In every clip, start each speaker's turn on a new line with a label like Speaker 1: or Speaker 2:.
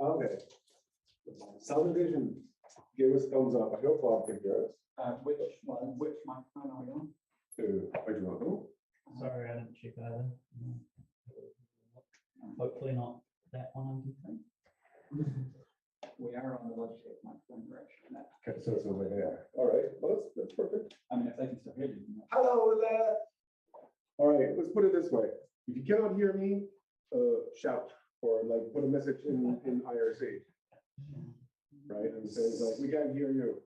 Speaker 1: Okay. Sound and Vision gave us a thumbs up. I hope Bob can hear us.
Speaker 2: Which microphone are we on?
Speaker 1: I do not know.
Speaker 3: Sorry, I didn't check either. Hopefully not that one, I think.
Speaker 2: We are on the Logitech microphone direction.
Speaker 1: Okay, so it's over there. All right, well, that's perfect.
Speaker 2: I mean, if they can still hear you.
Speaker 1: Hello there. All right, let's put it this way. If you cannot hear me, shout or like put a message in IRC, right? And say like, we can't hear you.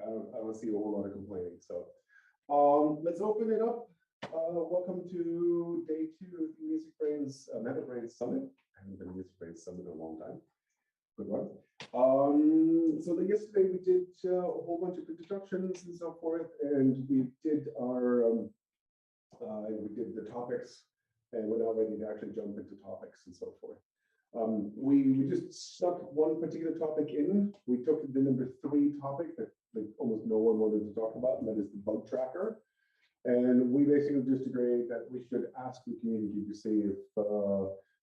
Speaker 1: I don't see a whole lot of complaining. So let's open it up. Welcome to day 2 of the MusicBrainz MetaBrainz Summit. I haven't been to MusicBrainz Summit in a long time. Good one. So yesterday we did a whole bunch of introductions and so forth, and we did our we did the topics, and we're now ready to actually jump into topics and so forth. We just stuck one particular topic in. We took the number 3 topic that like almost no one wanted to talk about, and that is the bug tracker. And we basically just agreed that we should ask the community to see if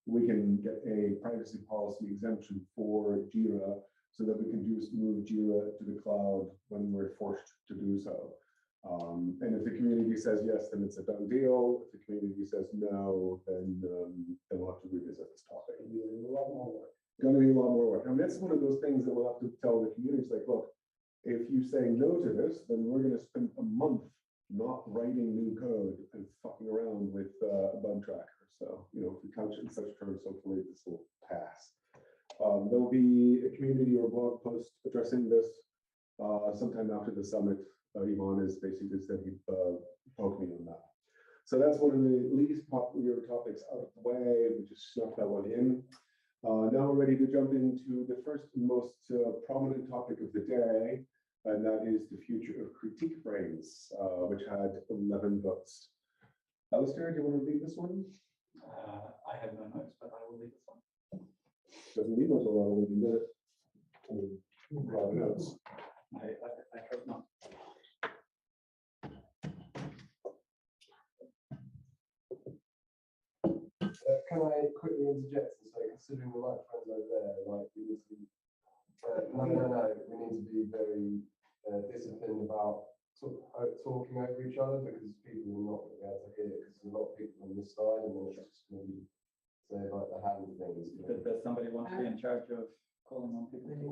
Speaker 1: we can get a privacy policy exemption for Jira so that we can just move Jira to the cloud when we're forced to do so. And if the community says yes, then it's a done deal. If the community says no, then we'll have to revisit this topic. It's going to be a lot more work. Going to be a lot more work. I mean, that's one of those things that we'll have to tell the community. It's like, look, if you say no to this, then we're going to spend a month not writing new code and fucking around with a bug tracker. So, you know, if we couch it in such terms, hopefully this will pass. There'll be a community or blog post addressing this sometime after the summit. Ivan is basically said he'd poke me on that. So that's one of the least popular topics out of the way. We just snuck that one in. Now we're ready to jump into the first and most prominent topic of the day, and that is the future of CritiqueBrainz, which had 11 votes. Alistair, do you want to lead this one?
Speaker 2: I have no notes, but I will leave this one.
Speaker 1: Doesn't need much of a lot of minutes. A lot of notes.
Speaker 2: I hope not.
Speaker 4: Can I quickly interject and say, considering the microphones over there, like we need to be, we need to be very disciplined about talking over each other, because people will not be able to hear it, because there's a lot of people on this side, and then it's just going to be say like the hand things.
Speaker 2: Does somebody want to be in charge of calling on people?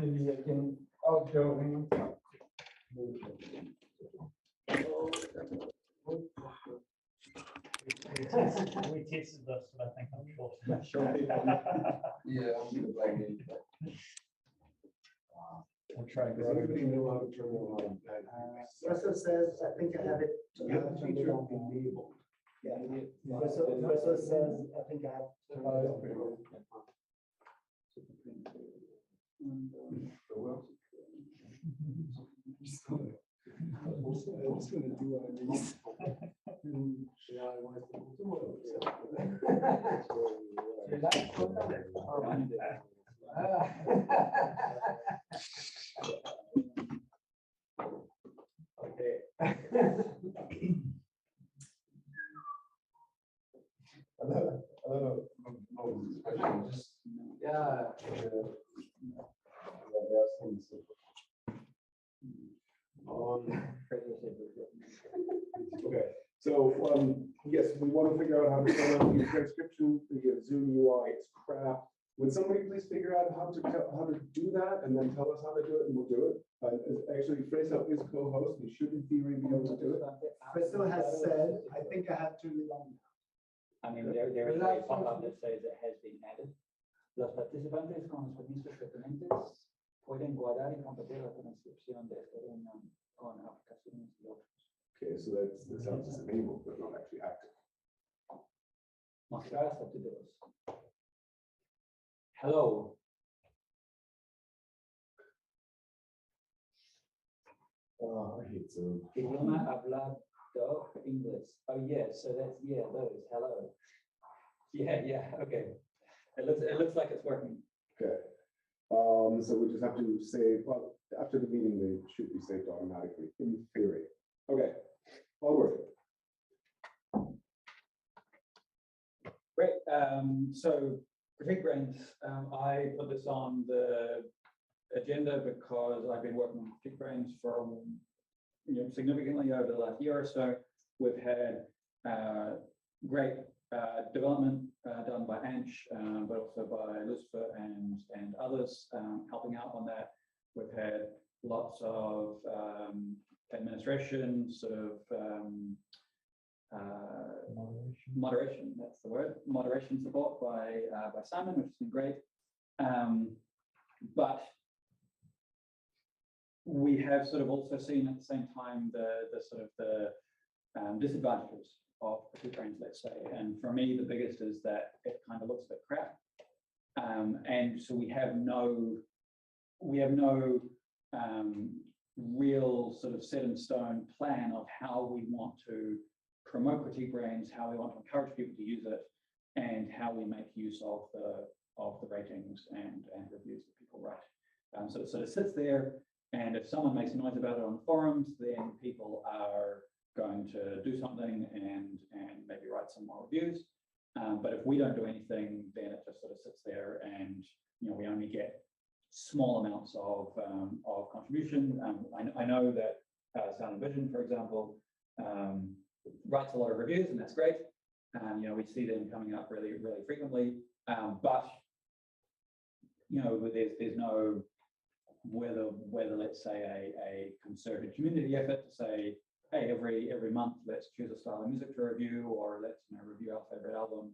Speaker 4: Maybe I can. Oh, Joe.
Speaker 3: We tested this, but I think I'm sure.
Speaker 4: Yeah, I'm going to blame you.
Speaker 3: We'll try.
Speaker 4: Does anybody know how to turn it on?
Speaker 5: Russell says, I think I have it.
Speaker 4: enabled.
Speaker 5: Yeah, Russell says, I think I have.
Speaker 4: I'm just going to do what I need.
Speaker 5: Okay.
Speaker 1: Okay, so yes, we want to figure out how to turn on the transcription, the Zoom UI. It's crap. Would somebody please figure out how to do that, and then tell us how to do it, and we'll do it. Actually, Fraser is co-host. We should, in theory, be able to do it.
Speaker 5: Russell has said, I think I have turned it on now.
Speaker 2: I mean, there is a pop-up that says it has been added. Los participantes con los permisos pertinentes pueden guardar y compartir la transcripción de esta reunión con aplicaciones y otros.
Speaker 1: Okay, so that sounds enabled, but not actually active.
Speaker 2: Mostrar subtítulos. Hello.
Speaker 1: Oh, I hate Zoom.
Speaker 2: Idioma hablado English. Oh yeah, so that's those. Hello. Yeah, okay. It looks like it's working.
Speaker 1: Okay. So we just have to save. Well, after the meeting, they should be saved automatically in theory. Okay. Onward.
Speaker 2: So CritiqueBrainz, I put this on the agenda because I've been working on CritiqueBrainz for significantly over the last year or so. We've had great development done by Anch, but also by Lucifer and others helping out on that. We've had lots of administration, sort of moderation, that's the word, moderation support by Simon, which has been great. But we have sort of also seen at the same time the sort of the disadvantages of CritiqueBrainz, let's say. And for me, the biggest is that it kind of looks a bit crap. And so we have no real sort of set in stone plan of how we want to promote CritiqueBrainz, how we want to encourage people to use it, and how we make use of the ratings and reviews that people write. So it sort of sits there, and if someone makes a noise about it on forums, then people are going to do something and maybe write some more reviews. But if we don't do anything, then it just sort of sits there, and we only get small amounts of contribution. I know that Sound and Vision, for example, writes a lot of reviews, and that's great. We see them coming up really, really frequently. But there's no whether let's say a concerted community effort to say, hey, every month let's choose a style of music to review, or let's review our favorite albums.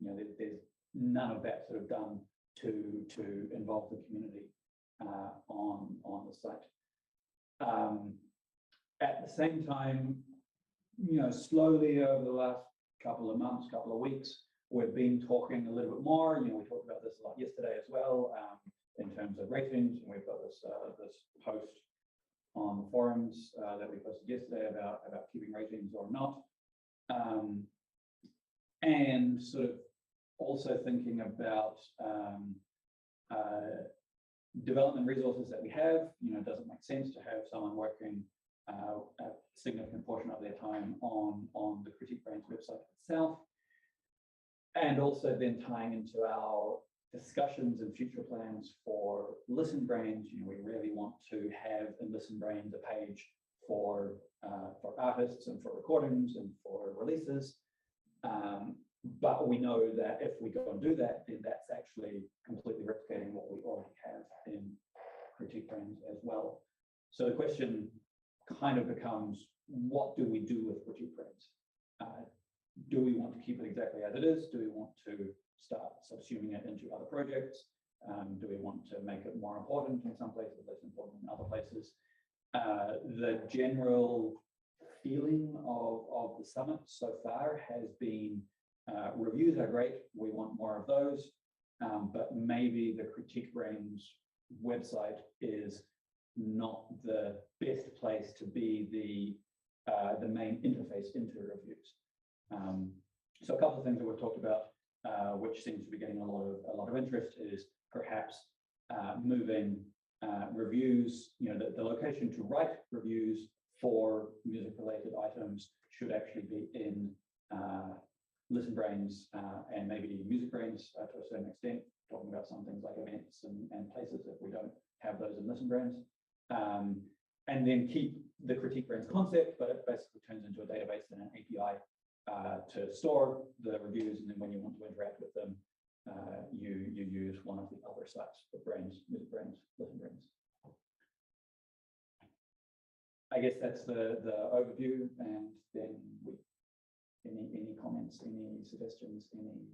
Speaker 2: There's none of that sort of done to involve the community on the site. At the same time, slowly over the last couple of months, couple of weeks, we've been talking a little bit more. We talked about this a lot yesterday as well, in terms of ratings. And we've got this post on the forums that we posted yesterday about keeping ratings or not, and sort of also thinking about development resources that we have. It doesn't make sense to have someone working a significant portion of their time on the CritiqueBrainz website itself, and also then tying into our discussions and future plans for ListenBrainz. We really want to have in ListenBrainz a page for artists and for recordings and for releases. But we know that if we go and do that, then that's actually completely replicating what we already have in CritiqueBrainz as well. So the question kind of becomes, what do we do with CritiqueBrainz? Do we want to keep it exactly as it is? Do we want to start subsuming it into other projects? Do we want to make it more important in some places, less important in other places? The general feeling of the summit so far has been, reviews are great, we want more of those, but maybe the CritiqueBrainz website is not the best place to be the main interface into reviews. So a couple of things that we've talked about, which seems to be getting a lot of interest, is perhaps moving reviews. The location to write reviews for music-related items should actually be in ListenBrainz and maybe MusicBrainz to a certain extent, talking about some things like events and places if we don't have those in ListenBrainz. And then keep the CritiqueBrainz concept, but it basically turns into a database and an API to store the reviews, and then when you want to interact with them, you use one of the other sites, the Brainz, MusicBrainz, ListenBrainz. I guess that's the overview, and then any comments, any suggestions, any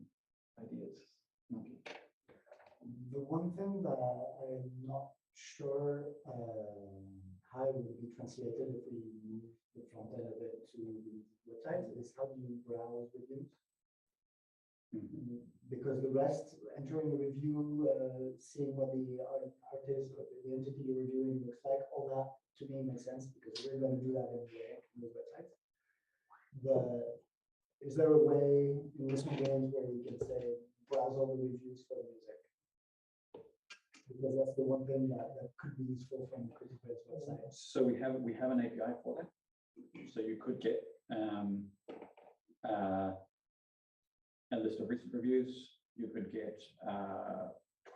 Speaker 2: ideas? Okay.
Speaker 5: The one thing that I'm not sure how it will be translated if we move the front end of it to the website is how do you browse reviews? Because the rest, entering a review, seeing what the artist or the entity you're reviewing looks like, all that to me makes sense because we're going to do that anyway on the website. But is there a way in ListenBrainz where we can say browse all the reviews for the music? Because that's the one thing that could be useful from the CritiqueBrainz website.
Speaker 2: So we have an API for that. So you could get a list of recent reviews. You could get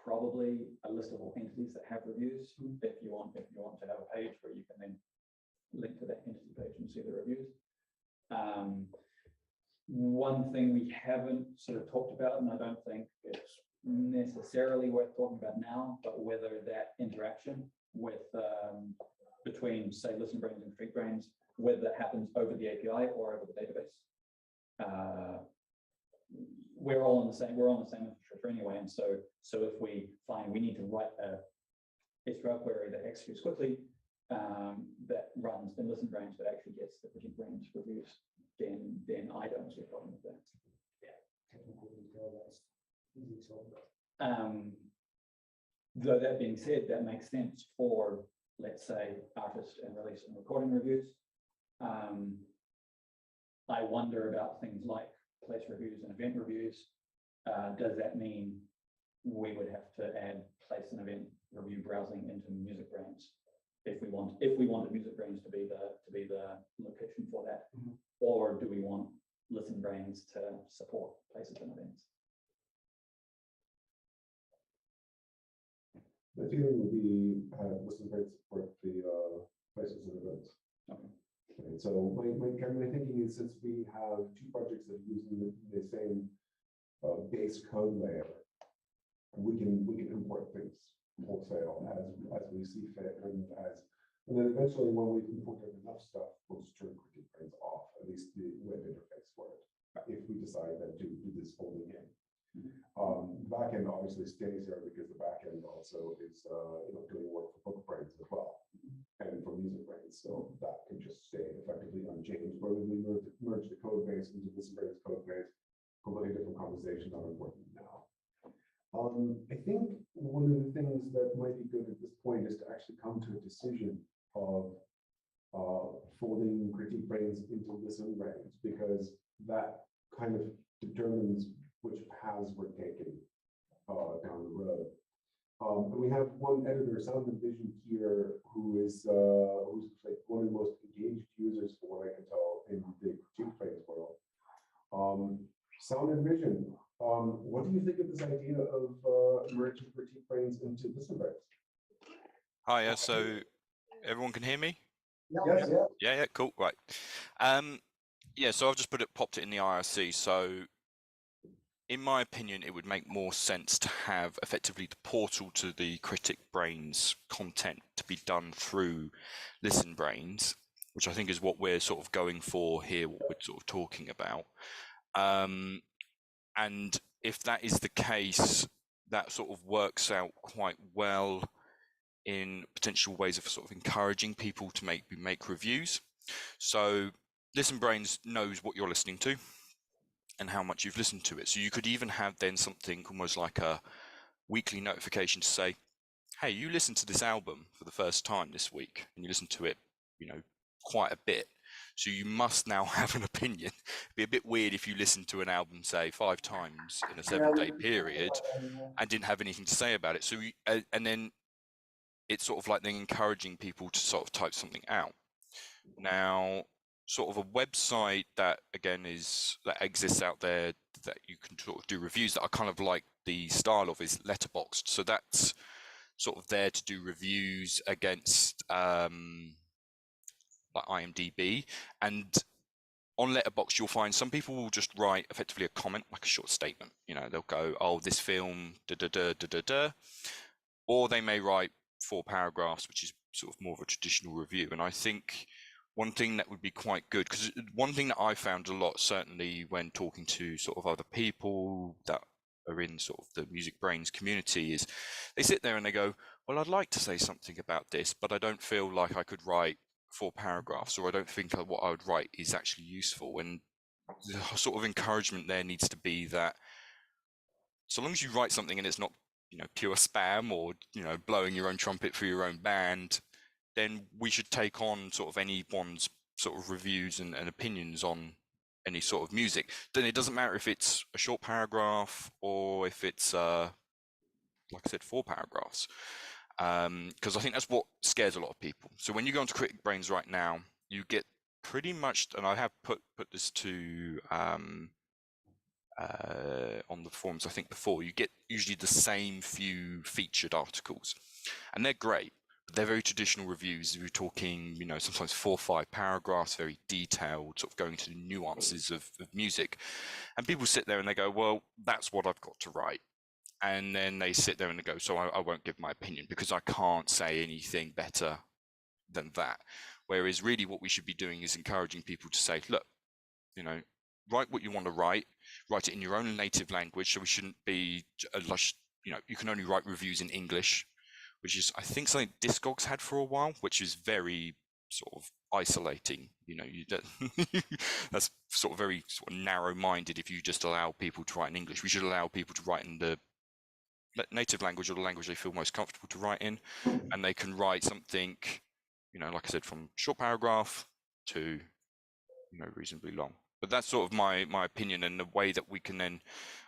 Speaker 2: probably a list of all entities that have reviews. If you want to have a page where you can then link to that entity page and see the reviews. One thing we haven't sort of talked about, and I don't think it's necessarily worth talking about now, but whether that interaction with between, say, ListenBrainz and CritiqueBrainz, whether that happens over the API or over the database. We're on the same infrastructure anyway, and so if we find we need to write a SQL query that executes quickly, that runs in ListenBrainz but actually gets the CritiqueBrainz reviews, then I don't see a problem with that.
Speaker 5: Technical detail, that's easy to solve.
Speaker 2: Though that being said, that makes sense for, let's say, artist and release and recording reviews. I wonder about things like place reviews and event reviews. Does that mean we would have to add place and event review browsing into MusicBrainz if we wanted MusicBrainz to be the location for that, or do we want ListenBrainz to support places and events?
Speaker 1: The feeling would be ListenBrainz support the places and events.
Speaker 2: Okay.
Speaker 1: And so my thinking is, since we have two projects that are using the same base code layer, we can import things wholesale as we see fit, and then eventually when we've imported enough stuff, we'll just turn CritiqueBrainz off, at least the web interface for it, if we decide that to do this folding in. The backend obviously stays there because the backend also is doing work for BookBrainz as well, and for MusicBrainz, so that can just stay effectively unchanged. Whether we merge the code base into ListenBrainz code base, completely different conversation on important now. I think one of the things that might be good at this point is to actually come to a decision of folding CritiqueBrainz into ListenBrainz, because that kind of determines which paths we're taking down the road. And we have one editor, Sound and Vision, here, who's like one of the most engaged users, for what I can tell, in the CritiqueBrainz world. Sound and Vision, what do you think of this idea of merging CritiqueBrainz into ListenBrainz?
Speaker 6: Hi, so everyone can hear me?
Speaker 1: Yes.
Speaker 6: Yeah, cool, right. Yeah, so I've just popped it in the IRC. So in my opinion, it would make more sense to have effectively the portal to the CritiqueBrainz content to be done through ListenBrainz, which I think is what we're sort of going for here, what we're sort of talking about. And if that is the case, that sort of works out quite well in potential ways of sort of encouraging people to make reviews. So ListenBrainz knows what you're listening to and how much you've listened to it. So you could even have then something almost like a weekly notification to say, hey, you listened to this album for the first time this week, and you listened to it, quite a bit. So you must now have an opinion. It'd be a bit weird if you listened to an album, say, 5 times in a 7-day period and didn't have anything to say about it. So, and then it's sort of like then encouraging people to sort of type something out. Now, sort of a website that, again, that exists out there that you can sort of do reviews that are kind of like the style of is Letterboxd. So that's sort of there to do reviews against like IMDb, and on Letterboxd you'll find some people will just write effectively a comment, like a short statement. They'll go, oh, this film or they may write 4 paragraphs, which is sort of more of a traditional review. And I think one thing that would be quite good, because one thing that I found a lot, certainly when talking to sort of other people that are in sort of the MusicBrainz community, is they sit there and they go, well, I'd like to say something about this, but I don't feel like I could write 4 paragraphs, or I don't think what I would write is actually useful. And the sort of encouragement there needs to be that so long as you write something and it's not pure spam or blowing your own trumpet for your own band, then we should take on sort of anyone's sort of reviews and opinions on any sort of music. Then it doesn't matter if it's a short paragraph or if it's like I said, 4 paragraphs, because I think that's what scares a lot of people. So when you go onto CritiqueBrainz right now, you get pretty much, and I have put this to on the forums, I think before, you get usually the same few featured articles, and they're great. But they're very traditional reviews. We're talking, you know, sometimes 4 or 5 paragraphs, very detailed, sort of going to the nuances of music. And people sit there and they go, well, that's what I've got to write. And then they sit there and they go, so I won't give my opinion because I can't say anything better than that. Whereas really what we should be doing is encouraging people to say, look, you know, write what you want to write it in your own native language. So we shouldn't be, you know, you can only write reviews in English, which is, I think, something Discogs had for a while, which is very sort of isolating. You know, that's sort of very sort of narrow-minded if you just allow people to write in English. We should allow people to write in the native language or the language they feel most comfortable to write in, and they can write something, you know, like I said, from short paragraph to, you know, reasonably long. But that's sort of my opinion, and the way that we can then,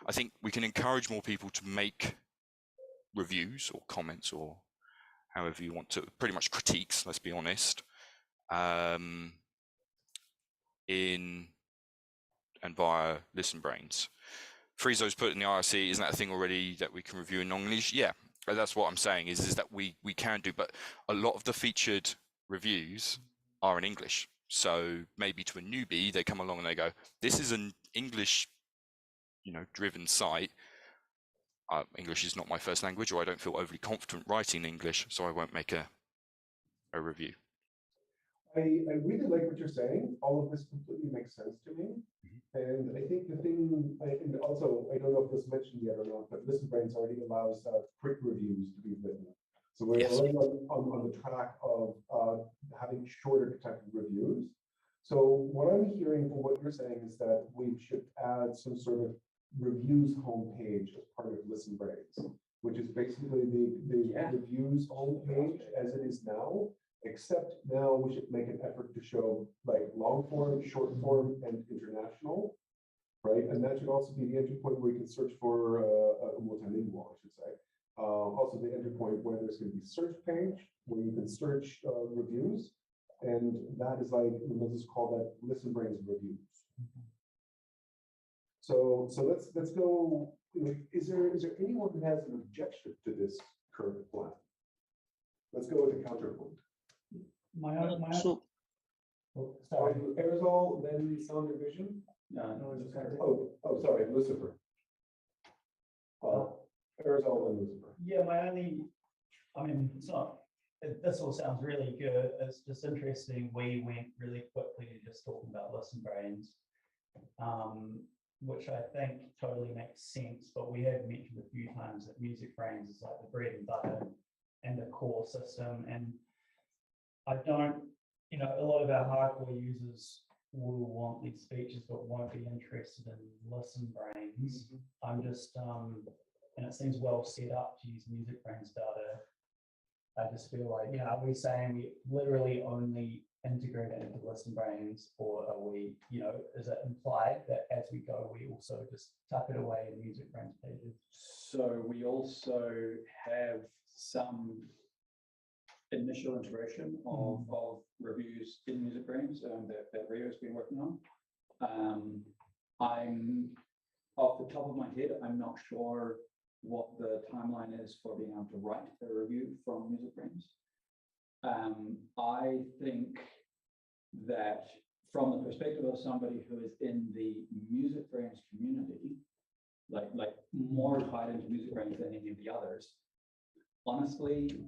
Speaker 6: I think we can encourage more people to make reviews or comments or however you want to, pretty much critiques, let's be honest, in and via ListenBrainz. Friezo's put in the IRC, isn't that a thing already that we can review in non-English? Yeah, that's what I'm saying, is that we can do, but a lot of the featured reviews are in English. So maybe to a newbie, they come along and they go, this is an English, you know, driven site. English is not my first language, or I don't feel overly confident writing English, so I won't make a review.
Speaker 1: I really like what you're saying. All of this completely makes sense to me. And I think the thing, and also, I don't know if this was mentioned yet or not, but ListenBrainz already allows quick reviews to be written. So we're already on the track of having shorter type of reviews. So what I'm hearing from what you're saying is that we should add some sort of reviews homepage as part of ListenBrainz, which is basically the reviews homepage as it is now, except now we should make an effort to show like long form, short form, and international, right? And that should also be the entry point where you can search for a multilingual, I should say. Also the entry point where there's going to be search page where you can search reviews, and that is like, let's just call that ListenBrainz reviews. So let's go. Is there anyone who has an objection to this current plan? Let's go with a counterpoint.
Speaker 5: Sorry.
Speaker 1: Aerozol, then sound division. Sorry, Lucifer. Aerozol and Lucifer.
Speaker 3: Yeah, I mean, it's not, this all sounds really good. It's just interesting. We went really quickly to just talking about ListenBrainz, which I think totally makes sense, but we have mentioned a few times that MusicBrainz is like the bread and butter and the core system. And I don't, you know, a lot of our hardcore users will want these features but won't be interested in ListenBrainz. I'm just, and it seems well set up to use MusicBrainz data. I just feel like, you know, are we saying we literally only integrate it into ListenBrainz, or are we, you know, is it implied that as we go, we also just tuck it away in MusicBrainz pages?
Speaker 2: So we also have some initial integration of reviews in MusicBrainz that Rio's been working on. I'm off the top of my head, I'm not sure what the timeline is for being able to write a review from MusicBrainz. I think that from the perspective of somebody who is in the MusicBrainz community, like more tied into MusicBrainz than any of the others, honestly,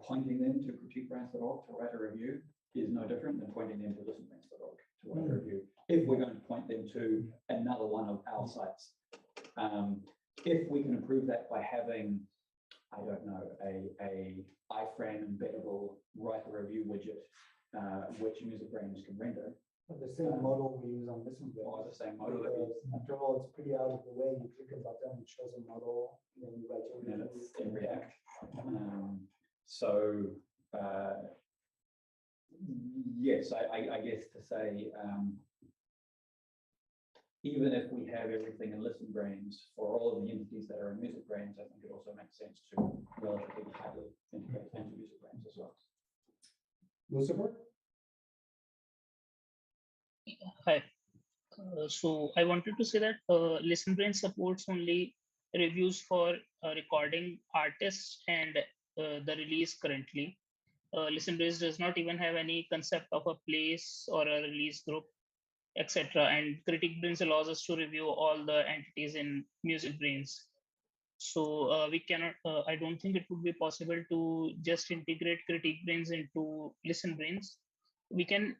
Speaker 2: pointing them to CritiqueBrainz.org to write a review is no different than pointing them to ListenBrainz.org to write a review, if we're going to point them to another one of our sites. If we can improve that by having, I don't know, a iframe embeddable write a review widget, which MusicBrainz can render.
Speaker 5: But the same model we use on ListenBrainz.
Speaker 2: Or the same model that we use.
Speaker 5: After all, it's pretty out of the way. You click a button, it shows a model, and then you write your
Speaker 2: And
Speaker 5: review.
Speaker 2: it's in React. Yes, I guess to say, even if we have everything in ListenBrainz for all of the entities that are in MusicBrainz, I think it also makes sense to relatively tightly integrate into MusicBrainz as well.
Speaker 1: Lucifer?
Speaker 7: Hi. So I wanted to say that ListenBrainz supports only reviews for recording artists and the release currently. ListenBrainz does not even have any concept of a place or a release group, etc. And CritiqueBrainz allows us to review all the entities in MusicBrainz. So we cannot, I don't think it would be possible to just integrate CritiqueBrainz into ListenBrainz. We can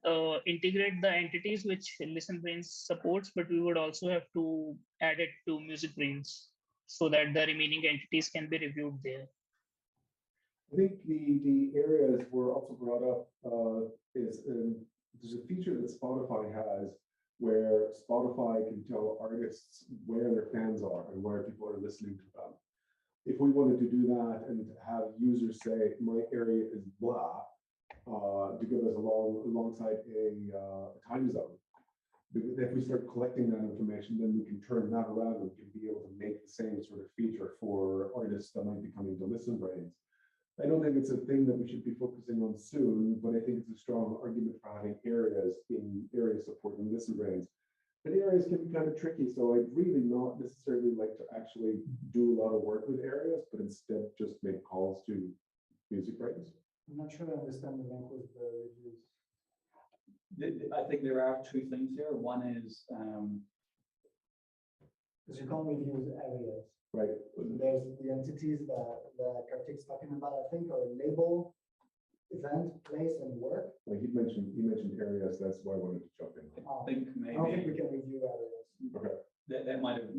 Speaker 7: integrate the entities which ListenBrainz supports, but we would also have to add it to MusicBrainz so that the remaining entities can be reviewed there.
Speaker 1: I think the areas were also brought up is there's a feature that Spotify has where Spotify can tell artists where their fans are and where people are listening to them. If we wanted to do that and have users say, my area is blah, to give us alongside a time zone. If we start collecting that information, then we can turn that around and can be able to make the same sort of feature for artists that might be coming to ListenBrainz. I don't think it's a thing that we should be focusing on soon, but I think it's a strong argument for having areas in area support in ListenBrainz. But areas can be kind of tricky, so I'd really not necessarily like to actually do a lot of work with areas, but instead just make calls to MusicBrainz.
Speaker 5: I'm not sure I understand the link with the reviews.
Speaker 2: I think there are two things here. One is
Speaker 5: Because you can't review areas.
Speaker 1: Right.
Speaker 5: There's the entities that Kartik's talking about, I think, are label, event, place, and work.
Speaker 1: Well, he mentioned areas, that's why I wanted to jump in.
Speaker 2: I think
Speaker 5: I don't think we
Speaker 2: maybe
Speaker 5: can review areas.
Speaker 1: Okay.
Speaker 2: that might have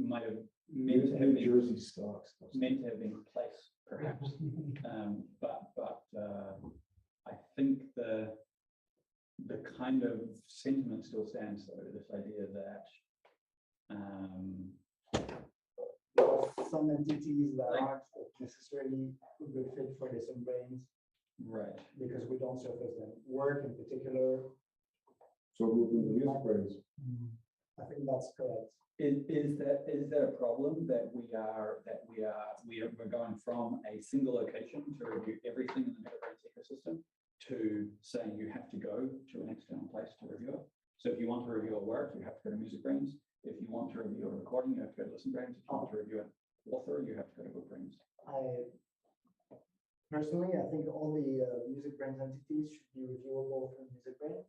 Speaker 2: meant to have
Speaker 1: New
Speaker 2: been
Speaker 1: Jersey stocks.
Speaker 2: meant to have been place, perhaps. But I think the kind of sentiment still stands, though, this idea that
Speaker 5: Some entities that aren't necessarily a good fit for ListenBrainz
Speaker 2: right.
Speaker 5: because we don't surface them. Work in particular,
Speaker 1: So we'll do the MusicBrainz.
Speaker 5: I think that's correct.
Speaker 2: Is that a problem that we're going from a single location to review everything in the MetaBrainz ecosystem to saying you have to go to an external place to review it? So if you want to review a work, you have to go to MusicBrainz. If you want to review a recording, you have to go to ListenBrainz. If you want to review an author, you have to go to BookBrainz.
Speaker 5: Personally, I think all the MusicBrainz entities should be reviewable from MusicBrainz.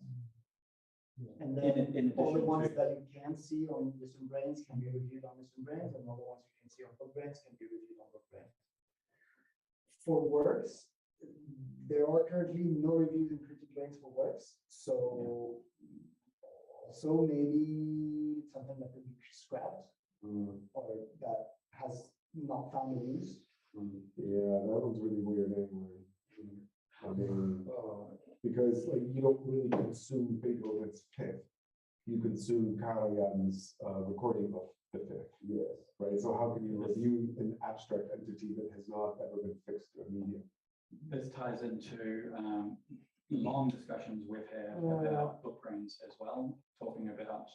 Speaker 5: And then
Speaker 2: In
Speaker 5: all the
Speaker 2: addition
Speaker 5: ones
Speaker 2: to-
Speaker 5: that you can't see on ListenBrainz can be reviewed on ListenBrainz, and all the ones you can see on BookBrainz can be reviewed on BookBrainz. For works, there are currently no reviews in CritiqueBrainz for works, so maybe it's something that could be scrapped or that has not found a use.
Speaker 1: Yeah, that one's really weird anyway. I mean, because like you don't really consume Beethoven's Fifth, you consume Karajan's recording of the Fifth. Yes. Right. So how can you review an abstract entity that has not ever been fixed to a medium?
Speaker 2: This ties into long discussions we've had about BookBrainz as well, talking about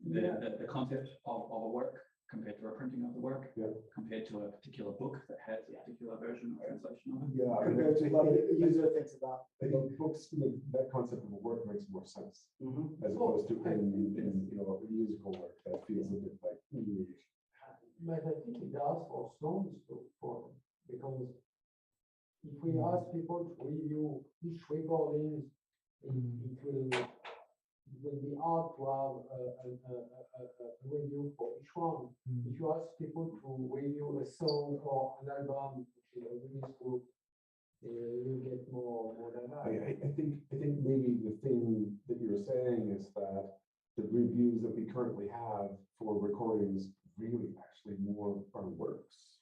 Speaker 2: the concept of a work compared to a printing of the work, compared to a particular book that has a particular version or translation of it.
Speaker 1: Yeah,
Speaker 5: Compared to what the user thinks about.
Speaker 1: I think books, that concept of a work makes more sense as opposed to in a musical work that feels a bit like.
Speaker 8: But I think it does for songs because if we ask people to review each recording, it will be hard to have a review for each one. If you ask people to review a song or an album, which is a release group, you get more than that.
Speaker 1: I think maybe the thing that you're saying is that the reviews that we currently have for recordings really actually more are works.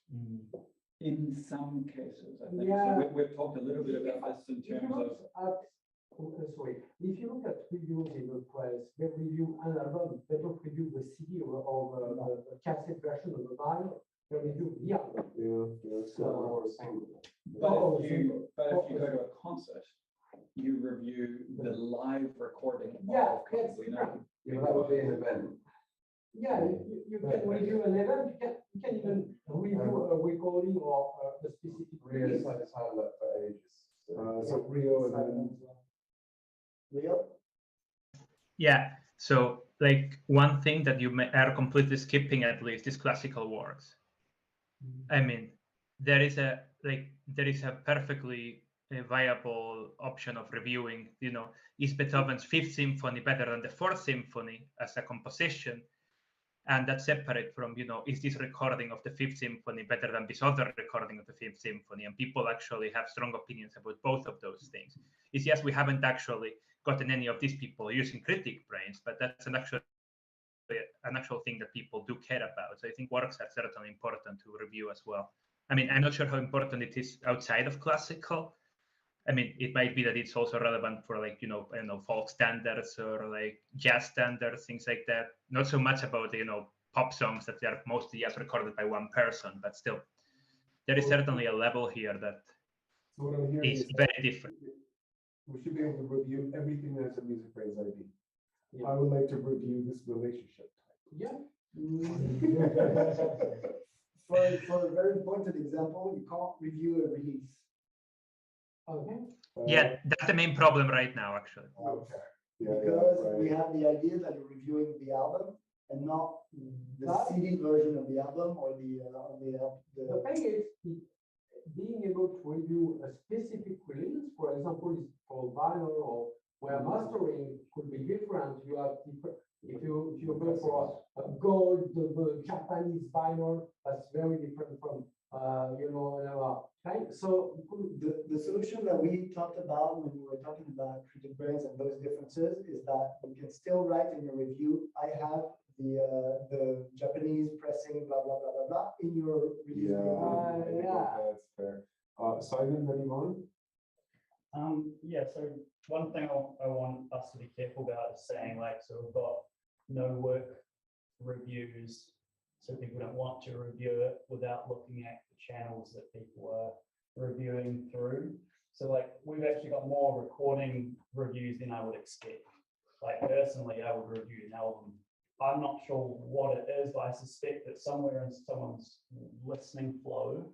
Speaker 2: In some cases, I think.
Speaker 8: Yeah.
Speaker 2: So we've talked a little bit about this in
Speaker 8: If you
Speaker 2: terms of.
Speaker 8: if you look at reviews in the press, they review an album, they don't review the CD or the cassette version of the vinyl, they review the album.
Speaker 1: Yeah, it's more single.
Speaker 2: But if you go to a concert, you review the live recording.
Speaker 8: Yeah,
Speaker 2: of probably not.
Speaker 4: Yeah, that would be an event.
Speaker 8: Yeah, you can review an event, you can even review a recording or a specific
Speaker 4: Rios
Speaker 8: release.
Speaker 4: had his hand up for ages.
Speaker 1: So Rio and then
Speaker 5: Real?
Speaker 9: Yeah. So like one thing that you are completely skipping at least is classical works. I mean, there is a perfectly viable option of reviewing, you know, is Beethoven's Fifth Symphony better than the Fourth Symphony as a composition? And that's separate from, you know, is this recording of the Fifth Symphony better than this other recording of the Fifth Symphony? And people actually have strong opinions about both of those things. It's yes, we haven't actually gotten any of these people using CritiqueBrainz, but that's an actual thing that people do care about. So I think works are certainly important to review as well. I mean, I'm not sure how important it is outside of classical. I mean, it might be that it's also relevant for like, you know, I don't know, folk standards or like jazz standards, things like that. Not so much about, you know, pop songs that are mostly just recorded by one person, but still, there is certainly a level here that
Speaker 1: So what I'm hearing
Speaker 9: is
Speaker 1: is
Speaker 9: very different.
Speaker 1: we should be able to review everything that's a MusicBrainz ID. I would like to review this relationship type.
Speaker 8: Yeah.
Speaker 5: For a very pointed example, you can't review a release.
Speaker 8: Okay.
Speaker 9: Yeah, that's the main problem right now, actually.
Speaker 1: Okay. Yeah,
Speaker 5: Because
Speaker 1: right.
Speaker 5: we have the idea that you're reviewing the album and not the CD version of the album or the
Speaker 8: The thing is, being able to review a specific release, for example, is for vinyl or where mastering could be different. You have different, if you go for a gold, the Japanese vinyl, that's very different from you know, so
Speaker 5: the solution that we talked about when we were talking about CritiqueBrainz and those differences is that you can still write in your review, I have the Japanese pressing, blah, blah, blah, blah, blah, in your release.
Speaker 1: That's fair. Simon, then Yvonne?
Speaker 3: Yeah, so one thing I want us to be careful about is saying like, so we've got no work reviews, so people don't want to review it without looking at the channels that people are reviewing through. So like, we've actually got more recording reviews than I would expect. Like personally, I would review an album. I'm not sure what it is, but I suspect that somewhere in someone's listening flow,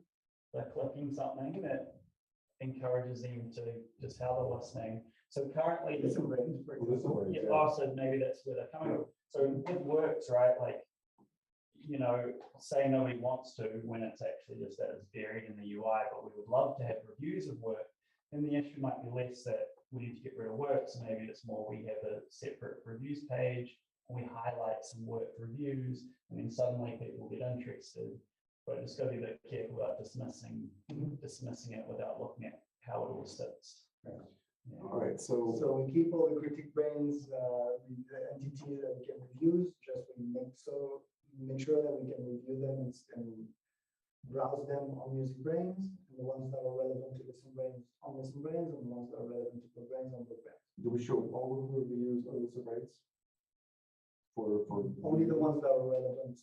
Speaker 3: they're clicking something that encourages them to just how they're listening. So currently,
Speaker 1: ListenBrainz,
Speaker 3: yeah,
Speaker 1: yeah.
Speaker 3: also maybe that's where they're coming from. So it works, right? Like, you know, say nobody wants to when it's actually just that it's buried in the UI, but we would love to have reviews of work. And the issue might be less that we need to get rid of work. So maybe it's more we have a separate reviews page, and we highlight some work reviews, and then suddenly people get interested. But just got to be a bit careful about dismissing it without looking at how it all sits.
Speaker 1: Yeah.
Speaker 3: Yeah.
Speaker 1: All right, so
Speaker 5: we keep all the CritiqueBrainz entities that we can review, just make sure that we can review them and browse them on MusicBrainz, and the ones that are relevant to ListenBrainz on ListenBrainz, and the ones that are relevant to Bookbrainz on Bookbrainz.
Speaker 1: do we show all of the reviews on ListenBrainz? For
Speaker 5: Only the ones that are relevant.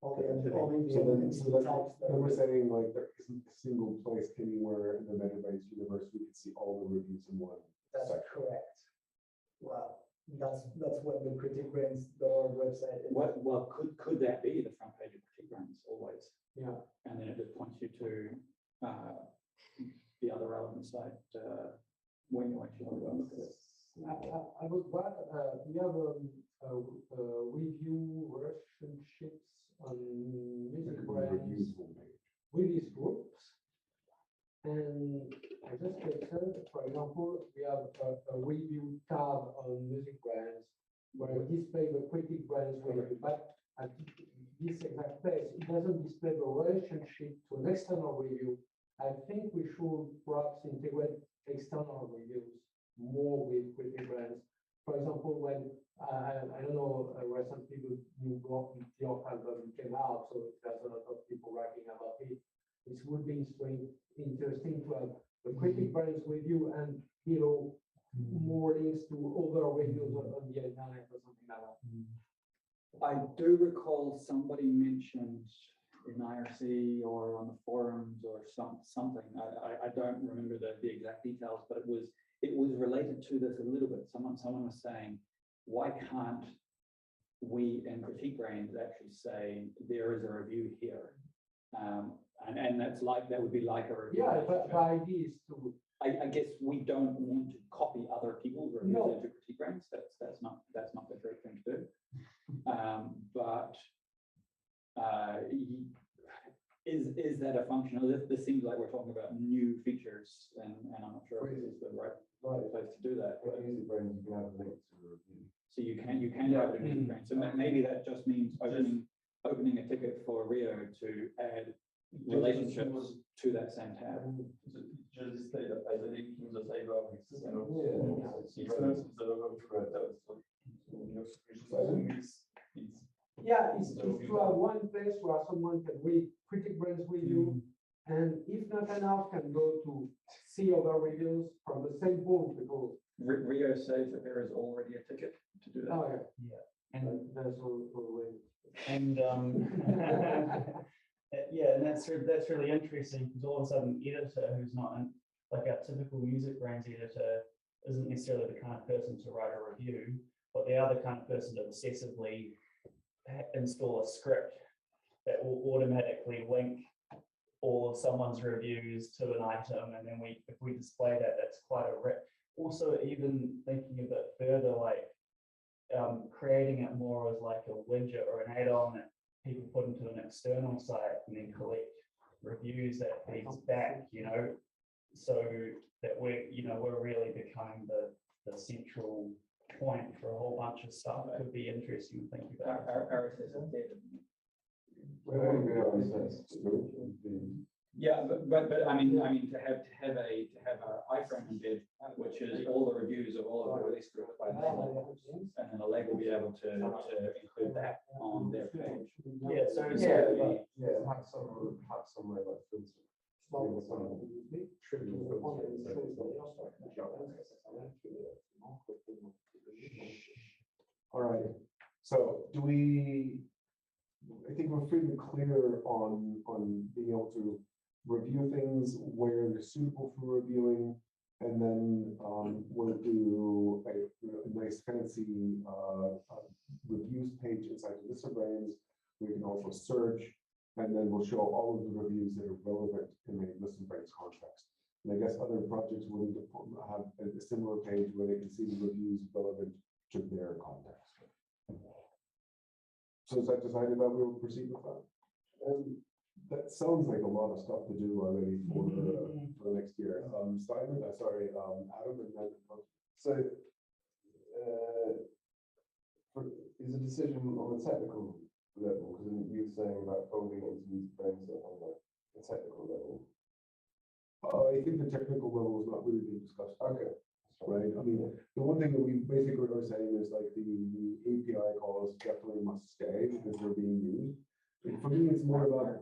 Speaker 5: Only the types that
Speaker 1: then we're saying like there isn't a single place anywhere in the MetaBrainz universe we can see all the reviews in one
Speaker 5: That's
Speaker 1: section.
Speaker 5: correct. Wow, that's what the CritiqueBrainz.org website is.
Speaker 2: Well, could that be the front page of CritiqueBrainz always?
Speaker 8: yeah.
Speaker 2: And then it just points you to the other relevant site when you actually want to go look at it.
Speaker 8: I was glad we have review relationships on MusicBrainz
Speaker 1: Reviews homepage.
Speaker 8: with these groups. And I just mentioned, for example, we have a review tab on MusicBrainz where we display the CritiqueBrainz review, but at this exact place, it doesn't display the relationship to an external review. I think we should perhaps integrate external reviews more with CritiqueBrainz. For example, when I don't know, recently the new York album came out, so there's a lot of people writing about it. It would be interesting to have the CritiqueBrainz review and, you know, more links to other reviews on the internet or something like that.
Speaker 2: I do recall somebody mentioned in IRC or on the forums or something. I don't remember the exact details, but it was related to this a little bit. Someone was saying, why can't we in CritiqueBrainz actually say there is a review here? And that would be like a review.
Speaker 8: Yeah, but the idea is to.
Speaker 2: I guess we don't want to copy other people's reviews
Speaker 8: No.
Speaker 2: into CritiqueBrainz. That's not the this seems like we're talking about new features, and I'm not sure if this is the right place to do that.
Speaker 4: But MusicBrainz, you can have a link to the review.
Speaker 2: So you can have it in MusicBrainz. So maybe that just means opening a ticket for Rio to add relationships to that same tab.
Speaker 10: Just display that as a link in the sidebar.
Speaker 8: Yeah, it's to have one place where someone can read CritiqueBrainz review, and if not enough, can go to see other reviews from the same point, because
Speaker 2: Rio says that there is already a ticket to do that.
Speaker 8: oh
Speaker 3: And
Speaker 8: that's all way.
Speaker 3: and yeah, and that's really interesting, because all of a sudden, editor who's not like our typical MusicBrainz editor isn't necessarily the kind of person to write a review, but they are the kind of person to obsessively install a script that will automatically link all of someone's reviews to an item, and then if we display that, that's quite a rip. Also, even thinking a bit further, like creating it more as like a widget or an add-on that people put into an external site and then collect reviews that feeds back, so that we're really becoming the central point for a whole bunch of stuff. It could be interesting to think about.
Speaker 2: Yeah, but I mean to have a iframe embed, which is all the reviews of all of the release groups by label, and then a label be able to include that on their page.
Speaker 3: Yeah, so
Speaker 4: have some way like filter. All right. So I think we're fairly clear on being able to review things where they're suitable for reviewing, and then we'll do a nice fancy reviews page inside of ListenBrainz. We can also search, and then we'll show all of the reviews that are relevant in the ListenBrainz context. And I guess other projects will need to have a similar page where they can see the reviews relevant to their context. So is that decided that we will proceed with that? That sounds like a lot of stuff to do already for the next year. Simon, Adam, and then so is a decision on the technical level, because you were saying about folding into MusicBrainz on like a technical level. I think the technical level is not really being discussed. Okay. Right. I mean, the one thing that we basically are saying is like the API calls definitely must stay because they're being used. And for me, it's more about,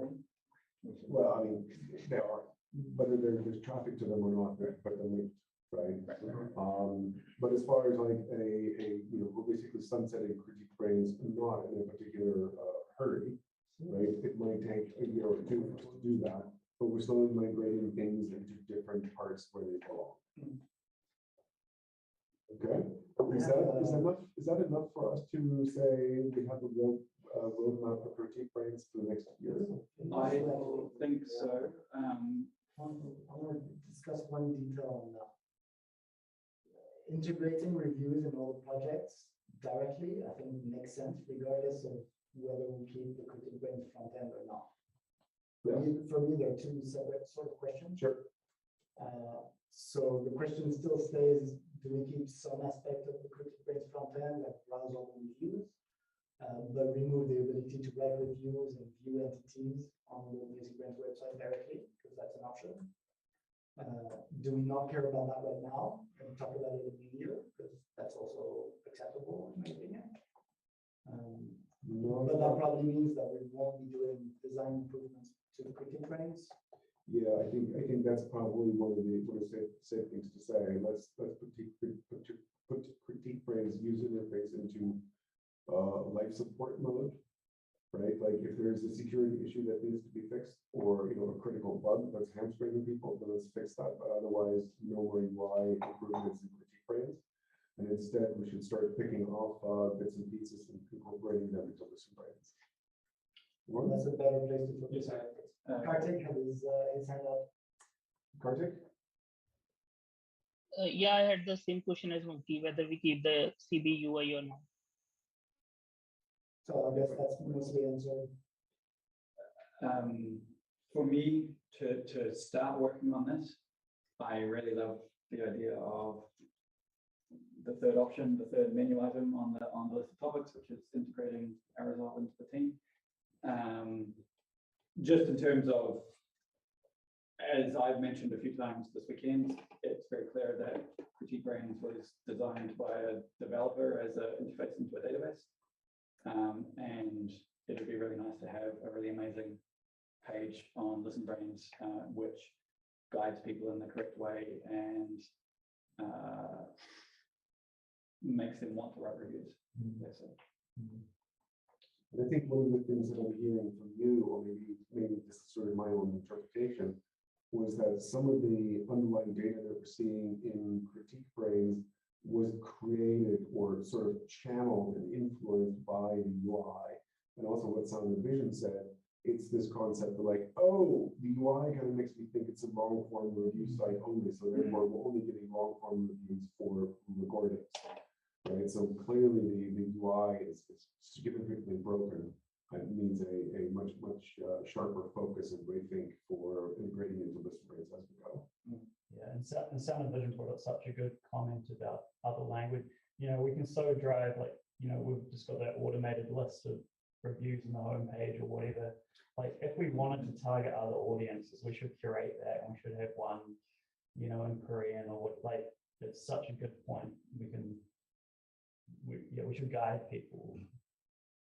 Speaker 4: well, I mean, they are, whether there's traffic to them or not, but they're linked, right? But as far as like we're basically sunsetting CritiqueBrainz, not in a particular hurry, right? It might take a year or two for us to do that, but we're slowly migrating things into different parts where they belong. Okay, is that enough for us to say we have the roadmap for CritiqueBrainz for the next year?
Speaker 2: I think so.
Speaker 5: I want to discuss one detail on that. Integrating reviews in all projects directly, I think makes sense regardless of whether we keep the CritiqueBrainz front end or not. For me, there are two separate sort of questions.
Speaker 4: Sure.
Speaker 5: So the question still stays, do we keep some aspect of the CritiqueBrainz front end, like Aerozol reviews, but remove the ability to write reviews and view entities on the MusicBrainz website directly, because that's an option? Do we not care about that right now and talk about it in the year, because that's also acceptable in my opinion? But that probably means that we won't be doing design improvements to the CritiqueBrainz.
Speaker 4: Yeah, I think that's probably one of the safe things to say. Let's put CritiqueBrainz user interface into life support mode, right? Like if there's a security issue that needs to be fixed, or a critical bug that's hamstringing people, then let's fix that. But otherwise, no UI improvements in CritiqueBrainz. And instead, we should start picking off bits and pieces and incorporating them into ListenBrainz.
Speaker 5: That's a better place to focus. Kartik had his hand up.
Speaker 4: Kartik?
Speaker 7: Yeah, I had the same question as Monkey, whether we keep the CB UI or not.
Speaker 5: So I guess that's mostly answered.
Speaker 2: for me to start working on this, I really love the idea of the third option, the third menu item on the list of topics, which is integrating Aerozol into the team. Just in terms of, as I've mentioned a few times this weekend, it's very clear that CritiqueBrainz was designed by a developer as an interface into a database. And it would be really nice to have a really amazing page on ListenBrainz, which guides people in the correct way and makes them want to write reviews. That's it.
Speaker 1: And I think one of the things that I'm hearing from you, or maybe this is sort of my own interpretation, was that some of the underlying data that we're seeing in CritiqueBrainz was created or sort of channeled and influenced by the UI. And also what Sound and Vision said, it's this concept of like, oh, the UI kind of makes me think it's a long form review site only. So therefore we're only getting long form reviews for recordings. Right. So clearly the UI is significantly broken. It needs a much sharper focus and rethink for integrating into ListenBrainz as we go.
Speaker 3: Yeah, and Sound and Vision brought up such a good comment about other language. You know, we can so drive, like, you know, we've just got that automated list of reviews on the homepage or whatever. Like, if we wanted to target other audiences, we should curate that, and we should have one, you know, in Korean or what. Like, it's such a good point. We should guide people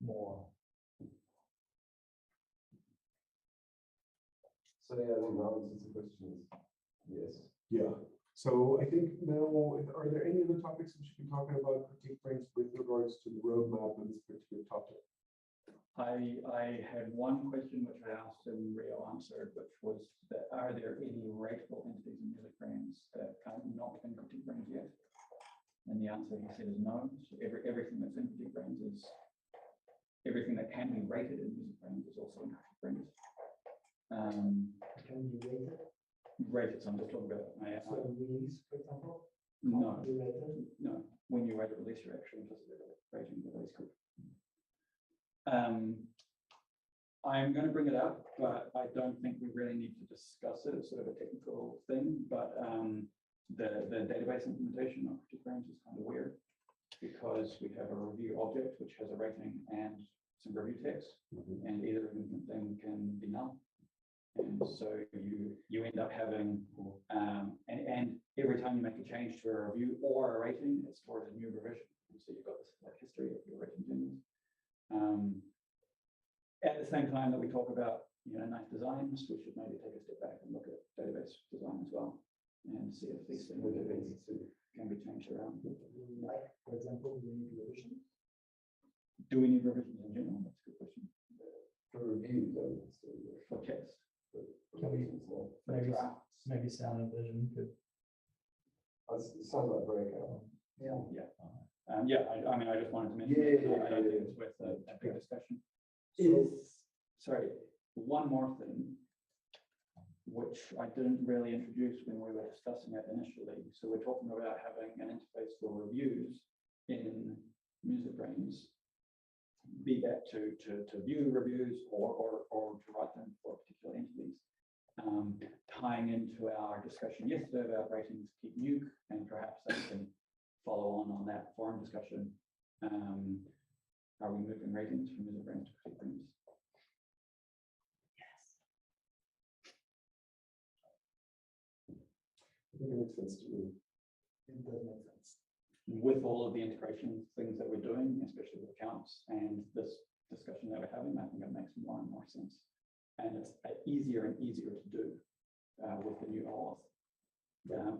Speaker 3: more.
Speaker 4: So yeah, I think the answer to the question is yes.
Speaker 1: Yeah. So I think now, are there any other topics we should be talking about CritiqueBrainz with regards to the roadmap and this particular topic?
Speaker 2: I had one question which I asked and Rio answered, which was that are there any rateable entities in MusicBrainz that are not in CritiqueBrainz yet? And the answer he said is no. So everything that's in CritiqueBrainz is everything that can be rated in MusicBrainz is also in CritiqueBrainz.
Speaker 5: Can you rate it?
Speaker 2: Rated, so I'm just talking about
Speaker 5: So release, for example?
Speaker 2: no,
Speaker 5: You rate it?
Speaker 2: no. When you rate a release, you're actually implicitly rating the release code. I'm going to bring it up, but I don't think we really need to discuss it. It's sort of a technical thing, but the database implementation of CritiqueBrainz is kind of weird because we have a review object which has a rating and some review text, and either of them can be null. And so you end up having, and every time you make a change to a review or a rating, it stores a new revision. And so you've got this like history of your rating changes. At the same time that we talk about, you know, nice designs, we should maybe take a step back and look at database design as well and see if these things can be changed around.
Speaker 5: Like, for example, we need revisions.
Speaker 2: Do we need revisions in general? That's a good question.
Speaker 4: For review, though,
Speaker 2: For text.
Speaker 3: Maybe Sound and Vision could.
Speaker 4: it sounds like breakout.
Speaker 5: Yeah.
Speaker 2: Yeah. I mean, I just wanted to mention. I don't think it's worth a big discussion. Sorry, one more thing, which I didn't really introduce when we were discussing it initially. So we're talking about having an interface for reviews in MusicBrainz, be that to view reviews or to write them for particular entities. Tying into our discussion yesterday about ratings keep nuke, and perhaps that can follow on that forum discussion. Are we moving ratings from MusicBrainz to CritiqueBrainz?
Speaker 5: Yes.
Speaker 1: I think it makes sense to me.
Speaker 5: It does make sense.
Speaker 2: With all of the integration things that we're doing, especially with accounts and this discussion that we're having, I think it makes more and more sense. And it's easier and easier to do with the new OAuth.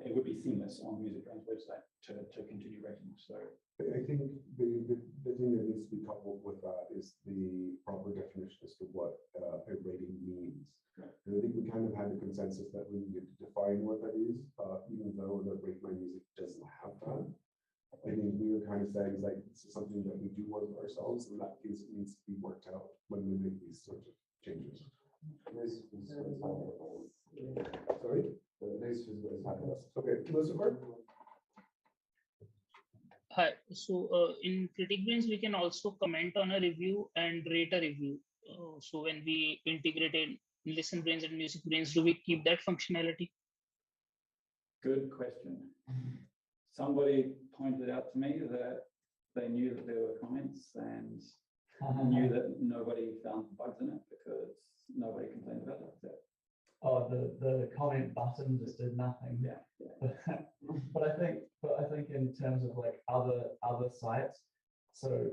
Speaker 2: It would be seamless on MusicBrainz website to continue rating. So
Speaker 1: I think the thing that needs to be coupled with that is the proper definition as to what a rating means.
Speaker 2: Right.
Speaker 1: And I think we kind of had a consensus that we needed to define what that is, even though the Rate My Music doesn't have that. I think we were kind of saying like this is something that we do want ourselves, and that means it needs to be worked out when we make these sorts of changes. Sorry? Okay, Elizabeth?
Speaker 7: Hi. So in CritiqueBrainz, we can also comment on a review and rate a review. So when we integrate ListenBrainz and MusicBrainz, do we keep that functionality?
Speaker 2: Good question. Somebody pointed out to me that they knew that there were comments and knew that nobody found bugs in it because nobody complained about that.
Speaker 3: Oh, the comment button just did nothing.
Speaker 2: Yeah.
Speaker 3: But I think in terms of like other sites, so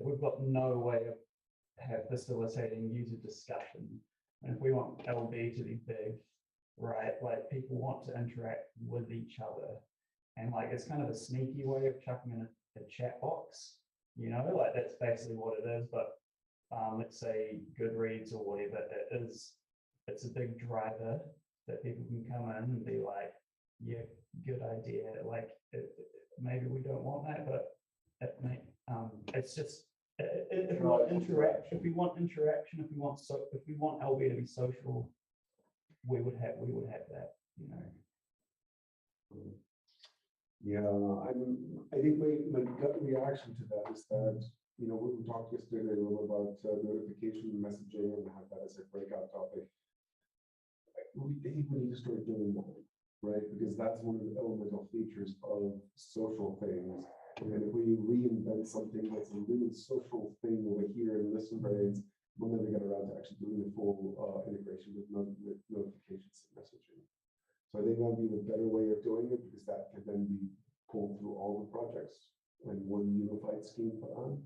Speaker 3: we've got no way of facilitating user discussion. And if we want LB to be big, right, like people want to interact with each other. And like it's kind of a sneaky way of chucking in a chat box, you know, like that's basically what it is. But let's say Goodreads or whatever it is, it's a big driver that people can come in and be like, yeah, good idea. Like maybe we don't want that, but it's just if we want interaction, if we want LB to be social, we would have that, you know.
Speaker 1: Yeah, I think my gut reaction to that is that, you know, we talked yesterday a little about notification messaging and have that as a breakout topic. I think we need to start doing that, right? Because that's one of the elemental features of social things. And if we reinvent something that's a really social thing over here in ListenBrainz, we'll never get around to actually doing the full integration with notifications and messaging. So I think that'll be the better way of doing it, because that can then be pulled through all the projects and one unified scheme put on.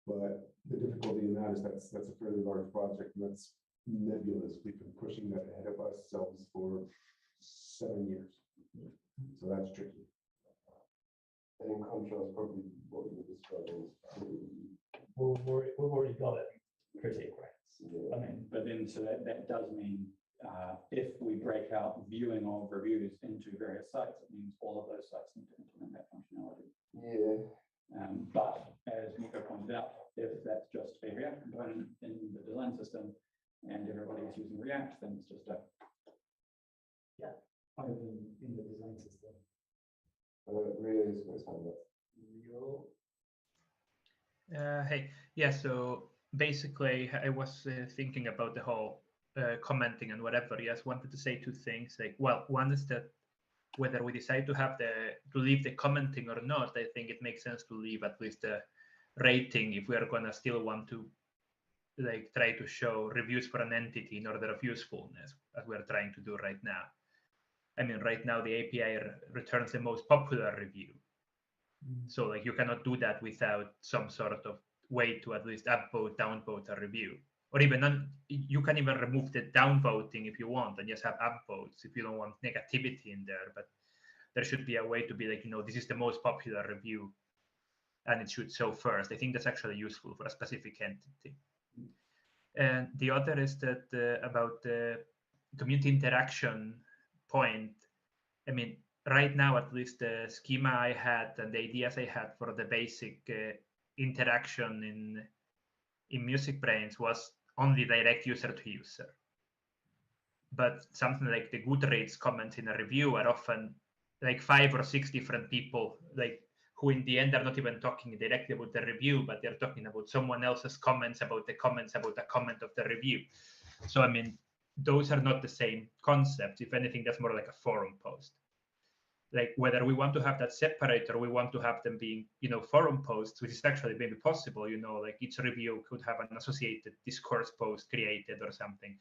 Speaker 1: But the difficulty in that is that's a fairly large project, and that's nebulous. We've been pushing that ahead of ourselves for 7 years. So that's tricky.
Speaker 4: And in contrast, probably what you were describing is
Speaker 3: We've already got it. CritiqueBrainz.
Speaker 4: yeah.
Speaker 2: I mean, but then so that does mean if we break out viewing of reviews into various sites, it means all of those sites need to implement that functionality.
Speaker 4: Yeah.
Speaker 2: But as Nico pointed out, if that's just a React component in the design system and everybody is using React, then it's just a
Speaker 5: Open in the design system.
Speaker 4: Rio is going to stand up.
Speaker 9: Hey, yeah, so basically I was thinking about the whole commenting and whatever. Yes, wanted to say two things. Like, well, one is that whether we decide to leave the commenting or not, I think it makes sense to leave at least a rating if we are gonna still want to like try to show reviews for an entity in order of usefulness, as we're trying to do right now. I mean, right now the API returns the most popular review. So like you cannot do that without some sort of way to at least upvote, downvote a review. Or even you can even remove the downvoting if you want and just have upvotes if you don't want negativity in there. But there should be a way to be like, you know, this is the most popular review and it should show first. I think that's actually useful for a specific entity. And the other is that about the community interaction point. I mean, right now, at least the schema I had and the ideas I had for the basic interaction in MusicBrainz was only direct user to user. But something like the Goodreads comments in a review are often like 5 or 6 different people, like who in the end are not even talking directly about the review, but they're talking about someone else's comments about the comments about the comment of the review. So, I mean, those are not the same concepts. If anything, that's more like a forum post. Like whether we want to have that separate or we want to have them being, you know, forum posts, which is actually maybe possible, you know, like each review could have an associated discourse post created or something.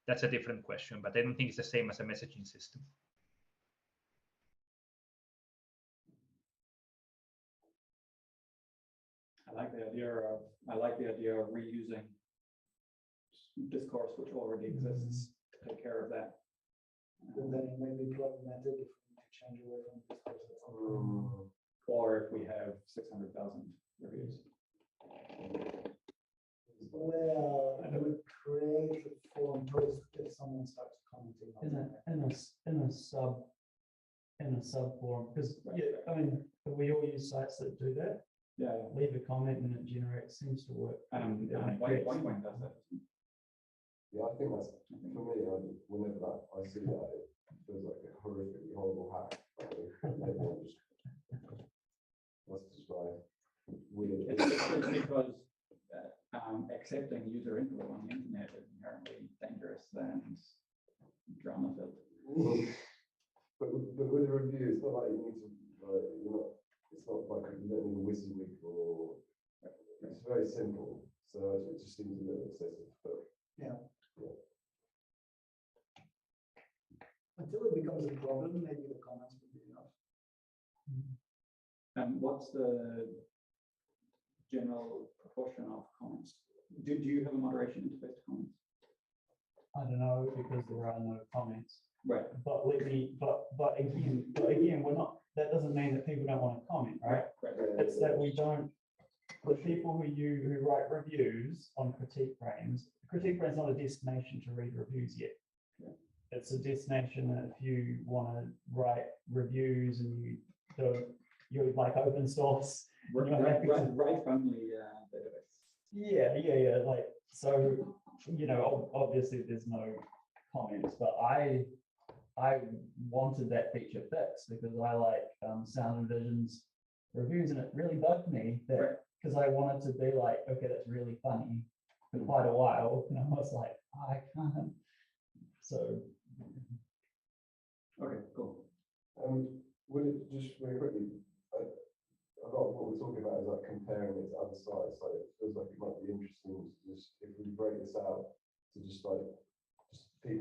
Speaker 9: That's a different question, but I don't think it's the same as a messaging system.
Speaker 2: I like the idea of reusing discourse which already exists to take care of that.
Speaker 5: And then it may be problematic if we need to change away from discourse at some point.
Speaker 2: Or if we have 600,000 reviews.
Speaker 5: Well, I would create a forum post if someone starts commenting on
Speaker 3: in a sub forum, because yeah, I mean, we all use sites that do that.
Speaker 2: Yeah.
Speaker 3: Leave a comment and it generates, seems to work.
Speaker 2: One does that.
Speaker 4: Yeah, I think that's, for me, whenever I see that, it feels like a horrifically horrible hack. Everyone just wants to try weird.
Speaker 2: It's because accepting user input on the internet is inherently dangerous and drama filled.
Speaker 4: But with the review, it's not like you need to, it's not like you don't need a WYSIWYG or, it's very simple. So it just seems a little excessive, but
Speaker 5: yeah. Until it becomes a problem, maybe the comments would be enough.
Speaker 2: And what's the general proportion of comments? Do you have a moderation interface to comments?
Speaker 3: I don't know, because there are no comments.
Speaker 2: Right.
Speaker 3: But again, we're not. That doesn't mean that people don't want to comment, right? It's that we don't. The people who write reviews on CritiqueBrainz is not a destination to read reviews yet.
Speaker 2: Yeah.
Speaker 3: It's a destination that if you want to write reviews and you're like open source.
Speaker 2: Right from the database.
Speaker 3: Yeah. Like, so, obviously there's no comments, but I wanted that feature fixed because I like Sound and Vision's reviews, and it really bugged me that because I wanted to be like, okay, that's really funny for quite a while, and I was like, I can't. So.
Speaker 2: Okay, cool.
Speaker 4: Would it just very quickly? A lot of what we're talking about is like comparing it to other sites. Like it feels like it might be interesting to just, if we break this out, to just people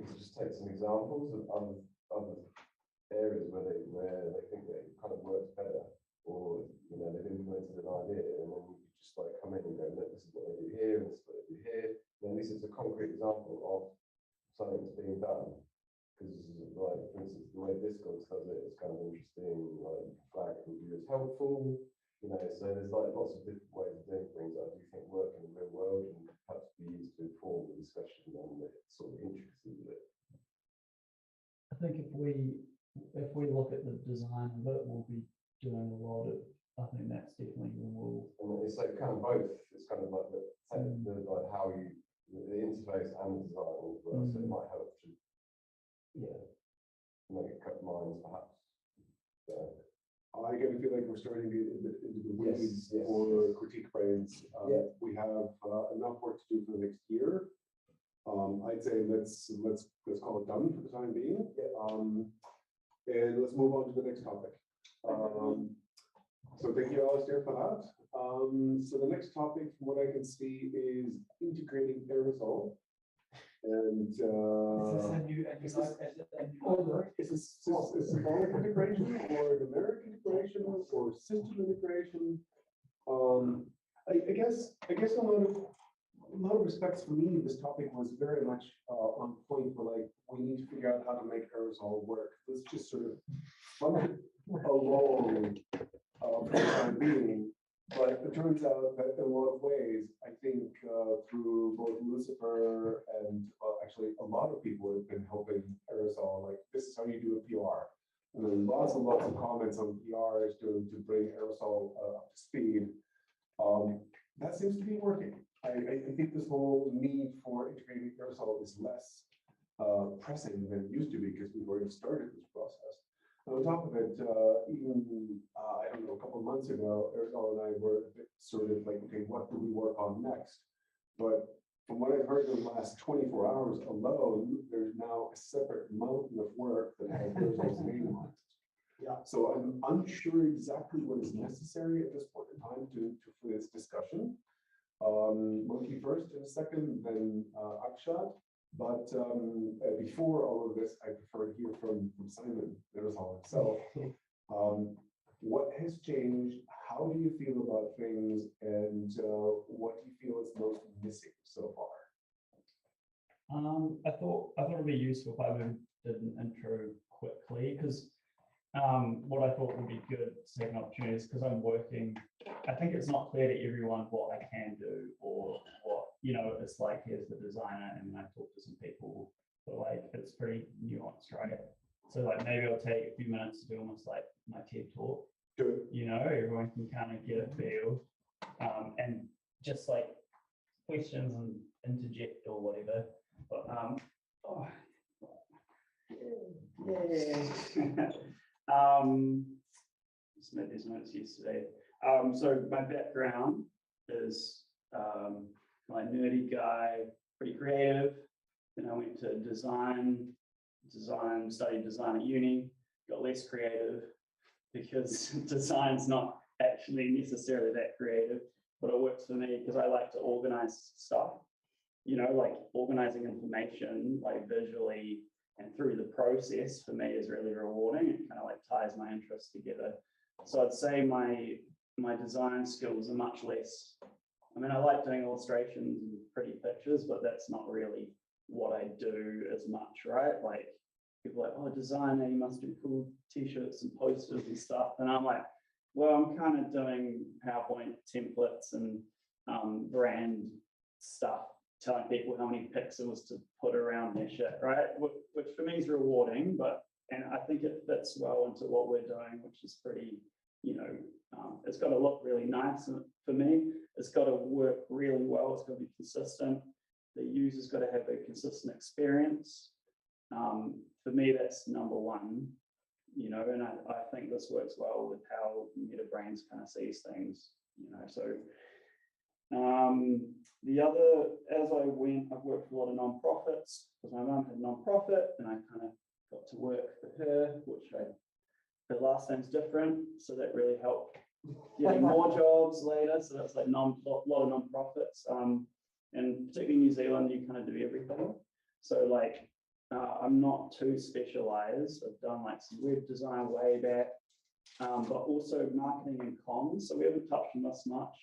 Speaker 4: to just take some examples of other areas where they think that it kind of works better, or they've implemented an idea, and then you just like come in and go, look, this is what they do here, and this is what they do here. And at least it's a concrete example of something that's being done. Because like, for instance, the way Discogs does it is kind of interesting. Like flag review is helpful. So there's like lots of different ways of doing things that I do think work in the real world and perhaps be used to inform the discussion on the sort of intricacies of it.
Speaker 3: I think if we look at the design of it, we'll be doing a lot of. I think that's definitely the rule.
Speaker 4: And it's like kind of both. It's kind of like the like how you the interface and the design as well. So it might help to make a couple lines perhaps. So.
Speaker 1: I kind of feel like we're starting to get into the weeds
Speaker 4: Yes.
Speaker 1: for CritiqueBrainz. We have enough work to do for the next year. I'd say let's call it done for the time being. And let's move on to the next topic. So thank you, Alistair, for that. So the next topic, from what I can see, is integrating Aerozol. And
Speaker 2: Is this a new
Speaker 1: is this symbolic integration or numeric integration or system integration? I guess in a lot of respects for me, this topic was very much on point for like, we need to figure out how to make Aerozol work. Let's just sort of run it along for the time being. But it turns out that in a lot of ways, I think through both Lucifer and actually a lot of people have been helping Aerozol, like this is how you do a PR. And then lots and lots of comments on PRs to bring Aerozol up to speed. That seems to be working. I think this whole need for integrating Aerozol is less pressing than it used to be because we've already started this process. And on top of it, even, I don't know, a couple of months ago, Aerozol and I were a bit sort of like, okay, what do we work on next? But from what I've heard in the last 24 hours alone, there's now a separate mountain of work that has Aerozol's name on it. Yeah. So I'm unsure exactly what is necessary at this point in time for this discussion. Monkey first in a second, then Akshat. But before all of this, I prefer to hear from Simon Aerozol himself. What has changed? How do you feel about things? And what do you feel is most missing so far?
Speaker 3: I thought it'd be useful if I did an intro quickly, because what I thought would be good to take an opportunity is because I'm working. I think it's not clear to everyone what I can do or what, it's like, here's the designer, and I talk to some people, but like, it's pretty nuanced, right? So like, maybe I'll take a few minutes to do almost like my TED talk.
Speaker 1: Good.
Speaker 3: Everyone can kind of get a feel, and just like questions and interject or whatever. But just made these notes yesterday. So my background is
Speaker 11: like nerdy guy, pretty creative. Then I went to design, studied design at uni, got less creative because design's not actually necessarily that creative, but it works for me because I like to organize stuff, you know, like organizing information, like visually and through the process for me is really rewarding. It kind of like ties my interests together. So I'd say my design skills are much less. I mean, I like doing illustrations and pretty pictures, but that's not really what I do as much, right? Like people are like, oh, designer, you must do cool t-shirts and posters and stuff. And I'm like, well, I'm kind of doing PowerPoint templates and brand stuff, telling people how many pixels to put around their shit, right? Which for me is rewarding, and I think it fits well into what we're doing, which is pretty, you know, it's got to look really nice for me. It's got to work really well. It's got to be consistent. The user's got to have a consistent experience. For me, that's number one, you know, and I think this works well with how MetaBrainz kind of sees things, you know. So the other, as I went, I've worked for a lot of nonprofits because my mum had a nonprofit and I kind of got to work for her, which her last name's different, so that really helped getting more jobs later. So that's like a lot of nonprofits, and particularly New Zealand, you kind of do everything. So like I'm not too specialized. I've done like some web design way back, but also marketing and comms. So we haven't touched on this much,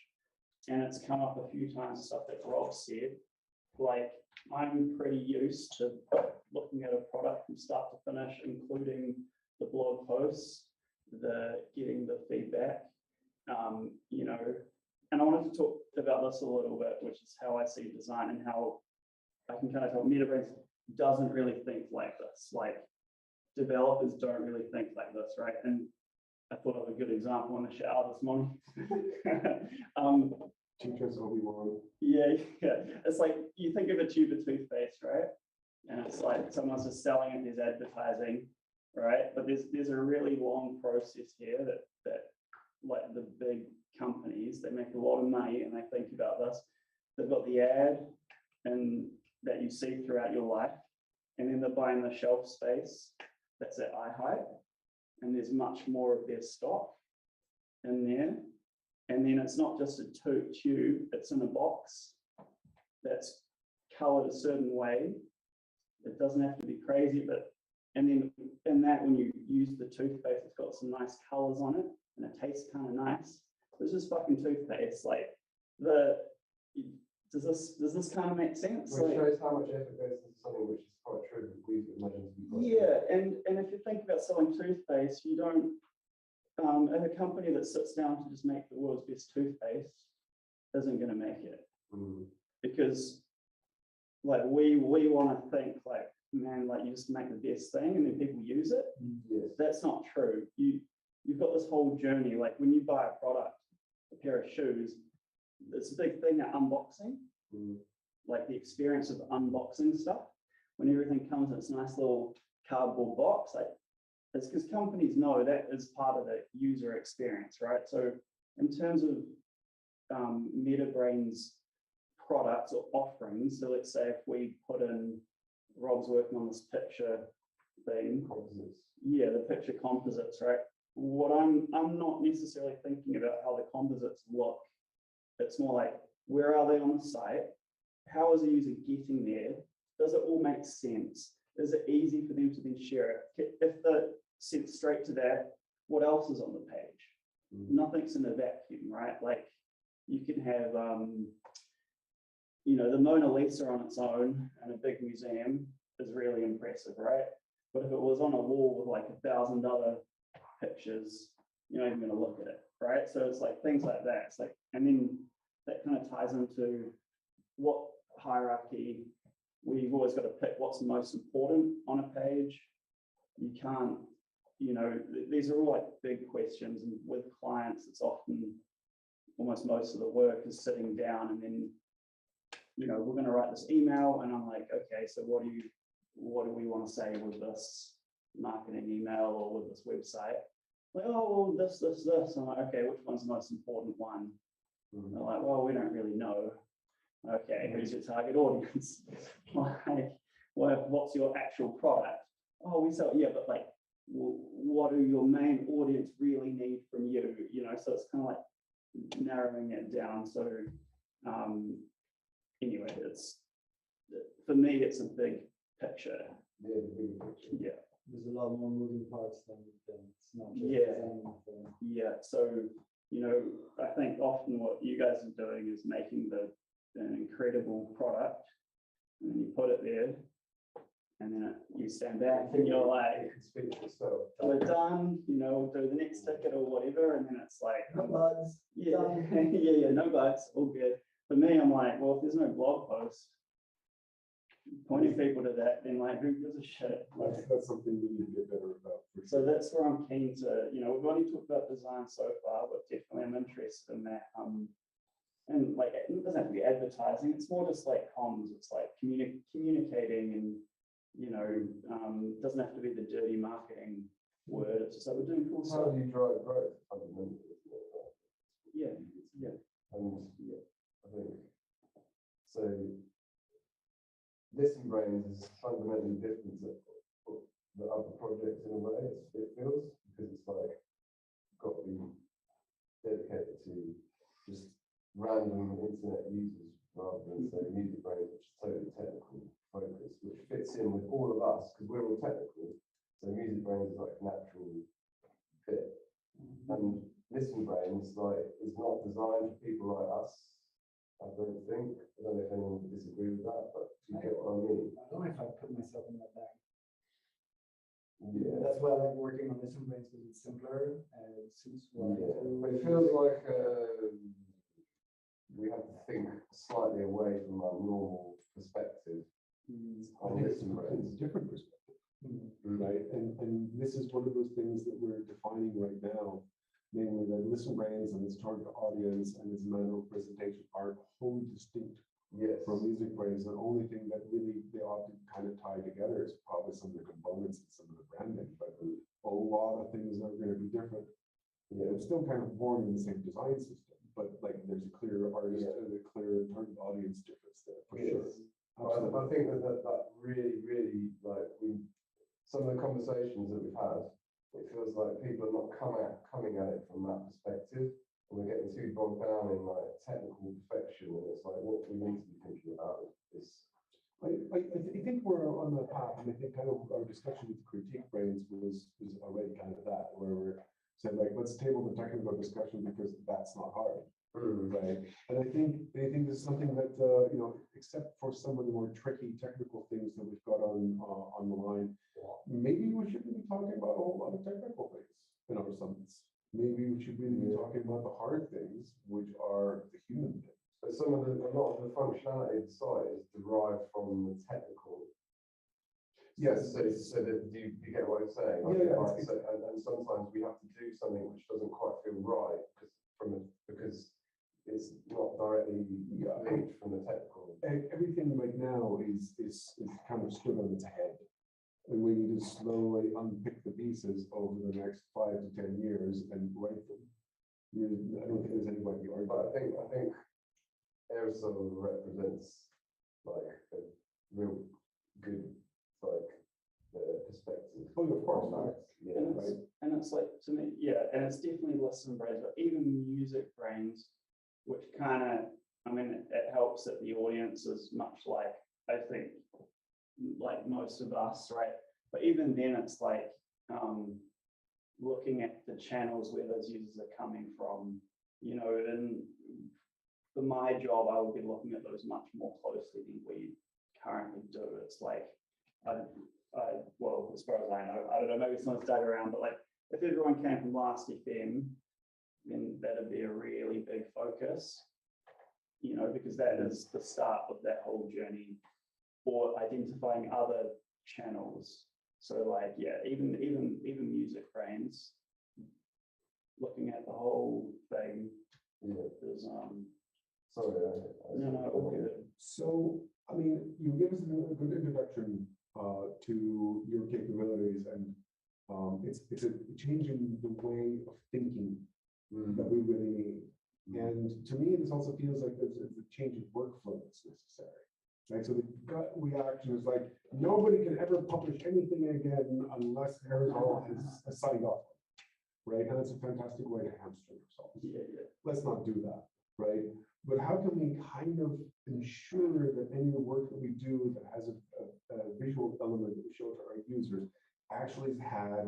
Speaker 11: and it's come up a few times, stuff that Rob said. Like I'm pretty used to looking at a product from start to finish, including the blog posts, getting the feedback, you know, and I wanted to talk about this a little bit, which is how I see design and how I can kind of tell MetaBrainz doesn't really think like this. Like developers don't really think like this, right? And I thought of a good example in the shower this morning.
Speaker 4: Teachers will be one.
Speaker 11: Yeah. It's like you think of a tube of toothpaste, right? And it's like someone's just selling it, there's advertising, right? But there's a really long process here that like the big companies, they make a lot of money and they think about this. They've got the ad and that you see throughout your life, and then they're buying the shelf space that's at eye height, and there's much more of their stock in there. And then it's not just a tube, it's in a box that's colored a certain way. It doesn't have to be crazy, but and then in that, when you use the toothpaste, it's got some nice colors on it and it tastes kind of nice. It's just fucking toothpaste. Like does this kind of make sense?
Speaker 4: Which shows how much effort goes into something which is quite true. We imagine to be quite
Speaker 11: yeah, and if you think about selling toothpaste, you don't and a company that sits down to just make the world's best toothpaste isn't going to make it. Because like we want to think like, man, like you just make the best thing and then people use it.
Speaker 4: Yes.
Speaker 11: That's not true. You've got this whole journey. Like when you buy a product, a pair of shoes, it's a big thing at unboxing. Like the experience of unboxing stuff, when everything comes in this nice little cardboard box, like it's because companies know that is part of the user experience, right? So in terms of MetaBrainz products or offerings, so let's say if we put in, Rob's working on this picture thing, yeah, the picture composites, right? What I'm not necessarily thinking about how the composites look. It's more like, where are they on the site? How is the user getting there? Does it all make sense? Is it easy for them to then share it? If the sent straight to that, what else is on the page? Nothing's in a vacuum, right? Like you can have, you know, the Mona Lisa on its own in a big museum is really impressive, right? But if it was on a wall with like 1,000 other pictures, you're not even going to look at it, right? So it's like things like that. It's like, and then that kind of ties into what hierarchy. We've always got to pick what's most important on a page. You can't, you know, these are all like big questions, and with clients, it's often almost most of the work is sitting down and then, you know, we're going to write this email, and I'm like, okay, so what do we want to say with this marketing email or with this website? Like, oh, well, this. I'm like, okay, which one's the most important one? And they're like, well, we don't really know. Okay, who's your target audience? Like, what's your actual product? Oh, we sell, yeah, but like, what do your main audience really need from you? You know, so it's kind of like narrowing it down. So anyway, it's, for me, it's a big picture.
Speaker 4: Yeah, the bigger picture.
Speaker 11: Yeah.
Speaker 5: There's a lot more moving parts than it's not just
Speaker 11: Yeah.
Speaker 5: designing for.
Speaker 11: Yeah, so, you know, I think often what you guys are doing is making an incredible product, and then you put it there, and then you stand back and you're like,
Speaker 4: Speak for yourself.
Speaker 11: we're done, you know, we'll do the next ticket or whatever, and then it's like,
Speaker 5: No bugs.
Speaker 11: yeah,
Speaker 5: done.
Speaker 11: yeah, no bugs, all good. For me, I'm like, well, if there's no blog post pointing people to that, then like, who gives a shit? Like,
Speaker 1: That's something we need to get better about. for
Speaker 11: so
Speaker 1: sure.
Speaker 11: that's where I'm keen to, you know, we've only talked about design so far, but definitely I'm interested in that. And like, it doesn't have to be advertising, it's more just like comms, it's like communicating and, you know, doesn't have to be the dirty marketing word, it's just like we're doing cool
Speaker 4: How
Speaker 11: stuff.
Speaker 4: do you drive growth fundamentally? Isn't it?
Speaker 11: Yeah, yeah.
Speaker 4: And I think so. ListenBrainz is fundamentally different to the other projects in a way. It feels, because it's like got to be dedicated to just random internet users rather than say MusicBrainz, which is totally technical focus, which fits in with all of us because we're all technical. So MusicBrainz is like a natural fit, and ListenBrainz like is not designed for people like us. I don't think. I don't know if anyone would disagree with that, but you get what I mean.
Speaker 5: I don't know if I put myself in that bag.
Speaker 4: Yeah.
Speaker 5: That's why I like working on ListenBrainz because it's simpler and it suits what I
Speaker 4: Yeah,
Speaker 5: do.
Speaker 4: but it feels like we have to think slightly away from our normal perspective on ListenBrainz.
Speaker 1: It's a different perspective,
Speaker 5: Mm.
Speaker 1: right? And this is one of those things that we're defining right now, namely that ListenBrainz and its target audience and its manner of presentation are wholly distinct
Speaker 4: Yes.
Speaker 1: from MusicBrainz. The only thing that really they ought to kind of tie together is probably some of the components and some of the branding, but a lot of things are going to be different. Yeah, it's still kind of born in the same design system, but like there's a clear artist and a clear target audience difference there for sure.
Speaker 4: Yes. I think that really like some of the conversations that we've had, it feels like people are not coming at it from that perspective, and we're getting too bogged down in like technical perfection, and it's like what we need to be thinking about is.
Speaker 1: I think we're on that path, and I think kind of our discussion with CritiqueBrainz was already kind of that, where we're saying like, let's table the technical discussion because that's not hard, right? And I think this is something that you know, except for some of the more tricky technical things that we've got on the line, maybe we shouldn't be talking about a whole lot of technical things in our summits. Maybe we should really be talking about the hard things, which are the human things.
Speaker 4: But a lot of the functionality of the site is derived from the technical.
Speaker 1: Yes.
Speaker 4: So that you get what I'm saying?
Speaker 1: Yeah,
Speaker 4: Like, and sometimes we have to do something which doesn't quite feel right because it's not directly linked from the technical.
Speaker 1: Everything right now is kind of stood on its head. And we need to slowly unpick the pieces over the next 5 to 10 years and write them. I don't think there's anybody arguing.
Speaker 4: But I think Aerozol represents like a real good perspective.
Speaker 1: Oh, of course not.
Speaker 4: Yeah,
Speaker 11: And
Speaker 4: right.
Speaker 11: it's like, to me, yeah, and it's definitely ListenBrainz, but even MusicBrainz, which kind of, I mean, it helps that the audience is much like, I think, like most of us, right? But even then, it's like looking at the channels where those users are coming from, you know, and for my job, I would be looking at those much more closely than we currently do. It's like, well, as far as I know, I don't know, maybe someone's dug around, but like, if everyone came from Last FM, then that'd be a really big focus, you know, because that is the start of that whole journey, or identifying other channels. So like, yeah, even MusicBrainz, looking at the whole thing is
Speaker 4: sorry.
Speaker 11: No, all good.
Speaker 1: So, I mean, you gave us a good introduction to your capabilities, and it's a change in the way of thinking that we really need. And And to me, this also feels like there's a change in workflow that's necessary. Right, so the gut reaction is like, nobody can ever publish anything again unless Aerozol has signed off. Right, and that's a fantastic way to hamstring ourselves. Let's not do that, right? But how can we kind of ensure that any work that we do that has a visual element that we show to our users actually has had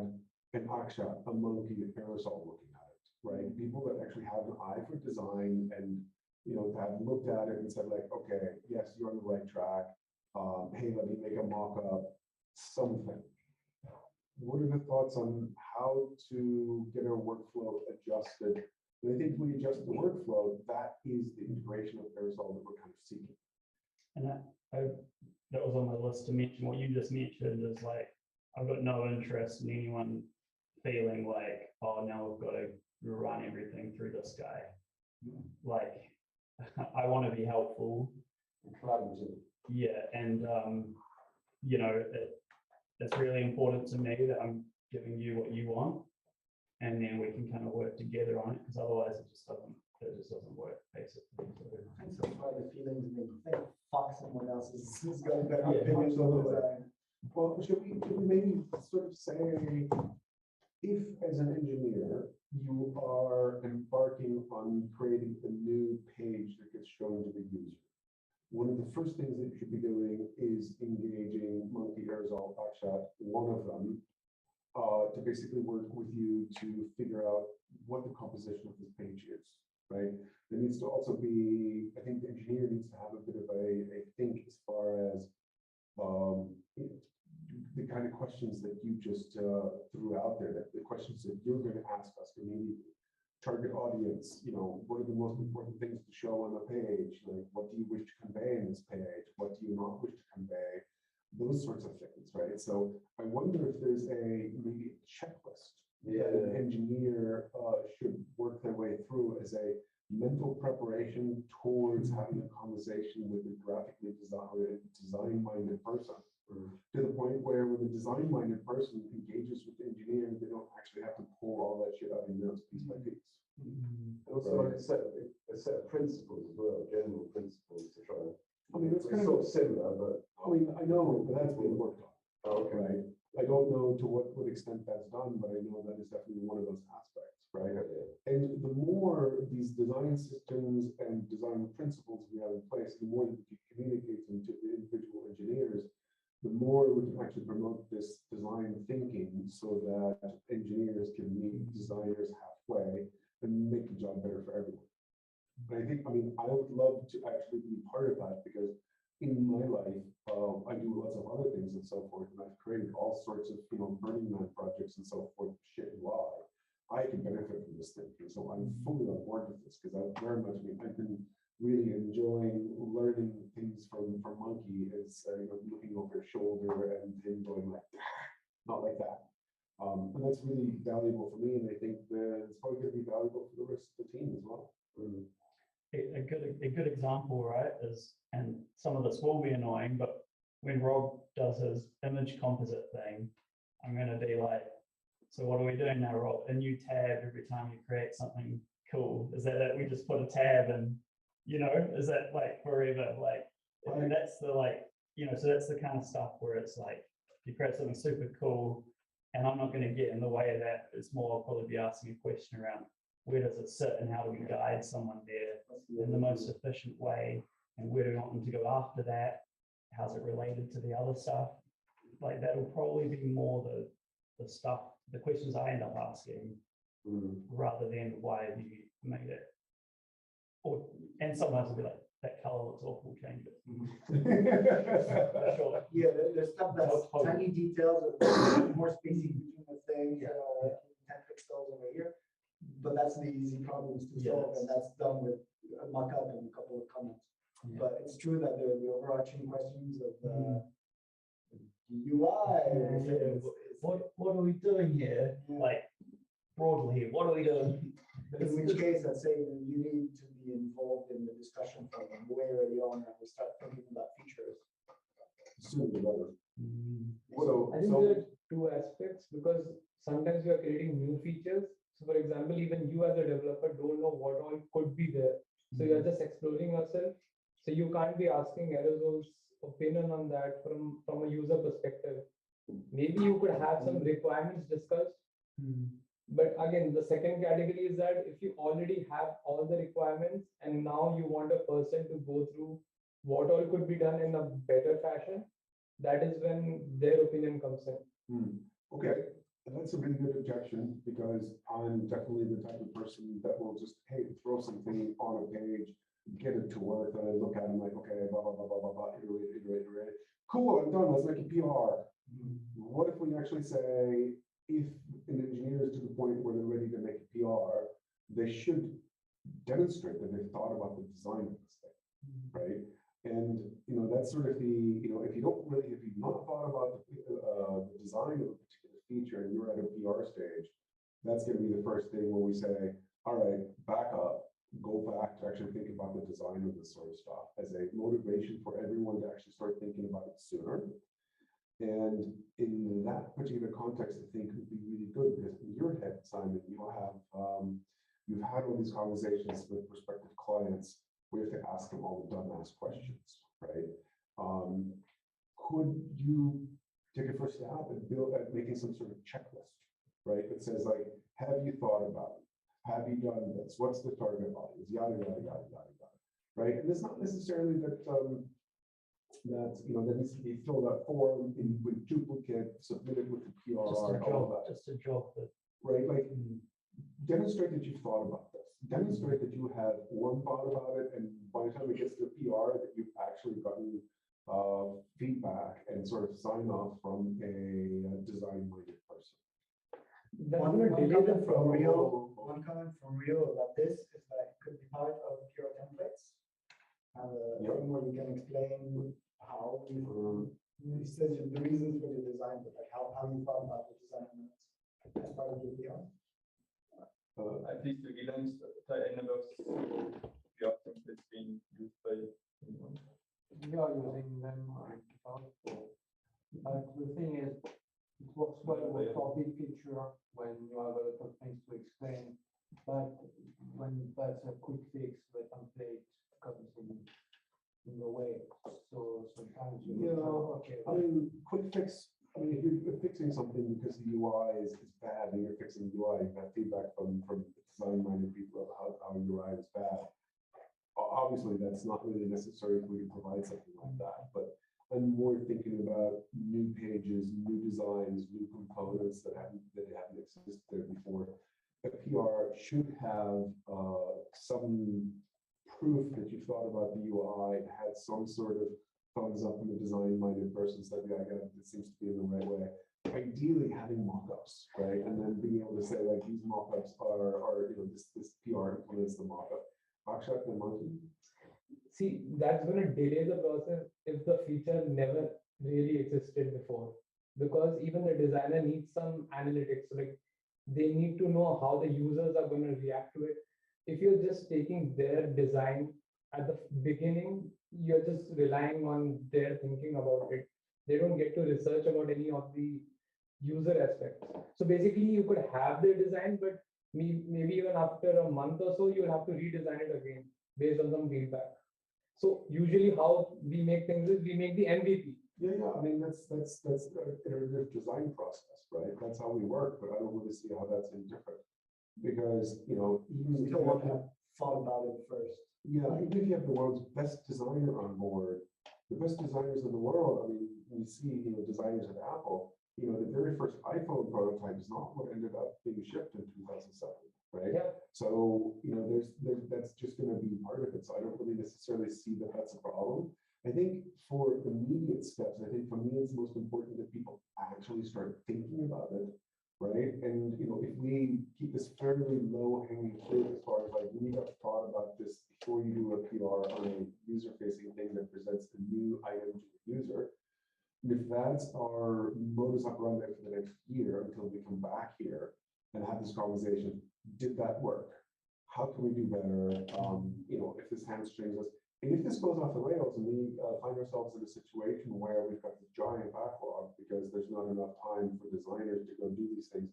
Speaker 1: an akshat, a monkey, an Aerozol looking at it, right? People that actually have an eye for design and have looked at it and said like, okay, yes, you're on the right track. Hey, let me make a mock-up, something. What are the thoughts on how to get our workflow adjusted? And I think if we adjust the workflow, that is the integration of Aerozol that we're kind of seeking.
Speaker 3: And that was on my list to mention. What you just mentioned is like, I've got no interest in anyone feeling like, oh, now we've got to run everything through this guy. Like, I want to be helpful. Yeah, and it's really important to me that I'm giving you what you want, and then we can kind of work together on it, because otherwise it just doesn't work, basically.
Speaker 5: And so far the feelings make you think, fuck, someone else is going better opinions on design.
Speaker 1: Well, should we maybe sort of say, if as an engineer, you are embarking on creating a new page that gets shown to the user, one of the first things that you should be doing is engaging Monkey, Aerozol, Akshat, one of them, to basically work with you to figure out what the composition of this page is, right? There needs to also be, I think the engineer needs to have a bit of a think as far as the kind of questions that you just threw out there, that the questions that you're going to ask us immediately. Target audience, what are the most important things to show on the page? Like, what do you wish to convey in this page? What do you not wish to convey? Those sorts of things, right? So I wonder if there's maybe a checklist that an engineer should work their way through as a mental preparation towards having a conversation with a graphically design-minded person. To the point where when the design-minded person engages with the engineer, they don't actually have to pull all that shit out of your notes piece by piece.
Speaker 4: Also, like a set of principles as well, general principles to try.
Speaker 1: I mean, it's kind
Speaker 4: sort of similar, but
Speaker 1: I mean, I know, but that's being worked on.
Speaker 4: okay.
Speaker 1: Right? I don't know to what extent that's done, but I know that is definitely one of those aspects, right? And the more these design systems and design principles we have in place, the more that we can communicate them to the individual engineers, the more we can actually promote this design thinking so that engineers can meet designers halfway and make the job better for everyone. But I think, I mean, I would love to actually be part of that, because in my life, I do lots of other things and so forth, and I've created all sorts of, Burning Man projects and so forth, shit and why. I can benefit from this thinking, so I'm fully on board with this, because I've been really enjoying learning things from Monkey, as looking over his shoulder and him going like, not like that. And that's really valuable for me, and I think that it's probably going to be valuable for the rest of the team as well.
Speaker 3: A good example, right, is, and some of this will be annoying, but when Rob does his image composite thing, I'm going to be like, so what are we doing now, Rob? A new tab every time you create something cool. Is that we just put a tab and, is that like forever? Like, and that's the so that's the kind of stuff where it's like, you create something super cool, and I'm not going to get in the way of that. It's more, I'll probably be asking a question around, where does it sit and how do we guide someone there in the most efficient way, and where do we want them to go after that? How's it related to the other stuff? Like, that'll probably be more the stuff, the questions I end up asking, rather than why have you made it? And sometimes it'll be like, that color looks awful, change it. Sure.
Speaker 5: Yeah, there's stuff that's tiny details, of more spacing between the things, 10 pixels over here. But that's the easy problems to solve, and that's done with a mock-up and a couple of comments. But it's true that the overarching questions of the UI,
Speaker 3: what are we doing here? Like, broadly here, what are we doing?
Speaker 5: In which case, I'd say you need to be involved in the discussion from way early on, and we start thinking about features.
Speaker 1: Sooner the better.
Speaker 8: I think there are two aspects, because sometimes we are creating new features. So for example, even you as a developer don't know what all
Speaker 12: could be there. So you're just exploring yourself. So you can't be asking Aerozol's opinion on that from a user perspective. Maybe you could have some requirements discussed. But again, the second category is that if you already have all the requirements and now you want a person to go through what all could be done in a better fashion, that is when their opinion comes in.
Speaker 1: Okay, and that's a really good objection because I'm definitely the type of person that will just, hey, throw something on a page, get it to work, and I look at it and like, okay, blah, blah, blah, blah, blah, blah, iterate. Cool, I'm done, let's make a PR. What if we actually say, if an engineer is to the point where they're ready to make a PR, they should demonstrate that they've thought about the design of this thing, right? And that's sort of the if you've not thought about the design of a particular feature and you're at a PR stage, that's going to be the first thing where we say, all right, back up, go back to actually think about the design of this sort of stuff as a motivation for everyone to actually start thinking about it sooner. And in that particular context, I think would be really good because in your head, Simon, you've had all these conversations with prospective clients. We have to ask them all the dumbass questions, right? Could you take a first step and build at making some sort of checklist, right? That says like, have you thought about it? Have you done this? What's the target audience? Yada yada yada yada yada, right? And it's not necessarily that that needs to be filled out form with duplicate, submitted with the PR,
Speaker 12: Just a job.
Speaker 1: Right? Like, demonstrate that you've thought about this. Demonstrate that you have thought about it, and by the time it gets to the PR, that you've actually gotten feedback and sort of sign off from a design-minded person.
Speaker 5: One comment from Rio about this is that it could be part of your templates. Have a thing where you can explain how you said the reasons for the design, but like how you thought about the design as part of the PR.
Speaker 10: At least the guidelines, I never saw PR templates being used by anyone.
Speaker 8: We are using them the thing is, it works well for big feature when you have a lot of things to explain, but when that's a quick fix, the template comes in the way. So sometimes
Speaker 1: I mean, quick fix. I mean, if you're fixing something because the UI is bad and you're fixing the UI, you've got feedback from design-minded people about how UI is bad. Obviously, that's not really necessary for you to provide something like that. But I'm more thinking about new pages, new designs, new components that haven't existed there before. A PR should have some proof that you thought about the UI, had some sort of thumbs up from the design-minded person, so that it seems to be in the right way. Ideally, having mock-ups, right, and then being able to say like these mock-ups are this PR implements the mock-up. Akshat, the monkey.
Speaker 12: See, that's going to delay the process if the feature never really existed before, because even the designer needs some analytics. Like they need to know how the users are going to react to it. If you're just taking their design at the beginning, you're just relying on their thinking about it. They don't get to research about any of the user aspects. So basically, you could have the design, but maybe even after a month or so, you'll have to redesign it again based on some feedback. So usually, how we make things is we make the MVP.
Speaker 1: Yeah. I mean, that's an iterative design process, right? That's how we work. But I don't really see how that's any different, because even if you have
Speaker 5: thought about it first.
Speaker 1: Yeah, even if you have the world's best designer on board, the best designers in the world. I mean, we see designers at Apple. The very first iPhone prototype is not what ended up being shipped in 2007, right?
Speaker 12: Yeah.
Speaker 1: So that's just going to be part of it. So I don't really necessarily see that that's a problem. I think for immediate steps, I think for me it's most important that people actually start thinking about it, right? And if we keep this fairly low hanging fruit as far as like we have thought about this before you do a PR on a user-facing thing that presents a new item to the user. If that's our modus operandi for the next year until we come back here and have this conversation, did that work? How can we do better? If this hamstrings us, and if this goes off the rails and we find ourselves in a situation where we've got this giant backlog because there's not enough time for designers to go do these things,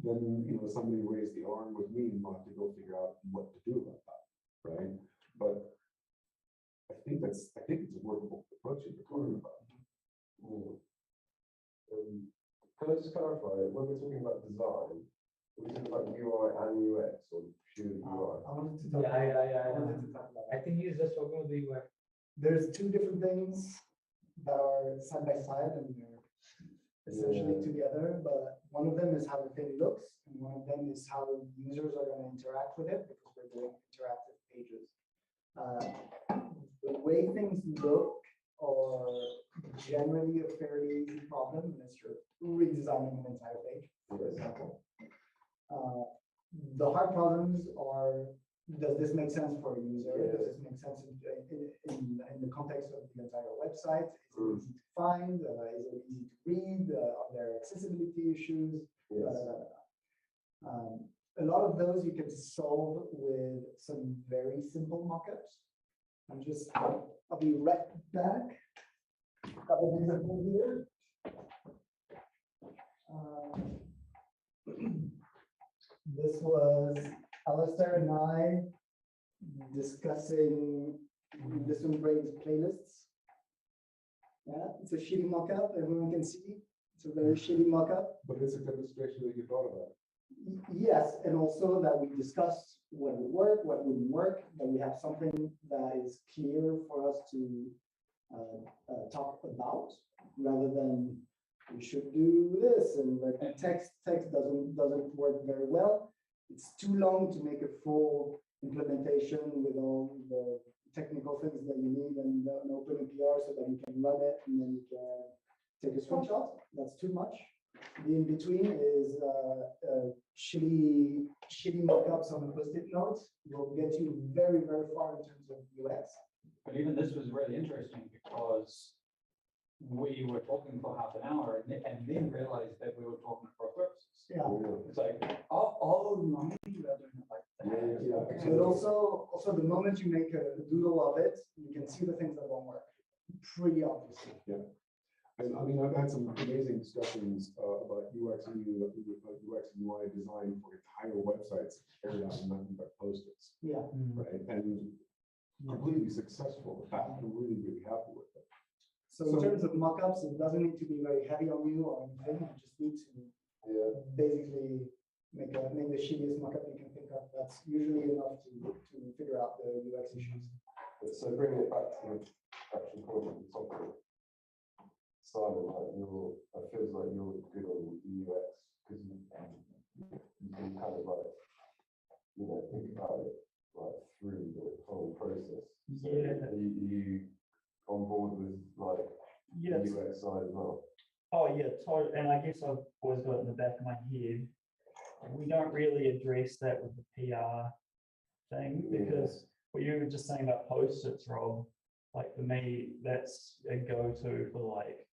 Speaker 1: then, you know, somebody raised the arm with me and wanted to go figure out what to do about that, right? But I think it's a workable approach that you're talking about.
Speaker 4: Can I just clarify, when we're talking about design, we're talking about UI and UX or purely UI?
Speaker 5: I wanted to talk
Speaker 12: Yeah,
Speaker 5: I wanted to talk about
Speaker 12: I
Speaker 5: that.
Speaker 12: think he's just talking about the UI.
Speaker 5: There's two different things that are side by side and they're essentially together, but one of them is how the thing looks, and one of them is how users are going to interact with it because we're doing interactive pages. The way things look are generally a fairly easy problem unless you're redesigning an entire page, for example. The hard problems are, does this make sense for a user? Does this make sense in the context of the entire website? Is it easy to find? Is it easy to read? Are there accessibility issues? A lot of those you can solve with some very simple mockups. I'll be right back. Couple of examples here. This was Alistair and I discussing ListenBrainz playlists. Yeah, it's a shitty mockup. Everyone can see. It's a very shitty mockup.
Speaker 1: But it's a demonstration that you thought about.
Speaker 5: Yes, and also that we discussed what would work, what wouldn't work, that we have something that is clear for us to talk about, rather than we should do this and like text doesn't work very well. It's too long to make a full implementation with all the technical things that you need and an open APR so that you can run it and then you can take a screenshot. That's too much. The in between is shitty mockups on the post-it notes. Will get you very, very far in terms of UX.
Speaker 2: But even this was really interesting because we were talking for half an hour and then realized that we were talking across purposes.
Speaker 5: Yeah.
Speaker 2: It's like, oh, no, we are doing it like that.
Speaker 5: But also the moment you make a doodle of it, you can see the things that won't work pretty obviously.
Speaker 1: Yeah. And I mean, I've had some amazing discussions about UX and UI design for entire websites carried out in nothing but post-its.
Speaker 5: Yeah.
Speaker 1: Right. And completely successful. In fact, I'm really, really happy with it.
Speaker 5: So in terms of mockups, it doesn't need to be very heavy on you or anything. You just need to basically make the shittiest mockup you can think of. That's usually enough to figure out the UX issues.
Speaker 4: So bringing it back to the actual point of the topic, Simon, it feels like you're good on UX because you can kind of like, think about it like through the whole process. So are you on board with like the UX side as well?
Speaker 3: Oh yeah, totally. And I guess I've always got it in the back of my head. We don't really address that with the PR thing because what you were just saying about post-its, Rob, like for me, that's a go-to for like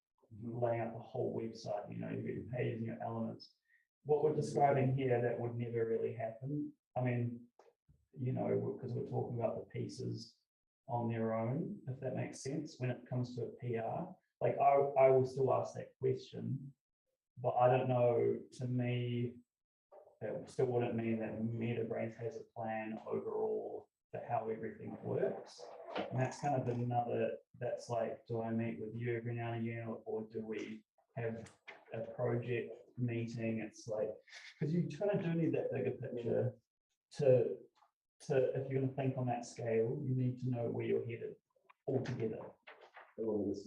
Speaker 3: laying out the whole website, you get your pages and your elements. What we're describing here, that would never really happen. I mean, because we're talking about the pieces on their own, if that makes sense, when it comes to a PR. Like I will still ask that question, but I don't know, to me, that still wouldn't mean that MetaBrainz has a plan overall for how everything works. And that's kind of that's like, do I meet with you every now and again, or do we have a project meeting? It's like, because you kind of do need that bigger picture to if you're going to think on that scale, you need to know where you're headed altogether.
Speaker 1: Oh, yes,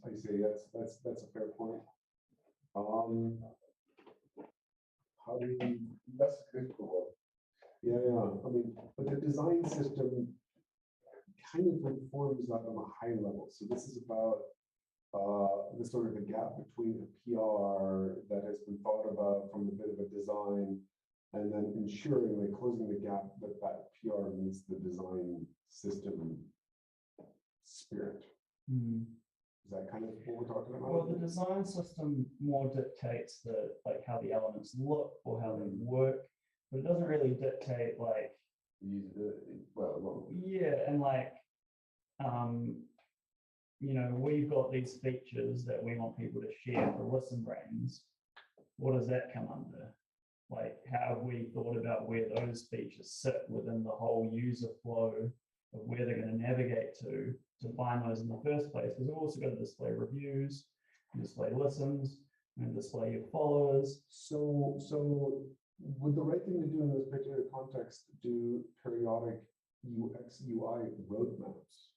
Speaker 1: I see. That's a fair point. That's a good one. Yeah. I mean, but the design system kind of informs that on a high level. So this is about the sort of a gap between a PR that has been thought about from a bit of a design, and then ensuring, like, closing the gap that PR meets the design system spirit. Is that kind of what we're talking about?
Speaker 3: Well, the design system more dictates how the elements look or how they work, but it doesn't really dictate like
Speaker 4: usability. Well,
Speaker 3: and we've got these features that we want people to share for ListenBrainz, what does that come under? Like, how have we thought about where those features sit within the whole user flow of where they're going to navigate to find those in the first place? Because we've also got to display reviews, display listens, and display your followers.
Speaker 1: So would the right thing to do in this particular context do periodic UX UI roadmaps,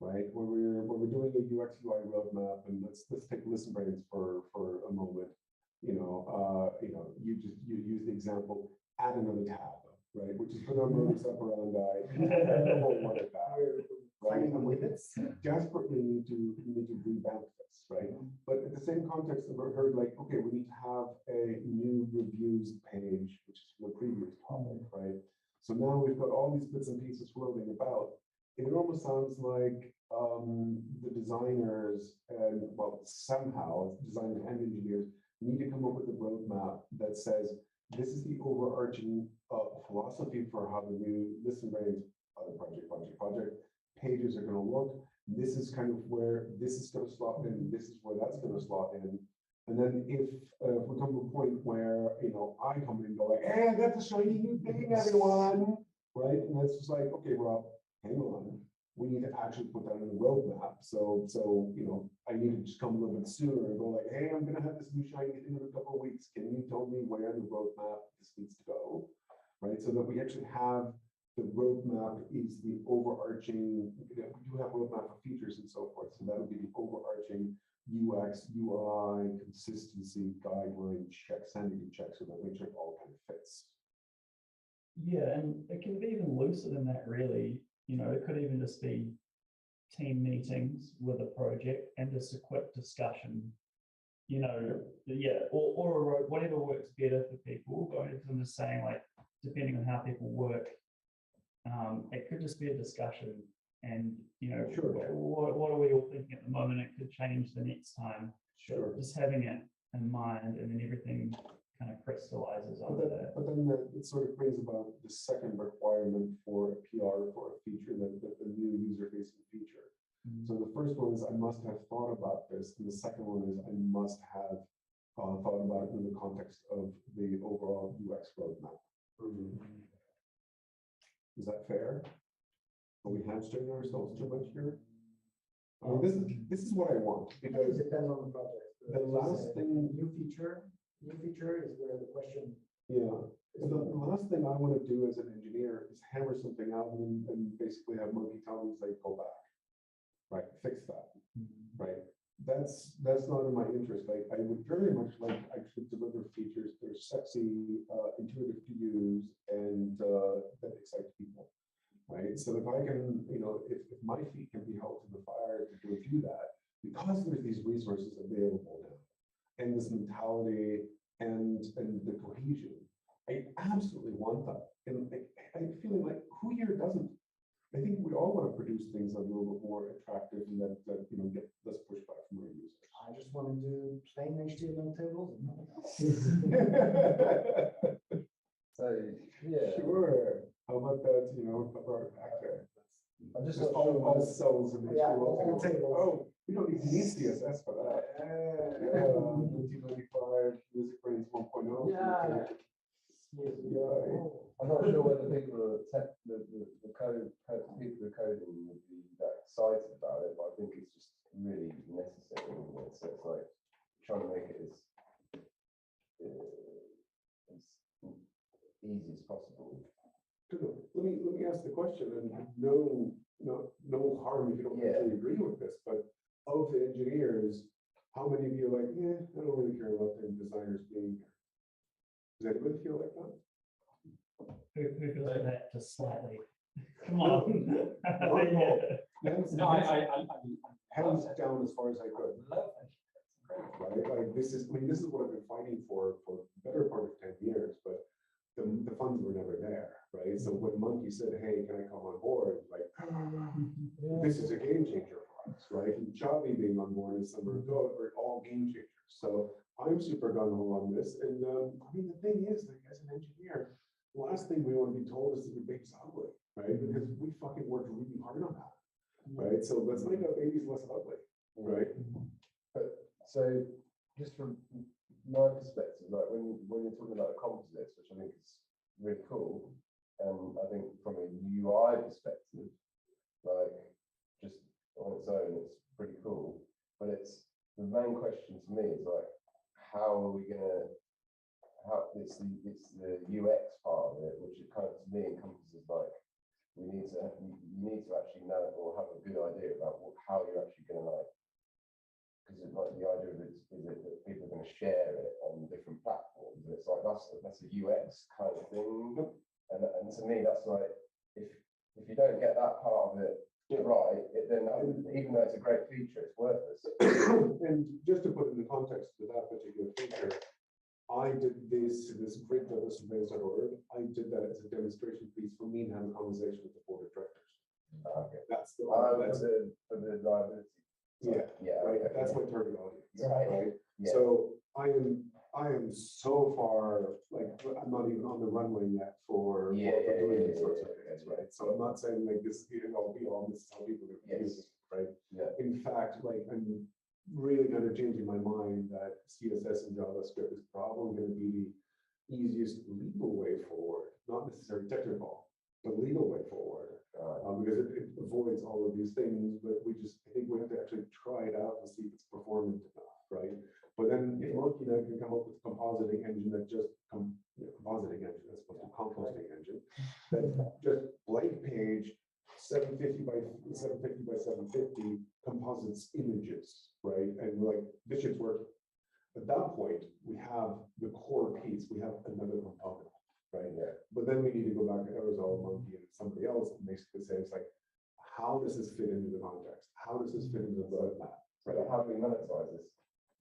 Speaker 1: right? Where we're doing a UX UI roadmap, and let's take ListenBrainz for a moment. You use the example, add another tab, right? Which is put on modus operandi. Don't want it back, right? And we desperately need to revamp this, right? But at the same context, I've heard like, okay, we need to have a new reviews page, which is from the previous topic, right? So now we've got all these bits and pieces floating about. It almost sounds like the designers and, well, somehow designers and engineers need to come up with a roadmap that says, this is the overarching philosophy for how the new ListenBrainz project pages are going to look. This is kind of where this is going to slot in. This is where that's going to slot in. And then if we come to a point where, I come in and go like, hey, that's a shiny new thing, everyone, right? And that's just like, okay, well, hang on. We need to actually put that in the roadmap. So I need to just come a little bit sooner and go like, hey, I'm going to have this new shiny thing in a couple of weeks. Can you tell me where in the roadmap this needs to go, right? So that we actually have the roadmap is the overarching, we do have roadmap for features and so forth. So that would be the overarching UX, UI, consistency, guideline, check, sanity check, so that make sure it all kind of fits.
Speaker 3: Yeah, and it can be even looser than that, really. It could even just be team meetings with a project and just a quick discussion, or whatever works better for people. Going to them just saying, like, depending on how people work, it could just be a discussion. And
Speaker 1: Sure.
Speaker 3: What are we all thinking at the moment? It could change the next time.
Speaker 1: Sure.
Speaker 3: Just having it in mind, and then everything kind of crystallizes on that.
Speaker 1: But then it sort of brings about the second requirement for a PR for a feature, that the new user-facing feature. So the first one is I must have thought about this, and the second one is I must have thought about it in the context of the overall UX roadmap. Is that fair? Are we hamstringing ourselves too much here? This is what I want, because
Speaker 5: It depends on the project.
Speaker 1: the last thing,
Speaker 5: New feature is where the question.
Speaker 1: the last thing I want to do as an engineer is hammer something out and basically have monkey tell me, say, go back, right? Fix that, right? That's not in my interest. I would very much like actually deliver features that are sexy, intuitive to use, and that excite people, right? So if I can, if my feet can be held to the fire to go do that, because there's these resources available now, and this mentality and the cohesion, I absolutely want that. And I'm feeling like, who here doesn't? I think we all want to produce things that are a little bit more attractive and that get less pushback from our users.
Speaker 5: I just want to do plain HTML tables and nothing else.
Speaker 4: So yeah,
Speaker 1: Sure. How about that? Our actor.
Speaker 4: I'm just
Speaker 1: Just
Speaker 4: not sure
Speaker 1: all
Speaker 4: what
Speaker 1: cells and
Speaker 5: Yeah,
Speaker 1: HTML
Speaker 5: all
Speaker 1: tables.
Speaker 5: tables.
Speaker 1: Oh, we don't even need CSS for that. 1995 MusicBrainz 1.0.
Speaker 8: Yeah.
Speaker 1: Yeah.
Speaker 4: I'm not sure whether people are the code people who are coding would be that excited about it, but I think it's just really necessary. So it's like trying to make it as easy as possible.
Speaker 1: Let me ask the question, and no harm if you don't actually agree with this, but of the engineers, how many of you are like, I don't really care about the designers being here? Does anybody feel like that?
Speaker 3: Who feels like that just slightly? Come on.
Speaker 1: Hands down as far as I could. Right? Like this is what I've been fighting for the better part of 10 years, but the funds were never there, right? So when Monkey said, hey, can I come on board? Like, this is a game changer for us, right? And Javi being on board is summer ago are all game changers. So I'm super gung-ho on this. And the thing is, like, as an engineer, the last thing we want to be told is that your baby's ugly, right? Because we fucking worked really hard on that, right? So let's make our babies less ugly, right?
Speaker 4: But so just from my perspective, like when you're talking about composites, which I think is really cool, and I think from a UI perspective, like just on its own, it's pretty cool. But it's the main question to me is like, how are we gonna? It's the UX part of it, which it kind of to me encompasses like you need to actually know or have a good idea about how you're actually gonna like. Because like the idea of it is that people are going to share it on different platforms, and it's like that's a UX kind of thing, and to me that's like if you don't get that part of it right, then even though it's a great feature, it's worthless.
Speaker 1: And just to put it in the context of that particular feature, I did this grid of ListenBrainz.org. I did that as a demonstration piece for me to have a conversation with the board of directors. Okay, that's the
Speaker 4: liability.
Speaker 1: Yeah, right. Okay. That's my target audience.
Speaker 4: Right. Yeah.
Speaker 1: So I am so far, like I'm not even on the runway yet for doing these sorts of things, right? So I'm not saying like this, I'll be on this is how people are use it, right?
Speaker 4: Yeah.
Speaker 1: In fact, like I'm really kind of changing my mind that CSS and JavaScript is probably going to be the easiest legal way forward, not necessarily technical, but legal way forward. Because it avoids all of these things, but I think we have to actually try it out and see if it's performant enough, right? But then if Monkey can come up with a compositing engine that just compositing engine as opposed to composting engine, that just blank page 750 by 750 composites images, right? And we're like, this should work. At that point, we have the core piece, we have another component. Right. Yeah. But then we need to go back to Aerozol, Monkey, and somebody else and basically say, it's like, how does this fit into the context? How does this fit into the roadmap?
Speaker 4: Right. So how do we monetize this?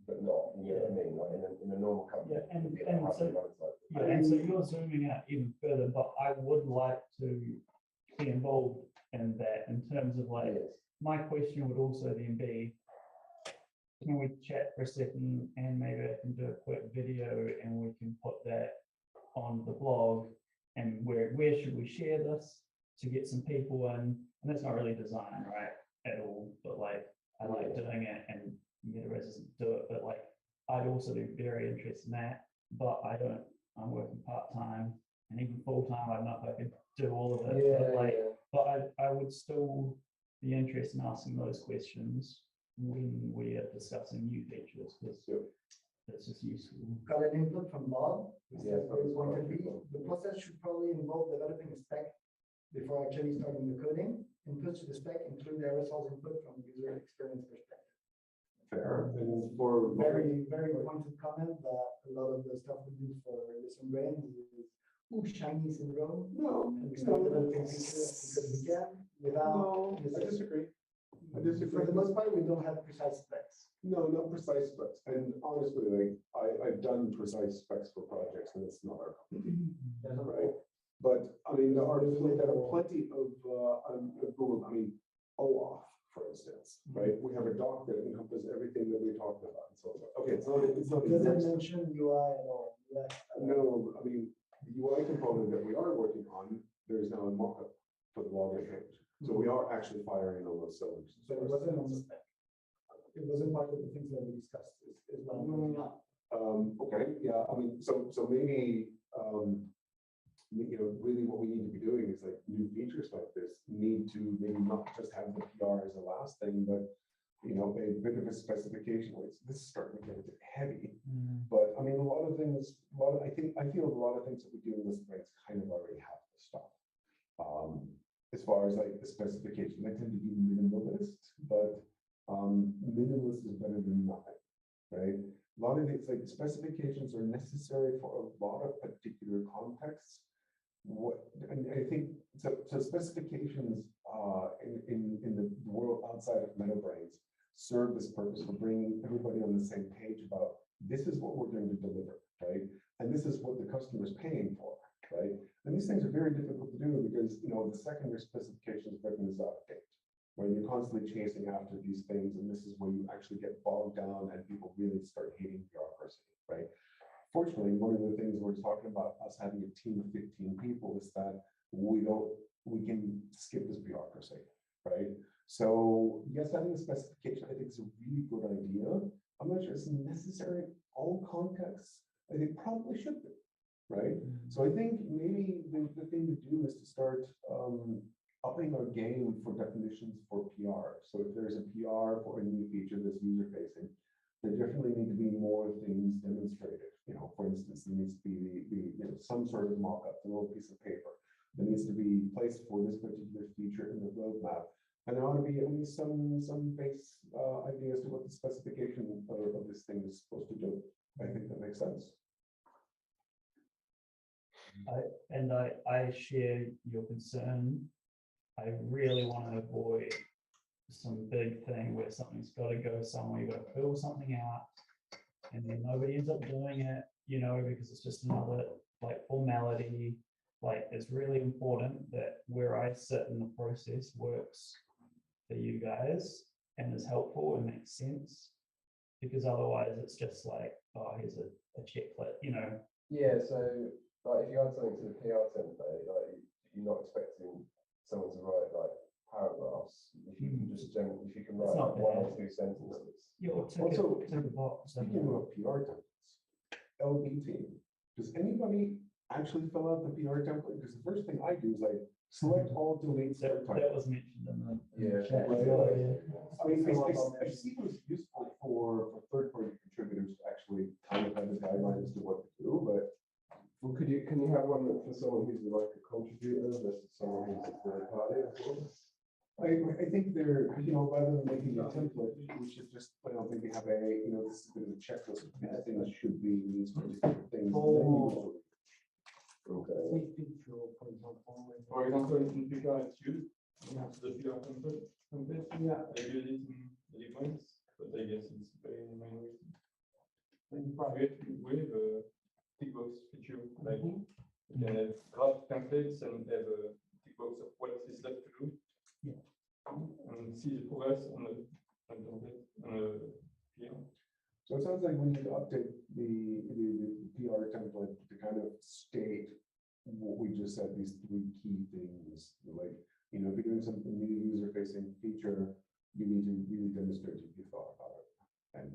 Speaker 4: But not, you know what I mean? Like in a normal company.
Speaker 3: Yeah, and so you're zooming out even further, but I would like to be involved in that in terms of like, my question would also then be, can we chat for a second and maybe I can do a quick video and we can put that on the blog, and where should we share this to get some people in? And that's not really design, right, at all, but like I like doing it and MetaBrainz doesn't do it, but like I'd also be very interested in that, but I'm working part-time and even full-time. I don't know if I could do all of it, but I would still be interested in asking those questions when we are discussing new features, because that's just useful.
Speaker 5: Got an input from Bob. The process should probably involve developing a spec before actually starting the coding. Inputs to the spec include Aerosol's input from a user experience perspective.
Speaker 1: Fair. And for
Speaker 5: very pointed comment that a lot of the stuff we do for ListenBrainz is shiny syndrome.
Speaker 1: No,
Speaker 5: and we start developing features because we can without.
Speaker 1: No, I disagree.
Speaker 5: For the most part, we don't have precise specs.
Speaker 1: No, not precise specs. And honestly, like I've done precise specs for projects, and it's not our company, right? But I mean, there are plenty of Google. I mean, OAuth, for instance, right? We have a doc that encompasses everything that we talked about. And so okay, it's not.
Speaker 5: Does it mention UI at all?
Speaker 1: No, I mean the UI component that we are working on. There is now a mockup for the login page. So we are actually firing on those cylinders.
Speaker 5: So it wasn't on the spec. It wasn't part of the things that we discussed. Is what I'm pointing out.
Speaker 1: Okay, yeah. I mean, so maybe really what we need to be doing is like new features like this need to maybe not just have the PR as the last thing, but a bit of a specification. This is starting to get a bit heavy, but I mean, I feel a lot of things that we do in ListenBrainz kind of already have this stuff. As far as like the specification, I tend to be minimalist, but minimalist is better than nothing, right? A lot of these like specifications are necessary for a lot of particular contexts. And I think so specifications in the world outside of MetaBrainz serve this purpose for bringing everybody on the same page about this is what we're going to deliver, right? And this is what the customer is paying for, right? And these things are very difficult to do because the second your specification is written is out of date, where you're constantly chasing after these things, and this is where you actually get bogged down and people really start hating bureaucracy, right? Fortunately, one of the things we're talking about us having a team of 15 people is that we can skip this bureaucracy, right? So yes, having a specification I think is a really good idea, I'm not sure it's necessary in all contexts. I think probably should be, right? So I think maybe the thing to do is to start upping our game for definitions for PR. So if there's a PR for a new feature that's user facing, there definitely need to be more things demonstrated. For instance, there needs to be some sort of mock-up, a little piece of paper that needs to be placed for this particular feature in the roadmap. And there ought to be at least some base ideas to what the specification of this thing is supposed to do. I think that makes sense.
Speaker 3: I share your concern. I really want to avoid some big thing where something's got to go somewhere, you've got to fill something out, and then nobody ends up doing it, because it's just another like formality. Like, it's really important that where I sit in the process works for you guys and is helpful and makes sense, because otherwise it's just like, oh, here's a checklist,
Speaker 4: Yeah, so like if you add something to the PR template, like you're not expecting someone to write like paragraphs. If you can just if you can write like 1 or 2 sentences.
Speaker 1: Also, speaking of PR templates, LB team, does anybody actually fill out the PR template? Because the first thing I do is like select all, delete, start type.
Speaker 3: that was mentioned in the chat as
Speaker 1: right,
Speaker 3: well,
Speaker 1: right.
Speaker 3: yeah.
Speaker 1: I mean, I see it was useful for third-party contributors to actually kind of have the guidelines to what to do, but
Speaker 4: Well, can you have one for someone who's like a contributor versus someone who's a third party?
Speaker 1: I think they're, rather than making a template, we should just, maybe have this is a bit of a checklist of these things should be these particular things.
Speaker 4: Okay.
Speaker 10: For example, in PR it's used, the PR template, I use it in ListenBrainz, but I guess it's very minor. In private, we have a tick box feature, like you can have graph templates and have a tick box of what is left to do. And see the progress on the template, on the PR.
Speaker 1: So it sounds like we need to update the PR template to kind of state what we just said, these 3 key things. Like, if you're doing something new user-facing feature, you need to really demonstrate that you thought about it and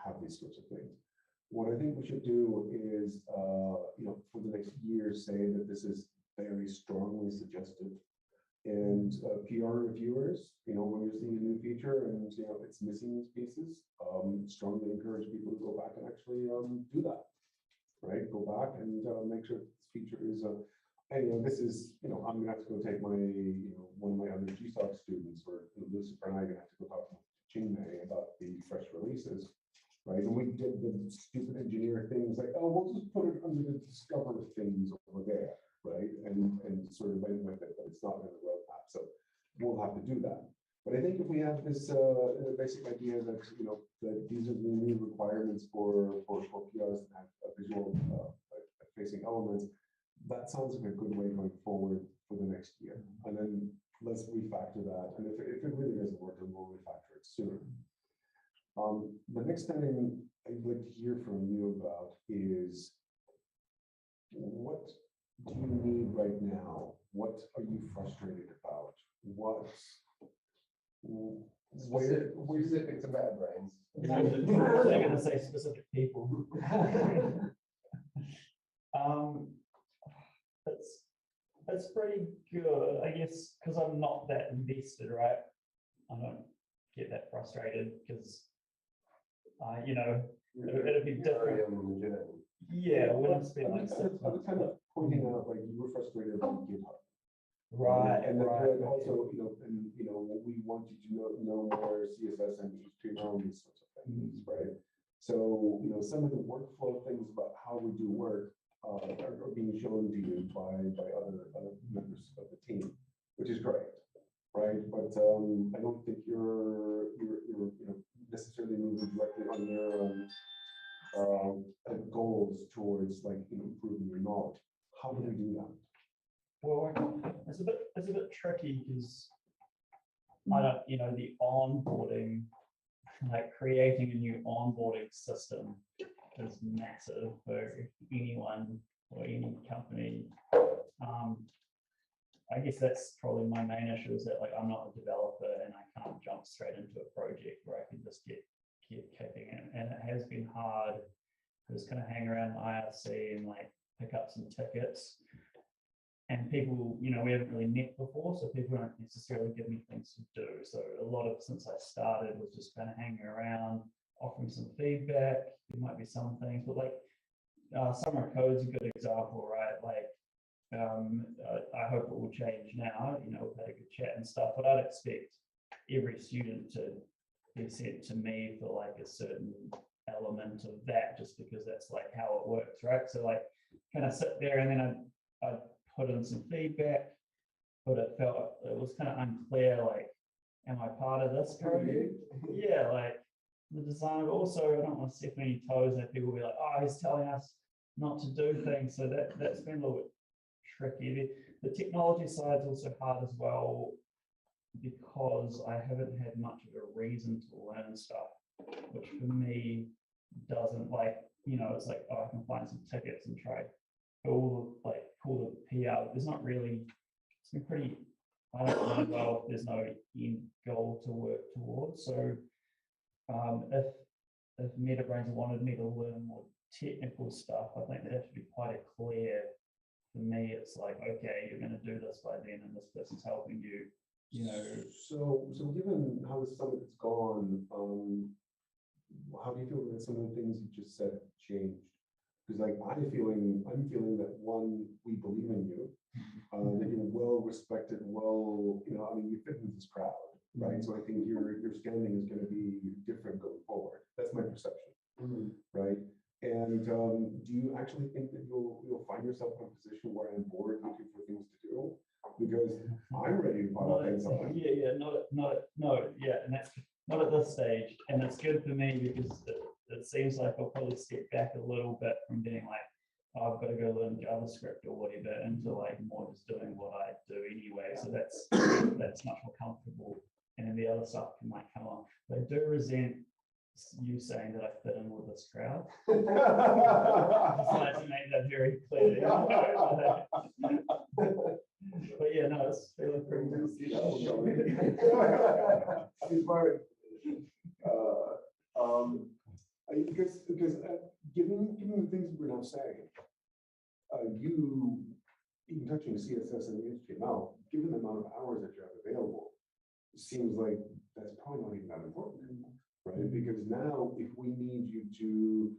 Speaker 1: have these sorts of things. What I think we should do is, for the next year, say that this is very strongly suggested. And PR reviewers, when you're seeing a new feature and it's missing these pieces, strongly encourage people to go back and actually do that, right? Go back and make sure this feature is. And this is, I'm gonna have to go take my, one of my other GSOC students, or Lucifer and I are gonna have to go talk to Chingmei about the fresh releases, right? And we did the stupid engineer things like, oh, we'll just put it under the discover things over there. Right, and sort of went with it, but it's not in the roadmap, so we'll have to do that. But I think if we have this basic idea that that these are the new requirements for PRs that have visual facing elements, that sounds like a good way going forward for the next year. And then let's refactor that, and if it really doesn't work, then we'll refactor it sooner. The next thing I'd like to hear from you about is what do you need right now? What are you frustrated about?
Speaker 4: Specific to MetaBrainz.
Speaker 3: I'm going to say specific people. It's pretty good, I guess, because I'm not that invested, right? I don't get that frustrated because, it'd be different. Yeah, when I'm spending like 6 months.
Speaker 1: I was kind of pointing out, like, you were frustrated about GitHub.
Speaker 3: Right.
Speaker 1: And then also, we want you to know more CSS and HTML and these sorts of things, right? So, some of the workflow things about how we do work are being shown to you by other members of the team, which is great, right? But I don't think you're necessarily moving directly on your goals towards like improving your knowledge. How do we do that?
Speaker 3: Well, it's a bit tricky because I don't, the onboarding, like creating a new onboarding system is massive for anyone or any company. I guess that's probably my main issue, is that like I'm not a developer and I can't jump straight into a project where I can just get get kicking in, and it has been hard. I just kind of hang around the IRC and like pick up some tickets. And people, we haven't really met before, so people don't necessarily give me things to do. So a lot of, since I started, was just kind of hanging around, offering some feedback. There might be some things, but like summer code's a good example, right? Like, I hope it will change now. We've had a good chat and stuff, but I'd expect every student to be sent to me for like a certain element of that, just because that's like how it works, right? So like, kind of sit there and then I put in some feedback, but it was kind of unclear, like, am I part of this code? Yeah, like the design, but also I don't want to step on any toes and people will be like, oh, he's telling us not to do things. So that's been a little bit tricky. The technology side is also hard as well, because I haven't had much of a reason to learn stuff, which for me doesn't, like, it's like, oh, I can find some tickets and try pull the PR. There's not really, it's been pretty, I don't know if there's no end goal to work towards. So if MetaBrainz wanted me to learn more technical stuff, I think they have to be quite clear. For me, it's like, okay, you're going to do this by then, and this person's helping you.
Speaker 1: So given how the summit has gone, how do you feel that some of the things you just said changed? Because like I'm feeling that, one, we believe in you, that you're well respected, you fit into this crowd, right? So I think your standing is going to be different going forward. That's my perception, right? And do you actually think that you'll find yourself in a position where I'm bored looking for things to do? Because I'm ready to find things on.
Speaker 3: And that's not at this stage, and it's good for me because it seems like I'll probably step back a little bit from being like, oh, I've got to go learn JavaScript or whatever, into like more just doing what I do anyway. So that's much more comfortable, and then the other stuff can like come on. But I do resent you saying that I fit in with this crowd. I decided to make that very clear. But yeah, no, it's feeling pretty good.
Speaker 1: Because given the things we're now saying, you even touching CSS and HTML, given the amount of hours that you have available, it seems like that's probably not even that important, right? Because now, if we need you to,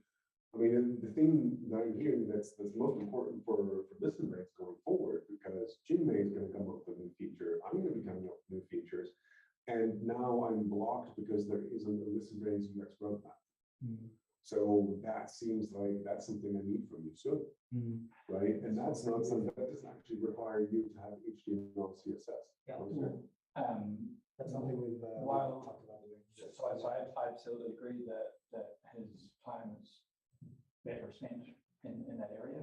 Speaker 1: the thing that I'm hearing that's most important for ListenBrainz going forward, because Jinmei is going to come up with a new feature, I'm going to be coming up with new features, and now I'm blocked because there isn't a ListenBrainz UX roadmap. So that seems like that's something I need from you soon, right? And that's not something that doesn't actually require you to have HTML, CSS.
Speaker 2: Yeah.
Speaker 5: That's something we've talked about doing.
Speaker 2: So I absolutely agree that his time is better spent in that area.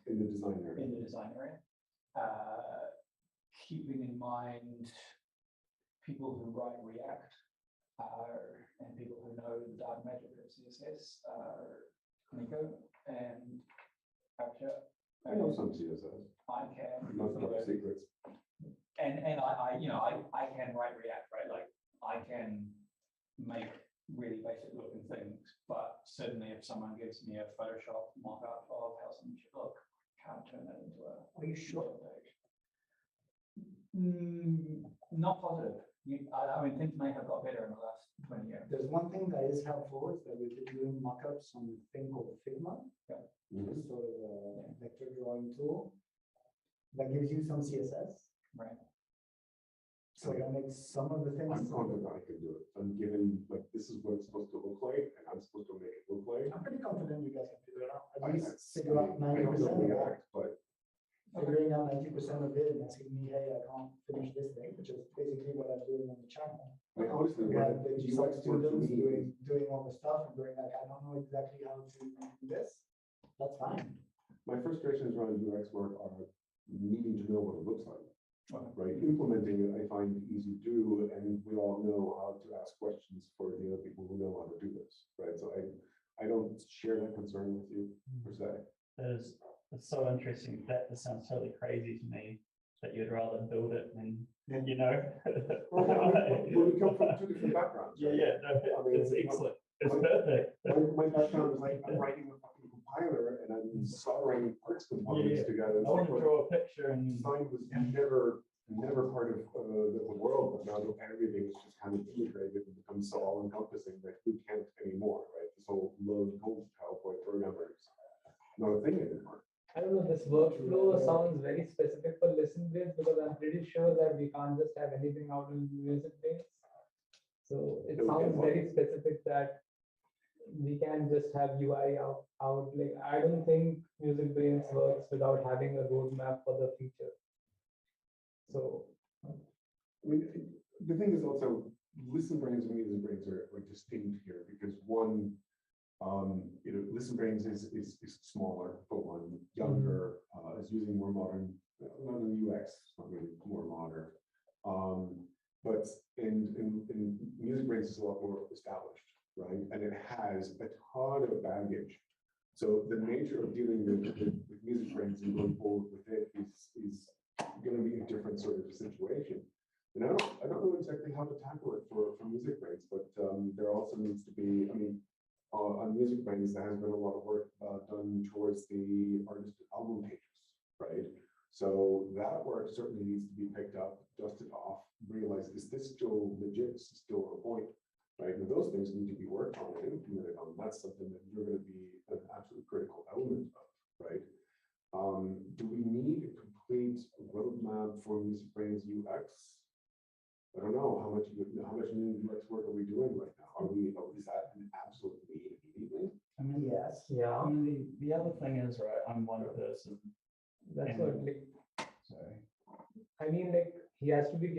Speaker 1: In the design area.
Speaker 2: Keeping in mind people who write React and people who know the data magic of CSS are Nico and Aksha.
Speaker 1: I know some CSS.
Speaker 2: I can.
Speaker 1: Not enough secrets.
Speaker 2: And I can write React, right? Like I can make really basic looking things, but certainly if someone gives me a Photoshop mock-up of how something should look, I can't turn that into a.
Speaker 5: Are you sure?
Speaker 2: Page. Not positive. Things may have got better in the last 20 years.
Speaker 5: There's one thing that is helpful is that we've been doing mockups on a thing called Figma.
Speaker 2: Yeah.
Speaker 5: It's sort of a vector drawing tool that gives you some CSS.
Speaker 2: Right.
Speaker 5: So that makes some of the things.
Speaker 1: I'm confident I can do it. I'm given, like, this is what it's supposed to look like, and I'm supposed to make it look like.
Speaker 5: I'm pretty confident you guys can figure it out. At
Speaker 1: I
Speaker 5: least figure out 90% of that.
Speaker 1: But
Speaker 5: Figuring out 90% of it and asking me, hey, I can't finish this thing, which is basically what I'm doing on the channel.
Speaker 1: honestly,
Speaker 5: We have the
Speaker 1: UX work for
Speaker 5: students
Speaker 1: me.
Speaker 5: doing all the stuff and doing like, I don't know exactly how to do this. That's fine.
Speaker 1: My frustrations around UX work are needing to know what it looks like. Right, implementing it, I find easy to do, and we all know how to ask questions for the other people who know how to do this, right? So I don't share that concern with you per se.
Speaker 3: It's so interesting. That sounds totally crazy to me, that you'd rather build it than
Speaker 10: you know.
Speaker 1: Well, we come from two different backgrounds.
Speaker 10: Yeah,
Speaker 1: right?
Speaker 10: yeah, no,
Speaker 1: I mean,
Speaker 10: it's excellent. It's
Speaker 1: my-
Speaker 10: perfect.
Speaker 1: My background is like I'm writing a fucking compiler and I'm soldering parts components
Speaker 10: Yeah.
Speaker 1: together.
Speaker 10: I want to draw a picture and
Speaker 1: Design was never part of the world, but now everything is just kind of integrated and becomes so all encompassing that you can't anymore, right? This whole low code PowerPoint programmer is not a thing anymore.
Speaker 12: I don't know, this workflow sounds very specific for ListenBrainz because I'm pretty sure that we can't just have anything out in MusicBrainz. So it
Speaker 1: Yeah, we
Speaker 12: sounds
Speaker 1: can.
Speaker 12: very specific that we can just have UI out. Like, I don't think MusicBrainz works without having a roadmap for the future. So
Speaker 1: I mean, the thing is also, ListenBrainz and MusicBrainz are distinct here because one, ListenBrainz is smaller, for one, younger, is using more modern UX, not really more modern. But in MusicBrainz is a lot more established, right? And it has a ton of baggage. So the nature of dealing with MusicBrainz and going forward with it is going to be a different sort of situation. And I don't know exactly how to tackle it for MusicBrainz, but there also needs to be, I mean, on MusicBrainz, there has been a lot of work done towards the artist album pages, right? So that work certainly needs to be picked up, dusted off, realize, is this still legit, is this still a point, right? And those things need to be worked on and implemented on. That's something that you're going to be an absolute critical element of, right? Do we need a complete roadmap for MusicBrainz UX? I don't know how much new UX work are we doing right now? Is that an absolute need immediately?
Speaker 3: I mean,
Speaker 5: Yes.
Speaker 12: yeah,
Speaker 3: I mean, the other thing is, right, I'm one person.
Speaker 12: that's
Speaker 3: And-
Speaker 12: what, like,
Speaker 3: Sorry.
Speaker 12: I mean, like, he has to be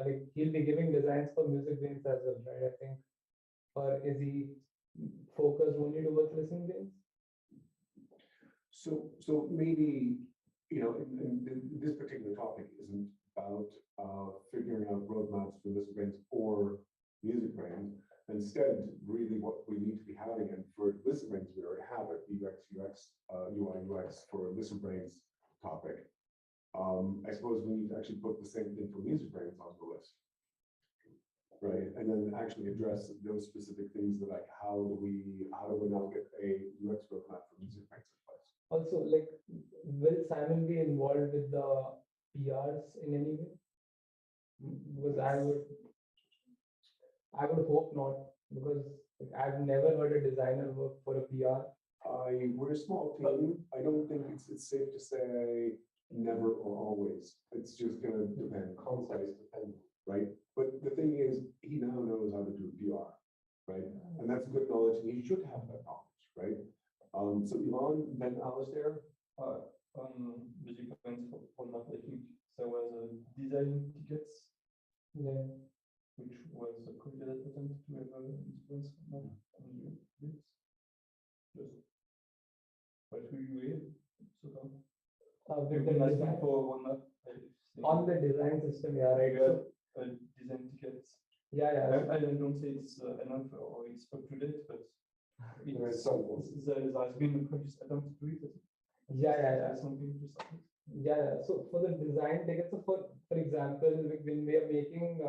Speaker 12: like, he'll be giving designs for MusicBrainz as well, right? I think. Or is he focused only towards ListenBrainz?
Speaker 1: So maybe, in this particular topic isn't about figuring out roadmaps for ListenBrainz or MusicBrainz. Instead, really what we need to be having, and for ListenBrainz, we already have it, UX, UI, UX for ListenBrainz topic. I suppose we need to actually put the same thing for MusicBrainz on the list. Right, and then actually address those specific things that like, how do we now get a UX roadmap for MusicBrainz in place?
Speaker 12: Also, like, will Simon be involved with the PRs in any way? Because I would hope not, because like, I've never heard a designer work for a PR.
Speaker 1: We're a small team. I don't think it's safe to say never or always. It's just going to depend, context dependent, right? But the thing is, he now knows how to do PR, right? And that's good knowledge, and he should have that knowledge, right? So Yvonne, then Alistair.
Speaker 10: MusicBrainz format, I think there was a design tickets,
Speaker 12: Yeah.
Speaker 10: which was a computer attempt to have a MusicBrainz format on this. Just what we read so far.
Speaker 12: With
Speaker 10: We've
Speaker 12: the
Speaker 10: been asking
Speaker 12: design,
Speaker 10: for one map.
Speaker 12: on the design system, yeah, right. So,
Speaker 10: Design tickets.
Speaker 12: yeah.
Speaker 10: I don't say it's enough or it's up to date, but
Speaker 4: There is something.
Speaker 10: There's been a previous attempt to do it.
Speaker 12: Yeah.
Speaker 10: Something to something.
Speaker 12: Yeah. So for the design tickets, so for example, like when we are making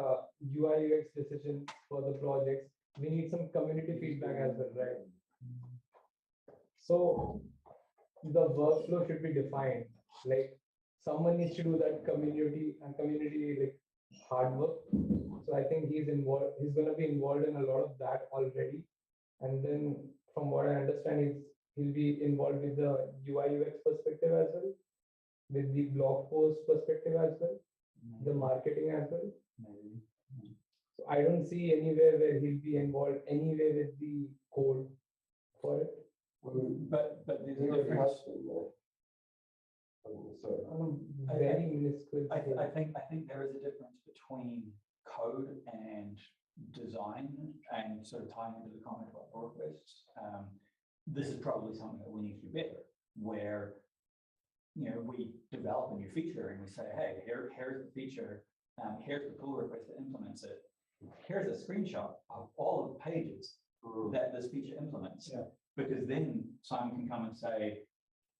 Speaker 12: UI UX decisions for the projects, we need some community feedback as well, right? So the workflow should be defined. Like someone needs to do that community like hard work. So I think he's involved. He's going to be involved in a lot of that already. And then from what I understand, he'll be involved with the UI UX perspective as well, with the blog post perspective as well, the marketing as well.
Speaker 3: Maybe.
Speaker 12: So I don't see anywhere where he'll be involved anyway with the code for it.
Speaker 2: But there's a
Speaker 4: He already
Speaker 2: difference.
Speaker 4: has been there. Sorry.
Speaker 12: Very minuscule. scale.
Speaker 2: I think there is a difference between code and design, and sort of tying into the comment about pull requests. This is probably something that we need to do better, where we develop a new feature and we say, hey, here's the feature, here's the pull request that implements it. Here's a screenshot of all of the pages that this feature implements.
Speaker 5: Yeah.
Speaker 2: Because then Simon can come and say,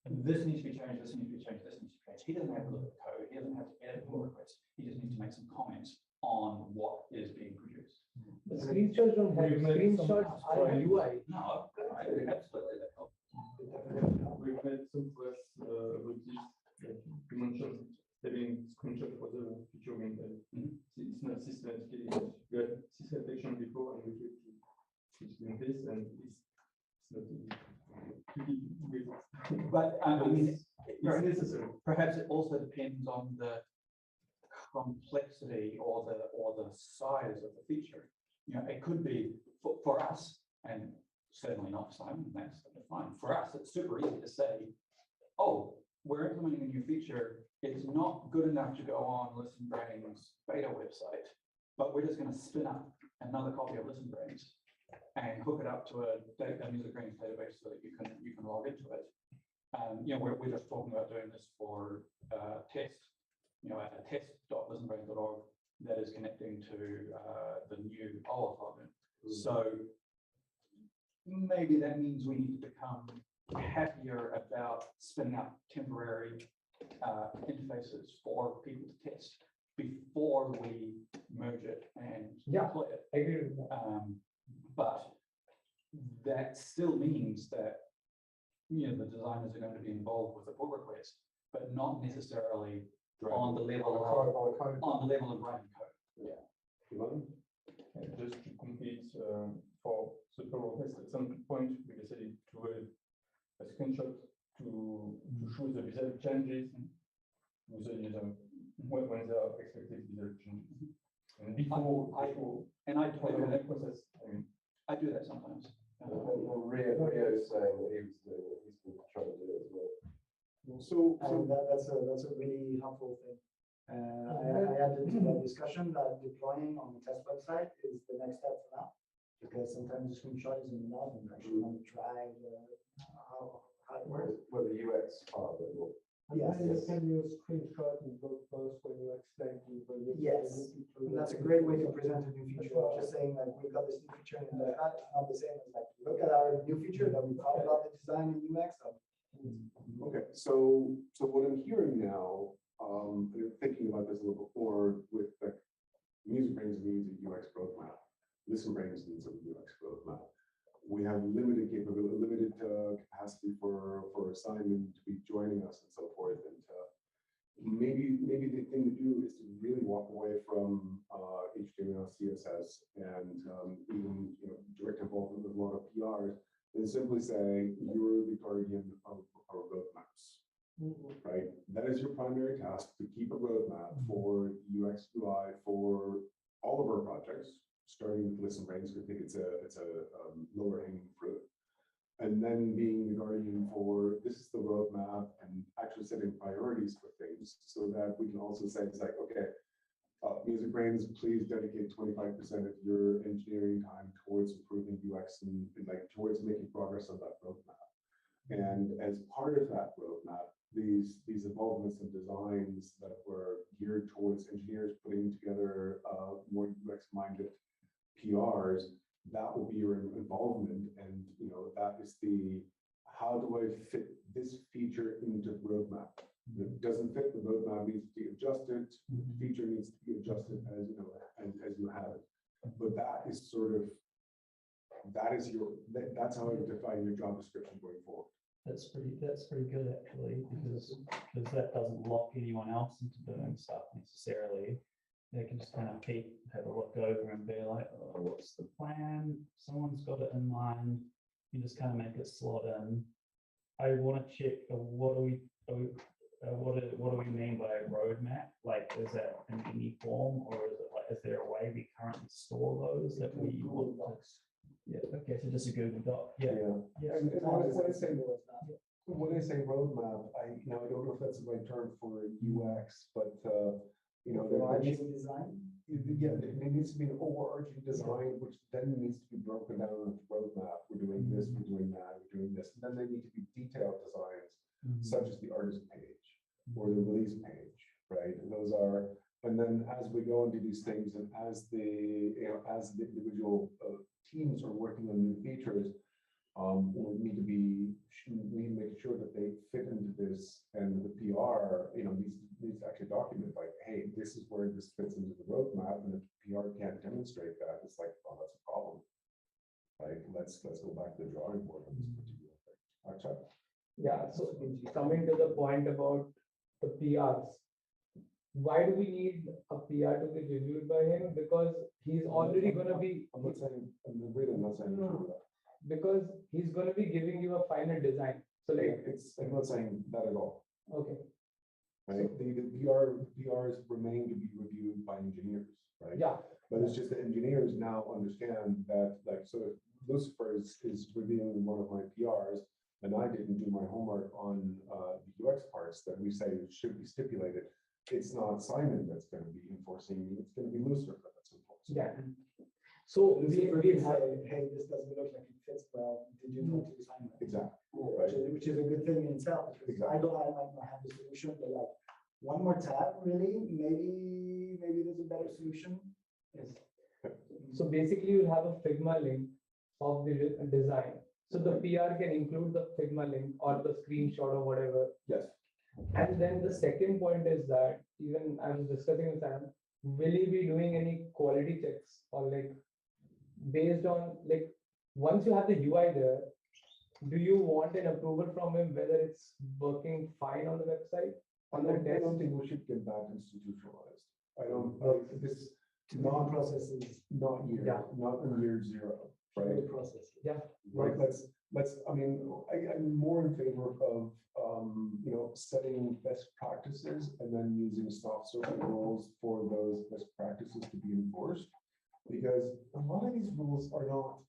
Speaker 2: this needs to be changed, this needs to be changed, this needs to be changed. He doesn't have to look at the code, he doesn't have to edit the pull request. He just needs to make some comments on what is being produced.
Speaker 12: The screenshots don't have screenshots for UI.
Speaker 2: No, I absolutely that helps.
Speaker 10: We've made some press with this. Like you mentioned having screenshot for the feature window. It's not systematically. We had system detection before, and we tried to doing this, and it's not
Speaker 2: But I mean,
Speaker 10: it's necessary.
Speaker 2: perhaps it also depends on the complexity or the size of the feature. You know, it could be for us, and certainly not Simon, that's fine. For us, it's super easy to say, oh, we're implementing a new feature. It's not good enough to go on ListenBrainz beta website, but we're just going to spin up another copy of ListenBrainz and hook it up to a MusicBrainz database so that you can log into it. You know, we're just talking about doing this for test. You know, at test.listenbrainz.org that is connecting to the new SOLR plugin. So maybe that means we need to become happier about spinning up temporary interfaces for people to test before we merge it and deploy it.
Speaker 12: I agree with that.
Speaker 2: But that still means that, you know, the designers are going to be involved with the pull request, but not necessarily on the level of writing code.
Speaker 10: Just to complete for the pull request, at some point we decided to have a screenshot to show the result changes to the user when there are expected result changes. And before
Speaker 2: I do
Speaker 10: that process,
Speaker 2: I do that sometimes.
Speaker 4: Rio is saying that he's been trying to do it as well.
Speaker 1: So
Speaker 5: That's a really helpful thing. I added to that discussion that deploying on the test website is the next step for now, because sometimes the screenshot isn't enough and actually want to try how it works.
Speaker 4: Well, the UX part of it will.
Speaker 8: And
Speaker 5: Yes,
Speaker 8: then you
Speaker 5: yes.
Speaker 8: can use screenshot in blog posts when you explain to people.
Speaker 5: Yes, and that's a great way to present a new feature. Just saying like we've got this new feature and it's not the same as like look at our new feature that we thought about the design and UX of.
Speaker 1: okay, so what I'm hearing now, and thinking about this a little before with like MusicBrainz needs a UX roadmap. ListenBrainz needs a UX roadmap. We have limited capability, limited capacity for Simon to be joining us and so forth. And maybe the thing to do is to really walk away from HTML, CSS, and even direct involvement with a lot of PRs, and simply say you're the guardian of our roadmaps. Right, that is your primary task, to keep a roadmap for UX UI for all of our projects, starting with ListenBrainz. We think it's a lower hanging fruit, and then being the guardian for this is the roadmap and actually setting priorities for things, so that we can also say it's like, okay, MusicBrainz, please dedicate 25% of your engineering time towards improving UX and like towards making progress on that roadmap. And as part of that roadmap, these involvements and designs that were geared towards engineers putting together more UX-minded PRs, that will be your involvement. And that is the how do I fit this feature into the roadmap? If it doesn't fit, the roadmap needs to be adjusted. The feature needs to be adjusted as you have it. But that is sort of that's how I would define your job description going forward.
Speaker 3: That's pretty good actually, because that doesn't lock anyone else into doing stuff necessarily. They can just kind of have a look over and be like, oh, what's the plan? Someone's got it in mind. You just kind of make it slot in. I want to check what do we mean by a roadmap? Like, is that in any form, or is it like, is there a way we currently store those that we want to? Yeah, okay, so just a Google Doc. Yeah.
Speaker 1: And when I say roadmap, I don't know if that's the right term for UX, but
Speaker 5: Overarching design.
Speaker 1: There needs to be an overarching design, which then needs to be broken down into roadmap. We're doing this, we're doing that, we're doing this. And then there need to be detailed designs, such as the artist page or the release page, right? And those are, and then as we go into these things, and as the individual teams are working on new features, we need to make sure that they fit into this, and the PR, needs to actually document like, hey, this is where this fits into the roadmap, and if PR can't demonstrate that, it's like, oh, that's a problem. Right? Let's go back to the drawing board on this particular thing. Akshay?
Speaker 12: Yeah, so coming to the point about the PRs, why do we need a PR to be reviewed by him? Because he's already going to be.
Speaker 1: I'm not saying that.
Speaker 12: Because he's going to be giving you a final design. So like,
Speaker 1: I'm not saying that at all.
Speaker 12: okay.
Speaker 1: Right? The PRs remain to be reviewed by engineers, right?
Speaker 12: Yeah.
Speaker 1: But it's just that engineers now understand that, like, so if Lucifer is reviewing one of my PRs, and I didn't do my homework on the UX parts that we say should be stipulated, it's not Simon that's going to be enforcing me, it's going to be Lucifer that's enforcing.
Speaker 12: Yeah. So we
Speaker 5: say,
Speaker 12: have,
Speaker 5: hey, this doesn't look like it fits well. Did you want to design it?
Speaker 1: Exactly.
Speaker 5: Which is a good thing in itself. Because I might not have the solution, but like one more tab, really, maybe there's a better solution. Yes.
Speaker 12: so basically you'll have a Figma link of the design. So the PR can include the Figma link or the screenshot or whatever.
Speaker 1: Yes.
Speaker 12: And then the second point is that, even I was discussing with Sam, will he be doing any quality checks, or like based on, like, once you have the UI there, do you want an approval from him whether it's working fine on the website?
Speaker 1: I don't think we should get that institutionalized. I don't, this
Speaker 5: not processes,
Speaker 1: not in year zero, right?
Speaker 5: Process.
Speaker 12: Yeah.
Speaker 1: Right. I'm more in favor of, setting best practices and then using soft social rules for those best practices to be enforced, because a lot of these rules are not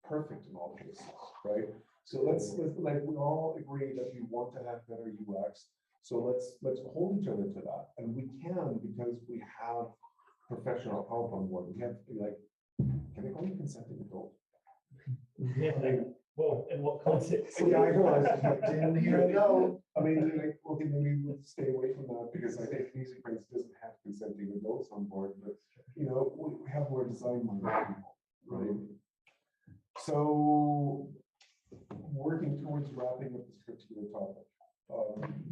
Speaker 1: perfect in all cases, right? So let's like, we all agree that we want to have better UX. So let's hold each other to that, and we can, because we have professional help on board. We have, like, can I call you consenting adult?
Speaker 3: Yeah. Well, in what context?
Speaker 1: Yeah, I realize. I mean, like, okay, maybe we'll stay away from that, because I think MusicBrainz doesn't have consenting adults on board, but we have more design-minded people, right? So, working towards wrapping up this particular topic.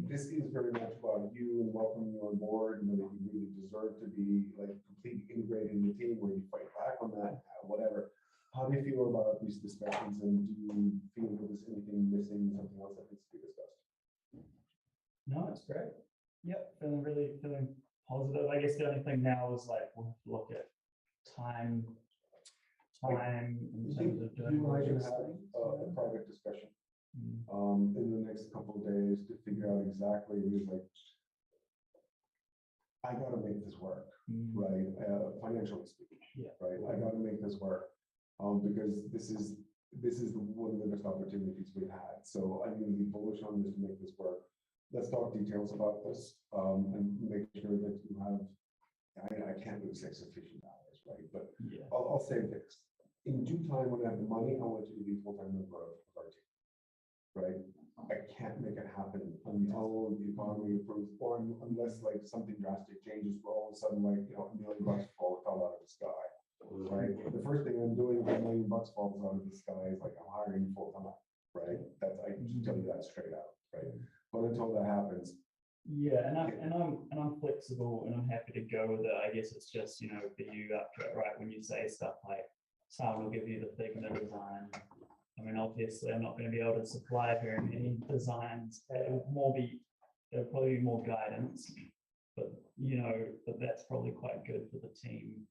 Speaker 1: This is very much about you and welcoming you on board, and whether you really deserve to be like completely integrated in the team, where you fight back on that, whatever. How do you feel about these discussions, and do you feel that there's anything missing, something else that needs to be discussed?
Speaker 3: No, it's great. Yep, feeling positive. I guess the only thing now is like we'll have to look at time in terms of doing
Speaker 1: you might
Speaker 3: projects.
Speaker 1: have a private discussion in the next couple of days to figure out exactly, like, I got to make this work, right? Financially speaking, right? I got to make this work because this is one of the best opportunities we've had. So I'm going to be bullish on this to make this work. Let's talk details about this and make sure that you have. I can't really say sufficient hours, right? But I'll say this: in due time, when I have the money, I want you to be a full-time member of our team, right? I can't make it happen until the economy improves, or unless like something drastic changes, where all of a sudden, like, $1 million fell out of the sky, right? The first thing I'm doing when $1 million falls out of the sky is like I'm hiring full-time, right? I can tell you that straight out, right? But until that happens.
Speaker 3: Yeah, and I'm flexible, and I'm happy to go with it. I guess it's just, for you up to it, right? When you say stuff like someone will give you the Figma design. I mean, obviously, I'm not going to be able to supply her any designs. It'll probably be more guidance, but that's probably quite good for the team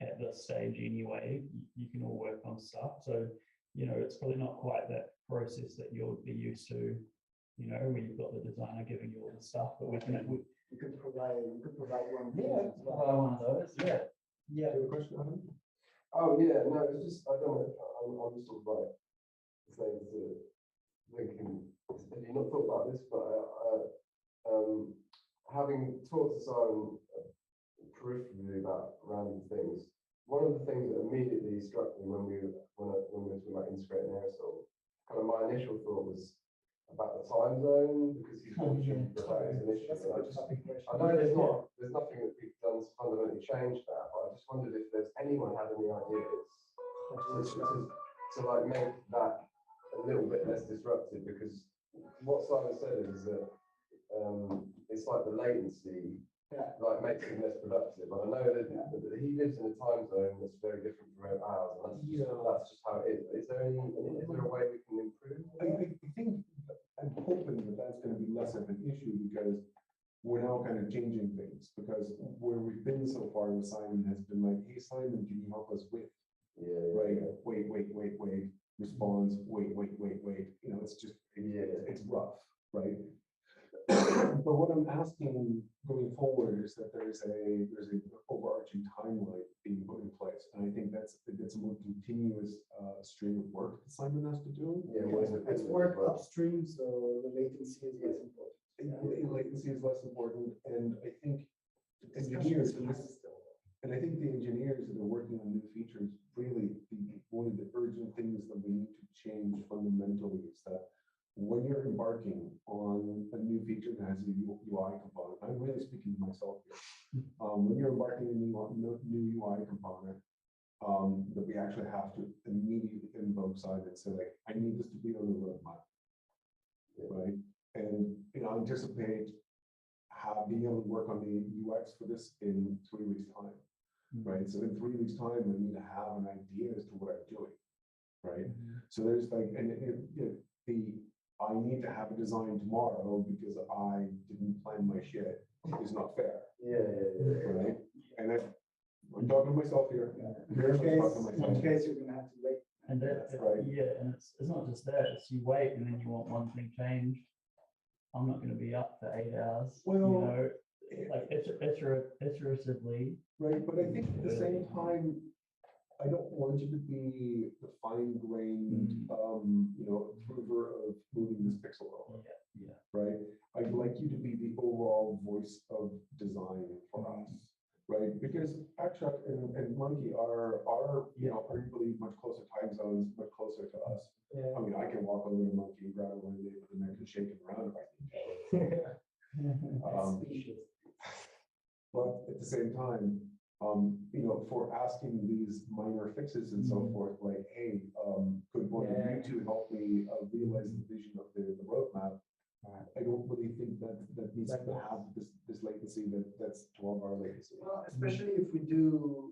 Speaker 3: at this stage anyway. You can all work on stuff, so it's probably not quite that process that you'll be used to. Where you've got the designer giving you all the stuff, but
Speaker 5: you could provide one.
Speaker 3: One of those. Yeah.
Speaker 1: Do you have a question, Adam?
Speaker 4: Oh yeah, no, it's just I don't know. I'm sort of like saying to thinking, have you not thought about this? But having talked to Simon peripherally about random things, one of the things that immediately struck me when we were talking about integrating Aerozol, kind of my initial thought was about the time zone, because he's mentioned that is an issue. I know there's nothing that we've done to fundamentally change that, but I just wondered if there's anyone had any ideas to like make that a little bit less disruptive, because what Simon said is that it's like the latency like makes it less productive. And I know that he lives in a time zone that's very different from ours, and that's just how it is. Is there a way we can improve?
Speaker 1: I think I'm hoping that that's going to be less of an issue, because we're now kind of changing things, because where we've been so far with Simon has been like, hey Simon, can you help us with? Right. Wait. Response. Wait. You know, it's just it's rough, right? But what I'm asking going forward is that there's an overarching timeline being put in place, and I think that's a more continuous stream of work that Simon has to do.
Speaker 5: It's work upstream, so the latency is less important.
Speaker 1: Latency is less important, and I think engineers, and I think the engineers that are working on new features, really one of the urgent things that we need to change fundamentally is that when you're embarking on a new feature that has a UI component, I'm really speaking to myself here. When you're embarking on a new UI component, that we actually have to immediately invoke Simon and say, like, I need this to be on the roadmap, right? And anticipate being able to work on the UX for this in 3 weeks' time, right? So in 3 weeks' time, I need to have an idea as to what I'm doing, right? So there's like, I need to have a design tomorrow because I didn't plan my shit is not fair. Right? And I'm talking to myself here.
Speaker 5: In case you're gonna have to wait.
Speaker 3: And that's
Speaker 1: right.
Speaker 3: Yeah, and it's not just that, it's you wait and then you want one thing changed. I'm not going to be up for 8 hours.
Speaker 1: Well,
Speaker 3: like iteratively.
Speaker 1: Right, but I think at the same time, I don't want you to be the fine-grained, approver of moving this pixel over. Right. I'd like you to be the overall voice of design for us. Right, because Akshak and Monkey are arguably much closer time zones, much closer to us. I mean, I can walk over to Monkey, grab a one day, and then can shake him around if I need to. But at the same time, for asking these minor fixes and so forth, like, hey, could one of you two help me realize the vision of the roadmap? I don't really think that needs to have this latency that's 12-hour latency.
Speaker 5: Well, especially if we do,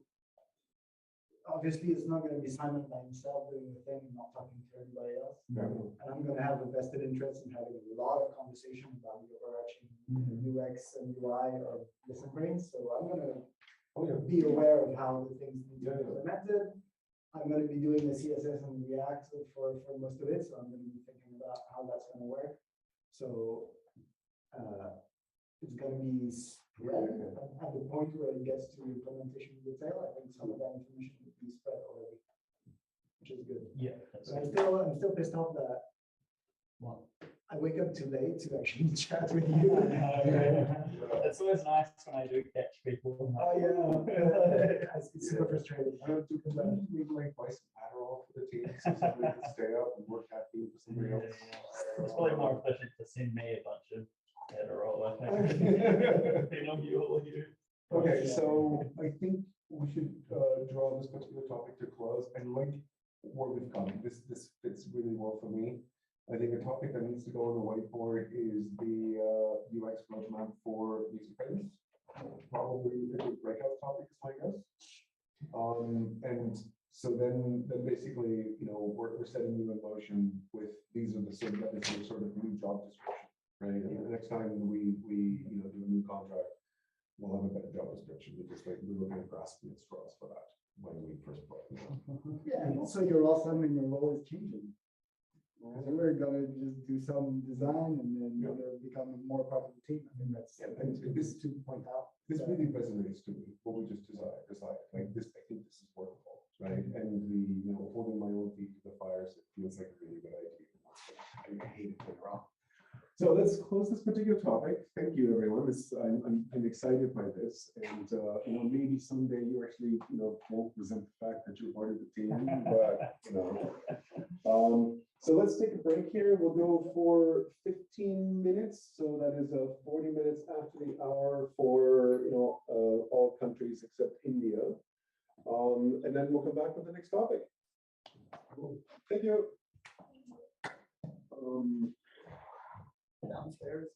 Speaker 5: obviously it's not going to be Simon by himself doing the thing and not talking to everybody else. And I'm going to have a vested interest in having a lot of conversation about the overarching UX and UI of ListenBrainz. So I'm going to be aware of how the things need to be implemented. I'm going to be doing the CSS and React for most of it. So I'm going to be thinking about how that's going to work. So it's going to be spread at the point where it gets to implementation detail. I think some of that information will be spread already, which is good.
Speaker 3: Yeah.
Speaker 5: So I'm still pissed off that I wake up too late to actually chat with you.
Speaker 3: It's always nice when I do catch people.
Speaker 5: Oh yeah, it's super frustrating.
Speaker 1: We like buy some Aerozol for the team so somebody can stay up and work caffeine for somebody else.
Speaker 3: It's probably more efficient to send me a bunch of Aerozol, I think.
Speaker 1: Okay, so I think we should draw this particular topic to close, and like where we've come, this fits really well for me. I think a topic that needs to go on the whiteboard is the UX roadmap for MusicBrainz. Probably a good breakout topic is my guess. And so then basically, we're setting you in motion with these are the sort of new job description, right? And the next time we do a new contract, we'll have a better job description, because we were kind of grasping at straws for that when we first brought it.
Speaker 5: Yeah, and also you're awesome and your role is changing. So we're gonna just do some design and then you're gonna become more part of the team. I think that's this to point out.
Speaker 1: This really resonates to me. What we just decided like this. I think this is workable, right? And the holding my own feet to the fires, it feels like a really good idea. I hate it when wrong. So let's close this particular topic. Thank you, everyone. I'm excited by this, and maybe someday you actually won't resent the fact that you're part of the team, but so let's take a break here. We'll go for 15 minutes. So that is 40 minutes after the hour for all countries except India, and then we'll come back with the next topic. Thank you.
Speaker 5: Downstairs.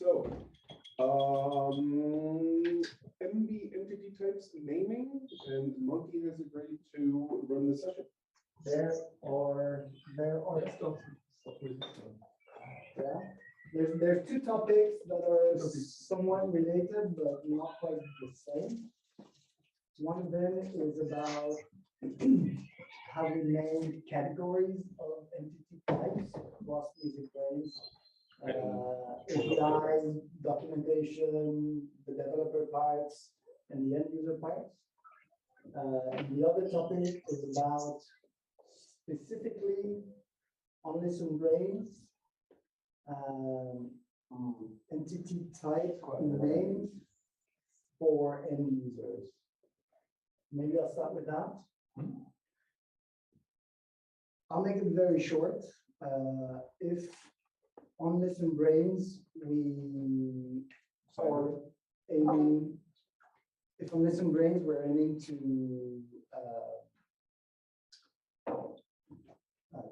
Speaker 1: So, MB entity types naming, and Monkey has agreed to run the session.
Speaker 5: There are yeah. There's two topics that are somewhat related, but not quite the same. One of them is about how we name categories of entity types across MusicBrainz. APIs, documentation, the developer parts, and the end user parts. The other topic is about specifically on ListenBrainz, entity type names for end users. Maybe I'll start with that. I'll make it very short. If on ListenBrainz we are aiming, if on ListenBrainz we're aiming to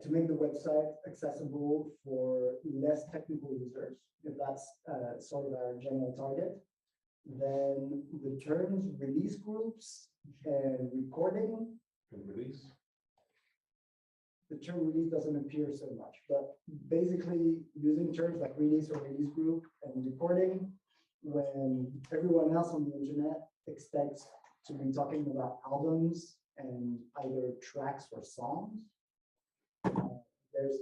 Speaker 5: make the website accessible for less technical users, if that's sort of our general target, then the terms release groups and recording
Speaker 1: And release.
Speaker 5: the term release doesn't appear so much, but basically using terms like release or release group and recording when everyone else on the internet expects to be talking about albums and either tracks or songs. There's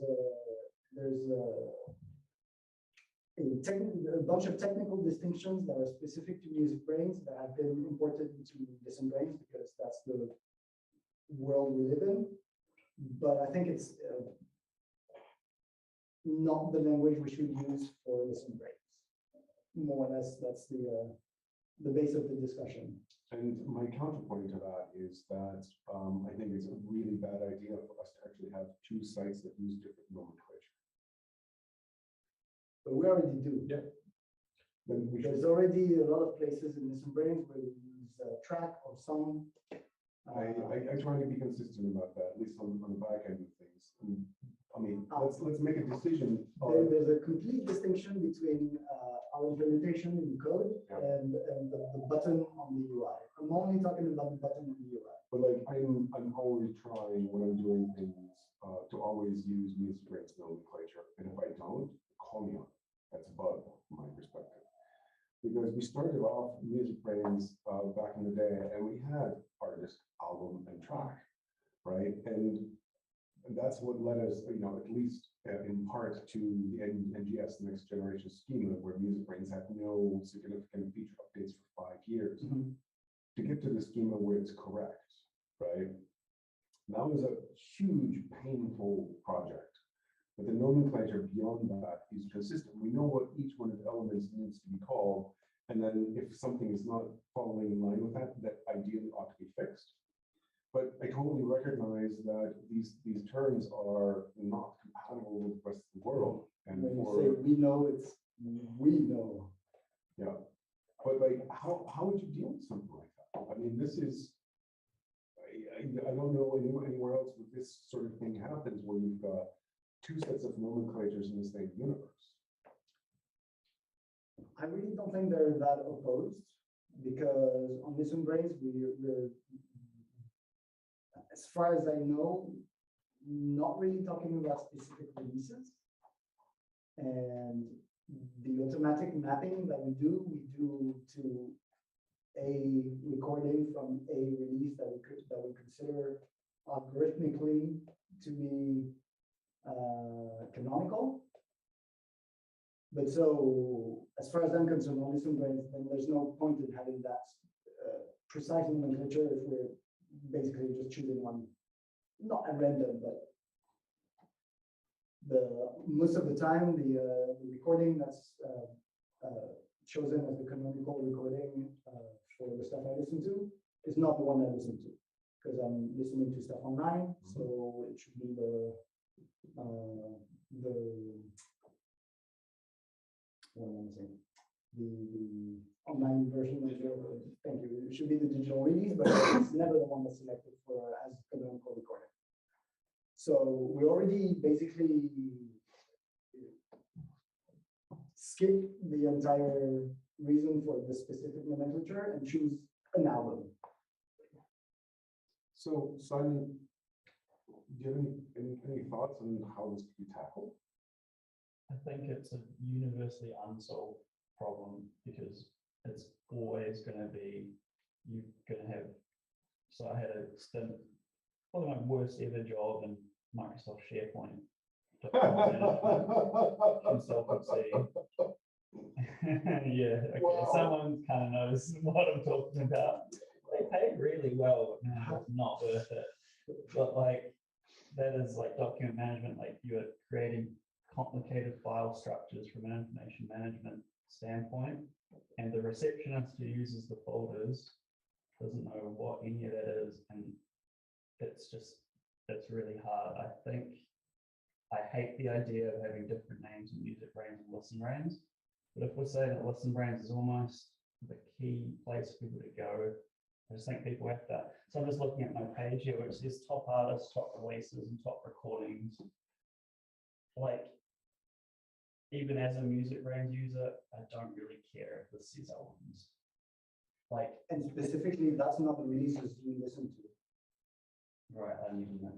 Speaker 5: a bunch of technical distinctions that are specific to MusicBrainz that have been imported into ListenBrainz because that's the world we live in. But I think it's not the language we should use for ListenBrainz. More or less, that's the base of the discussion.
Speaker 1: And my counterpoint to that is that I think it's a really bad idea for us to actually have two sites that use different nomenclature.
Speaker 5: But we already do.
Speaker 1: Yeah. Then we should,
Speaker 5: There's already a lot of places in ListenBrainz where we use track or song.
Speaker 1: I try to be consistent about that, at least on the back end of things. And, I mean, let's make a decision.
Speaker 5: There's a complete distinction between our implementation in code and the button on the UI. I'm only talking about the button on the UI.
Speaker 1: But like I'm always trying when I'm doing things to always use MusicBrainz nomenclature. And if I don't, call me on it. That's a bug from my perspective. Because we started off MusicBrainz back in the day, and we had artist, album, and track, right? And that's what led us, at least in part to the NGS, the next generation schema, where MusicBrainz had no significant feature updates for 5 years.
Speaker 5: Mm-hmm.
Speaker 1: To get to the schema where it's correct, right? That was a huge, painful project. But the nomenclature beyond that is consistent. We know what each one of the elements needs to be called. And then if something is not following in line with that, that ideally ought to be fixed. But I totally recognize that these terms are not compatible with the rest of the world. And
Speaker 5: when you say we know, it's we know.
Speaker 1: Yeah. But like, how would you deal with something like that? I mean, this is, I don't know anywhere else where this sort of thing happens, where you've got two sets of nomenclatures in the same universe.
Speaker 5: I really don't think they're that opposed, because on ListenBrainz, we're, as far as I know, not really talking about specific releases. And the automatic mapping that we do to a recording from a release that we consider algorithmically to be canonical. But so, as far as I'm concerned, on ListenBrainz, then there's no point in having that precise nomenclature if we're basically just choosing one, not at random, but most of the time the recording that's chosen as the canonical recording for the stuff I listen to is not the one I listen to, because I'm listening to stuff online. So it should be the online version of your, thank you. It should be the digital release, but it's never the one that's selected for as canonical recording. So we already basically skip the entire reason for the specific nomenclature and choose an album.
Speaker 1: So Simon, do you have any thoughts on how this could be tackled?
Speaker 3: I think it's a universally unsolved problem because it's always going to be, you're going to have, so I had a stint, probably my worst ever job in Microsoft SharePoint consultancy. Yeah, okay.
Speaker 1: Wow.
Speaker 3: Someone kind of knows what I'm talking about. They pay really well, but man, it's not worth it. But like, that is like document management, like you're creating complicated file structures from an information management standpoint, and the receptionist who uses the folders doesn't know what any of that is, and it's really hard. I hate the idea of having different names in MusicBrainz and ListenBrainz, but if we're saying that ListenBrainz is almost the key place for people to go, I just think people have to. So I'm just looking at my page here, which says top artists, top releases, and top recordings. Like, even as a MusicBrainz user, I don't really care if this says albums. Like,
Speaker 5: And specifically, that's not the releases you listen to.
Speaker 3: right, I don't even know.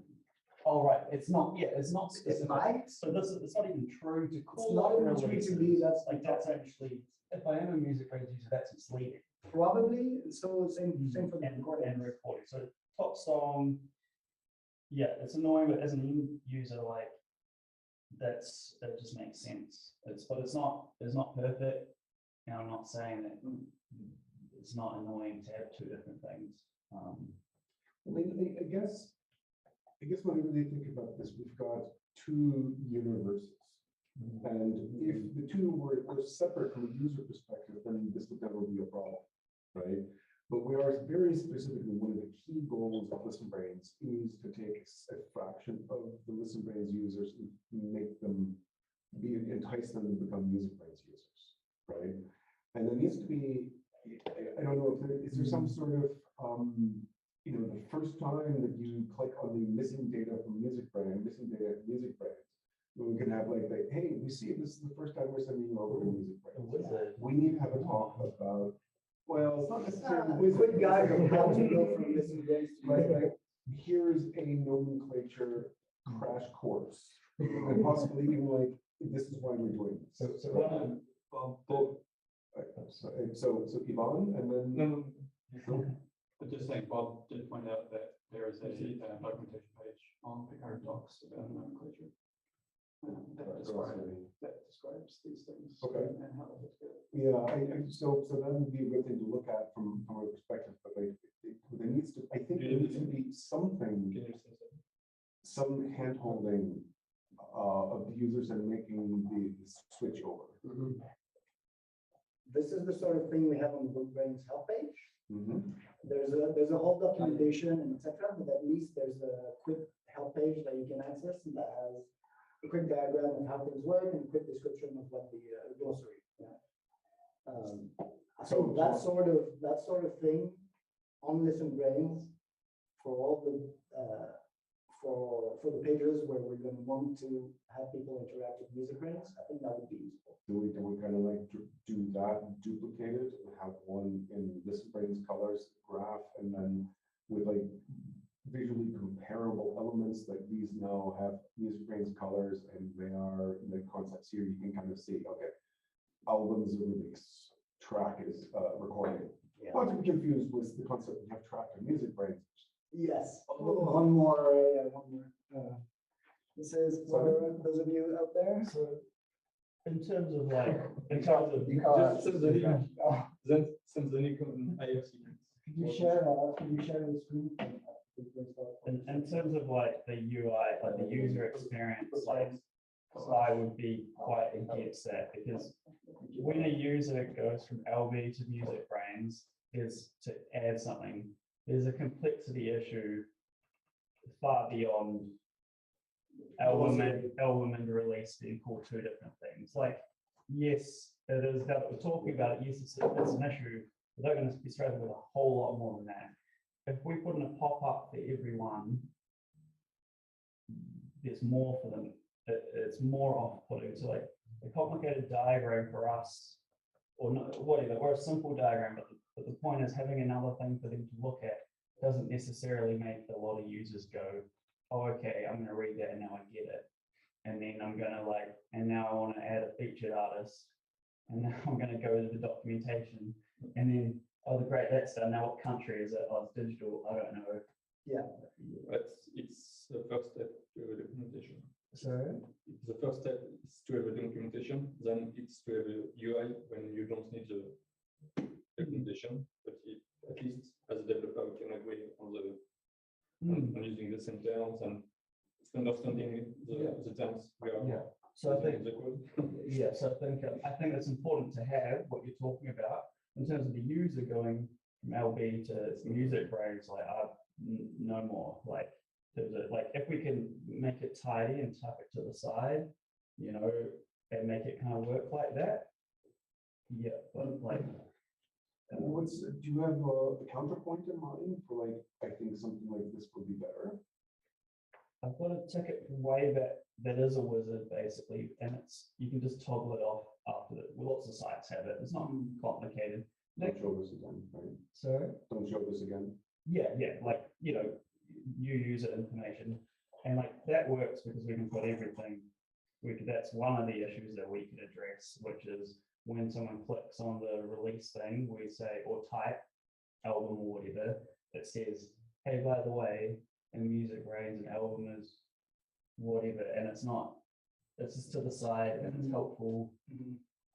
Speaker 3: Oh, right, it's not, yeah, it's not
Speaker 5: It
Speaker 3: specific.
Speaker 5: might.
Speaker 3: So it's not even true to call
Speaker 5: It's not
Speaker 3: it
Speaker 5: even true to
Speaker 3: releases.
Speaker 5: be, that's
Speaker 3: Like, that's actually, if I am a MusicBrainz user, that's misleading.
Speaker 5: probably, so same for the
Speaker 3: And
Speaker 5: recording.
Speaker 3: recording. So top song, yeah, it's annoying, but as an end user, like, that just makes sense. But it's not perfect. And I'm not saying that it's not annoying to have two different things.
Speaker 1: I mean, I guess when we really think about this, we've got two universes. And if the two were separate from a user perspective, then this would never be a problem, right? But we are very specifically, one of the key goals of ListenBrainz is to take a fraction of the ListenBrainz users and make them entice them to become MusicBrainz users, right? And there needs to be, I don't know if is there some sort of the first time that you click on the missing data from MusicBrainz, we can have like, hey, we see this is the first time we're sending you over to MusicBrainz. We need to have a talk about, well, it's not necessarily
Speaker 5: A quick guide on how to go from MusicBrainz to
Speaker 1: right. Here's a nomenclature crash course, and possibly even like, this is why we're doing this. So Yvonne, and then
Speaker 10: But just saying, Bob did point out that there is a documentation page on the current docs about nomenclature. That describes these things.
Speaker 1: Okay.
Speaker 10: And how they fit.
Speaker 1: Yeah, so that would be a good thing to look at from a perspective, but there needs to, I think there needs to be something, some hand holding of the users and making the switch over.
Speaker 5: This is the sort of thing we have on the MusicBrainz help page.
Speaker 1: Mm-hmm.
Speaker 5: There's a whole documentation and etc. But at least there's a quick help page that you can access, and that has a quick diagram of how things work and a quick description of what the glossary. Yeah. So that sort of thing on ListenBrainz for all the for the pages where we're going to want to have people interact with MusicBrainz, I think that would be useful.
Speaker 1: Do we kind of like do that, duplicate it, and have one in ListenBrainz colors graph, and then with like visually comparable elements, like these now have MusicBrainz colors, and they are the concepts here. You can kind of see, okay, albums are release, track is recording.
Speaker 5: Yeah.
Speaker 1: Not to be confused with the concept we have track and MusicBrainz.
Speaker 5: Yes. One more. This is for those of you out there.
Speaker 3: So in terms of like,
Speaker 10: Just since the new
Speaker 5: Could you share the screen?
Speaker 3: in terms of like the UI, like the user experience, like I would be quite against that, because when a user goes from LB to MusicBrainz is to add something, there's a complexity issue far beyond album and release being called two different things. Like, yes, it is that we're talking about it. Yes, it's an issue. But they're going to be struggling with a whole lot more than that. If we put in a pop-up for everyone, there's more for them. It's more off-putting. So like, a complicated diagram for us, or no, whatever, or a simple diagram, but the point is having another thing for them to look at doesn't necessarily make a lot of users go, oh, okay, I'm gonna read that and now I get it. And then I'm gonna and now I want to add a featured artist. And now I'm gonna go to the documentation. And then, oh, great, that's done. Now what country is it? Oh, it's digital, I don't know.
Speaker 5: Yeah.
Speaker 10: It's the first step to have a documentation.
Speaker 3: So
Speaker 10: The first step is to have a documentation, then it's to have a UI when you don't need the documentation, but at least as a developer, we can agree on the on using the same terms and understanding the terms we are.
Speaker 3: yeah. So I think
Speaker 10: the code.
Speaker 3: yeah. So I think it's important to have what you're talking about in terms of the user going from LB to MusicBrainz. No more. If we can make it tidy and tuck it to the side, and make it kind of work like that. Yeah, but
Speaker 1: do you have a counterpoint in mind for I think something like this would be better?
Speaker 3: I've got a ticket from way back that is a wizard basically, and you can just toggle it off after that. Well, lots of sites have it. It's not complicated.
Speaker 1: Don't show this again, right?
Speaker 3: Sorry?
Speaker 1: Don't show this again.
Speaker 3: Yeah, new user information, and that works because we can put everything. That's one of the issues that we can address, which is when someone clicks on the release thing, we say, or type album or whatever, it says, hey, by the way, in MusicBrainz, an album is whatever, and it's just to the side, and it's helpful.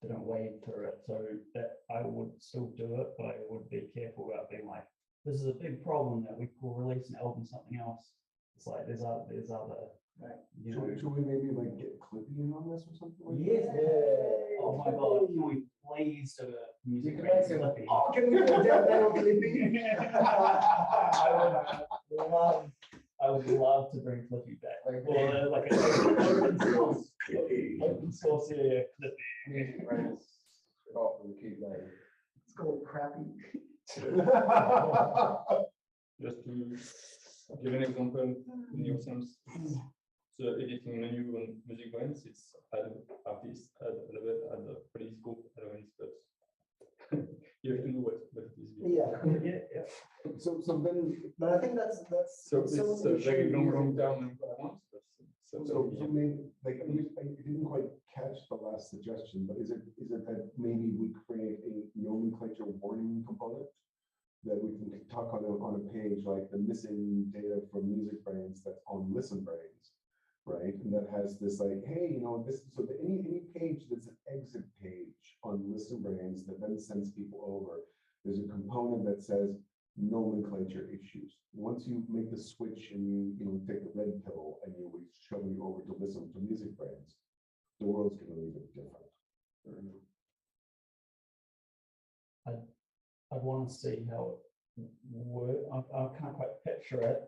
Speaker 3: They don't wade through it, so that I would still do it, but I would be careful about being this is a big problem that we call release an album something else. It's there's other.
Speaker 5: Right.
Speaker 1: Should we maybe get Clippy in on this or something like
Speaker 5: Yes.
Speaker 1: that?
Speaker 3: Oh my God, can we please do a MusicBrainz Clippy?
Speaker 5: Oh, can we do a demo Clippy?
Speaker 3: I would love to bring Clippy back. Or an open source area Clippy.
Speaker 5: It's called crappy.
Speaker 10: Just to give an example, in your sense, the editing menu on MusicBrainz, it's add artist, add level, add police scope, elements, but you have to know what it is.
Speaker 5: Yeah.
Speaker 1: So then,
Speaker 5: But I think that's
Speaker 10: So it's a very long term.
Speaker 1: So maybe I didn't quite catch the last suggestion, but is it that maybe we create a nomenclature warning component that we can talk on a page like the missing data from MusicBrainz that's on ListenBrainz, right? And that has this hey, this any page that's an exit page on ListenBrainz that then sends people over, there's a component that says nomenclature issues. Once you make the switch and you take the red pill and we shove you over to listen to MusicBrainz, the world's going to leave it different.
Speaker 3: I'd want to see how it works. I can't quite picture it.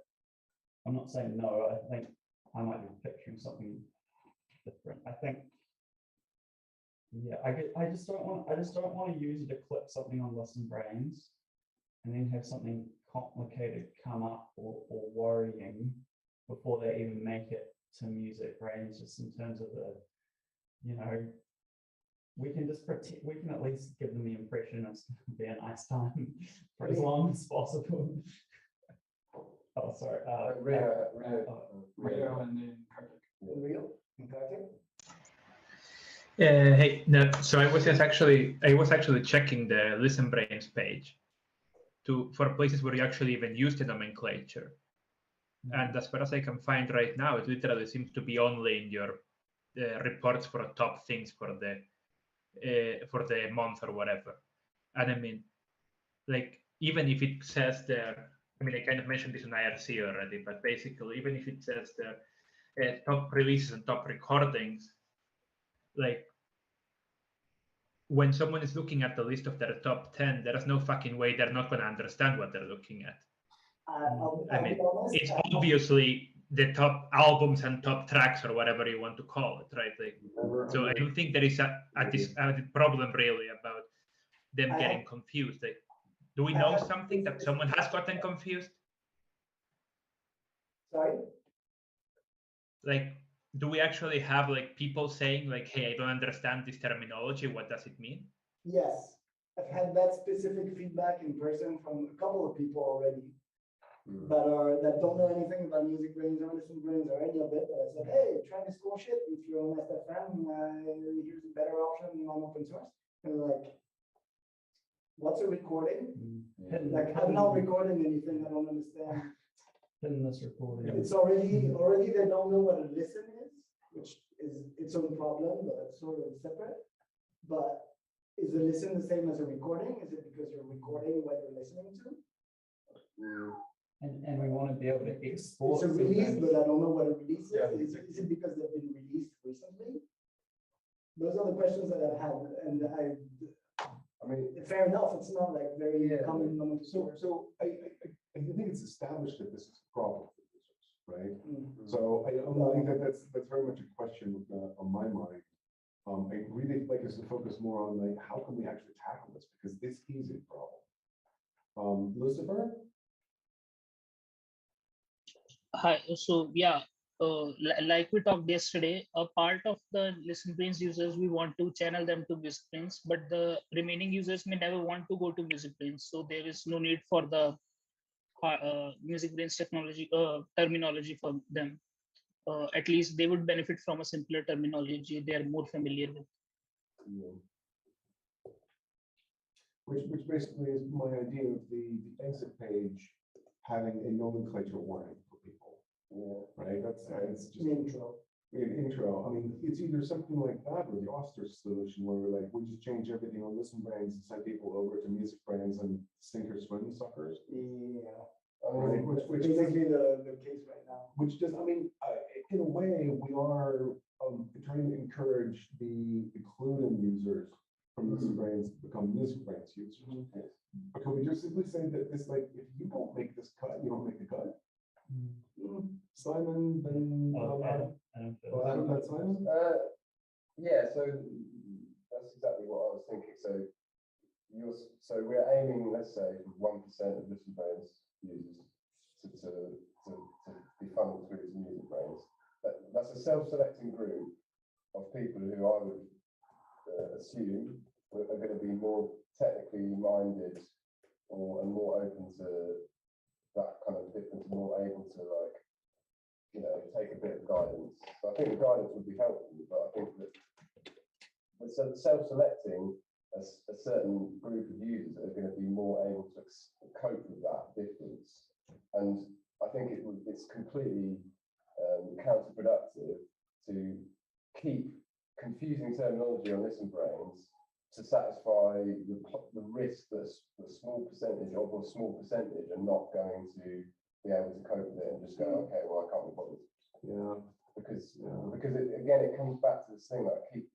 Speaker 3: I'm not saying no. I think I might be picturing something different. I think, yeah. I just don't want to use it to click something on ListenBrainz and then have something complicated come up or worrying before they even make it to MusicBrainz. Just in terms of we can just pretend, we can at least give them the impression it's going to be a nice time for as long as possible. Oh, sorry.
Speaker 8: Real and then
Speaker 5: Real.
Speaker 9: Hey, no, so I was actually checking the ListenBrainz page for places where you actually even use the nomenclature. And as far as I can find right now, it literally seems to be only in your reports for top things for the month or whatever. And I mean, even if it says there, I mean, I kind of mentioned this in IRC already, but basically, even if it says there top releases and top recordings, when someone is looking at the list of their top 10, there is no fucking way they're not going to understand what they're looking at. I mean, it's obviously the top albums and top tracks or whatever you want to call it, right? So I don't think there is a problem really about them getting confused. Do we know something that someone has gotten confused?
Speaker 5: Sorry?
Speaker 9: do we actually have like people saying like, hey, I don't understand this terminology, what does it mean?
Speaker 5: Yes, I've had that specific feedback in person from a couple of people already that don't know anything about MusicBrainz or ListenBrainz or any of it. But I said, hey, try this cool shit. If you're on SFM, here's a better option on open source. And they're like, what's a recording? Like, I'm not recording anything. I don't understand.
Speaker 3: In this recording.
Speaker 5: It's already they don't know what a listen is, which is its own problem, but it's sort of separate. But is a listen the same as a recording? Is it because you're recording what you're listening to?
Speaker 3: And we want to be able to export.
Speaker 5: It's a release, but I don't know what a release
Speaker 1: Yeah.
Speaker 5: is. Is it because they've been released recently? Those are the questions that I've had, and
Speaker 1: I mean,
Speaker 5: fair enough. It's not like very common.
Speaker 1: so I think it's established that this is a problem for users, right? So I think that that's very much a question on my mind. I really like us to focus more on like how can we actually tackle this, because this is a problem. Lucifer?
Speaker 7: Hi, so yeah, like we talked yesterday, a part of the ListenBrainz users, we want to channel them to MusicBrainz, but the remaining users may never want to go to MusicBrainz. So there is no need for the MusicBrainz technology terminology for them. At least they would benefit from a simpler terminology they are more familiar with.
Speaker 1: Which basically is my idea of the exit page having a nomenclature warning for people. Right? That's it's just an intro. I mean, it's either something like that or the ostrich solution where we're like, we just change everything on ListenBrainz and send people over to MusicBrainz and sink or swim suckers.
Speaker 5: Yeah.
Speaker 1: Right? Which is
Speaker 5: basically the case right now.
Speaker 1: Which does, I mean, in a way, we are trying to encourage the Cluden users from ListenBrainz to become MusicBrainz users. But can we just simply say that this, like, if you don't make this cut, you don't make the cut? Simon, then
Speaker 4: Simon?
Speaker 13: Yeah, so that's exactly what I was thinking. So we're aiming, let's say, for 1% of ListenBrainz users to be funneled through to MusicBrainz. That's a self-selecting group of people who I would assume are going to be more technically minded and more open to that kind of difference, more able to, like, you know, take a bit of guidance. So I think the guidance would be helpful, but I think that with self-selecting a certain group of users that are going to be more able to cope with that difference. And I think it's completely counterproductive to keep confusing terminology on ListenBrainz to satisfy the risk that a small percentage are not going to be able to cope with it and just go, okay, well, I can't be bothered.
Speaker 1: Yeah.
Speaker 13: Because it comes back to this thing that I keep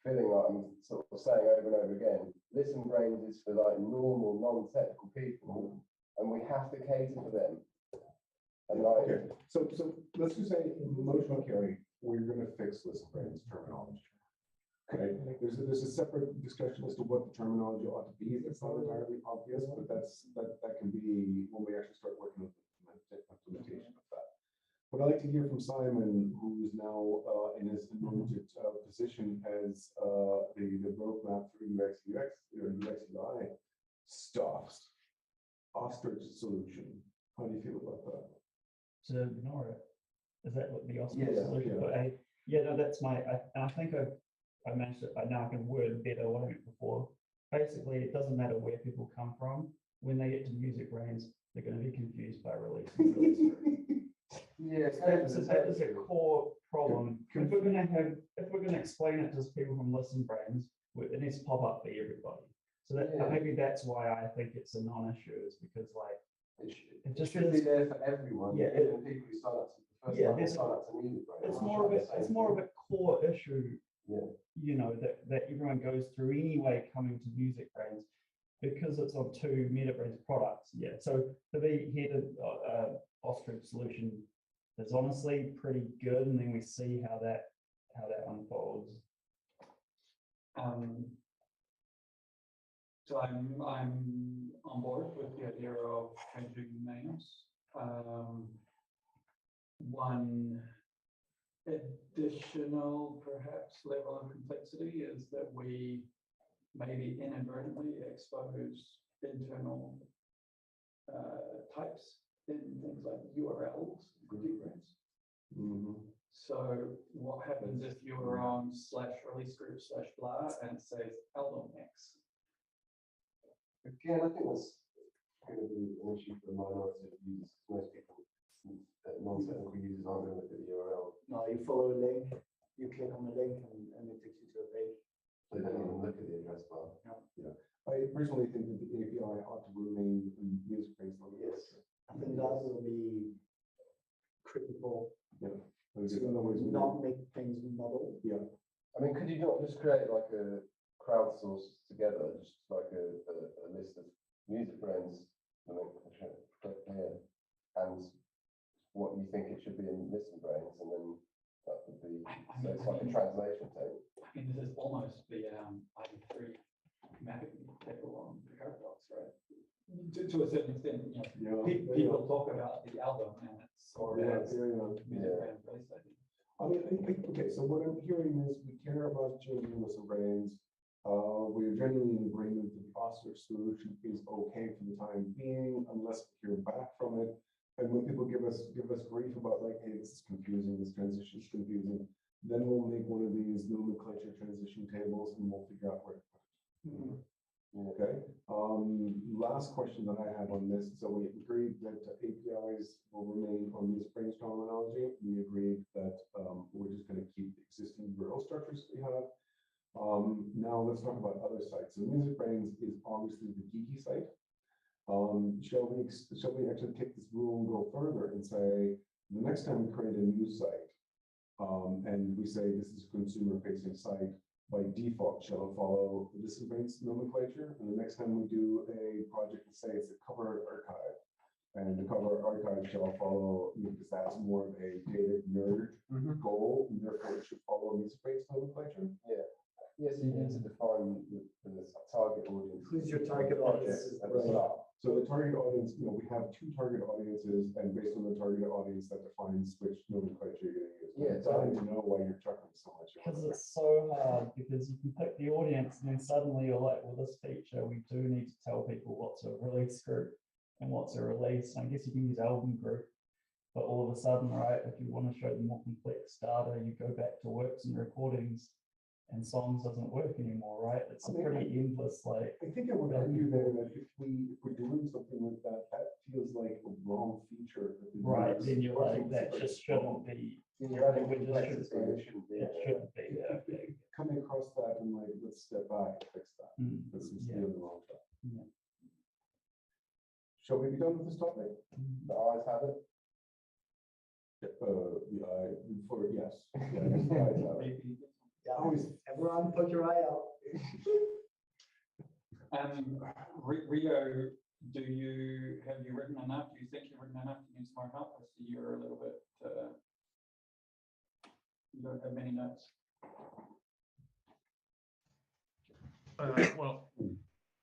Speaker 13: feeling like I'm sort of saying over and over again. ListenBrainz is for like normal, non-technical people, and we have to cater for them. And like,
Speaker 1: okay. So let's just say in emotional caring, we're going to fix ListenBrainz terminology. Okay, there's a separate discussion as to what the terminology ought to be. It's not entirely obvious, but that can be when we actually start working with the implementation of that. What I'd like to hear from Simon, who is now in his anointed position as the roadmap for UX UI stuffs, ostrich solution. How do you feel about that?
Speaker 3: To ignore it. Is that what the ostrich
Speaker 1: Yeah,
Speaker 3: solution?
Speaker 1: yeah.
Speaker 3: No, that's I think I managed it. Now I can word better what I meant before. Basically, it doesn't matter where people come from. When they get to MusicBrainz, they're going to be confused by releasing.
Speaker 4: Yes,
Speaker 3: that is a core problem. If we're going to explain it to people from ListenBrainz, it needs to pop up for everybody. So that maybe that's why I think it's a non-issue, is because like
Speaker 4: it just should be there for everyone.
Speaker 3: Yeah,
Speaker 4: people who sign up to the first sign up to MusicBrainz.
Speaker 3: It's more of a core issue.
Speaker 4: Yeah.
Speaker 3: You know, that everyone goes through anyway coming to MusicBrainz, because it's on two MetaBrainz products. Yeah. So to be here to ostrich solution is honestly pretty good, and then we see how that unfolds.
Speaker 2: So I'm on board with the idea of changing names. One additional perhaps level of complexity is that we maybe inadvertently expose internal types in things like URLs, CritiqueBrainz. So what happens if you were on /release-group/blah and it says album X?
Speaker 13: Again, I think that's going to be an issue for the minority of users. Most people, non-technical users, aren't going to look at the URL.
Speaker 5: No, you follow a link, you click on the link, and it takes you to a page.
Speaker 13: They don't even look at the address bar.
Speaker 1: Yeah. I personally think that the API ought to remain in MusicBrainz.
Speaker 5: Yes. I think that will be critical
Speaker 1: Yeah.
Speaker 5: to not make things muddled.
Speaker 1: Yeah.
Speaker 13: I mean, could you not just create like a crowdsource together, just like a list of MusicBrainz, click here, and what you think it should be in ListenBrainz, and then that would be, so it's like a translation table.
Speaker 2: I mean, this is almost the ID3 mapping table on Paradox, right? To a certain extent, you know, people talk about the album and it's MusicBrainz release ID.
Speaker 1: I mean, okay, so what I'm hearing is we care about changing ListenBrainz. We're generally in agreement that the Foster solution is okay for the time being, unless we hear back from it. And when people give us grief about like, hey, this is confusing, this transition is confusing, then we'll make one of these nomenclature transition tables and we'll figure out where to put it. Okay. Last question that I have on this. So we agreed that APIs will remain on MusicBrainz terminology. We agreed that we're just going to keep the existing URL structures we have. Now let's talk about other sites. So MusicBrainz is obviously the geeky site. Shall we actually take this rule and go further and say the next time we create a new site and we say this is a consumer-facing site, by default shall it follow the ListenBrainz nomenclature, and the next time we do a project and say it's a cover archive, and the cover archive shall follow, because that's more of a data nerd goal, and therefore it should follow MusicBrainz nomenclature.
Speaker 13: Yeah. Yes, you need to define the target audience.
Speaker 5: Who's your target audience?
Speaker 13: At the start.
Speaker 1: So the target audience, we have two target audiences, and based on the target audience, that defines which nomenclature you're going to use.
Speaker 13: Yeah,
Speaker 1: it's starting to know why you're chuckling so much.
Speaker 3: Because it's so hard, because you can pick the audience and then suddenly you're like, well, this feature, we do need to tell people what's a release group and what's a release. And I guess you can use album group, but all of a sudden, right, if you want to show them more complex data, you go back to works and recordings, and songs doesn't work anymore, right? It's a pretty endless, like.
Speaker 1: I think I would argue there that if we're doing something like that, that feels like a wrong feature.
Speaker 3: Right, then you're like, that just shouldn't be.
Speaker 13: You're adding complexity, it shouldn't be.
Speaker 3: It shouldn't be, yeah.
Speaker 1: Coming across that and like, let's step back and fix that. This is still the wrong track. Shall we be done with this topic?
Speaker 13: The eyes have it.
Speaker 1: Yes. The eyes have it.
Speaker 5: Always, everyone put your eye out.
Speaker 2: Rio, have you written enough? Do you think you've written enough to need some more help? I see you're a little bit, you don't have many notes.
Speaker 9: Well,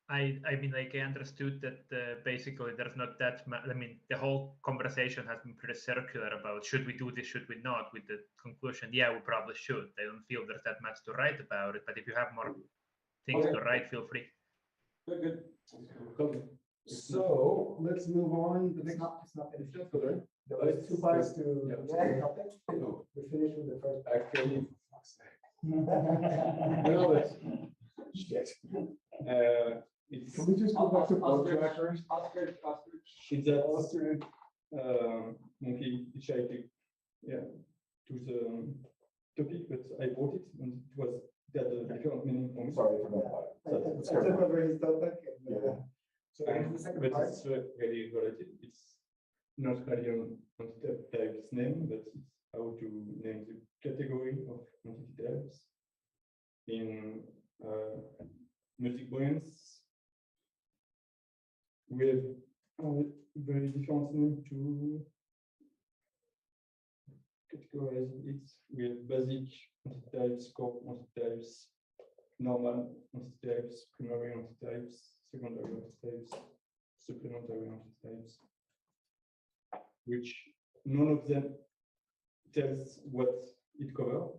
Speaker 9: I mean, like I understood that basically there's not that much. I mean, the whole conversation has been pretty circular about should we do this, should we not, with the conclusion, yeah, we probably should. I don't feel there's that much to write about it, but if you have more things to write, feel free.
Speaker 2: Good.
Speaker 1: So let's move on.
Speaker 5: It's not finished. There was 2 parts to the topic. We finished with the first part.
Speaker 10: Actually, it's
Speaker 1: Can we just go back to bug trackers?
Speaker 10: it's that monkey hitchhiking, to the topic, but I brought it and it was that different meaning for me.
Speaker 1: Sorry for that.
Speaker 5: I took over his topic. So
Speaker 10: And,
Speaker 5: the second
Speaker 10: but
Speaker 5: part.
Speaker 10: it's really related. It's not really on entity types name, but it's how to name the category of entity types in MusicBrainz. We have very different name to categorize it. We have basic entity types, core entity types, normal entity types, primary entity types, secondary entity types, supplementary entity types, which none of them tells what it covers.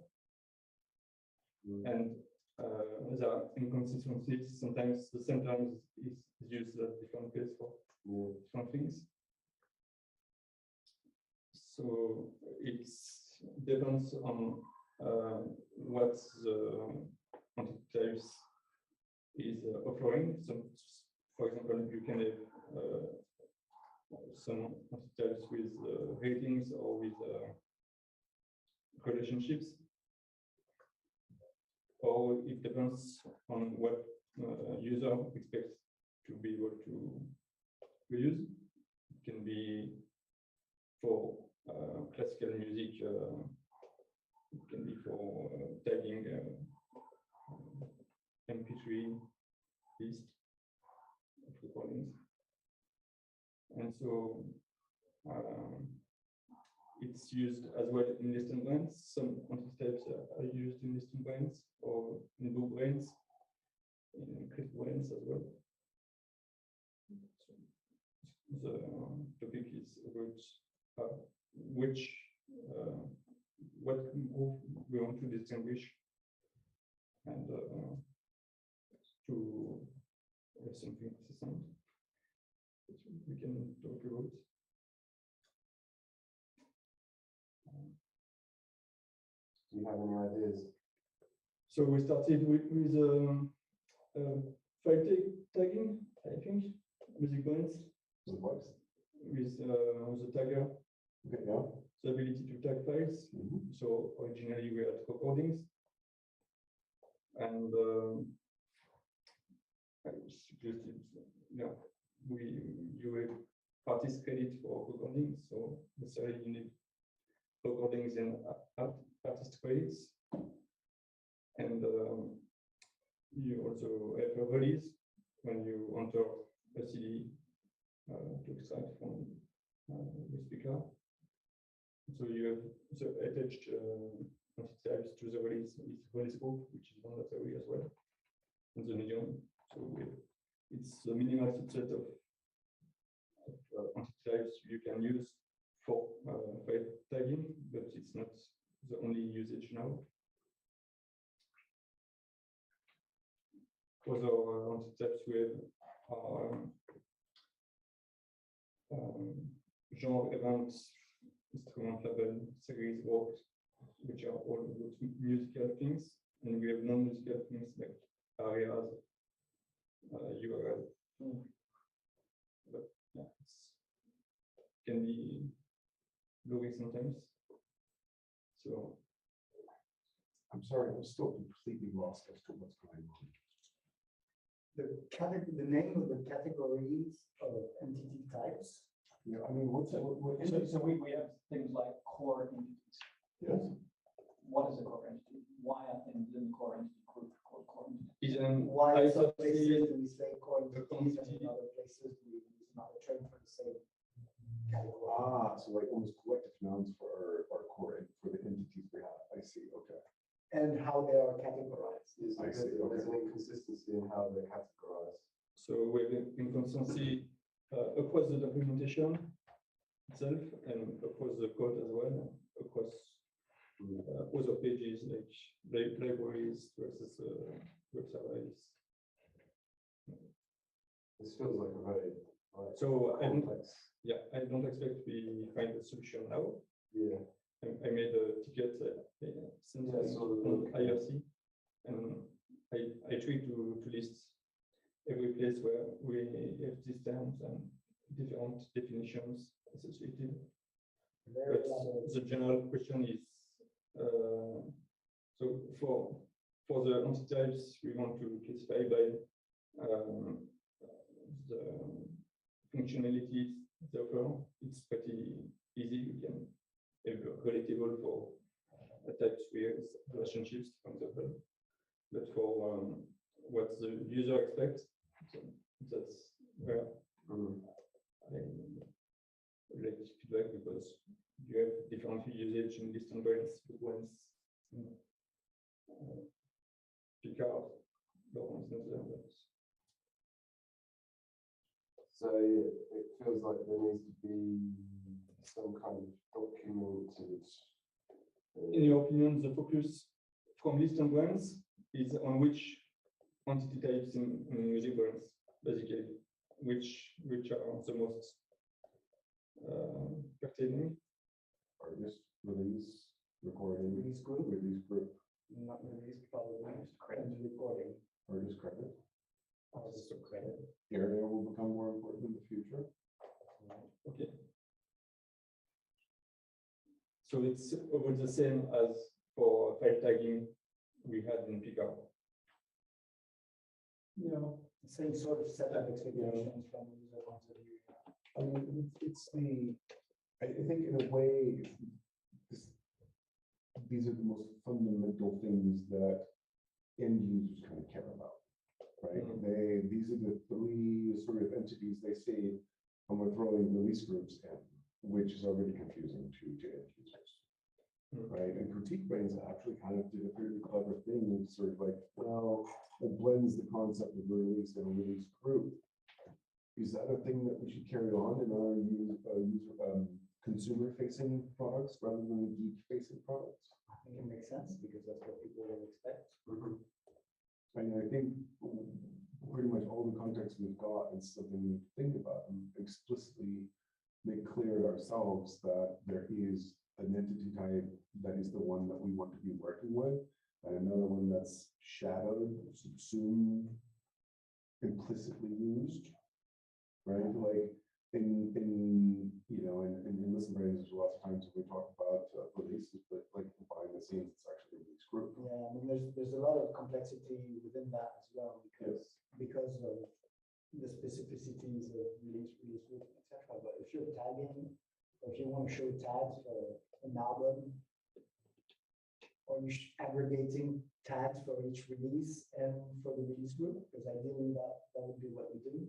Speaker 10: And there are inconsistencies. Sometimes the same term is used at different places for different things. So it depends on what the entity types is offering. So, for example, you can have some entity types with ratings or with relationships, or it depends on what user expects to be able to use. It can be for classical music, it can be for tagging MP3 list of recordings. And so it's used as well in ListenBrainz. Some entity types are used in ListenBrainz or in MusicBrainz, in CritiqueBrainz as well. So the topic is about what group we want to distinguish and to have something consistent that we can talk about.
Speaker 13: Do you have any ideas?
Speaker 10: So we started with file tagging, I think, MusicBrainz. With the tagger.
Speaker 1: Okay, yeah.
Speaker 10: The ability to tag files. So originally we had recordings, and I suggested, you have artist credit for recordings, so necessarily you need recordings and artist credits, and you also have a release when you enter a CD to extract from the speaker. So you have the attached entity types to the release group, which is mandatory as well, and the medium. So it's a minimal subset of entity types you can use for file tagging, but it's not the only usage now. Other entity types we have are genre events, instrument level, series works, which are all musical things, and we have non-musical things like areas, URL. But yeah, it can be blurry sometimes. So
Speaker 1: I'm sorry, I'm still completely lost as to what's going on.
Speaker 5: The name of the categories of entity types.
Speaker 1: Yeah, I mean, what's that?
Speaker 2: So we have things like core entities.
Speaker 1: Yes.
Speaker 2: What is a core entity? Why are things in the core entity group called core entity?
Speaker 5: Why in some places do we say core entities and in other places we use another term for the same category?
Speaker 1: Ah, so like almost collective nouns for our core for the entities we have. I see. Okay.
Speaker 5: And how they are categorized.
Speaker 1: I see.
Speaker 13: There's an inconsistency in how they're categorized.
Speaker 10: So we have inconsistency across the documentation itself and across the code as well, across other pages like libraries versus web services.
Speaker 13: This feels like a very
Speaker 10: So
Speaker 13: complex.
Speaker 10: I don't expect we find a solution now.
Speaker 13: Yeah.
Speaker 10: I made a ticket since on IRC, and I try to list every place where we have these terms and different definitions associated. But the general question is, so for the entity types, we want to classify by the functionalities they offer. It's pretty easy. We can have relatable for types with relationships, for example. But for what the user expects, so that's where I like feedback, because you have different usage in ListenBrainz, ones Picard, for instance.
Speaker 13: So it feels like there needs to be some kind of documented
Speaker 10: in your opinion, the focus from ListenBrainz is on which entity types in MusicBrainz, basically, which are the most pertaining?
Speaker 1: Artist, release, recording,
Speaker 5: Release group,
Speaker 1: release group,
Speaker 5: not release, probably credit recording.
Speaker 1: artist credit.
Speaker 5: Artist credit.
Speaker 1: Area will become more important in the future.
Speaker 10: Okay. So it's about the same as for file tagging we had in Pickup.
Speaker 5: Same sort of set of expectations from the user point of view.
Speaker 1: I mean, it's the, I think in a way, these are the most fundamental things that end users kind of care about, right? These are the three sort of entities they see when we're throwing release groups in, which is already confusing to end users, right? And CritiqueBrainz actually kind of did a pretty clever thing, of sort of like, well, it blends the concept of release and a release group. Is that a thing that we should carry on in our consumer-facing products rather than the geek-facing products?
Speaker 5: I think it makes sense because that's what people will expect.
Speaker 1: And I think pretty much all the context we've got is something we need to think about and explicitly make clear to ourselves that there is an entity type that is the one that we want to be working with, and another one that's shadowed, subsumed, implicitly used, right? Like in ListenBrainz, there's lots of times we talk about releases, but like behind the scenes, it's actually a release group.
Speaker 5: Yeah, I mean, there's a lot of complexity within that as well because of the specificities of release group, etc. But if you're tagging, or if you want to show tags for an album, or you're aggregating tags for each release and for the release group, because ideally that would be what we do.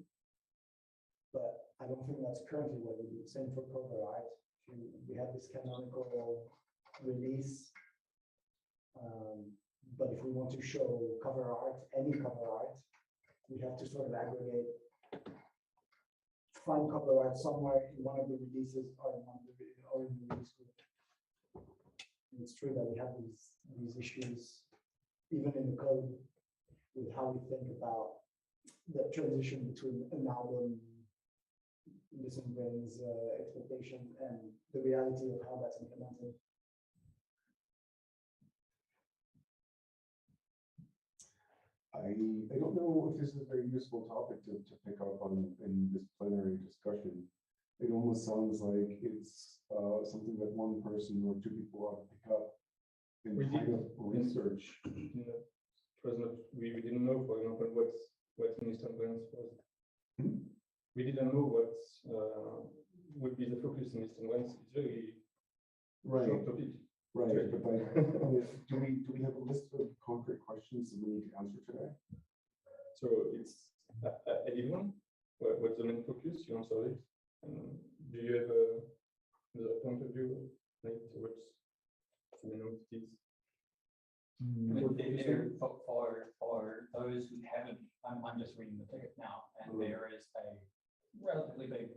Speaker 5: But I don't think that's currently what we do. Same for cover art. We have this canonical release, but if we want to show cover art, any cover art, we have to sort of aggregate, find cover art somewhere in one of the releases or in the release group. And it's true that we have these issues, even in the code, with how we think about the transition between an album, ListenBrainz expectations, and the reality of how that's implemented.
Speaker 1: I don't know if this is a very useful topic to pick up on in this plenary discussion. It almost sounds like it's something that one person or two people ought to pick up and kind of research.
Speaker 10: We didn't know, for example, what ListenBrainz was. We didn't know what would be the focus in ListenBrainz. It's very short topic.
Speaker 1: Right, but like, do we have a list of concrete questions that we need to answer today?
Speaker 10: So it's I did one. What's the main focus? You answered it. Do you have a point of view like towards the main entities?
Speaker 2: For those who haven't, I'm just reading the ticket now, and there is a relatively big,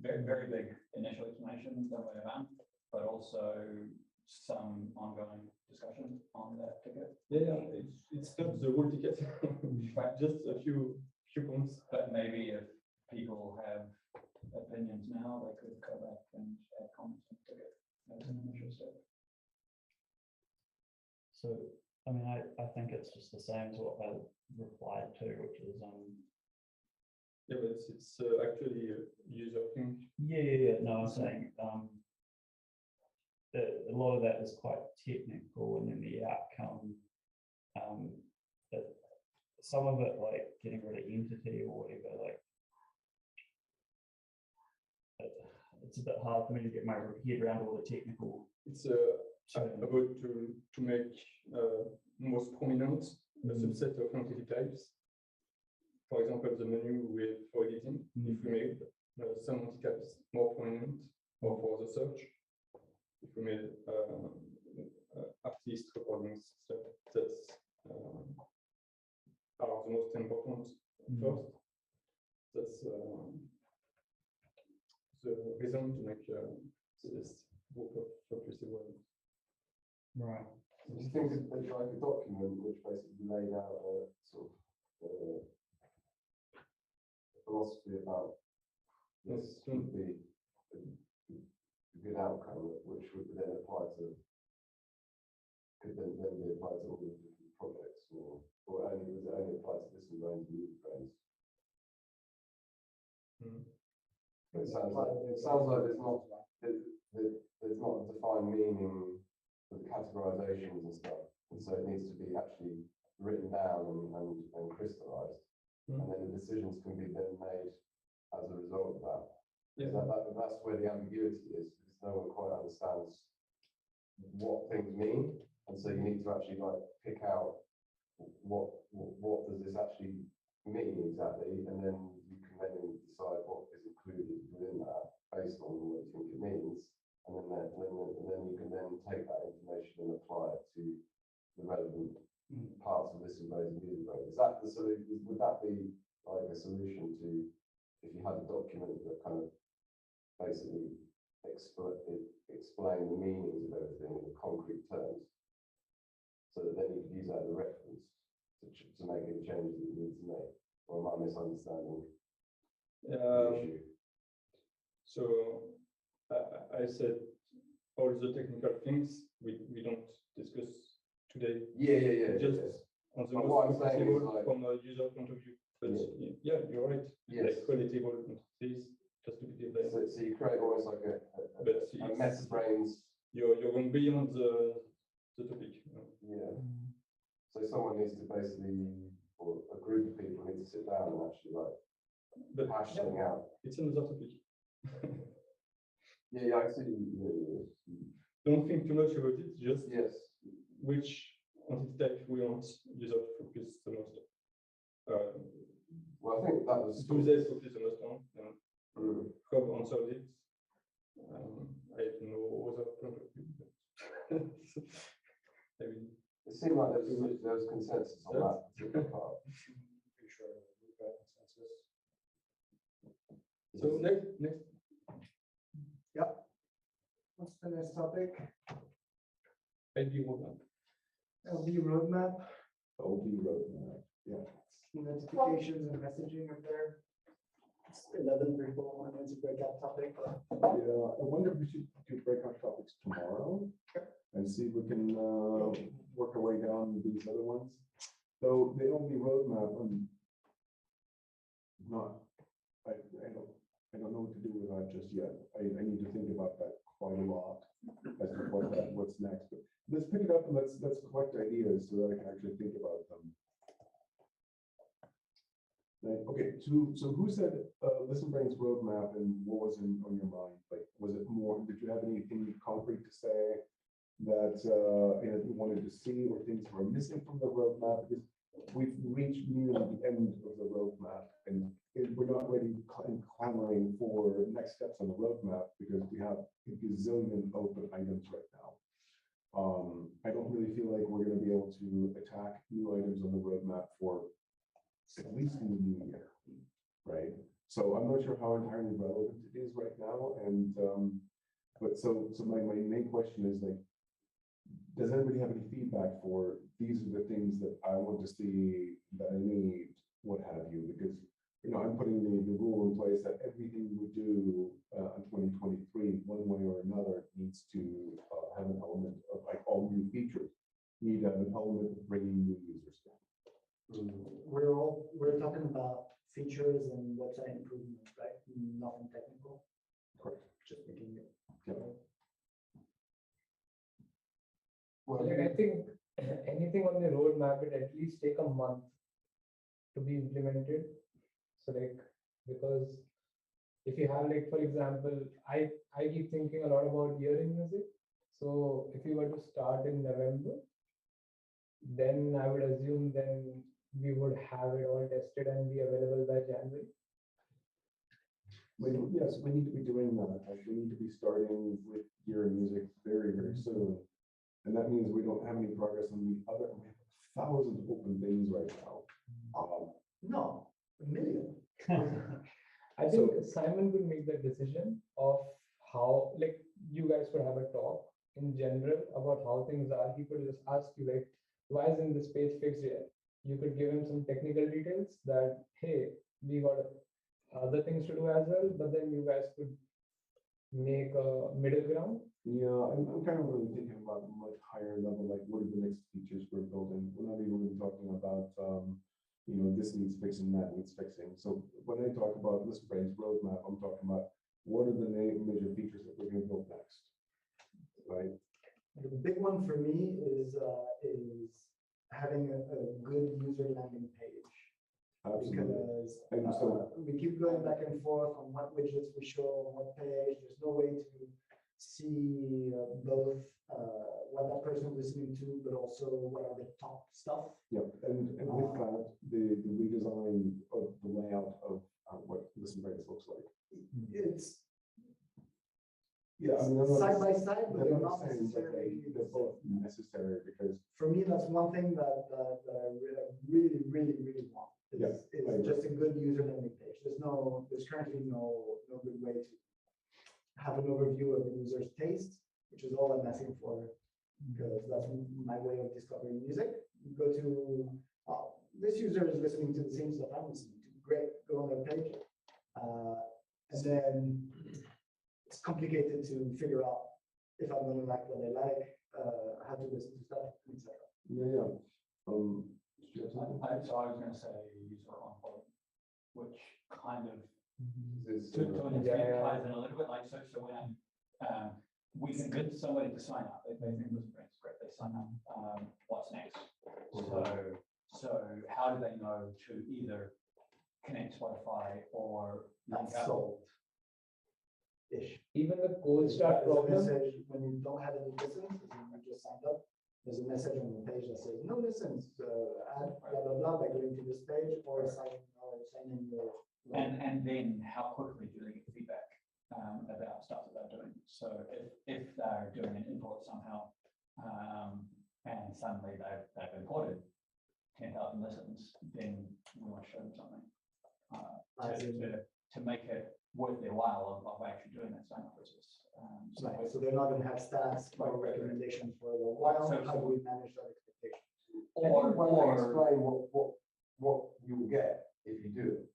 Speaker 2: very, very big initial explanation that went around, but also some ongoing discussion on that ticket.
Speaker 10: Yeah, it's not the whole ticket, just a few points.
Speaker 2: But maybe if people have opinions now, they could go back and add comments on the ticket as an initial step.
Speaker 3: So, I mean, I think it's just the same as what I replied to, which is
Speaker 10: yeah, but it's actually a user thing.
Speaker 3: Yeah. No, I'm saying a lot of that is quite technical, and then the outcome, some of it, like getting rid of entity or whatever, like it's a bit hard for me to get my head around all the technical.
Speaker 10: It's about to make most prominent a subset of entity types. For example, the menu for editing, if we made some entity types more prominent, or for the search, if we made artist recordings stuff that's are the most important first. That's the reason to make this group of focus.
Speaker 3: Right.
Speaker 4: Do you think it's like a document which basically laid out a sort of philosophy about this would be a good outcome, which would then apply to, could then be applied to all the different projects, or only was it only applied to ListenBrainz and MusicBrainz? It sounds like there's not a defined meaning for the categorizations and stuff, and so it needs to be actually written down and crystallized, and then the decisions can be then made as a result of that.
Speaker 10: Yeah.
Speaker 4: That's where the ambiguity is, because no one quite understands what things mean, and so you need to actually like pick out what does this actually mean exactly, and then you can then decide what is included within that based on what you think it means, and then you can then take that information and apply it to the relevant parts of ListenBrainz and MusicBrainz. Is that the solution? Would that be like a solution to, if you had a document that kind of basically explain the meanings of everything in concrete terms, so that then you could use that as a reference to make any changes that you need to make? Or am I misunderstanding the issue?
Speaker 10: So I said all the technical things we don't discuss today.
Speaker 4: Yeah.
Speaker 10: Just on the
Speaker 4: what I'm
Speaker 10: most
Speaker 4: saying is
Speaker 10: possible
Speaker 4: like,
Speaker 10: from a user point of view. But yeah, you're right.
Speaker 4: Yes.
Speaker 10: Like qualitable entities just to be developed.
Speaker 4: So you create almost like a MetaBrainz.
Speaker 10: You're going beyond the topic.
Speaker 4: Yeah. So someone needs to basically, or a group of people need to sit down and actually like hash something out.
Speaker 10: It's another topic.
Speaker 4: Yeah, I see.
Speaker 10: Don't think too much about it. Just which entity type we want user to focus the most.
Speaker 4: Well, I think that was.
Speaker 10: Do they focus the most on? How answered it? I have no other point of view. I mean,
Speaker 4: it seemed like there was consensus on that particular part.
Speaker 5: Pretty sure we've got consensus.
Speaker 10: So next.
Speaker 5: Yep. What's the next topic?
Speaker 10: LB roadmap.
Speaker 5: LB roadmap.
Speaker 1: LB roadmap. Yeah.
Speaker 5: Notifications and messaging up there. It's 11 people on it's a breakout topic.
Speaker 1: Yeah, I wonder if we should do breakout topics tomorrow and see if we can work our way down these other ones. So the LB roadmap, I don't know what to do with that just yet. I need to think about that quite a lot as to what's next. But let's pick it up and let's collect ideas so that I can actually think about them. Right. Okay, so who said ListenBrainz roadmap, and what was on your mind? Like, was it more? Did you have anything concrete to say that you wanted to see, or things were missing from the roadmap? Because we've reached nearly the end of the roadmap, and we're not really clamoring for next steps on the roadmap because we have a gazillion open items right now. I don't really feel like we're going to be able to attack new items on the roadmap for at least in the new year, right? So I'm not sure how entirely relevant it is right now, and but so my main question is, like, does anybody have any feedback for these are the things that I want to see, that I need, what have you? Because I'm putting the rule in place that everything we do in 2023, one way or another, needs to have an element of, like, all new features need an element of bringing new users down.
Speaker 5: We're talking about features and website improvements, right? Nothing technical.
Speaker 1: Correct.
Speaker 5: Just making it.
Speaker 12: Well, like, I think anything on the roadmap would at least take a month to be implemented. So like, because if you have, like, for example, I keep thinking a lot about hearing music. So if you were to start in November, then I would assume then we would have it all tested and be available by January.
Speaker 1: Yes, we need to be doing that. Like, we need to be starting with hearing music very, very soon. And that means we don't have any progress on the other. We have 1,000 open things right now.
Speaker 5: No, 1 million.
Speaker 12: I think Simon will make that decision of how, like, you guys could have a talk in general about how things are, he could just ask you like, why isn't this page fixed yet? You could give him some technical details that, hey, we got other things to do as well, but then you guys could make a middle ground.
Speaker 1: Yeah, I'm kind of really thinking about much higher level, like what are the next features we're building? We're not even really talking about, this needs fixing, that needs fixing. So when I talk about ListenBrainz roadmap, I'm talking about what are the major features that we're going to build next, right?
Speaker 5: The big one for me is having a good user landing page.
Speaker 1: Absolutely.
Speaker 5: Because we keep going back and forth on what widgets we show on what page. There's no way to see both what that person is listening to, but also what are the top stuff.
Speaker 1: Yeah, and with that, the redesign of the layout of what ListenBrainz looks like.
Speaker 5: It's
Speaker 1: Yeah, I mean,
Speaker 5: side by side, but they're not
Speaker 1: saying that
Speaker 5: necessarily.
Speaker 1: they're both necessary because
Speaker 5: For me, that's one thing that I really want.
Speaker 1: Yeah,
Speaker 5: Is just a good user landing page. There's currently no good way to have an overview of the user's taste, which is all I'm asking for, because that's my way of discovering music. You go to, this user is listening to the same stuff I'm listening to. Great, go on their page. And then it's complicated to figure out if I'm going to like what I like, how to listen to stuff, etc.
Speaker 1: yeah.
Speaker 2: So I was going to say user onboarding, which kind of to an extent ties in a little bit like so when we can get somebody to sign up, they think ListenBrainz is great, they sign up. What's next? So how do they know to either connect Spotify or link
Speaker 5: That's
Speaker 2: up?
Speaker 5: solved. Ish.
Speaker 12: Even the cold start
Speaker 5: There's a
Speaker 12: problem.
Speaker 5: message when you don't have any listens, as in you just signed up. There's a message on the page that says no listens. Add blah blah blah by going to this page or sign in your.
Speaker 2: And then how quickly do they get feedback about stuff that they're doing? So if they're doing an import somehow, and suddenly they've imported 10,000 listens, then we want to show them something to make it worth their while of actually doing that sign up process.
Speaker 5: So they're not going to have stats or recommendations for a while.
Speaker 2: So
Speaker 5: how do we manage that expectation?
Speaker 13: Or explain what you will get if you do it.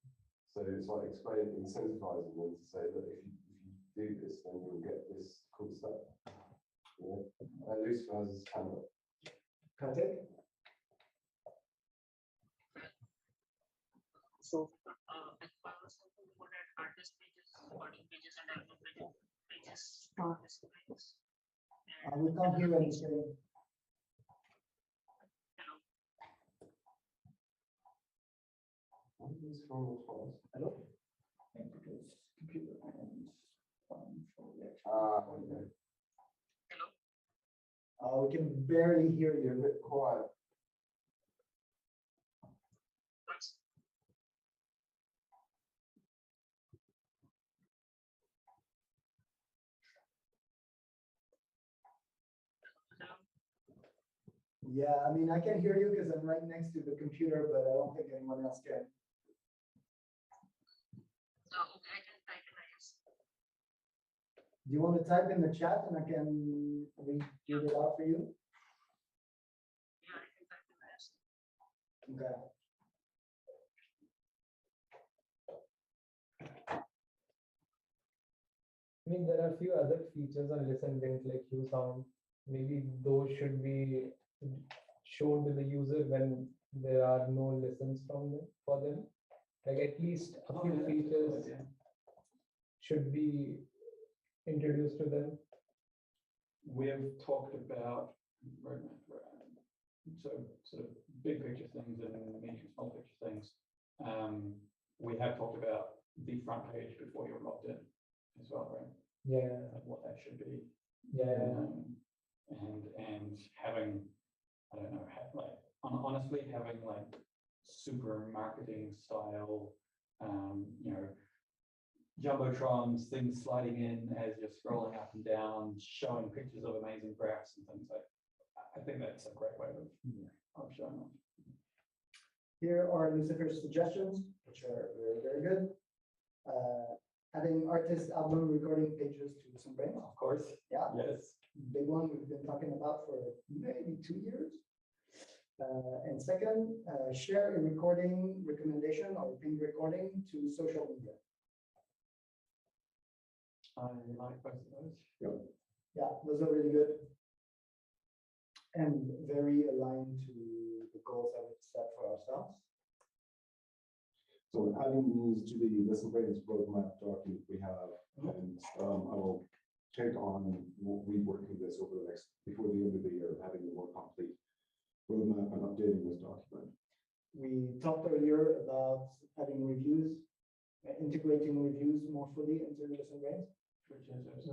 Speaker 13: So it's like explaining, incentivizing them to say that if you do this, then you'll get this cool stuff. Yeah. Lucifer has his hand up.
Speaker 5: Can I take?
Speaker 7: So, as far as for that artist pages, recording pages, and album pages for ListenBrainz.
Speaker 5: We can't hear anything.
Speaker 2: Hello? Computer and
Speaker 13: Okay.
Speaker 5: We can barely hear
Speaker 13: You're a
Speaker 5: you.
Speaker 13: bit quiet.
Speaker 5: Yeah, I mean, I can hear you because I'm right next to the computer, but I don't think anyone else can.
Speaker 7: Okay, I can type it, I guess.
Speaker 5: Do you want to type in the chat and I can read it out for you?
Speaker 7: Yeah, I can type it, yes.
Speaker 5: Okay.
Speaker 12: I mean, there are a few other features on ListenBrainz like Q sound. Maybe those should be shown to the user when there are no listens from them for them. Like at least a few features should be introduced to them.
Speaker 2: We have talked about so sort of big picture things and medium small picture things. We have talked about the front page before you're logged in as well, right?
Speaker 12: Yeah.
Speaker 2: Like what that should be.
Speaker 12: Yeah.
Speaker 2: And having, I don't know, honestly having like super marketing style, jumbotrons, things sliding in as you're scrolling up and down, showing pictures of amazing graphs and things like. I think that's a great way of showing off.
Speaker 5: Here are Lucifer's suggestions, which are very, very good. Adding artist album recording pages to ListenBrainz.
Speaker 2: Of course.
Speaker 5: Yeah.
Speaker 2: Yes.
Speaker 5: big one we've been talking about for maybe 2 years. And second, share a recording recommendation or ping recording to social media.
Speaker 2: I like both of those.
Speaker 5: Yeah, those are really good. And very aligned to the goals that we've set for ourselves.
Speaker 1: So adding these to the ListenBrainz roadmap document we have, and I will take on reworking this over the next, before the end of the year, having a more complete roadmap and updating this document.
Speaker 5: We talked earlier about having reviews, integrating reviews more fully into ListenBrainz.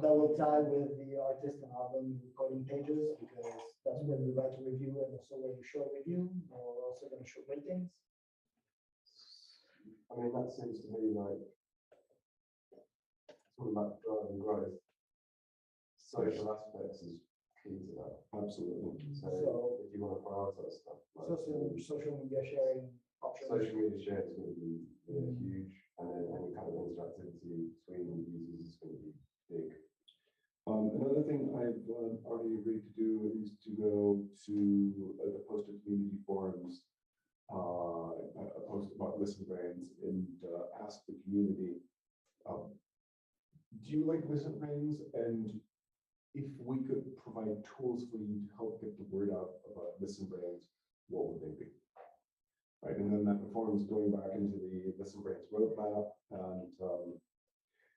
Speaker 5: That will tie with the artist and album recording pages, because that's where you write a review and also where you show a review. We're also going to show ratings.
Speaker 13: I mean, that seems to me like sort of like driving growth. Social aspects is key to that.
Speaker 1: Absolutely.
Speaker 13: So if you want to prioritize stuff, like
Speaker 5: Social media sharing options.
Speaker 13: social media share is going to be huge, and then any kind of interactivity between users is going to be big.
Speaker 1: Another thing I've already agreed to do is to go to the posted community forums, a post about ListenBrainz, and ask the community, do you like ListenBrainz? And if we could provide tools for you to help get the word out about ListenBrainz, what would they be? Right, and then that informs going back into the ListenBrainz roadmap, and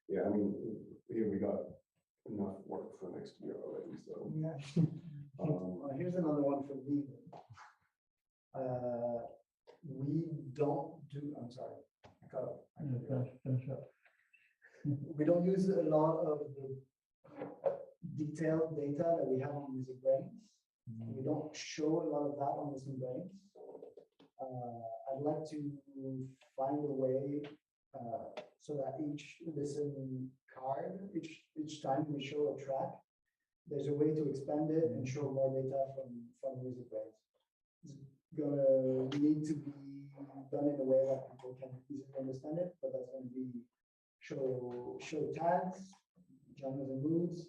Speaker 1: yeah, I mean, here we got enough work for next year already. So
Speaker 5: yeah. Here's another one for me. We don't do. I'm sorry. I cut off.
Speaker 3: Finish up.
Speaker 5: We don't use a lot of the detailed data that we have on MusicBrainz. We don't show a lot of that on ListenBrainz. I'd like to find a way so that each listen card, each time we show a track, there's a way to expand it and show more data from MusicBrainz. It's gonna need to be done in a way that people can easily understand it, but that's going to be show tags, genres and moods,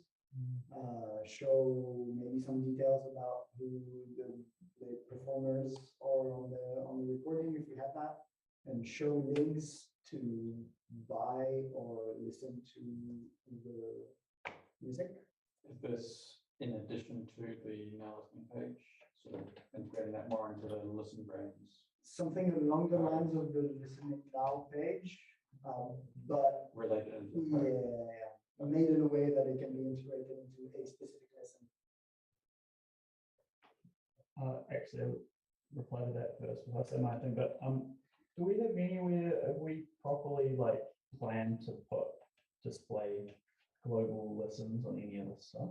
Speaker 5: show maybe some details about who the performers are on the recording, if we have that, and show links to buy or listen to the music.
Speaker 2: Is this in addition to the now listening page, sort of integrating that more into the ListenBrainz?
Speaker 5: Something along the lines of the listening now page, but
Speaker 2: related into
Speaker 5: yeah, made in a way that it can be integrated into a specific lesson.
Speaker 3: Actually, I'll reply to that first before I say my thing, but do we have anywhere, have we properly like planned to display global listens on any of this stuff?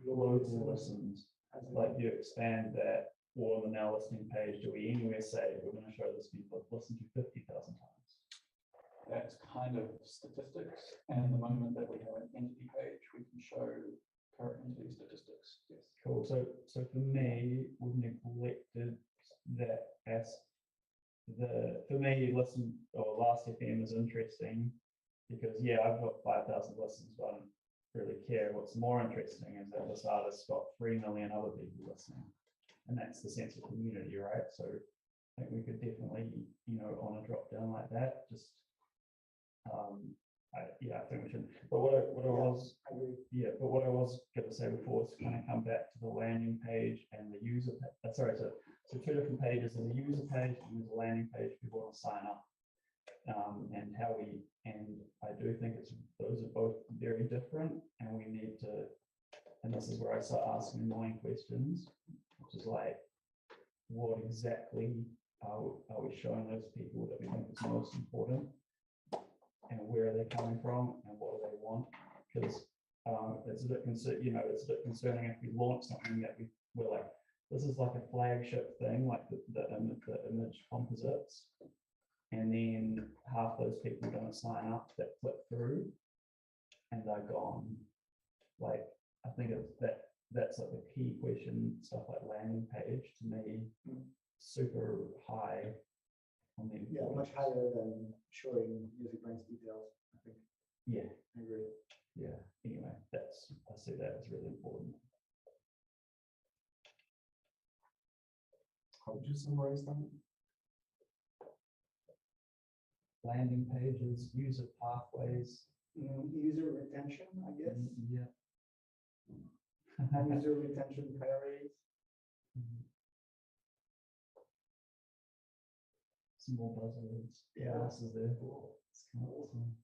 Speaker 3: Global listens, like you expand that, or on the now listening page, do we anywhere say we're going to show this people have listened to 50,000 times?
Speaker 2: That's kind of statistics, and the moment that we have an entity page, we can show current entity statistics. Yes.
Speaker 3: Cool. So for me, we've neglected that as for me, listen or Last FM is interesting because yeah, I've got 5,000 listens, but I don't really care. What's more interesting is that this artist's got 3 million other people listening, and that's the sense of community, right? So I think we could definitely, on a drop down like that, just I think we should. But what I was going to say before is kind of come back to the landing page and the user. Sorry, so two different pages. There's a user page and there's a landing page. People want to sign up, and I do think those are both very different, and we need to. And this is where I start asking annoying questions, which is like, what exactly are we showing those people that we think is most important? And where are they coming from, and what do they want? Because it's a bit it's a bit concerning if we launch something that we're like, this is like a flagship thing, like the image composites, and then half those people don't sign up that click through, and they're gone. Like I think that's like the key question. Stuff like landing page to me, super high.
Speaker 5: Yeah, much higher than showing MusicBrainz details, I think.
Speaker 3: Yeah,
Speaker 5: I agree.
Speaker 3: yeah, anyway, I see that as really important.
Speaker 1: How would you summarize that?
Speaker 3: Landing pages, user pathways.
Speaker 5: User retention, I guess,
Speaker 3: Yeah.
Speaker 5: and user retention priorities.
Speaker 3: Some more buzzwords. Yeah, this is there. It's kind of awesome.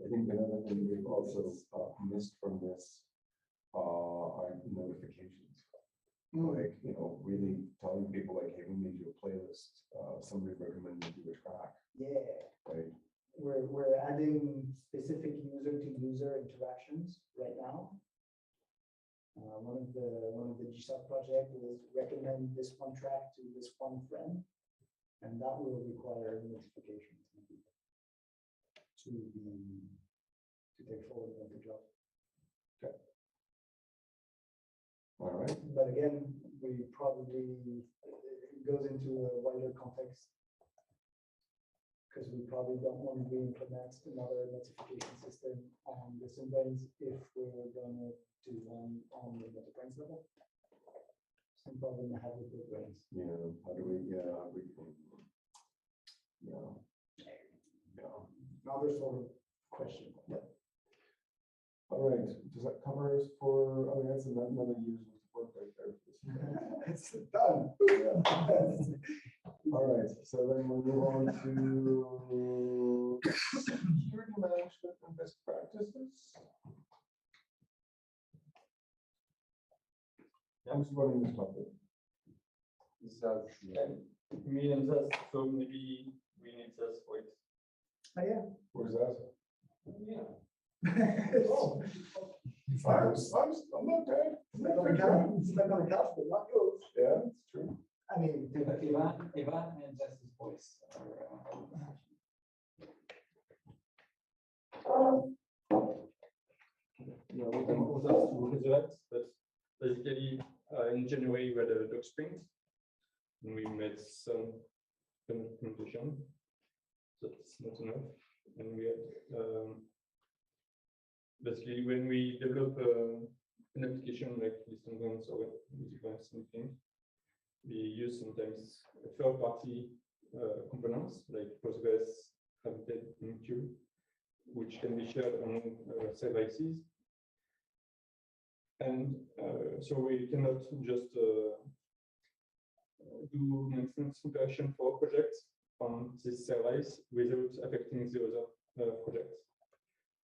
Speaker 13: I think another thing we've also missed from this are notifications. Like, you know, really telling people like, hey, we made you a playlist. Somebody recommended you a track.
Speaker 5: Yeah,
Speaker 13: Right.
Speaker 5: we're adding specific user-to-user interactions right now. One of the GSOC project is recommend this one track to this one friend, and that will require notifications to take full advantage of.
Speaker 13: Okay. All right.
Speaker 5: But again, we probably, it goes into a wider context. Because we probably don't want to re-implement another notification system on ListenBrainz if we're gonna do one on the MetaBrainz level. Some problem I have with the brains.
Speaker 13: Yeah. How do we? Yeah.
Speaker 5: Another sort of question. Yeah.
Speaker 13: All right. Does that cover us for? I mean, that's another year's worth of work right there.
Speaker 5: It's done.
Speaker 13: All right, so then we'll move on to security management and best practices. Who's running this topic?
Speaker 10: Me and Zaz, so maybe we need Zaz for it.
Speaker 5: Oh, yeah.
Speaker 13: Where's that?
Speaker 10: Yeah.
Speaker 13: Oh, I'm not dead.
Speaker 5: Stuck on the couch, but not yours.
Speaker 13: Yeah, it's true.
Speaker 5: I mean,
Speaker 2: Ivan and Zaz's voice
Speaker 10: No, we can put us to resurrect, but basically in January we had a dog sprint and we made some implementation. That's not enough. And we had basically when we develop an application like ListenBrainz or MusicBrainz anything, we use sometimes third-party components like Postgres, Habitat, and Q, which can be shared on services. And so we cannot just do maintenance operation for projects on this service without affecting the other projects.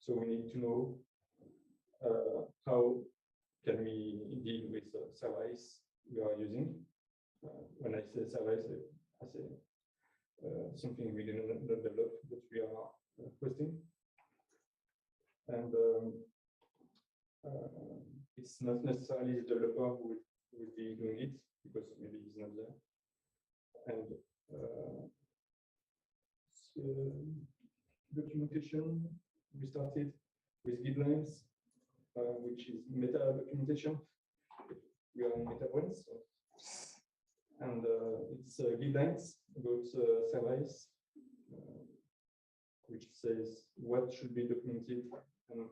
Speaker 10: So we need to know how can we deal with the service we are using. When I say service, I say something we didn't develop that we are hosting. And it's not necessarily the developer who will be doing it because maybe he's not there. And so documentation, we started with guidelines, which is meta documentation. We are in MetaBrainz, so. And it's guidelines about service, which says what should be documented and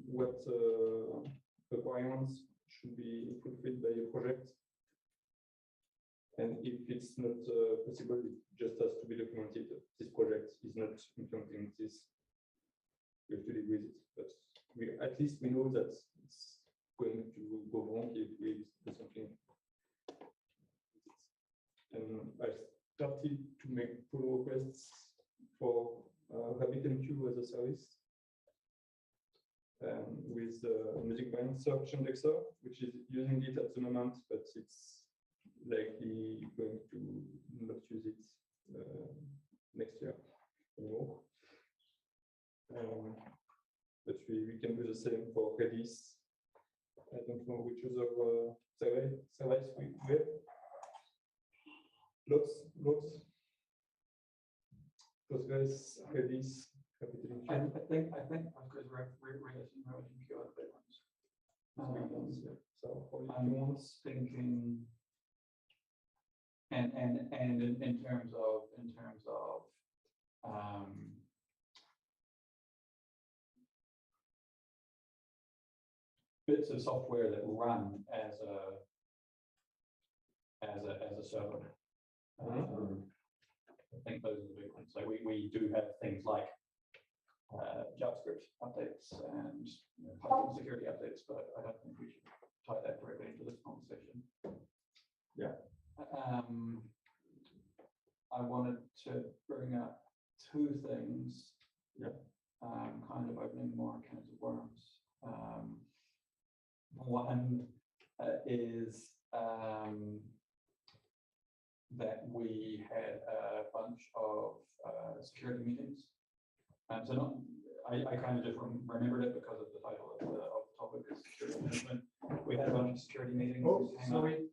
Speaker 10: what requirements should be fulfilled by a project. And if it's not possible, it just has to be documented. This project is not implementing this. We have to deal with it, but at least we know that it's going to go wrong if we do something. And I started to make pull requests for RabbitMQ as a service with MusicBrainz search indexer, which is using it at the moment, but it's likely going to not use it next year anymore. But we can do the same for Redis. I don't know which other service we have. Lots. Postgres, Redis,
Speaker 2: I think Postgres Redis and RabbitMQ are the big ones.
Speaker 10: So
Speaker 2: I'm thinking, and in terms of bits of software that run as a server. I think those are the big ones. So we do have things like JavaScript updates and Python security updates, but I don't think we should tie that directly into this conversation.
Speaker 10: Yeah.
Speaker 2: I wanted to bring up two things.
Speaker 10: Yeah.
Speaker 2: Kind of opening more cans of worms. One is that we had a bunch of security meetings. So not, I kind of just remembered it because of the title of the topic is security management. We had a bunch of security meetings.
Speaker 10: Oh, sorry.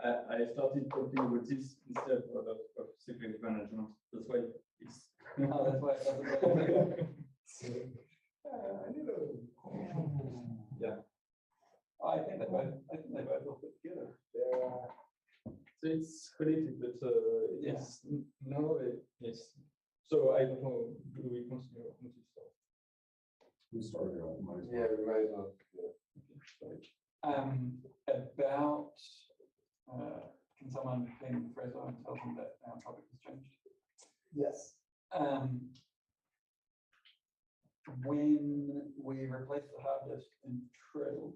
Speaker 10: I started talking about this instead of security management. That's why it's.
Speaker 2: Oh, that's why.
Speaker 10: Yeah.
Speaker 2: I think they both all fit together.
Speaker 10: Yeah. So it's related, but it's no, it's. So I don't know. Do we continue on this stuff?
Speaker 13: We started on my.
Speaker 4: Yeah, we may as well.
Speaker 2: About can someone ping Fresno and tell them that our topic has changed?
Speaker 5: Yes.
Speaker 2: When we replaced the hard disk in Trill,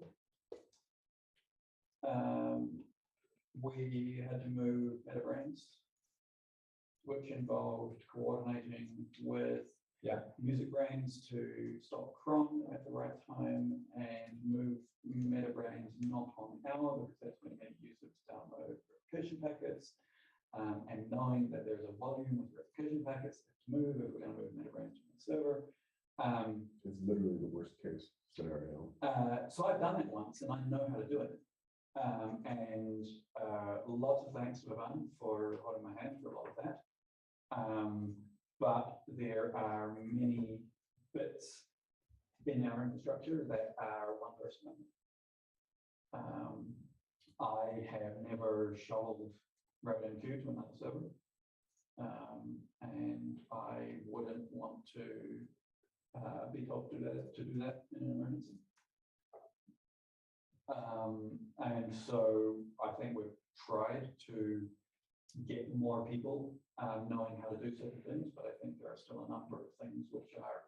Speaker 2: we had to move MetaBrainz, which involved coordinating with MusicBrainz to stop Chrome at the right time and move MetaBrainz not on hour, because that's when many users download verification packets. And knowing that there's a volume of verification packets to move if we're going to move MetaBrainz to the server.
Speaker 13: It's literally the worst case scenario.
Speaker 2: So I've done it once and I know how to do it. And lots of thanks to Ivan for holding my hand for a lot of that. But there are many bits in our infrastructure that are one person. I have never shoveled RabbitMQ to another server. And I wouldn't want to be told to do that in an emergency. And so I think we've tried to get more people knowing how to do certain things, but I think there are still a number of things which are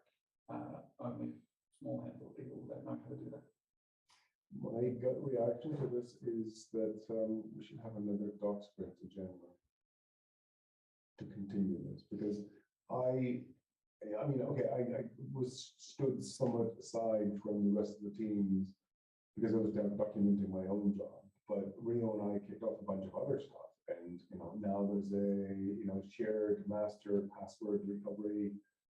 Speaker 2: only a small handful of people that know how to do that.
Speaker 13: My gut reaction to this is that we should have another doc sprint in January to continue this, because I mean, okay, I was stood somewhat aside from the rest of the teams because I was documenting my own job, but Rio and I kicked off a bunch of other stuff, and now there's a shared master password recovery,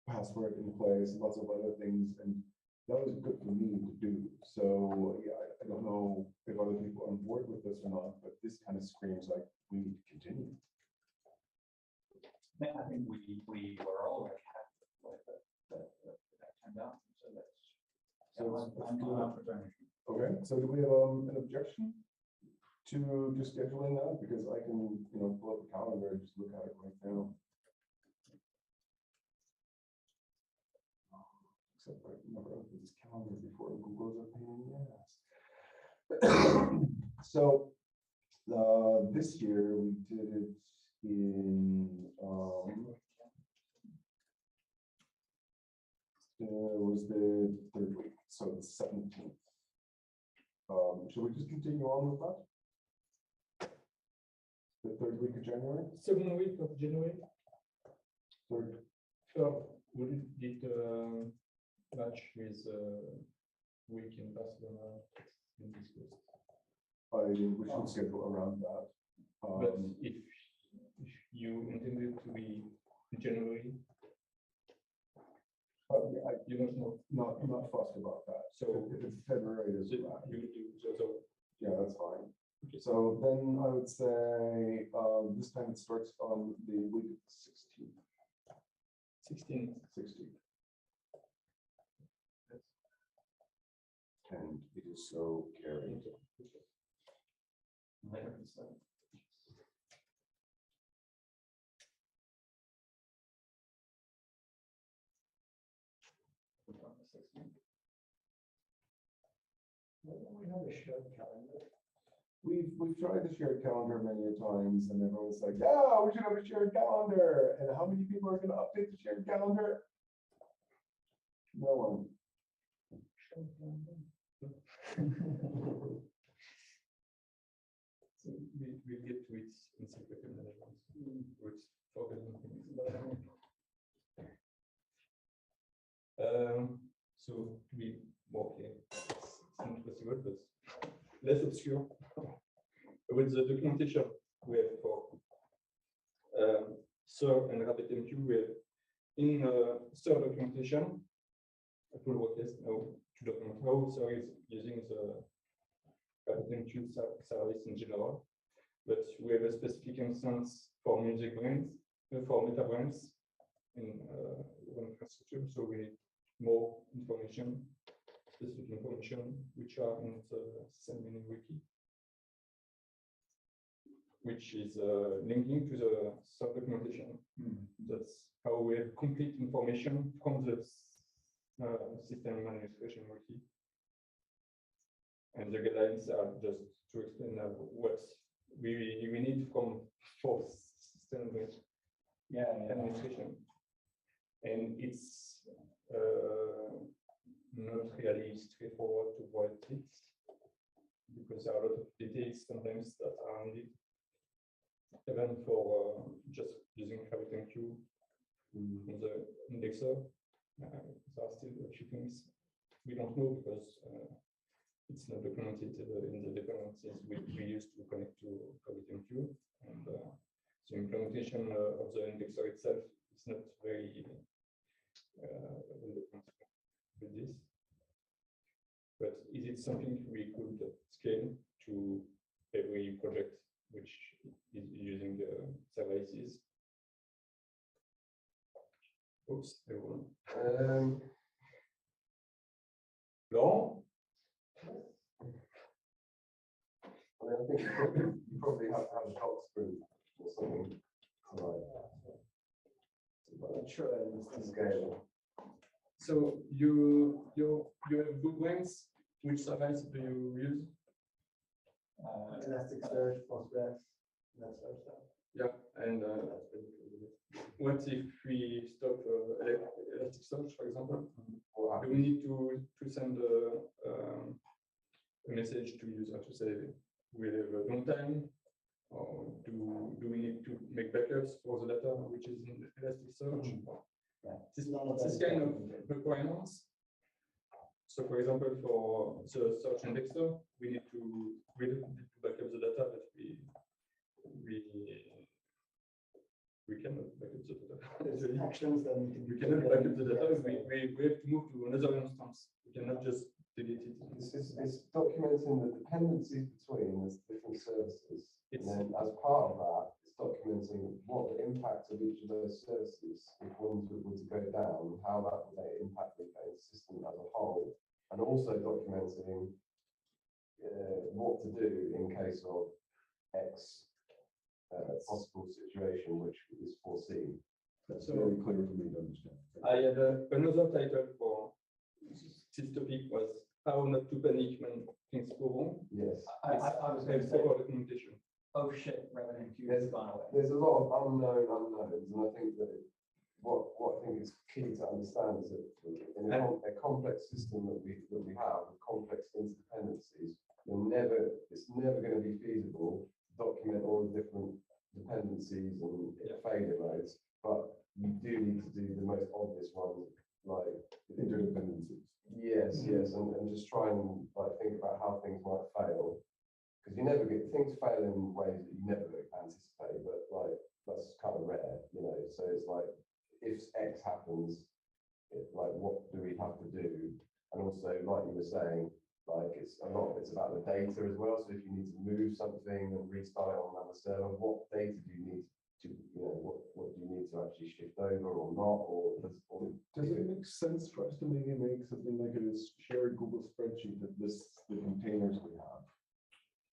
Speaker 13: password in place, and lots of other things, and that was good for me to do. So yeah, I don't know if other people are on board with this or not, but this kind of screams like we need to continue.
Speaker 2: I think we were all like happy with that turned out. So that's
Speaker 13: okay. So do we have an objection to scheduling that? Because I can pull up the calendar and just look at it right now. Except I never opened this calendar before. Google's a pain in the ass. So this year we did it in was the third week, so the 17th. Should we just continue on with that? The third week of January?
Speaker 12: Second week of January.
Speaker 13: Third.
Speaker 12: Sure.
Speaker 10: Would it match with week in Barcelona in this case?
Speaker 13: We should schedule around that.
Speaker 10: But if you intended to be in January, you don't know.
Speaker 13: I'm not fussed about that.
Speaker 10: So
Speaker 13: if it's February, it's
Speaker 10: you do so.
Speaker 13: Yeah, that's fine. Okay. So then I would say this time it starts on the week of the 16th. 16th. And it is so carried.
Speaker 5: we have a shared calendar?
Speaker 13: We've tried the shared calendar many times, and everyone's like, yeah, we should have a shared calendar. And how many people are going to update the shared calendar? No one.
Speaker 5: Shared calendar.
Speaker 10: So we'll get to it in secret management, which forgotten things. So to be more clear, it's not possible, but less obscure. With the documentation we have for SOLR and RabbitMQ, we have in SOLR documentation, a pull request now to document how SOLR is using the RabbitMQ service in general. But we have a specific instance for MusicBrainz, for MetaBrainz in one infrastructure. So we need more information, specific information, which are in the SystemMini wiki, which is linking to the SOLR documentation. That's how we have complete information from the system administration wiki. And the guidelines are just to explain what we need from for system administration. And it's not really straightforward to write it, because there are a lot of details sometimes that are needed, even for just using RabbitMQ in the indexer. There are still a few things we don't know, because it's not documented in the dependencies we use to connect to RabbitMQ, and the implementation of the indexer itself is not very well documented with this. But is it something we could scale to every project which is using services? Oops, everyone. Laurent?
Speaker 13: I mean, I think you probably have to have a doc sprint or something. Right. Sure, and scale.
Speaker 10: So you have BlueBrainz. Which service do you use?
Speaker 5: Elasticsearch, Postgres, that sort of stuff.
Speaker 10: Yeah, and what if we stop Elasticsearch, for example? Do we need to send a message to user to say we have a runtime, or do we need to make backups for the data which is in Elasticsearch? This kind of requirements. So, for example, for the search indexer, we need to back up the data, but we cannot back up the data.
Speaker 5: There's actions that need to be.
Speaker 10: We cannot back up the data. We have to move to another instance. We cannot just delete it.
Speaker 13: It's documenting the dependencies between the different services. And then as part of that, it's documenting what the impact of each of those services, if one were to go down, how that would impact the system as a whole, and also documenting what to do in case of X possible situation which is foreseen.
Speaker 1: That's very clear for me to understand.
Speaker 10: I had another title for this topic was how not to panic when things go wrong.
Speaker 13: Yes.
Speaker 2: I was going to say,
Speaker 10: documentation.
Speaker 2: oh shit, RabbitMQ has gone away.
Speaker 13: There's a lot of unknowns, and I think that what I think is key to understand is that in a complex system that we have with complex interdependencies, it's never going to be feasible to document all the different dependencies and failure modes, but you do need to do the most obvious ones, like interdependencies. Yes, and just try and think about how things might fail, because you never get things fail in ways that you never anticipate, but that's kind of rare, so it's like, if X happens, what do we have to do? And also, like you were saying, it's about the data as well. So if you need to move something and restart it on another server, what data do you need to, what do you need to actually shift over or not?
Speaker 1: Does it make sense for us to maybe make something like a shared Google spreadsheet that lists the containers we have?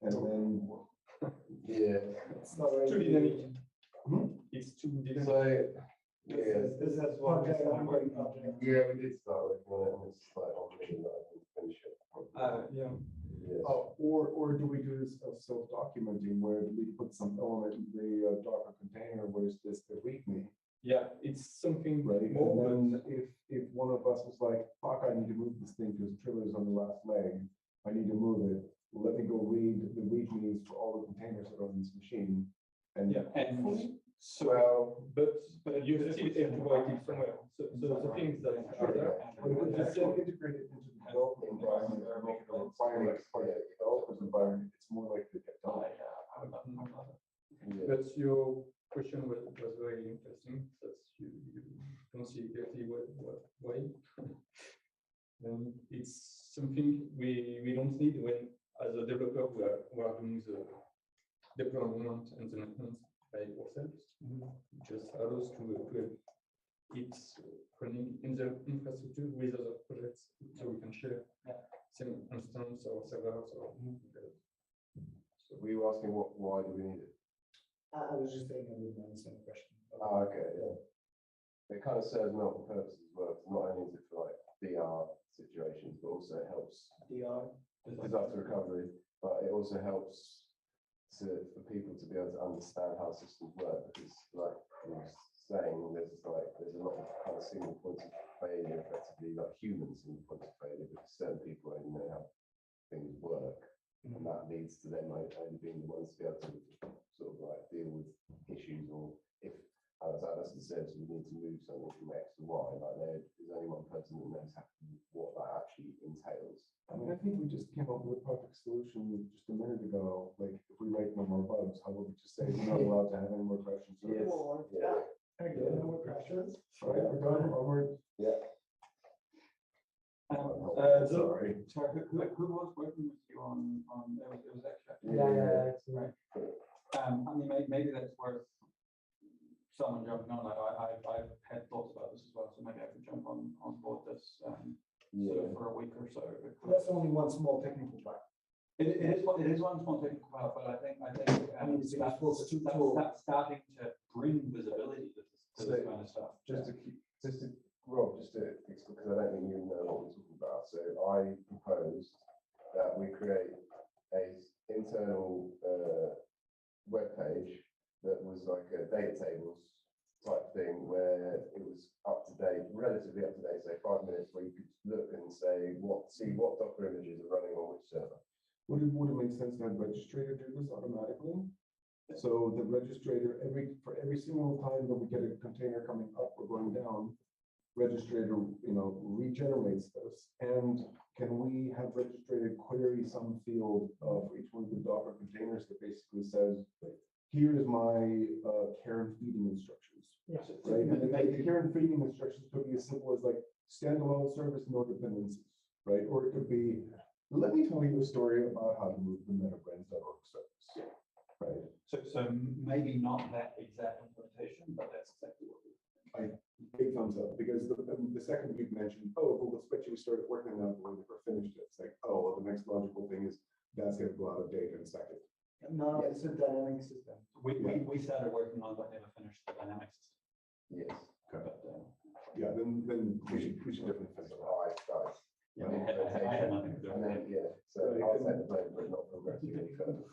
Speaker 1: And then,
Speaker 13: it's not
Speaker 10: too dynamic. It's too dynamic.
Speaker 5: This has one ongoing project.
Speaker 13: Yeah, we did start working on it, and it's on me that I can finish it. Yes.
Speaker 1: Or do we do this self-documenting where we put some element in the Docker container where it's this the readme?
Speaker 10: Yeah, it's something
Speaker 1: Right,
Speaker 10: more.
Speaker 1: and then if one of us was like, fuck, I need to move this thing because Triller's on the last leg, I need to move it, let me go read the readmes for all the containers that are on this machine. And
Speaker 10: Yeah, and
Speaker 13: Well,
Speaker 10: but you still have to write it somewhere. So the things that are there.
Speaker 1: but if it's still integrated into the development environment or make it a requirement for the developer's environment, it's more likely to get done.
Speaker 10: But your question was very interesting. That's you don't see exactly why. It's something we don't need when, as a developer, we are doing the deployment and the maintenance by ourselves. Just allows to it's running in the infrastructure with other projects, so we can share same instance or servers or.
Speaker 13: So were you asking why do we need it?
Speaker 5: I was just saying I wouldn't answer the question.
Speaker 13: Oh, okay, yeah. It kind of serves multiple purposes as well. Not only is it for like DR situations, but also it helps
Speaker 5: DR.
Speaker 13: disaster recovery, but it also helps for people to be able to understand how systems work, because like you were saying, there's a lot of kind of single points of failure, effectively like human single points of failure, because certain people only know how things work, and that leads to them only being the ones to be able to sort of like deal with issues, or if, as Alison says, we need to move something from X to Y, like there's only one person that knows what that actually entails.
Speaker 1: I mean, I think we just came up with a perfect solution just a minute ago. Like, if we write no more bugs, how would we just say we're not allowed to have any more crashes?
Speaker 13: Yes.
Speaker 5: Yeah. No more crashes.
Speaker 1: Right, we're done, onward.
Speaker 13: Yeah.
Speaker 2: Sorry, who was working with you on it was actually.
Speaker 5: Yeah, it's
Speaker 2: right. I mean, maybe that's worth someone jumping on. Like I've had thoughts about this as well, so maybe I could jump on board this sort of for a week or so.
Speaker 5: That's only one small technical part.
Speaker 2: It is one small technical part, but I think
Speaker 5: it's
Speaker 2: starting to bring visibility to this kind of stuff.
Speaker 13: Rob, because I don't think you know what we're talking about. So I proposed that we create a internal web page that was like a data tables type thing, where it was up to date, relatively up to date, say 5 minutes, where you could look and see what Docker images are running on which server.
Speaker 1: Would it make sense to have registrator do this automatically? So the registrator, for every single time that we get a container coming up or going down, registrator, regenerates those. And can we have registrator query some field for each one of the Docker containers that basically says, here is my care and feeding instructions.
Speaker 5: Yeah.
Speaker 1: Right. And the care and feeding instructions could be as simple as like standalone service, no dependencies, right? Or it could be, let me tell you a story about how to move the MetaBrainz.org service. Right.
Speaker 2: So maybe not that exact implementation, but that's exactly what we.
Speaker 1: Big thumbs up, because the second you mentioned, Google spreadsheet, we started working on that, but we never finished it. It's like, well, the next logical thing is that's going to go out of date in a second.
Speaker 5: No, it's a dynamic system.
Speaker 2: We started working on, but never finished the dynamic system.
Speaker 13: Yes.
Speaker 1: Okay.
Speaker 2: But,
Speaker 1: Yeah, then we should definitely finish it.
Speaker 13: All right, guys.
Speaker 2: yeah, I had nothing to do with it.
Speaker 13: Yeah, so I'll take the blame, but not progressing any further.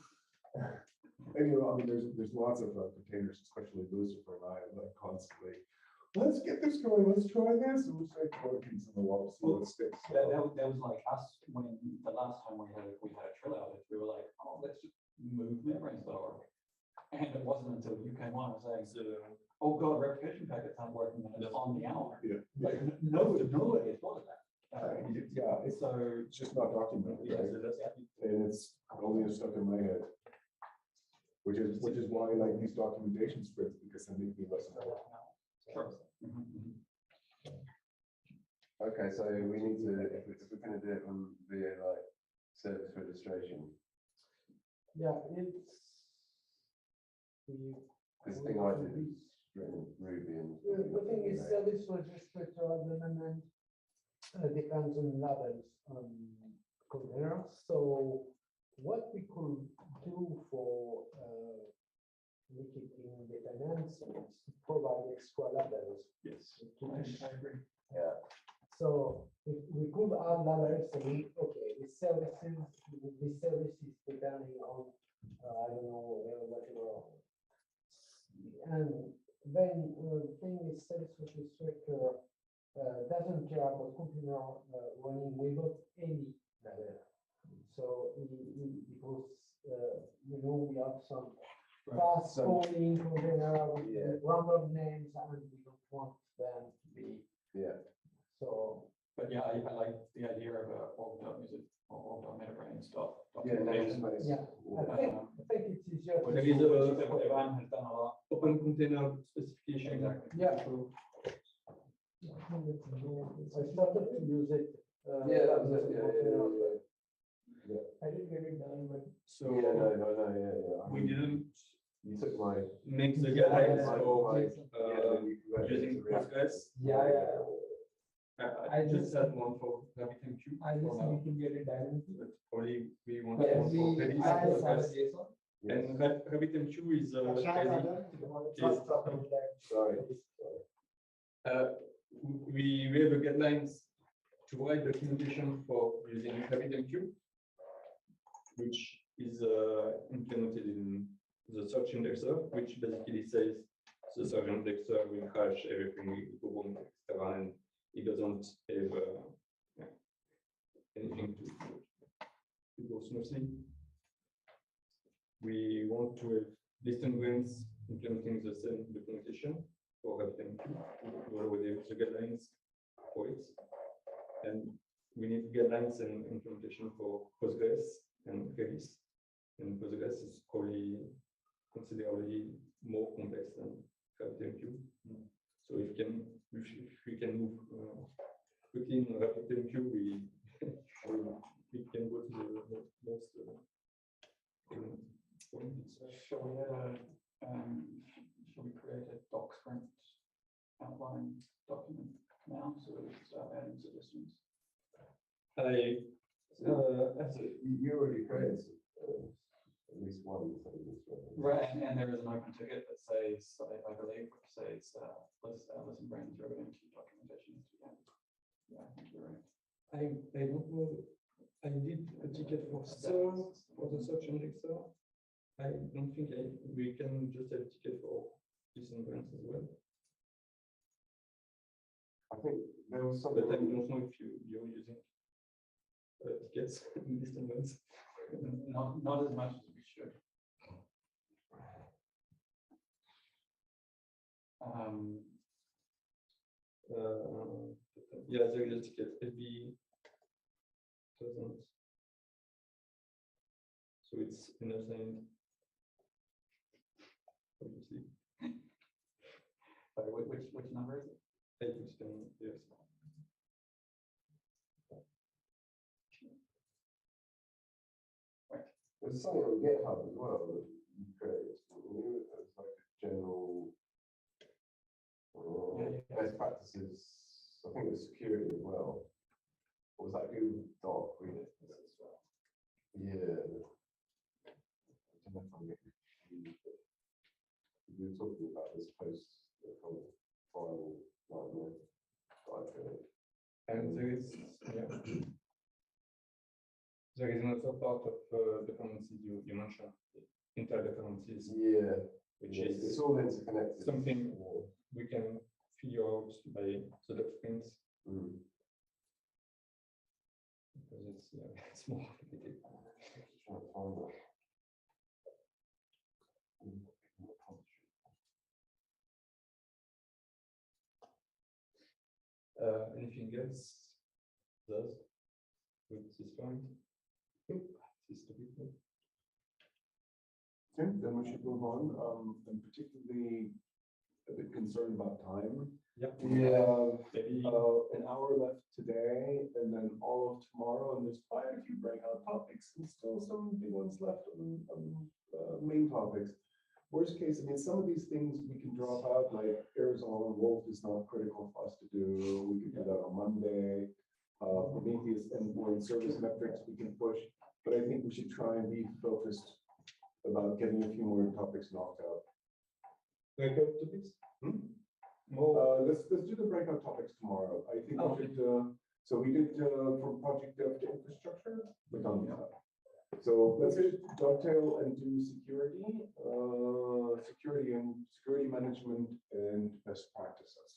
Speaker 1: Anyway, I mean, there's lots of containers, especially Lucifer and I, like constantly, let's get this going, let's try this. And we're just like working on the wall to see what sticks.
Speaker 2: That was like us when the last time we had a trill outage, we were like, oh, let's just move MetaBrainz.org. And it wasn't until you came on and saying, oh god, replication packets aren't working, and it's on the hour.
Speaker 1: Yeah.
Speaker 2: Like nobody had thought of that.
Speaker 1: Yeah, it's just not documented, right? And it's only stuck in my head. Which is why I like these documentation sprints, because they make me listen.
Speaker 2: Sure.
Speaker 13: Okay, so we need to, if we're going to do it via like service registration.
Speaker 8: Yeah, it's.
Speaker 13: This thing I did is written in Ruby and.
Speaker 8: The thing is, service registrator element depends on levels on containers. So what we could do for making the dynamics is to provide extra levels.
Speaker 2: Yes, I agree.
Speaker 13: Yeah.
Speaker 8: So we could add another saying, okay, the services depending on, I don't know, whatever. And then the thing is service restrict doesn't care about computer running without any ladder. So because you know we have some fast calling container with random names and we don't want them to be so.
Speaker 10: But yeah, I like the idea of music or MetaBrainz stuff.
Speaker 8: I think it's easier.
Speaker 10: Well, there is Evan has done a lot. Open container specification. Exactly.
Speaker 8: Yeah. I started to use it.
Speaker 4: That was it.
Speaker 8: I didn't get it done, but.
Speaker 10: So we didn't.
Speaker 13: You took my
Speaker 10: Make the guidelines for using Postgres. I just had one for RabbitMQ.
Speaker 8: I just need to get it done.
Speaker 10: But probably we want one for Postgres. And RabbitMQ is
Speaker 13: sorry.
Speaker 10: We have a guidelines to write documentation for using RabbitMQ, which is implemented in the search indexer, which basically says the search indexer will crash everything we go on extra and it doesn't have anything to go smoothly. We want to have ListenBrainz implementing the same documentation for RabbitMQ, with the guidelines for it. And we need guidelines and implementation for Postgres and Redis. And Postgres is probably considerably more complex than RabbitMQ. So if we can move quickly in RabbitMQ, we can go to the most points.
Speaker 2: Shall we create a DocSprint outline document now so we can start adding suggestions?
Speaker 13: You already created at least one.
Speaker 2: Right, and there is an open ticket that says, I believe, which says ListenBrainz RabbitMQ documentation. Yeah, I think you're right.
Speaker 10: I don't know. I did a ticket for the search indexer. I don't think we can just have a ticket for ListenBrainz as well.
Speaker 13: I think there was something.
Speaker 10: But I don't know if you're using tickets in ListenBrainz.
Speaker 2: Not as much as we should.
Speaker 10: Yeah, there is a ticket. Maybe doesn't. So it's unassigned. Obviously.
Speaker 2: Sorry, which number is it?
Speaker 10: 8 yes.
Speaker 13: There's something on GitHub as well that you created. It's like a general best practices. I think it's security as well. Or was that Google Doc? Read it as well. Yeah. I don't know if I'm getting confused, but we were talking about this post from file nightmare.
Speaker 10: And there is there is another part of dependencies you mentioned, interdependencies.
Speaker 13: Yeah.
Speaker 10: Which is
Speaker 13: it's all interconnected.
Speaker 10: Something we can figure out by the documents. Because it's more complicated.
Speaker 13: Trying to find that.
Speaker 10: Anything else? Does with this point?
Speaker 1: Okay, then we should move on. I'm particularly a bit concerned about time.
Speaker 10: Yep.
Speaker 1: We have an hour left today, and then all of tomorrow, and there's quite a few breakout topics, and still some big ones left on main topics. Worst case, I mean, some of these things we can drop out, like Aerozol and Wolf is not critical for us to do. We can do that on Monday. Prometheus endpoint service metrics we can push, but I think we should try and be focused about getting a few more topics knocked out.
Speaker 10: Breakout topics?
Speaker 1: Let's do the breakout topics tomorrow. I think we should. So we did from project dev to infrastructure. We're done with that. So let's dovetail and do security, security management and best practices.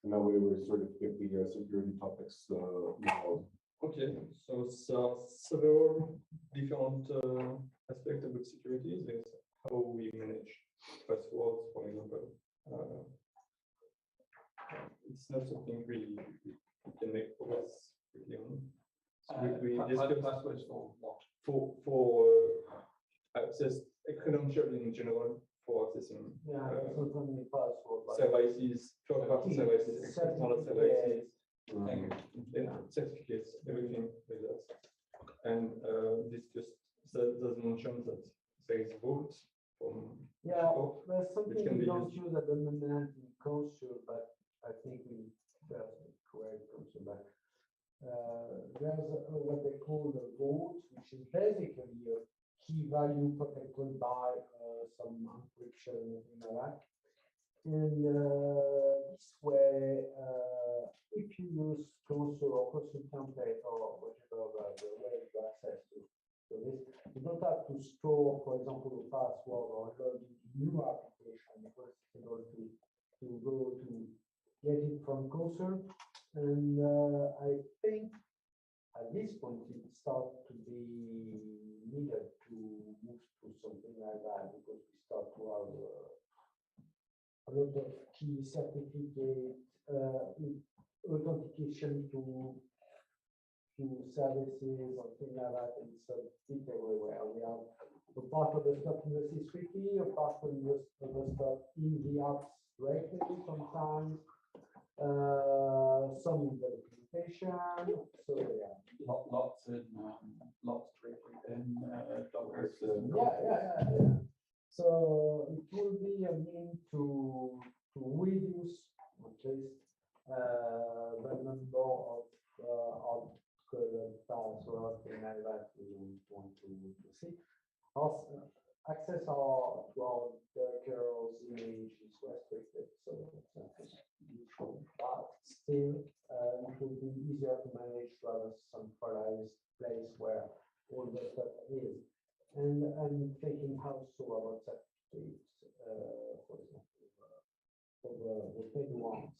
Speaker 1: And that way we sort of get the security topics now.
Speaker 10: Okay, so several different aspects of security. There's how we manage passwords, for example. It's not something we can make progress quickly on. So we discussed
Speaker 2: passwords for what?
Speaker 10: For access credential in general for accessing services, third-party services, external services, certificates, everything like that. And this just does mention that there is vault from
Speaker 8: there's something we don't use at the moment in Console, but I think we correct Console, but there's what they call the vault, which is basically a key value protected by some encryption in that. And this way, if you use Console or Console template or whatever the way you access to this, you don't have to store, for example, a password or log into new application because it's able to go to get it from Console. And I think at this point it starts to be needed to move to something like that because we start to have a lot of key certificate authentication to services or things like that, and it's a bit everywhere. We have a part of the stuff in the C3P, a part of the stuff in the apps directly sometimes, some in the documentation. So yeah,
Speaker 2: lots directly in Docker.
Speaker 8: Yeah. So it will be a mean to reduce at least the number of passwords and all that we want to see. Also, access to our Docker's image is restricted, so it's not useful. But still, it will be easier to manage to have a centralized place where all the stuff is. And I'm thinking also about certificates, for example, for the paid ones.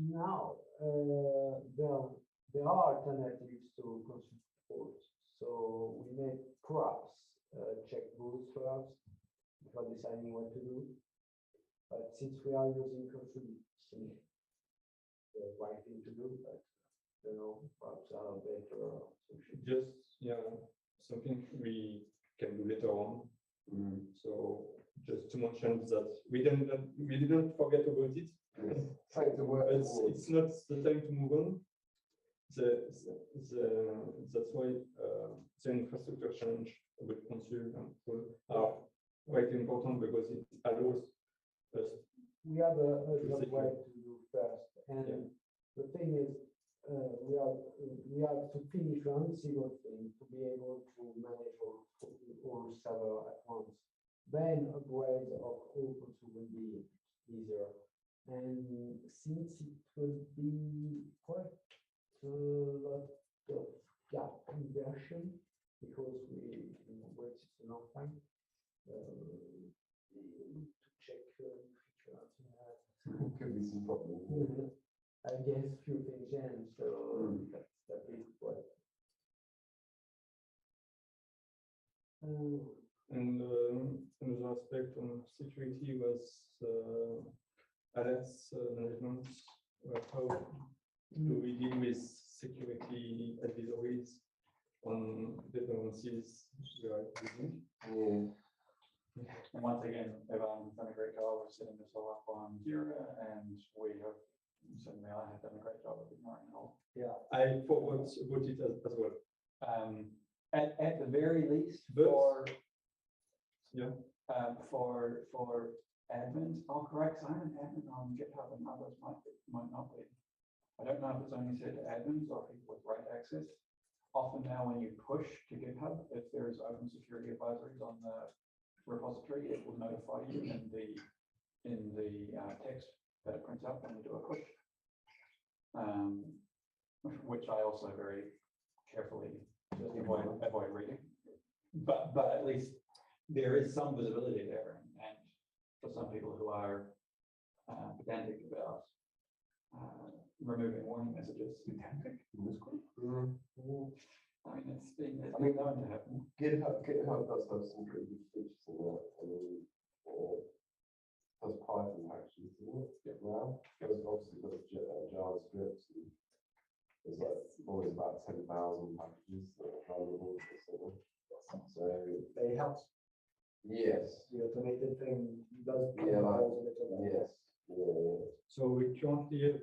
Speaker 8: Now, there are alternatives to Console support. So we may perhaps check those first before deciding what to do. But since we are using Console, it's the right thing to do. But perhaps a better solution.
Speaker 10: just something we can do later on. So just to mention that we didn't forget about it. It's not the time to move on. That's why the infrastructure change with Console and are quite important because it allows us.
Speaker 8: We have a way to do first, and the thing is, we have to finish one single thing to be able to manage all server at once. Then upgrade of all Console will be easier. And since it will be quite a lot of gap conversion because we waited a long time, we need to check features.
Speaker 13: Could be some problem.
Speaker 8: I guess few things in, so that is what.
Speaker 10: And another aspect on security was alerts management. How do we deal with security advisories on dependencies we are using?
Speaker 2: And once again, everyone's done a great job of setting this all up on Jira, and we have certainly I have done a great job of ignoring it all.
Speaker 10: Yeah, I forgot about it as well.
Speaker 2: At the very least, for admins, I'll correct. So I'm an admin on GitHub, and others might not be. I don't know if it's only set to admins or people with right access. Often now, when you push to GitHub, if there is open security advisories on the repository, it will notify you in the text that it prints out when you do a push. Which I also very carefully just avoid reading. But at least there is some visibility there, and for some people who are pedantic about removing warning messages.
Speaker 1: Pedantic in this group?
Speaker 2: I mean, it's been known to happen.
Speaker 13: GitHub does have some pretty good features in that. I mean, does Python packages, doesn't it? Now, there's obviously does JavaScript. There's like always about 10,000 packages that are available. So
Speaker 5: They help.
Speaker 13: yes,
Speaker 5: The automated thing does.
Speaker 13: Yeah, like,
Speaker 5: calls a little bit.
Speaker 13: yes, yeah.
Speaker 10: So we currently have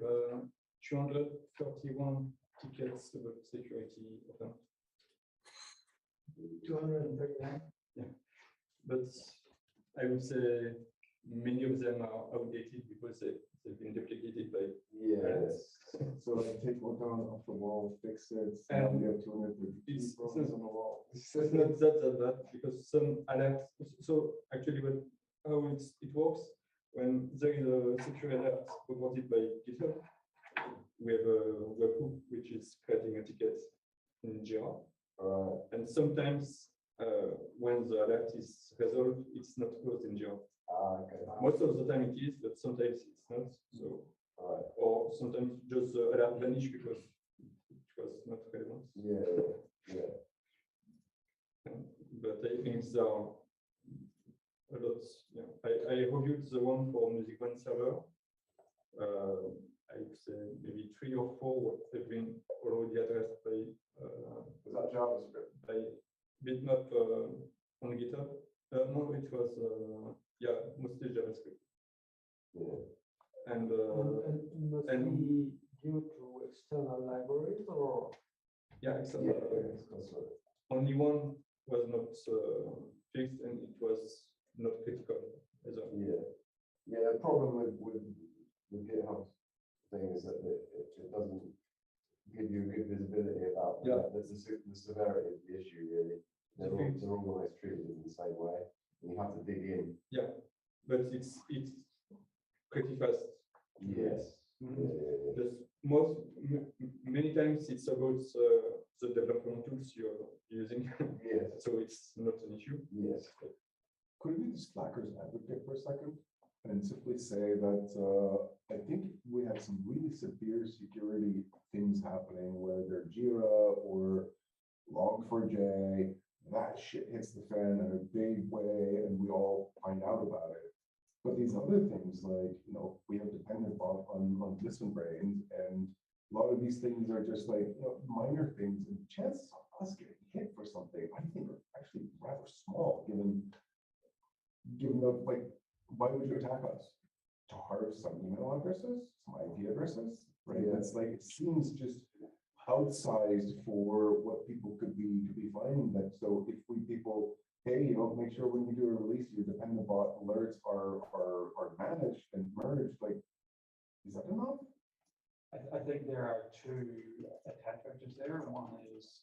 Speaker 10: 231 tickets about security of them.
Speaker 5: 239.
Speaker 10: But I would say many of them are outdated because they've been duplicated by
Speaker 13: Yes.
Speaker 1: So like take one down off the wall, fix it,
Speaker 10: And
Speaker 1: and you have 250
Speaker 10: it's
Speaker 1: problems on the wall.
Speaker 10: It's not that because some alerts. So actually, how it works when there is a security alert reported by GitHub, we have a webhook which is creating a ticket in Jira, and sometimes when the alert is resolved, it's not closed in Jira.
Speaker 13: Okay.
Speaker 10: Most of the time it is, but sometimes it's not. So, or sometimes just the alert vanish because it was not relevant.
Speaker 13: Yeah.
Speaker 10: But I think there are a lot. Yeah. I reviewed the one for MusicBrainz server. I would say maybe 3 or 4 have been already addressed by.
Speaker 13: Was that JavaScript?
Speaker 10: By bitmap on GitHub. No, it was mostly JavaScript.
Speaker 13: Yeah.
Speaker 10: And
Speaker 8: must be due to external libraries or?
Speaker 10: external libraries. Only one was not fixed, and it was not critical as well.
Speaker 13: Yeah. The problem with GitHub thing is that it doesn't give you good visibility about the severity of the issue. Really, they're always treated in the same way. You have to dig in.
Speaker 10: Yeah, but it's pretty fast.
Speaker 13: Yes.
Speaker 10: Just many times it's about the development tools you're using.
Speaker 13: Yes.
Speaker 10: So it's not an issue.
Speaker 13: Yes.
Speaker 1: Could we just Slacker's advocate for a second and simply say that I think we have some really severe security things happening, whether Jira or Log4j, that shit hits the fan in a big way and we all find out about it. But these other things, like, we have dependent on ListenBrainz, and a lot of these things are just like, minor things, and chances of us getting hit for something, I think, are actually rather small, given the, like, why would you attack us? To harvest some email addresses, some IP addresses, right? That's like, it seems just outsized for what people could be finding that. So if people, hey, make sure when you do a release, your dependent bot alerts are managed and merged, like, is that enough?
Speaker 2: I think there are 2 attack vectors there. One is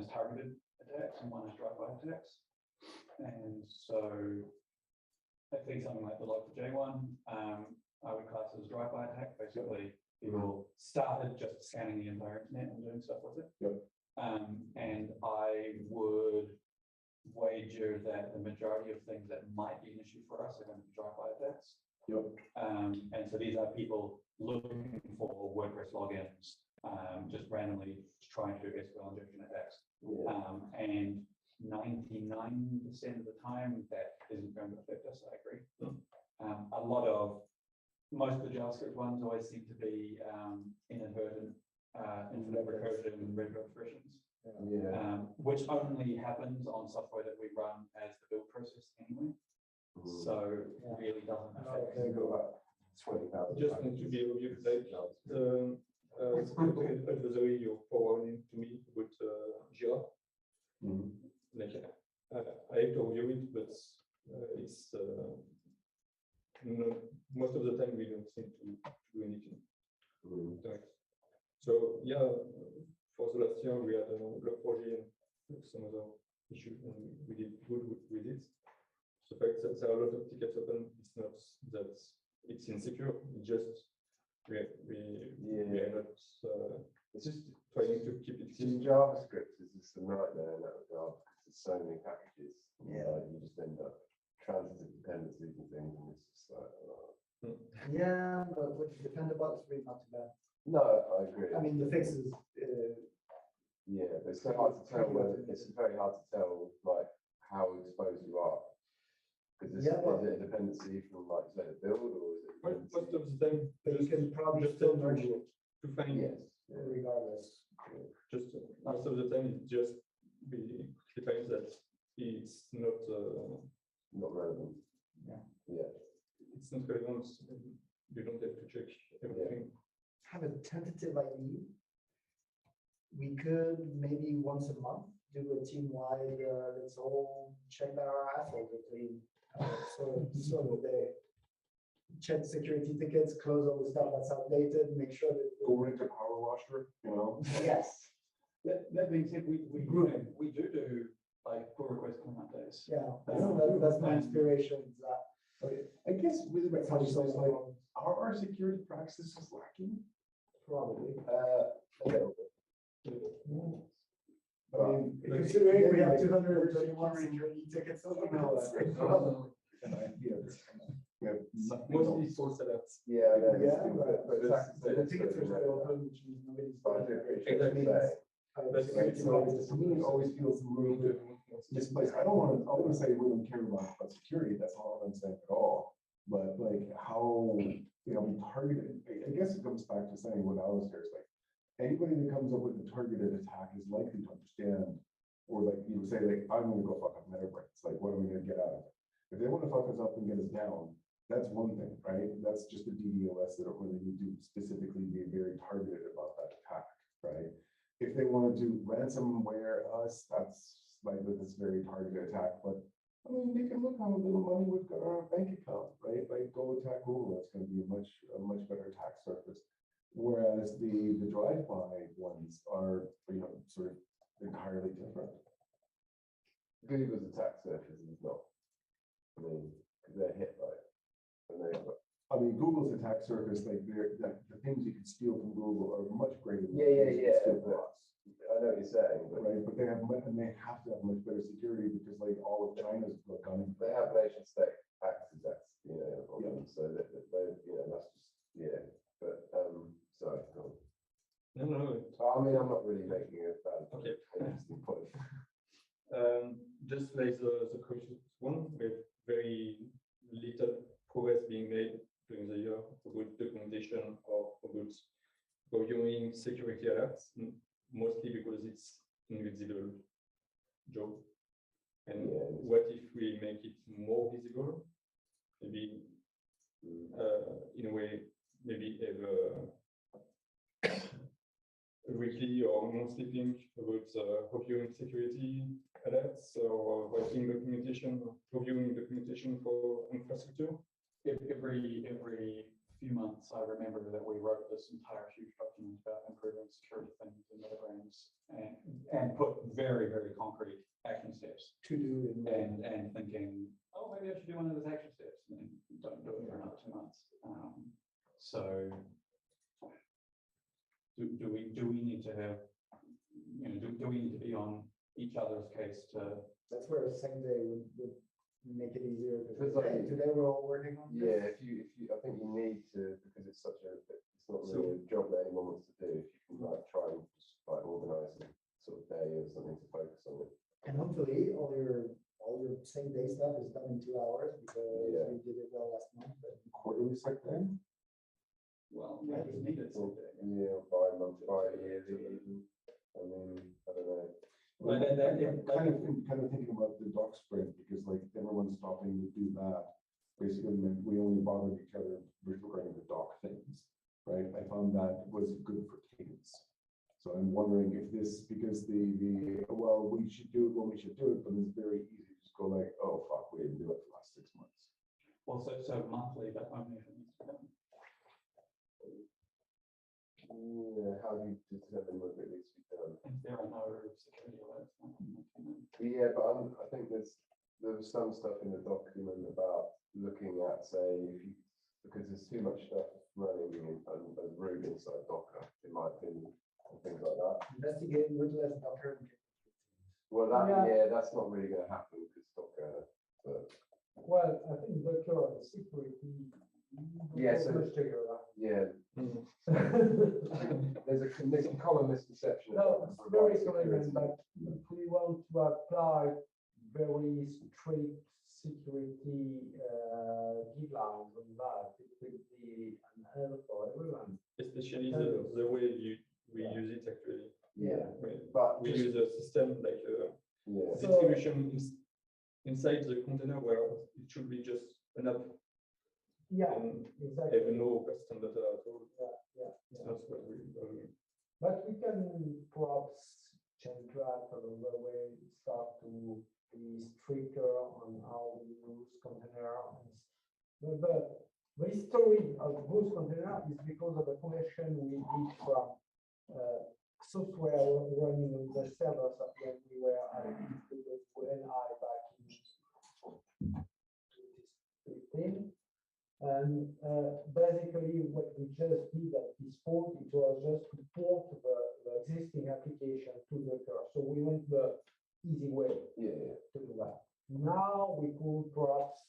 Speaker 2: targeted attacks and one is drive-by attacks. And so I think something like the Log4j one, I would class as drive-by attack. Basically, people started just scanning the entire internet and doing stuff with it.
Speaker 1: Yep.
Speaker 2: And I would wager that the majority of things that might be an issue for us are going to be drive-by attacks.
Speaker 1: Yep.
Speaker 2: And so these are people looking for WordPress logins, just randomly trying to do SQL injection attacks. And 99% of the time that isn't going to affect us, I agree. Most of the JavaScript ones always seem to be inadvertent, infinite recursion and red expressions. Which only happens on software that we run as the build process anyway. So it really doesn't affect.
Speaker 10: Just need to be obvious, like the advisory you're forwarding to me with Jira. Like I have to review it, but it's most of the time we don't seem to do anything. So yeah, for the last year we had Log4j and some other issue, and we did good with it. The fact that there are a lot of tickets open, it's not that it's insecure. It's just we are not.
Speaker 13: It's just
Speaker 10: trying to keep it.
Speaker 13: in JavaScript is just a nightmare in that regard because there's so many packages.
Speaker 5: Yeah.
Speaker 13: You just end up transitive dependencies and things, and it's just like.
Speaker 5: Yeah, but what you depend about is really not too bad.
Speaker 13: No, I agree.
Speaker 5: I mean, the fixes.
Speaker 13: Yeah, but it's so hard to tell whether it's very hard to tell like how exposed you are. Because is it a dependency from like say the build or is it?
Speaker 10: Most of the time,
Speaker 5: But you can probably still merge it
Speaker 10: to find
Speaker 5: regardless.
Speaker 10: Just most of the time, it just finds that it's not
Speaker 13: relevant. Yeah.
Speaker 10: It's not relevant. You don't have to check everything.
Speaker 5: Have a tentative idea. We could maybe once a month do a team-wide, let's all check that our assholes are clean. So they check security tickets, close all the stuff that's outdated, make sure that.
Speaker 1: Go into power washer, you know?
Speaker 5: Yes.
Speaker 2: That being said, we do like pull request cleanup days.
Speaker 5: Yeah, that's my inspiration.
Speaker 1: I guess really my
Speaker 5: How
Speaker 1: question
Speaker 5: you
Speaker 1: is
Speaker 5: solve
Speaker 1: like,
Speaker 5: problems.
Speaker 1: are our security practices lacking?
Speaker 5: Probably.
Speaker 13: A little bit.
Speaker 5: I mean, considering we have 231 security tickets.
Speaker 10: Mostly for setups.
Speaker 13: Yeah, I know.
Speaker 5: Yeah,
Speaker 13: but
Speaker 5: the tickets are still open, which means nobody's.
Speaker 13: But I do appreciate what you're saying.
Speaker 1: Right, so to me, it always feels a little bit misplaced. I want to say we don't care about security. That's all I'm saying at all. But like how, we targeted, I guess it comes back to saying what Alistair is like, anybody that comes up with a targeted attack is likely to understand, or like, say like, I'm going to go fuck up MetaBrainz. Like, what are we going to get out of it? If they want to fuck us up and get us down, that's one thing, right? That's just a DDoS that don't really need to specifically be very targeted about that attack, right? If they want to do ransomware us, that's like this very targeted attack. But I mean, they can look how little money we've got on our bank account, right? Like go attack Google, that's going to be a much better attack surface. Whereas the drive-by ones are, sort of entirely different.
Speaker 13: Google's attack surface is not. I mean, because they're hit by it.
Speaker 1: I mean, Google's attack surface, like the things you can steal from Google are much greater than
Speaker 13: Yeah. I know what you're saying, but
Speaker 1: right, but they have to have much better security because like all of China's gone.
Speaker 13: they have nation state access, so that they, that's just But sorry. Go on.
Speaker 10: No.
Speaker 13: I mean, I'm not really making a bad
Speaker 10: Okay.
Speaker 13: interesting point.
Speaker 10: Just like the cautious one, with very little progress being made during the year about documentation or about reviewing security alerts, mostly because it's invisible job. And what if we make it more visible? Maybe in a way, maybe have a weekly or monthly thing about reviewing security alerts or writing documentation, reviewing documentation for infrastructure.
Speaker 2: Every few months, I remember that we wrote this entire huge document about improving security things in MetaBrainz and put very, very concrete action steps
Speaker 5: to do
Speaker 2: and thinking, oh, maybe I should do one of those action steps, and don't do it for another 2 months. So do we need to have, do we need to be on each other's case to?
Speaker 5: That's where a same day would make it easier because
Speaker 13: Like,
Speaker 5: today we're all working on this.
Speaker 13: Yeah, if you, I think you need to, because it's not really a job that anyone wants to do. If you can like try and just like organize a sort of day or something to focus on it.
Speaker 5: And hopefully all your same day stuff is done in 2 hours because we did it well last month. But
Speaker 1: Quarterly sick day?
Speaker 2: Well, we just need it.
Speaker 13: Yeah, by month, by year, even. I mean, I don't know.
Speaker 1: Well, kind of thinking about the doc sprint because like everyone's stopping to do that. Basically meant we only bothered each other regarding the doc things, right? I found that was good for cadence. So I'm wondering if this, because well, we should do it when we should do it, but it's very easy to just go like, oh fuck, we didn't do it for the last 6 months.
Speaker 2: Well, so monthly, but only if it needs to be done.
Speaker 13: Yeah, how do you determine whether it needs to be done?
Speaker 2: If there are no security alerts.
Speaker 13: Yeah, Yeah, but I think there was some stuff in the document about looking at, say, if you, because there's too much stuff running as root inside Docker, in my opinion, and things like that.
Speaker 5: Investigate with less Docker.
Speaker 13: Well, that's not really going to happen because Docker. But
Speaker 8: Well, I think Docker security.
Speaker 13: Yeah, so- yeah, there's a common misconception.
Speaker 8: No,
Speaker 13: about
Speaker 8: it's very
Speaker 13: security.
Speaker 8: common, but if we want to apply very strict security guidelines on that, it will be unhealthy for everyone.
Speaker 10: Especially the way we use it actually.
Speaker 8: Yeah.
Speaker 13: But
Speaker 10: We
Speaker 13: just-
Speaker 10: use a system like
Speaker 13: yeah,
Speaker 10: distribution inside the container where it should be just an app
Speaker 8: Yeah,
Speaker 10: and
Speaker 8: exactly.
Speaker 10: have no custom data at all.
Speaker 8: Yeah.
Speaker 10: That's what we
Speaker 8: But we can perhaps change that along the way, start to be stricter on how we use container. But the history of those container is because of the conversion we did from software running on the servers when we were at NI back in 2015. And basically what we just did at this point, it was just to port the existing application to Docker. So we went the easy way
Speaker 13: yeah.
Speaker 8: to do that. Now we could perhaps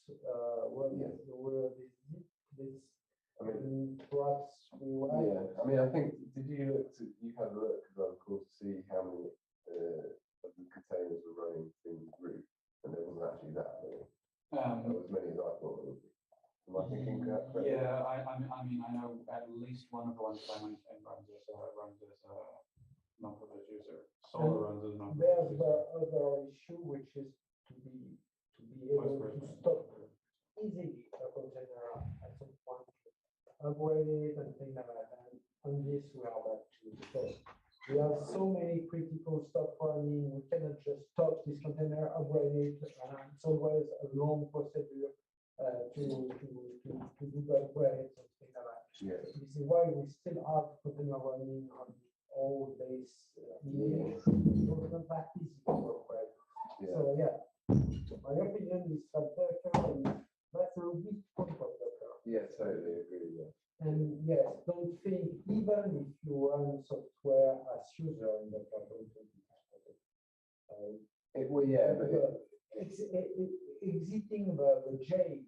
Speaker 8: run this.
Speaker 13: I mean,
Speaker 8: Perhaps we will.
Speaker 13: yeah. I mean, I think you had a look as well, of course, to see how many of the containers were running in root, and there wasn't actually that many. Not as many as I thought it would be. Am I thinking correctly?
Speaker 2: Yeah, I mean, I know at least one of the ones that I maintain runs as a non-privileged user. SOLR runs as a
Speaker 8: There's
Speaker 2: non-privileged
Speaker 8: the
Speaker 2: user.
Speaker 8: other issue, which is to be able to stop easily a container at some point, upgrade it and things like that. And on this, we are back to the first. We have so many critical stuff running. We cannot just stop this container, upgrade it, and it's always a long procedure to do the upgrades and things like that.
Speaker 13: Yeah.
Speaker 8: This is why we still have container running on all days. It's not that easy to upgrade.
Speaker 13: Yeah.
Speaker 8: So yeah, my opinion is that Docker is that's a weak point of Docker.
Speaker 13: Yeah, totally agree. Yeah.
Speaker 8: And yes, don't think even if you run software as user in Docker, don't think
Speaker 13: Well, yeah, but
Speaker 8: exiting the jail,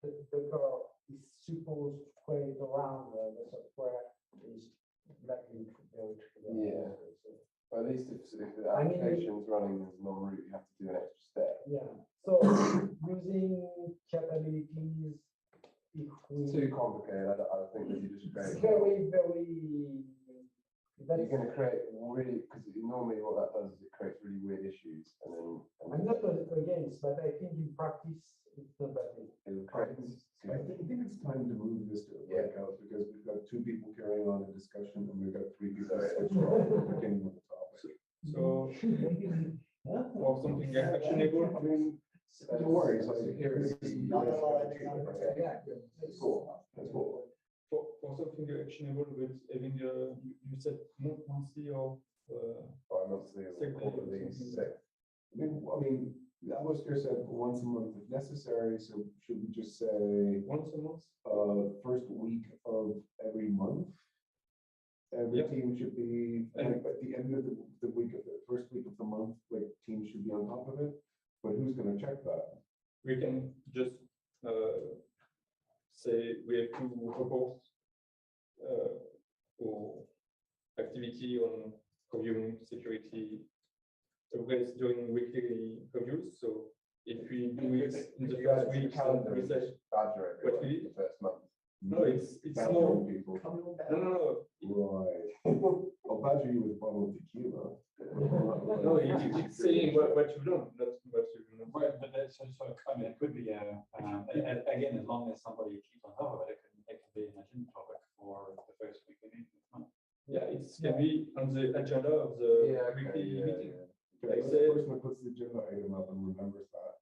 Speaker 8: the Docker is supposed to create around the software is likely very tricky.
Speaker 13: Yeah. At least if the application's running as non-root, you have to do an extra step.
Speaker 8: Yeah. So using capabilities, if we
Speaker 13: Too complicated. I think that you just create.
Speaker 8: it's very.
Speaker 13: You're going to create really, because normally what that does is it creates really weird issues, and then.
Speaker 8: I'm not against, but I think in practice it's not that easy.
Speaker 13: It will create.
Speaker 1: I think it's time to move this to a breakout because we've got 2 people carrying on a discussion and we've got 3 people switching off at the beginning of the topic.
Speaker 10: So or something actionable.
Speaker 1: I mean, don't worry. So here is
Speaker 5: Yeah.
Speaker 1: That's cool. That's cool.
Speaker 10: For something actionable with having you said monthly or
Speaker 13: Bi-monthly or
Speaker 10: Second.
Speaker 13: quarterly,
Speaker 1: I mean, Alistair said once a month if necessary, so should we just say
Speaker 10: once a month?
Speaker 1: first week of every month? Every
Speaker 10: Yep.
Speaker 1: team should be,
Speaker 10: And-
Speaker 1: like, at the end of the week of the first week of the month, like, teams should be on top of it, but who's gonna check that?
Speaker 10: We can just say we have to report for activity on reviewing security upgrades during weekly reviews. So if we do it in the
Speaker 13: You guys
Speaker 10: first
Speaker 13: do
Speaker 10: week,
Speaker 13: calendar
Speaker 10: we
Speaker 13: and
Speaker 10: say,
Speaker 13: just badger
Speaker 10: what
Speaker 13: everyone
Speaker 10: we
Speaker 13: the first month.
Speaker 10: no, it's
Speaker 1: Badgering
Speaker 10: no,
Speaker 1: people.
Speaker 10: no.
Speaker 1: Right. I'll badger you with a bottle of tequila.
Speaker 10: No, it's saying what you've done, not what you've done.
Speaker 2: Right, but that's so I mean, it could be again, as long as somebody keeps on top of it, it can be an agenda topic for the first weekly meeting of the month.
Speaker 10: Yeah, it can be on the agenda of the weekly meeting.
Speaker 1: Okay,
Speaker 10: Like
Speaker 1: so
Speaker 10: say-
Speaker 1: the person that puts the agenda item up and remembers that.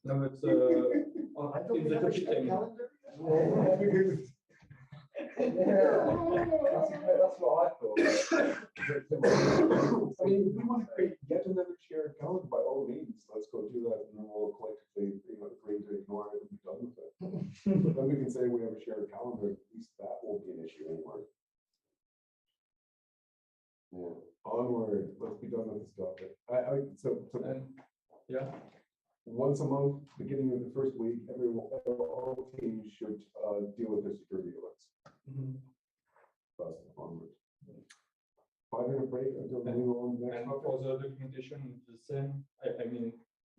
Speaker 10: No, it's
Speaker 5: I don't
Speaker 10: in the
Speaker 5: remember
Speaker 10: topic
Speaker 5: the
Speaker 10: thing.
Speaker 5: calendar.
Speaker 4: That's what I thought.
Speaker 1: I mean, if we want to create yet another shared calendar, by all means, let's go do that, and then we'll collectively, agree to ignore it and be done with it. But then we can say we have a shared calendar, at least that won't be an issue anymore. Yeah, onward, let's be done with this topic.
Speaker 10: Yeah.
Speaker 1: Once a month, beginning of the first week, all teams should deal with their security alerts. Thus, onward. 5-minute break until we move on to the next
Speaker 10: And
Speaker 1: topic.
Speaker 10: for the documentation, the same. I mean,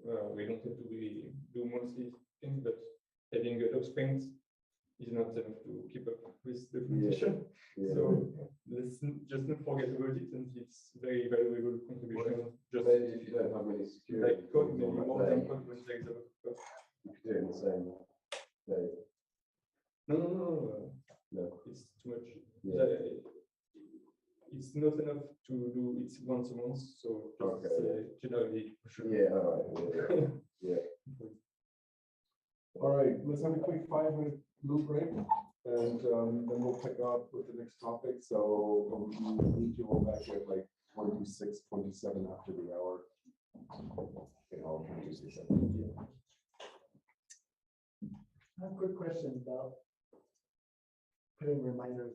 Speaker 10: we don't have to really do mostly things, but having a dog sprint is not enough to keep up with documentation.
Speaker 4: Yeah.
Speaker 10: So let's just not forget about it, and it's very valuable contribution. Just
Speaker 4: Maybe if you don't have many security.
Speaker 10: like code, maybe
Speaker 4: things on
Speaker 10: more
Speaker 4: that
Speaker 10: than
Speaker 4: day,
Speaker 10: code when there is a lot of code.
Speaker 4: you could do it in the same day.
Speaker 10: No.
Speaker 4: No.
Speaker 10: It's too much.
Speaker 4: Yeah.
Speaker 10: It's not enough to do it once a month, so just
Speaker 4: Okay.
Speaker 10: generally for sure.
Speaker 4: Yeah, all right. Yeah.
Speaker 1: All right, let's have a quick 5-minute blue break, and then we'll pick up with the next topic. So we need to go back at like 26, 27 after the hour. Okay, all 26. Yeah.
Speaker 5: I have a quick question about putting reminders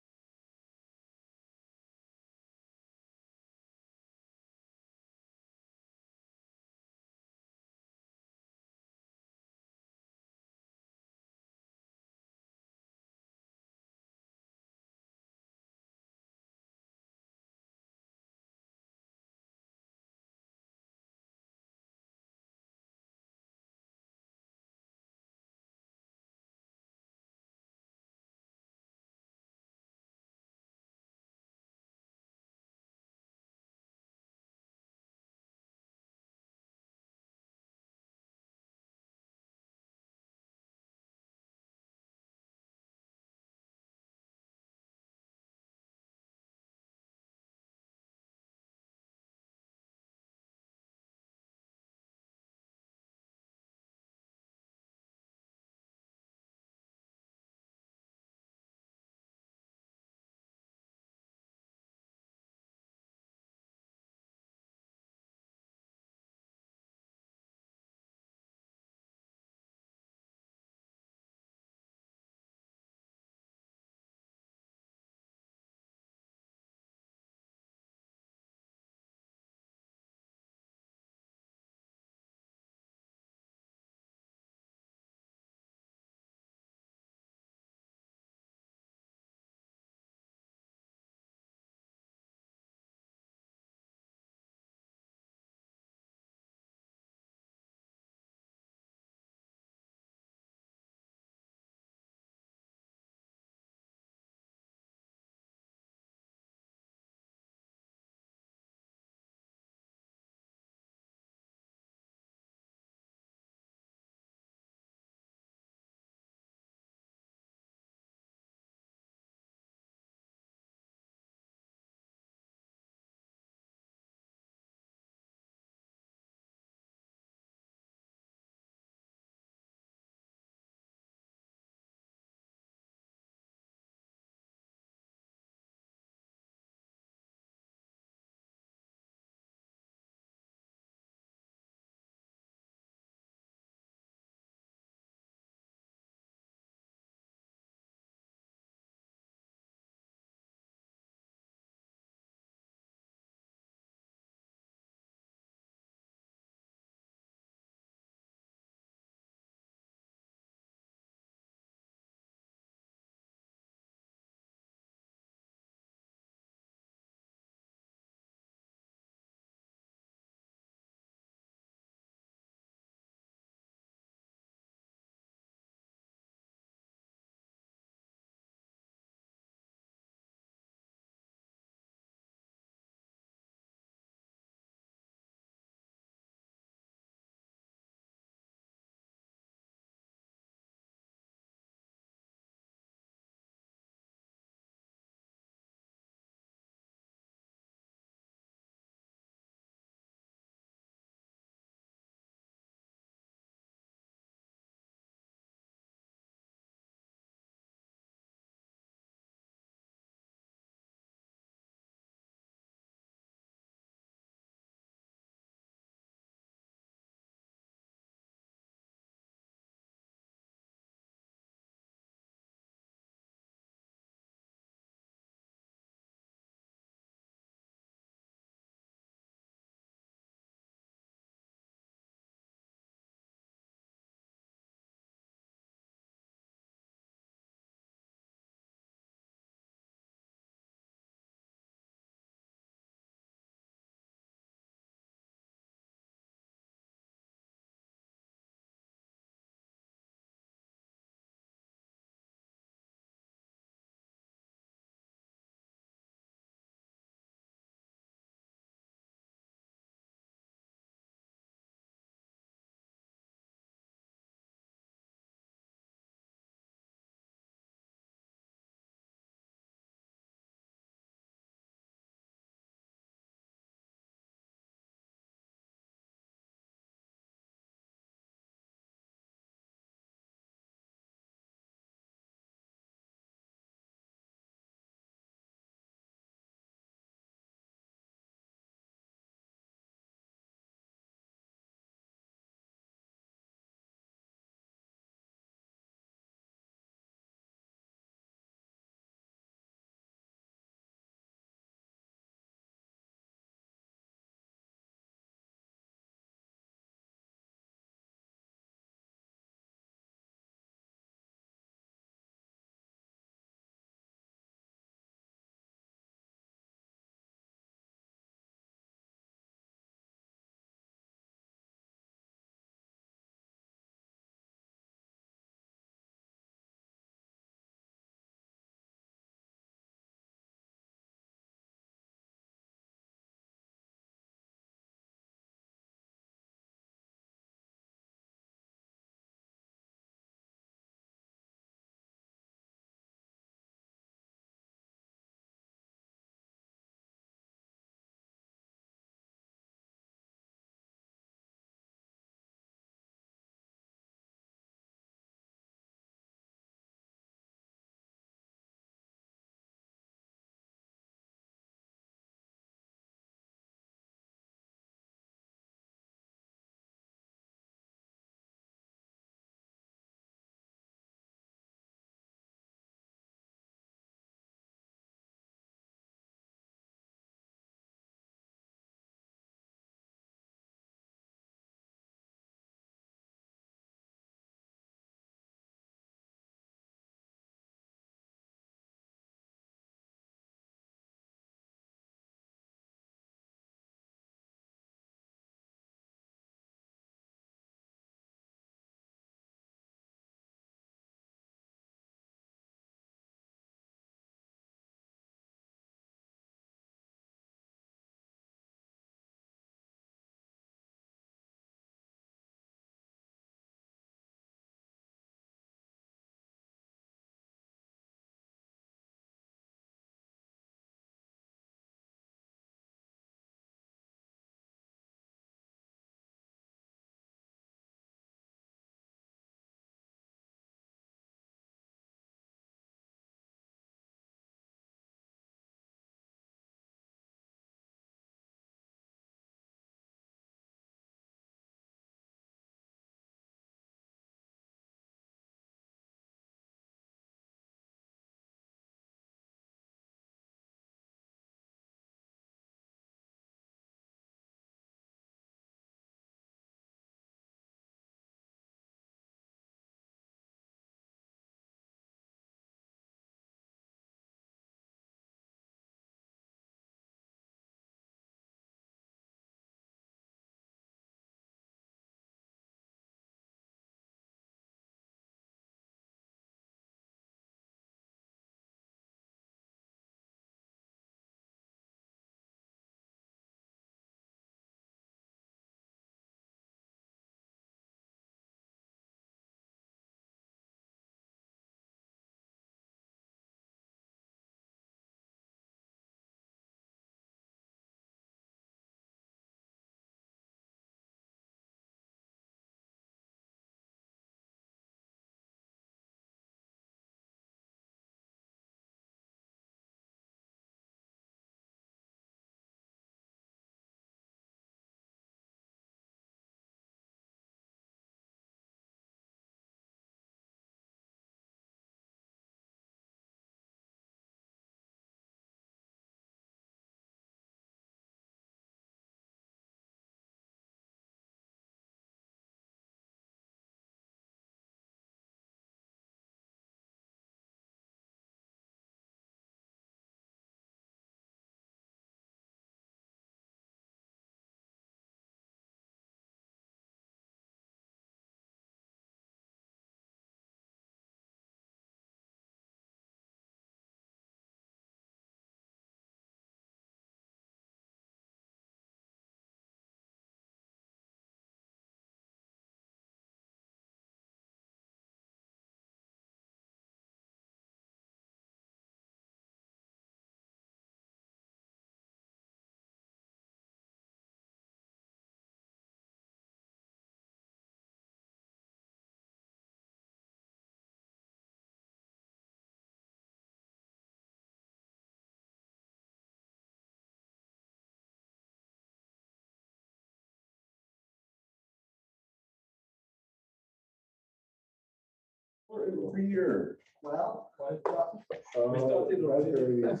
Speaker 1: beer.
Speaker 5: Well,
Speaker 1: Raspberries.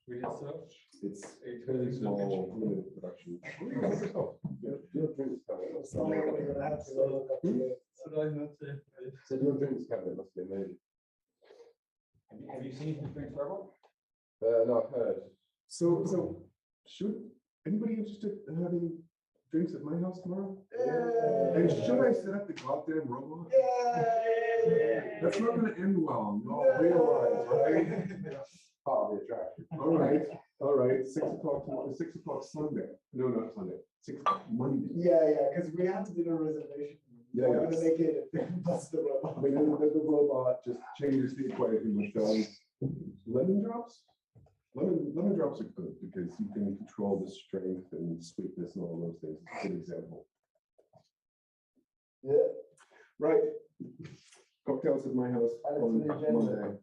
Speaker 10: We have search.
Speaker 1: It's really small, limited production.
Speaker 5: so we're gonna have to look up the-
Speaker 13: So your drinks cabinet must be amazing.
Speaker 2: Have you seen his drink turbo?
Speaker 13: No, I've heard.
Speaker 1: So should anybody interested in having drinks at my house tomorrow?
Speaker 5: Yay!
Speaker 1: And should I set up the goddamn robot?
Speaker 5: Yay!
Speaker 1: That's not gonna end well, you all realize, right?
Speaker 13: Part of the attraction.
Speaker 1: All right, 6 o'clock tomorrow, 6 o'clock Sunday. No, not Sunday, 6 o'clock Monday.
Speaker 5: Yeah, because we have to do the reservation.
Speaker 1: Yeah,
Speaker 5: We're
Speaker 1: yeah.
Speaker 5: gonna make it bust the
Speaker 1: I
Speaker 5: robot.
Speaker 1: mean, the robot just changes the equation with lemon drops. Lemon drops are good because you can control the strength and sweetness and all those things. It's a good example.
Speaker 5: Yeah.
Speaker 1: Right. Cocktails at my house
Speaker 5: Add it to
Speaker 1: on
Speaker 5: the agenda.
Speaker 1: Monday.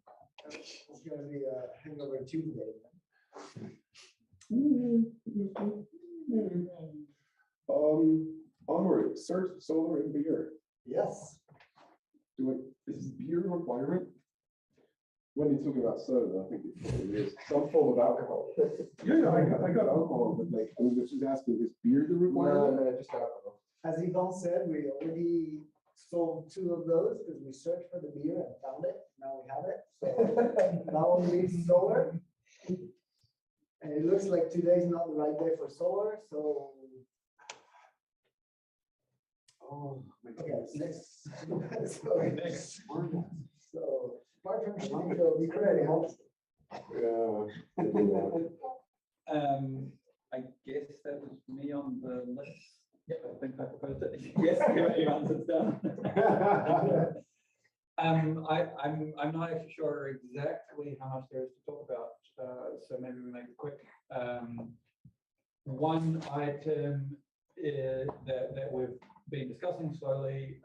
Speaker 5: It's gonna be a hangover Tuesday.
Speaker 1: Onward, search solar and beer.
Speaker 5: Yes.
Speaker 1: Is beer a requirement? When you're talking about soda, I think it probably is some form of alcohol. Yeah, I got alcohol, but like, I was just asking, is beer the requirement?
Speaker 13: No, just alcohol.
Speaker 5: As Yvonne said, we already sold 2 of those because we searched for the beer and found it. Now we have it. So now only needs solar. And it looks like today's not the right day for solar, so.
Speaker 1: Oh, my
Speaker 5: Okay,
Speaker 1: goodness.
Speaker 5: next. So apart from Shinicho, we already have.
Speaker 1: Yeah.
Speaker 2: I guess that was me on the list. Yep, I think I proposed it. Yes, you answered down. I'm not actually sure exactly how much there is to talk about, so maybe we make it quick. One item that we've been discussing slowly,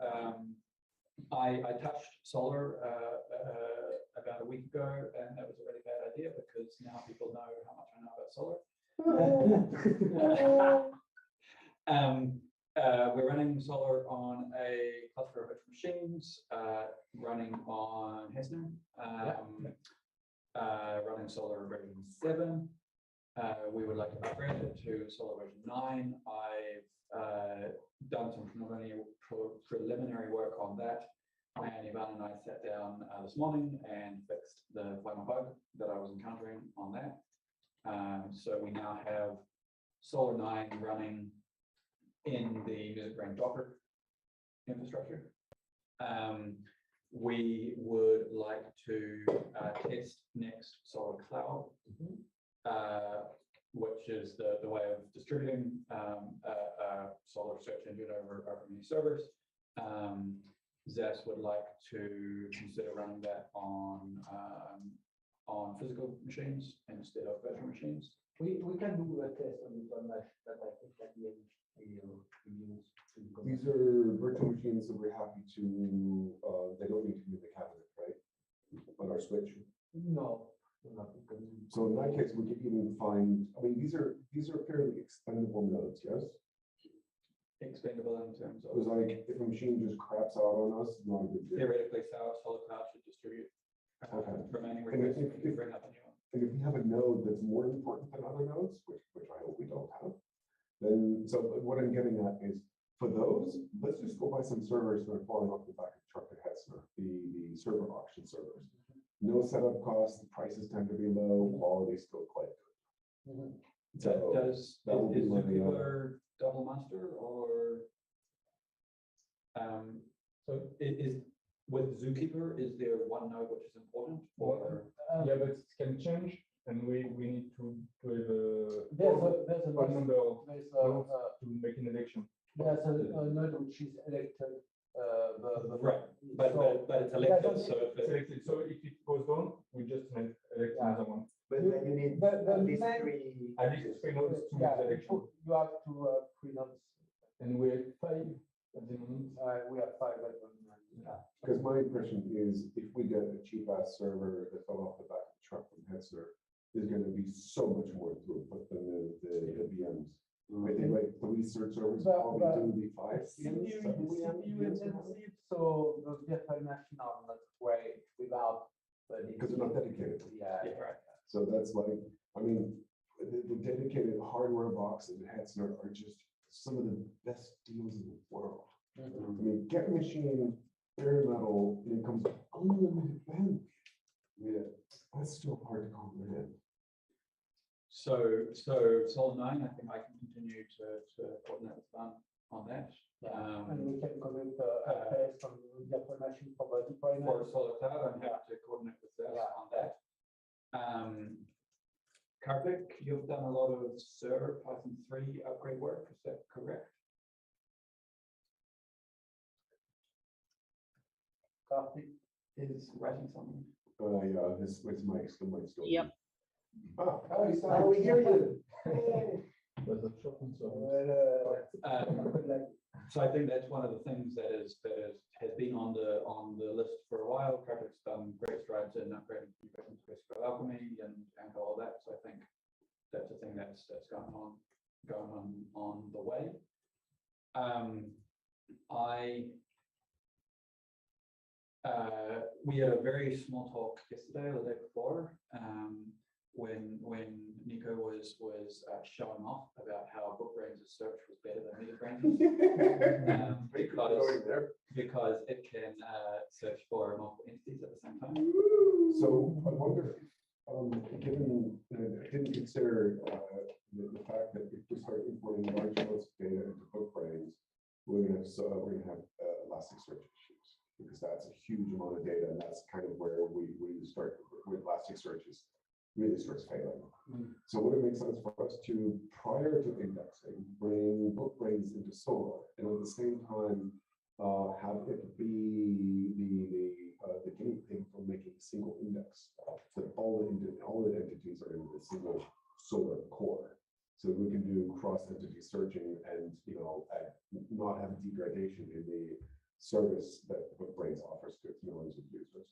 Speaker 2: I touched solar about a week ago, and that was a really bad idea because now people know how much I know about solar. We're running solar on a cluster of virtual machines, running on Hessner, running solar version 7. We would like to upgrade it to solar version 9. I've done some preliminary work on that. And Ivan and I sat down this morning and fixed the final bug that I was encountering on that. So we now have Solar 9 running in the MusicBrainz Docker infrastructure. We would like to test next Solar Cloud, which is the way of distributing a Solar search engine over many servers. Zest would like to consider running that on physical machines instead of virtual machines.
Speaker 8: We can do a test on this one that I think that we use.
Speaker 1: These are virtual machines that we're happy to, they don't need to be in the cabinet, right? On our switch.
Speaker 8: No.
Speaker 1: So in that case, we could even find, I mean, these are fairly expendable nodes, yes?
Speaker 2: Expendable in terms of.
Speaker 1: Because like, if a machine just craps out on us, not a big deal.
Speaker 2: Theoretically, Solar Cloud should distribute remaining
Speaker 1: And
Speaker 2: requests.
Speaker 1: if-
Speaker 2: We can bring up a new one.
Speaker 1: And if we have a node that's more important than other nodes, which I hope we don't have, then, so what I'm getting at is, for those, let's just go buy some servers that are falling off the back of the truck at Hetzner, the server auction servers. No setup costs, the prices tend to be low, quality is still quite good. So
Speaker 2: Is
Speaker 1: that would be my,
Speaker 2: Zookeeper double master or? So is with Zookeeper, is there one node which is important or?
Speaker 10: Yeah, but it can change, and we need to have
Speaker 8: There's a
Speaker 10: a number of
Speaker 8: there's
Speaker 10: nodes to make an election.
Speaker 8: there's a node which is elected.
Speaker 2: Right, but it's elected, so if it.
Speaker 10: Selected. So if it goes down, we just elect another one.
Speaker 5: But then you need
Speaker 8: The
Speaker 5: at least
Speaker 8: main-
Speaker 5: 3.
Speaker 10: At least 3 nodes to make the election.
Speaker 8: You have to pre-notes.
Speaker 10: And we have 5 at the moment.
Speaker 8: We have 5 at the moment.
Speaker 1: because my impression is if we get a cheap ass server that fell off the back of the truck from Hetzner, there's gonna be so much more throughput than the VMs. Right? They write 3 search servers, probably 2 V5.
Speaker 8: intensive, so the definition are not great without.
Speaker 1: Because they're not dedicated.
Speaker 8: Yeah, right.
Speaker 1: So that's like, I mean, the dedicated hardware boxes and headsnut are just some of the best deals in the world. I mean, get a machine, bare metal, and it comes with unlimited bandwidth. Yeah, that's still hard to comprehend.
Speaker 2: So SOLR 9, I think I can continue to coordinate with Dan on that.
Speaker 5: And we can connect based on the information provided by now.
Speaker 2: For SOLR Cloud, I'm happy to coordinate with that on that. Karthik, you've done a lot of Server Python 3 upgrade work, is that correct? Karthik is writing something.
Speaker 1: Yeah, his mic's still.
Speaker 7: Yep.
Speaker 1: Oh, he's
Speaker 5: Now we hear you.
Speaker 2: So I think that's one of the things that has been on the list for a while. Karthik's done great strides in upgrading to Alchemy and all of that. So I think that's a thing that's going on the way. We had a very small talk yesterday or the day before, when Nico was showing off about how MusicBrainz search was better than MetaBrainz, because it can search for multiple entities at the same time.
Speaker 1: So I wonder, given I didn't consider the fact that if we start importing large amounts of data into MusicBrainz, we're going to have Elasticsearch issues, because that's a huge amount of data, and that's kind of where we start with Elasticsearch really starts failing. So would it make sense for us to, prior to indexing, bring MusicBrainz into SOLR, and at the same time have it be the guinea pig for making a single index, so that all the entities are in the single SOLR core, so we can do cross-entity searching and not have degradation in the service that MusicBrainz offers to its millions of users.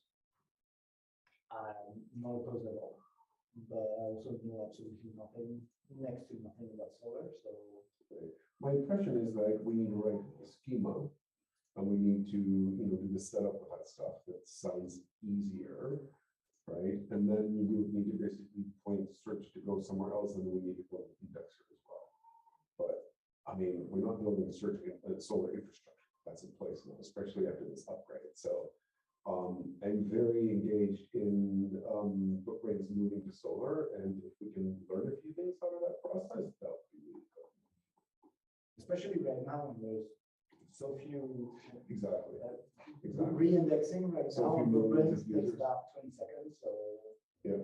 Speaker 5: Not opposed at all. But I also know absolutely nothing, next to nothing about SOLR. So
Speaker 1: my impression is that we need to write a schema, and we need to do the setup with that stuff that sounds easier, right? And then we would need to basically point search to go somewhere else, and then we need to build an indexer as well. But I mean, we're not building a search SOLR infrastructure that's in place now, especially after this upgrade. So I'm very engaged in MusicBrainz moving to SOLR, and if we can learn a few things out of that process, that would be really good.
Speaker 5: especially right now, there's so few.
Speaker 1: Exactly.
Speaker 5: Re-indexing right
Speaker 1: So
Speaker 5: now,
Speaker 1: few millions
Speaker 5: MusicBrainz
Speaker 1: of
Speaker 5: takes
Speaker 1: users.
Speaker 5: about 20 seconds. So
Speaker 1: Yeah.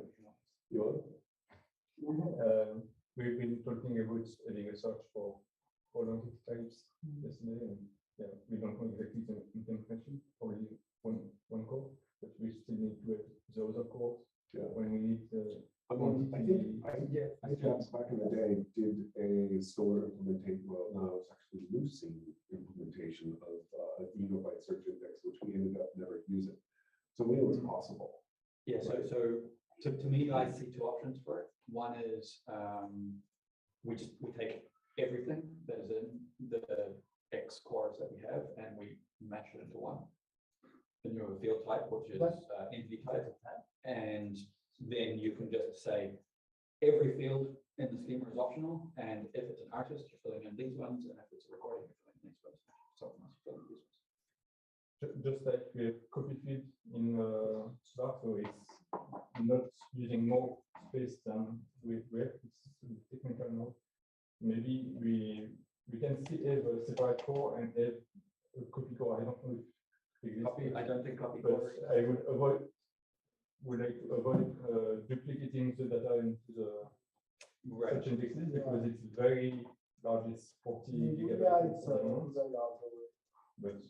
Speaker 10: We've been talking about adding a search for all entity types yesterday, and yeah, we don't know exactly the implementation, only one core, but we still need to add the other cores when we need
Speaker 1: I think back in the day did a SOLR implementation. Well, no, it was actually Lucy implementation of a unified search index, which we ended up never using. So we know it's possible.
Speaker 2: Yeah, so to me, I see 2 options for it. One is we take everything that is in the X cores that we have, and we mash it into one. Then you have a field type, which is entity type, and then you can just say every field in the schema is optional, and if it's an artist, you're filling in these ones, and if it's a recording, you're filling in these ones. Something else, you're filling in these ones.
Speaker 10: just like we have copy feed in Spark, so it's not using more space than with Web. It's technical now. Maybe we can still have a separate core and have a copy core. I don't know if it exists.
Speaker 2: I don't think copy
Speaker 10: But
Speaker 2: core.
Speaker 10: I would like to avoid duplicating the data into the search indexes, because it's very large. It's 40 gigabytes.
Speaker 5: Yeah, it's very large.
Speaker 10: But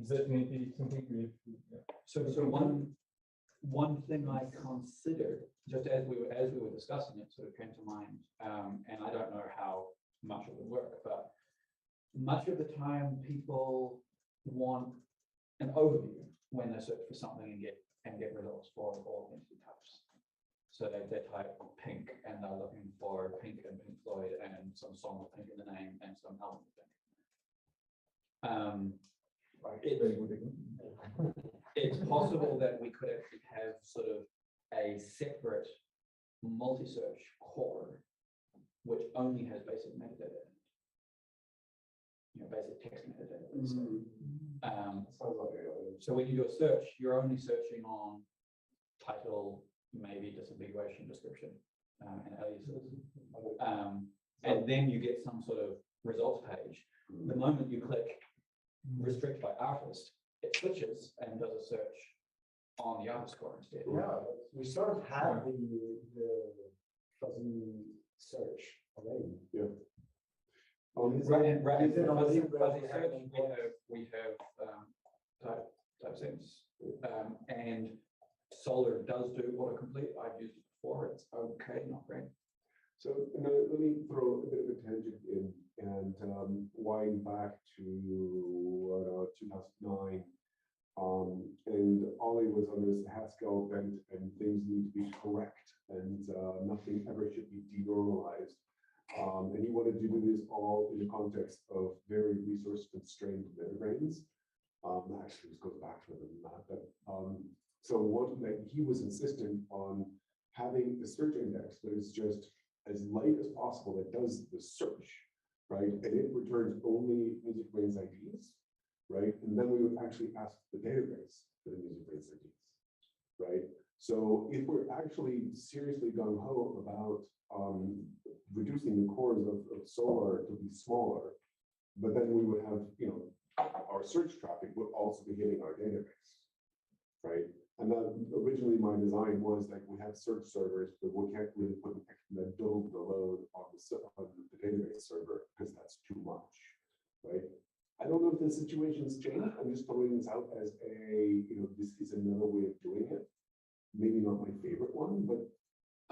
Speaker 10: definitely something we have to. Yeah.
Speaker 2: So one thing I considered, just as we were discussing it, sort of came to mind, and I don't know how much it would work, but much of the time people want an overview when they search for something and get results for all entity types. So they type Pink and they're looking for Pink and Pink Floyd and some song with Pink in the name and some album with Pink. It's possible that we could actually have sort of a separate multi-search core which only has basic metadata in it. Basic text metadata. Let's say. So when you do a search, you're only searching on title, maybe disambiguation, description, and aliases. And then you get some sort of results page. The moment you click restrict by artist, it switches and does a search on the artist score instead.
Speaker 5: Yeah, we sort of have the fuzzy search already.
Speaker 1: Yeah.
Speaker 2: Right, fuzzy search, we have type sense, and SOLR does do autocomplete. I've used it before. It's okay, not great.
Speaker 1: So let me throw a bit of a tangent in and wind back to 2009. And Ollie was on this Haskell bent, and things need to be correct, and nothing ever should be denormalized. And he wanted to do this all in the context of very resource constrained MetaBrainz. Actually, this goes back further than that. But so what he was insistent on having a search index that is just as light as possible that does the search, right? And it returns only MusicBrainz IDs, right? And then we would actually ask the database for the MusicBrainz IDs, right? So if we're actually seriously gung-ho about reducing the cores of SOLR to be smaller, but then we would have, our search traffic would also be hitting our database, right? And then originally my design was like we have search servers, but we can't really put double the load on the database server because that's too much, right? I don't know if the situation's changed. I'm just throwing this out as this is another way of doing it. Maybe not my favorite one, but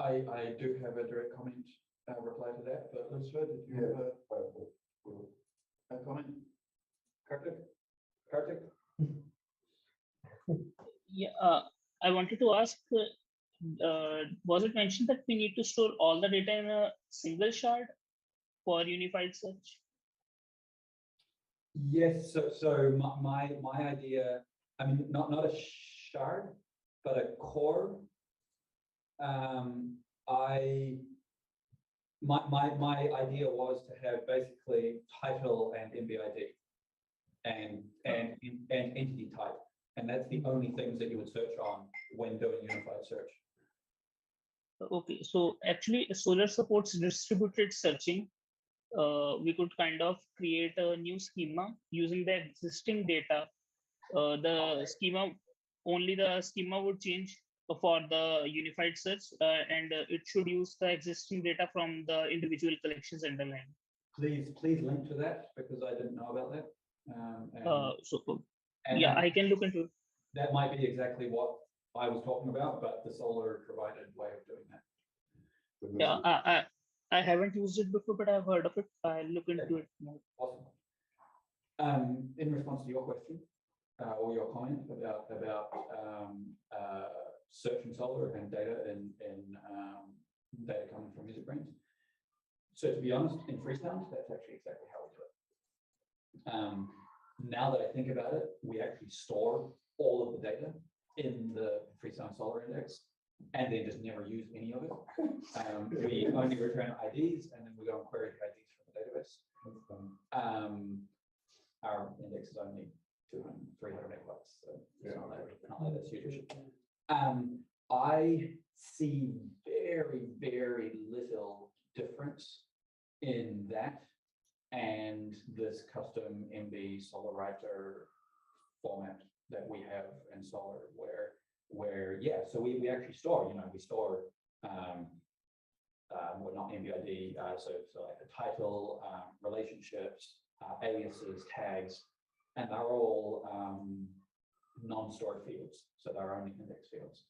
Speaker 2: I do have a direct comment reply to that, but let's did you have a comment? Kartik?
Speaker 7: Yeah, I wanted to ask, was it mentioned that we need to store all the data in a single shard for unified search?
Speaker 2: Yes, so my idea, I mean, not a shard, but a core. My idea was to have basically title and MBID and entity type. And that's the only things that you would search on when doing unified search.
Speaker 7: Okay, so actually SOLR supports distributed searching. We could kind of create a new schema using the existing data. Only the schema would change for the unified search, and it should use the existing data from the individual collections underlying.
Speaker 2: Please link to that because I didn't know about that.
Speaker 7: I can look into it.
Speaker 2: That might be exactly what I was talking about, but the SOLR provided way of doing that.
Speaker 7: Yeah, I haven't used it before, but I've heard of it. I'll look into it more.
Speaker 2: Awesome. In response to your question or your comment about searching SOLR and data in data coming from MusicBrainz. So to be honest, in Freesound, that's actually exactly how we do it. Now that I think about it, we actually store all of the data in the Freesound SOLR index and then just never use any of it. We only return IDs and then we go and query the IDs from the database. Our index is only 300 megabytes, so it's not that huge. I see very, very little difference in that and this custom MB SOLR writer format that we have in SOLR, where so we actually store, we store well, not MBID, so like the title, relationships, aliases, tags, and they're all non-stored fields, so they're only index fields.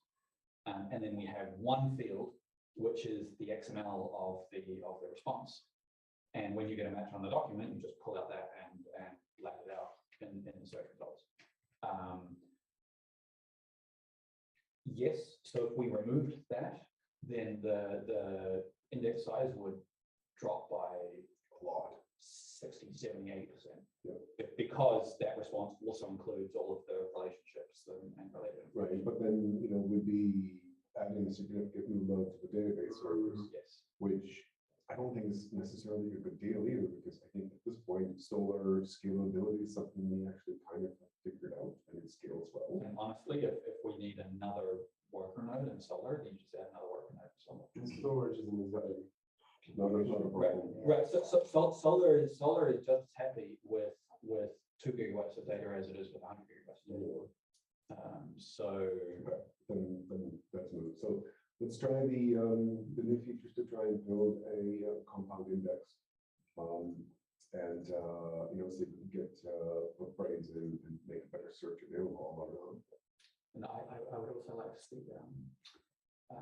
Speaker 2: And then we have one field, which is the XML of the response. And when you get a match on the document, you just pull out that and lay it out in the search results. Yes, so if we removed that, then the index size would drop by
Speaker 1: A lot.
Speaker 2: 60, 70, 80%.
Speaker 1: Yeah.
Speaker 2: Because that response also includes all of the relationships and related.
Speaker 1: Right, but then, we'd be adding a significant new load to the database servers,
Speaker 2: Yes.
Speaker 1: which I don't think is necessarily a good deal either, because I think at this point, SOLR scalability is something we actually kind of figured out, and it scales well.
Speaker 2: And honestly, if we need another worker node in SOLR, then you just add another worker node in SOLR.
Speaker 4: And storage is an anxiety.
Speaker 1: No, there's not a problem.
Speaker 2: Right. So SOLR is just as happy with 2 gigabytes of data as it is with 100 gigabytes of data. So
Speaker 1: Then that's moved. So let's try the new features to try and build a compound index. And see if we can get brains in and make a better search available all around.
Speaker 2: and I would also like to see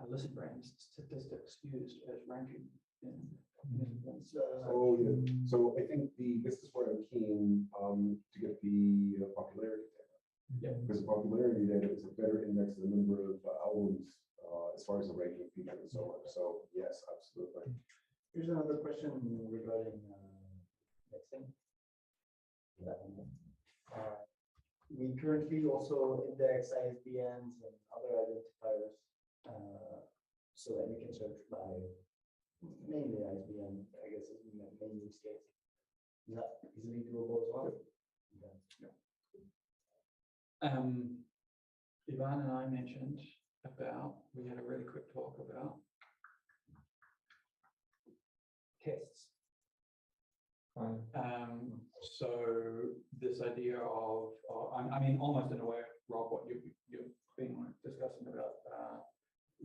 Speaker 2: ListenBrainz statistics used as ranking in MusicBrainz.
Speaker 1: Oh, yeah. So I think this is where I'm keen to get the popularity data.
Speaker 2: Yeah.
Speaker 1: Because the popularity data is a better index than the number of albums as far as the ranking feature and so on. So yes, absolutely.
Speaker 5: Here's another question regarding mixing. We currently also index ISBNs and other identifiers, so that we can search by mainly ISBN, I guess is the main use case. Is that easily doable as well?
Speaker 2: Ivan and I mentioned we had a really quick talk about tests. So this idea of I mean, almost in a way, Rob, what you've been discussing about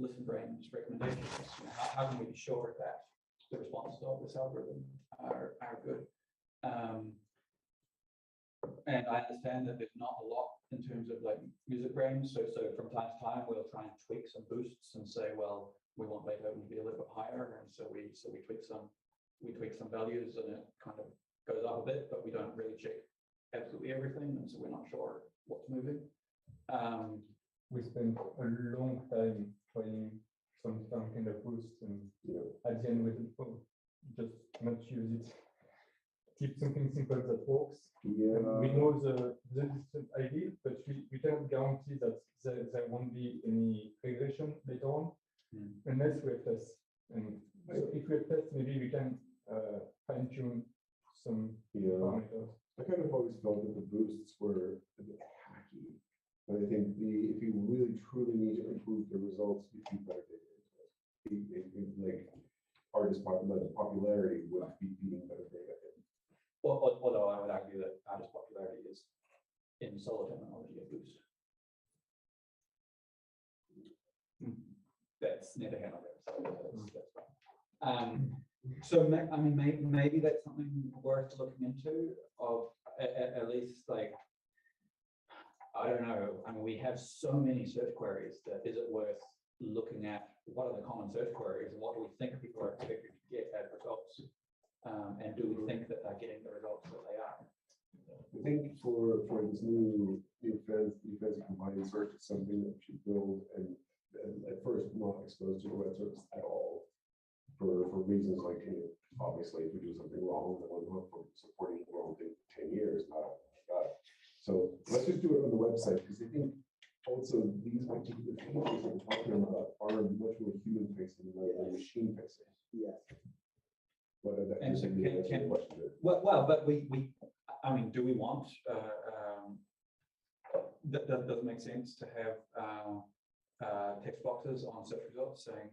Speaker 2: ListenBrainz recommendations. How can we be sure that the responses of this algorithm are good? And I understand that there's not a lot in terms of like MusicBrainz. So from time to time, we'll try and tweak some boosts and say, well, we want Beethoven to be a little bit higher, and so we tweak some values, and it kind of goes up a bit, but we don't really check absolutely everything, and so we're not sure what's moving.
Speaker 12: We spent a long time trying some kind of boost, and at the end we just not use it. Keep something simple that works.
Speaker 1: Yeah.
Speaker 12: We know the distant idea, but we cannot guarantee that there won't be any regression later on, unless we have tests. And so if we have tests, maybe we can fine tune some parameters.
Speaker 1: I kind of always felt that the boosts were a bit hacky. But I think if you really truly need to improve the results, you keep better data into it. Like artist popularity would be feeding better data.
Speaker 2: Well, although I would argue that artist popularity is, in SOLR terminology, a boost. That's never here nor there. So that's fine. So I mean, maybe that's something worth looking into. Of at least like, I don't know. I mean, we have so many search queries that is it worth looking at what are the common search queries and what do we think people are expected to get as results? And do we think that they're getting the results that they are?
Speaker 1: I think for this new fancy combined search, it's something that we should build and at first not exposed to the web service at all for reasons like, obviously if we do something wrong, then we'll look for supporting the wrong thing for 10 years. So let's just do it on the website, because I think also these particular features that we're talking about are much more human facing rather than machine facing.
Speaker 5: Yes.
Speaker 2: And so but I mean, do we want, does it make sense to have text boxes on search results saying,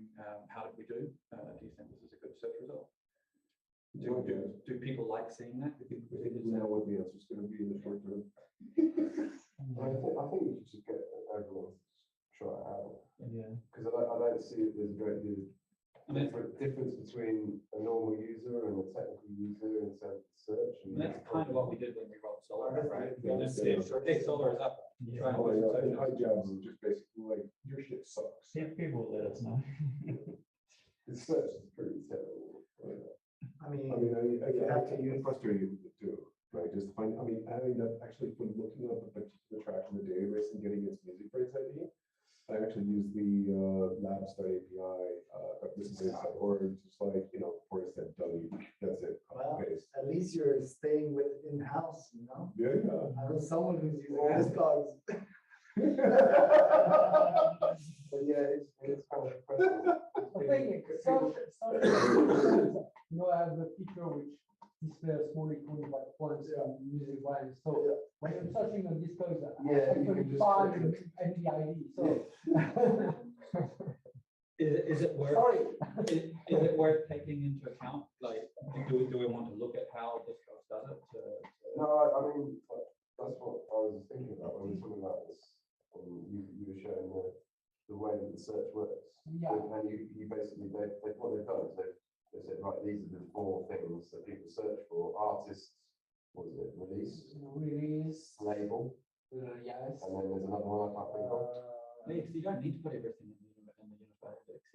Speaker 2: how did we do? Do you think this is a good search result? Do people like seeing that? Do people
Speaker 1: I think we know what the answer is going to be in the short term.
Speaker 4: I think you should just get everyone to try it out.
Speaker 12: Yeah.
Speaker 4: Because I don't see that there's a great deal of difference between a normal user and a technical user in terms of search. And
Speaker 2: that's kind of what we did when we wrote SOLR, right?
Speaker 1: Hey,
Speaker 2: SOLR is up.
Speaker 1: High jobs are just basically like, your shit sucks.
Speaker 3: Yeah, people will let us know.
Speaker 1: The search is pretty terrible.
Speaker 5: I mean,
Speaker 1: I'm frustrated with it too, right? Just find, having that actually from looking up a particular track in the database and getting its MusicBrainz ID, I actually use the labs.api, ListenBrainz.org, just like, before I said done, that's it.
Speaker 5: Well,
Speaker 1: Paste.
Speaker 5: at least you're staying with in-house, you know?
Speaker 1: Yeah.
Speaker 5: I know someone who's using Discogs.
Speaker 4: But yeah, it's kind of impressive.
Speaker 8: I think as a feature which display a small equal like points from MusicBrainz. So when you're searching on this code,
Speaker 4: Yeah,
Speaker 8: I
Speaker 4: you can
Speaker 8: can
Speaker 4: just
Speaker 8: find
Speaker 4: click
Speaker 8: any ID. So
Speaker 2: Is it worth?
Speaker 8: sorry.
Speaker 2: Is it worth taking into account? Like, do we want to look at how this does it?
Speaker 13: No, I mean, that's what I was thinking about when we were talking about this. You were showing the way that the search works.
Speaker 8: Yeah.
Speaker 13: And you basically, what they've done is they said, right, these are the 4 things that people search for. Artists, what is it, release, label,
Speaker 8: Yes.
Speaker 13: and then there's another one I can't think of.
Speaker 2: You don't need to put everything in the unified index.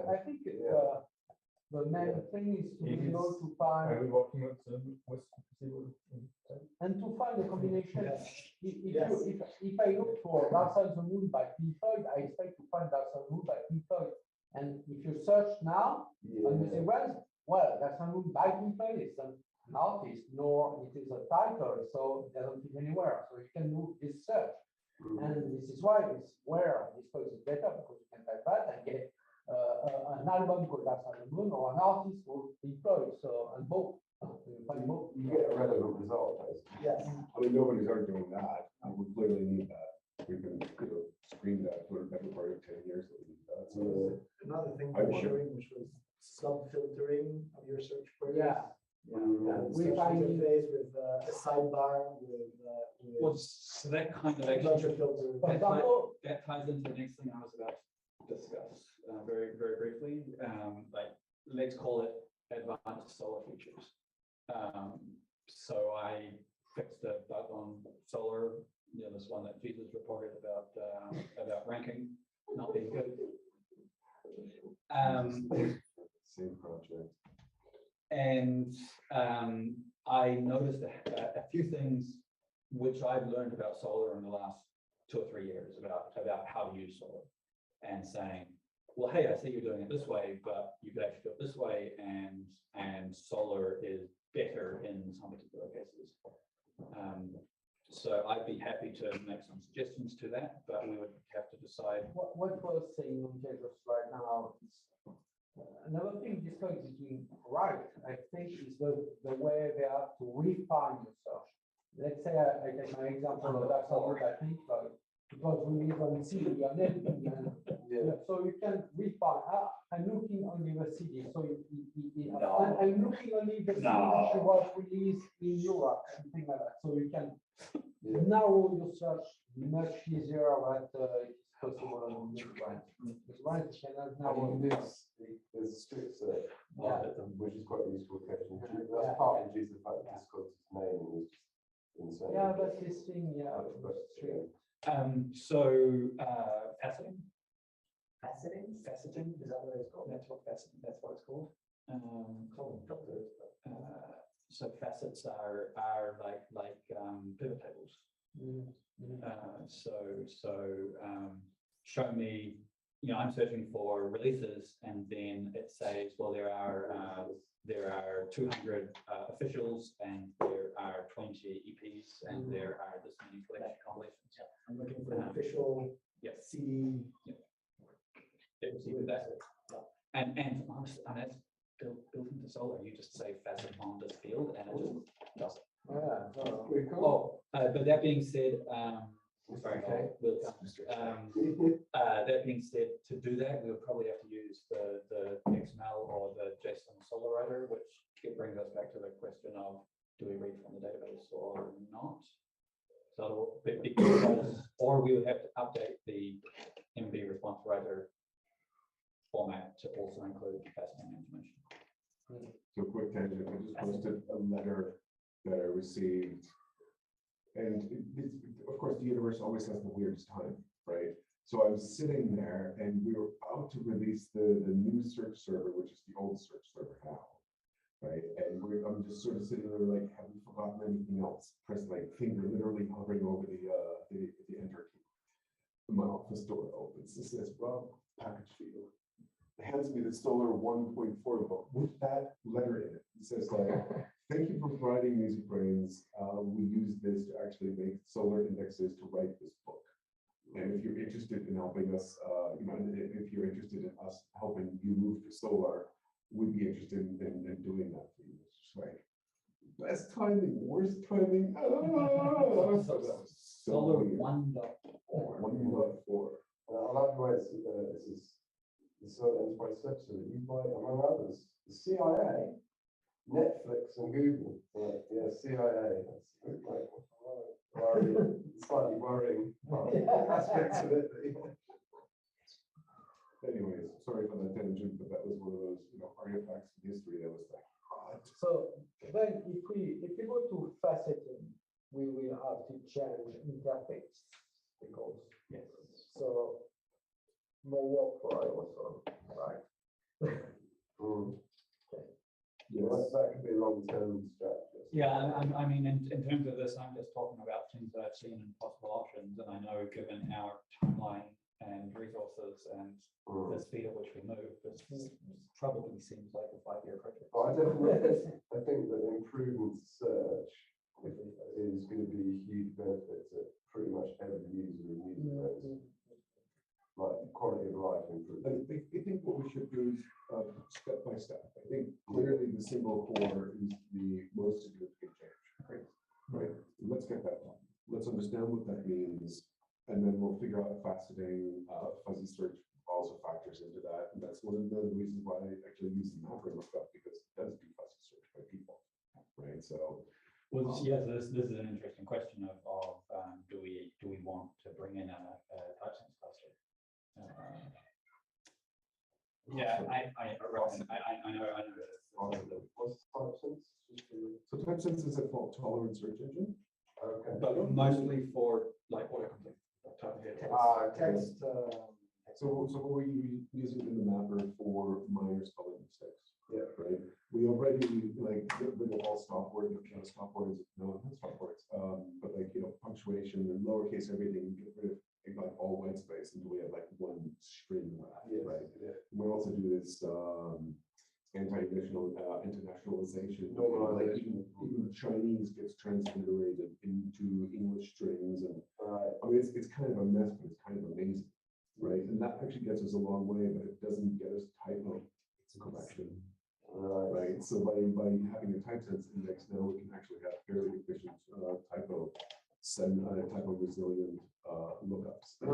Speaker 8: I think the main thing is to be able to find and to find a combination. If I look for Dark Side of the Moon by Pink Floyd, I expect to find Dark Side of the Moon by Pink Floyd. And if you search now on MusicBrainz, well, Dark Side of the Moon by Pink Floyd is an artist, nor it is a title, so it doesn't fit anywhere. So you can do this search. And this is why it's where this code is better, because you can type that and get an album called Dark Side of the Moon or an artist called Pink Floyd. So, and both.
Speaker 13: You get a relevant result, basically.
Speaker 5: Yes.
Speaker 1: I mean, nobody's already doing that. We clearly need that. We can screen that for the better part of 10 years that we need that. So
Speaker 5: Another thing
Speaker 1: I
Speaker 5: you were
Speaker 1: wonder-
Speaker 5: showing, which was sub-filtering of your search queries.
Speaker 8: Yeah.
Speaker 5: We find interface with a sidebar with
Speaker 2: So that kind of
Speaker 5: a bunch
Speaker 2: actually
Speaker 5: of filters.
Speaker 2: that ties into the next thing I was about to discuss very briefly. Like, let's call it advanced SOLR features. So I fixed a bug on SOLR, this one that Jesus reported about ranking not being good.
Speaker 13: Same project.
Speaker 2: And I noticed a few things which I've learned about SOLR in the last 2 or 3 years about how to use SOLR, and saying, well, hey, I see you're doing it this way, but you could actually do it this way, and SOLR is better in some particular cases. So I'd be happy to make some suggestions to that, but we would have to decide.
Speaker 8: What we're saying on Tezos right now is another thing this code is doing right, I think, is the way they have to refine your search. Let's say I take my example of that song I think, because we live on CD on everything, so you can refine. I'm looking only the CD, so I'm looking only the CD which was released in Europe, something like that. So you can narrow your search much easier than it is possible on MusicBrainz. MusicBrainz cannot narrow.
Speaker 13: There's a strict search, which is quite useful occasionally. That's partly due to the fact that Discord's naming is insane.
Speaker 8: Yeah, but this thing, strict.
Speaker 2: Faceting.
Speaker 5: Faceting, is that what it's called?
Speaker 2: That's what it's called. So facets are like pivot tables. Show me, I'm searching for releases, and then it says, well, there are 200 officials, and there are 20 EPs, and there are this many collection compilations.
Speaker 5: I'm looking for an official CD.
Speaker 2: And honestly, that's built into SOLR. You just say facet on this field, and it just does it.
Speaker 4: Pretty cool.
Speaker 2: But that being said, that being said, to do that, we'll probably have to use the XML or the JSON SOLR writer, which it brings us back to the question of, do we read from the database or not? So, or we would have to update the MB response writer format to also include faceting information.
Speaker 1: So quick tangent, I just posted a letter that I received. And of course, the universe always has the weirdest time, right? So I was sitting there and we were about to release the new search server, which is the old search server now, right? And I'm just sort of sitting there like, have we forgotten anything else? Press like finger literally hovering over the enter key. my office door opens. It says, Rob, package for you. It hands me the SOLR 1.4 book with that letter in it. It says like, thank you for providing MusicBrainz. We use this to actually make SOLR indexes to write this book. And if you're interested in helping us, if you're interested in us helping you move to SOLR, we'd be interested in doing that for you. It's just like, best timing, worst timing.
Speaker 2: SOLR 1.4.
Speaker 1: 1.4.
Speaker 13: I like the way this is the sort of enterprise structure that you buy, among others, the CIA, Netflix, and Google. Yeah, CIA. That's like, slightly worrying aspects of it. Anyways, sorry for that tangent, but that was one of those artifacts in history that was like, what?
Speaker 8: So then if we go to faceting, we will have to change interface because
Speaker 2: Yes.
Speaker 8: so more work for Aerozol, right?
Speaker 13: Yes, that could be a long-term strategy.
Speaker 2: Yeah, I mean, in terms of this, I'm just talking about things that I've seen and possible options, and I know given our timeline and resources and the speed at which we move, this probably seems like a 5-year project.
Speaker 13: I think that improvement search is going to be a huge benefit to pretty much every user of MusicBrainz. Like quality of life improvement.
Speaker 1: I think what we should do is step by step. I think clearly the single core is the most significant change. Right? Let's get that done. Let's understand what that means, and then we'll figure out faceting, fuzzy search also factors into that. And that's one of the reasons why I actually use the MapRail lookup, because it does do fuzzy search by people. Right? So.
Speaker 2: Well, yes, this is an interesting question of do we want to bring in a type sense cluster? Yeah, I know.
Speaker 13: What's type sense?
Speaker 1: So type sense is a fault tolerant search engine.
Speaker 13: Okay.
Speaker 2: But mostly for like autocomplete.
Speaker 5: Text.
Speaker 1: So what we're using in the mapper for minor spelling mistakes.
Speaker 13: Yeah.
Speaker 1: Right. We already like get rid of all stop words. Stop words. No, not stop words. But like punctuation and lowercase everything. Get rid of like all white space, and we have like one string left.
Speaker 13: Yes.
Speaker 1: Right.
Speaker 13: Yeah.
Speaker 1: We also do this internationalization.
Speaker 13: Normalization.
Speaker 1: Like even Chinese gets transliterated into English strings, and I mean it's kind of a mess, but it's kind of amazing, right? And that actually gets us a long way, but it doesn't get us typo correction, right? So by having a type sense index, now we can actually have fairly efficient typo resilient lookups. And,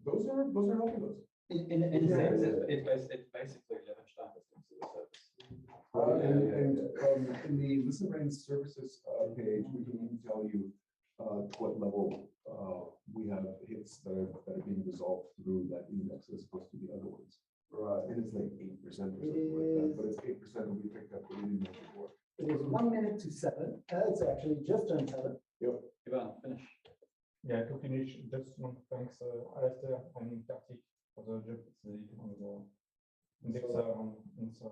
Speaker 1: those are helping us.
Speaker 2: In a sense, it's basically Levenstein distance to the surface.
Speaker 1: And in the ListenBrainz services page, we can even tell you to what level we have hits that are being resolved through that index as opposed to the other ones. Right. And it's like 8% or something like that, but it's 8% will be picked up when we didn't before.
Speaker 5: It is 1 minute to 7. It's actually just turned 7.
Speaker 1: Yep.
Speaker 2: Ivan, finish.
Speaker 10: Yeah, to finish, just want to thank Alistair and Kartik for the job they did on the indexer and so.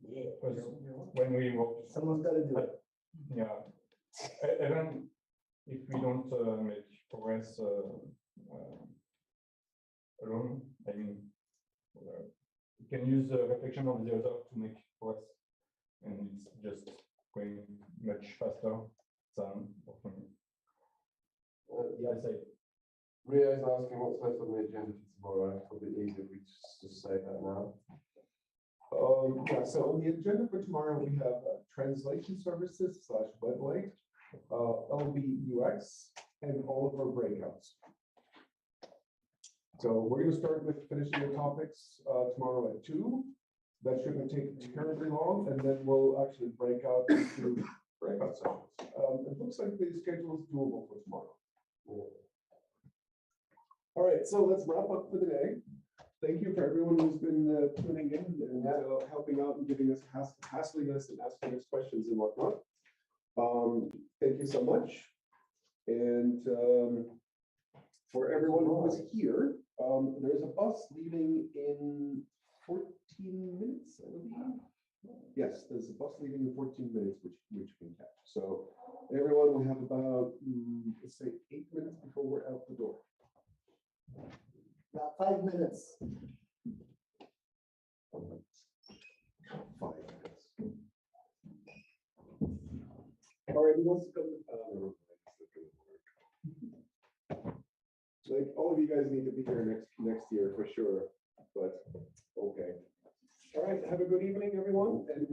Speaker 5: Yeah.
Speaker 10: When we worked.
Speaker 5: Someone's got to do it.
Speaker 10: Yeah. Even if we don't make progress alone, I mean, we can use the reflection of the other to make progress, and it's just going much faster than often.
Speaker 13: Yeah, Rio is asking what's left on the agenda for tomorrow. It'll be easy if we just say that now.
Speaker 1: Yeah, so on the agenda for tomorrow, we have translation services / Weblate, LBUX, and all of our breakouts. So we're going to start with finishing the topics tomorrow at 2. That shouldn't take terribly long, and then we'll actually break out into breakout sessions. It looks like the schedule is doable for tomorrow. All right, so let's wrap up for the day. Thank you for everyone who's been tuning in and helping out and giving us, hassling us and asking us questions and whatnot. Thank you so much. And for everyone who was here, there's a bus leaving in 14 minutes, I believe. Yes, there's a bus leaving in 14 minutes, which we can catch. So everyone, we have about, let's say 8 minutes before we're out the door.
Speaker 5: Got 5 minutes.
Speaker 1: 5 minutes. All right, who wants to come? Like, all of you guys need to be here next year for sure, but okay. All right, have a good evening, everyone. And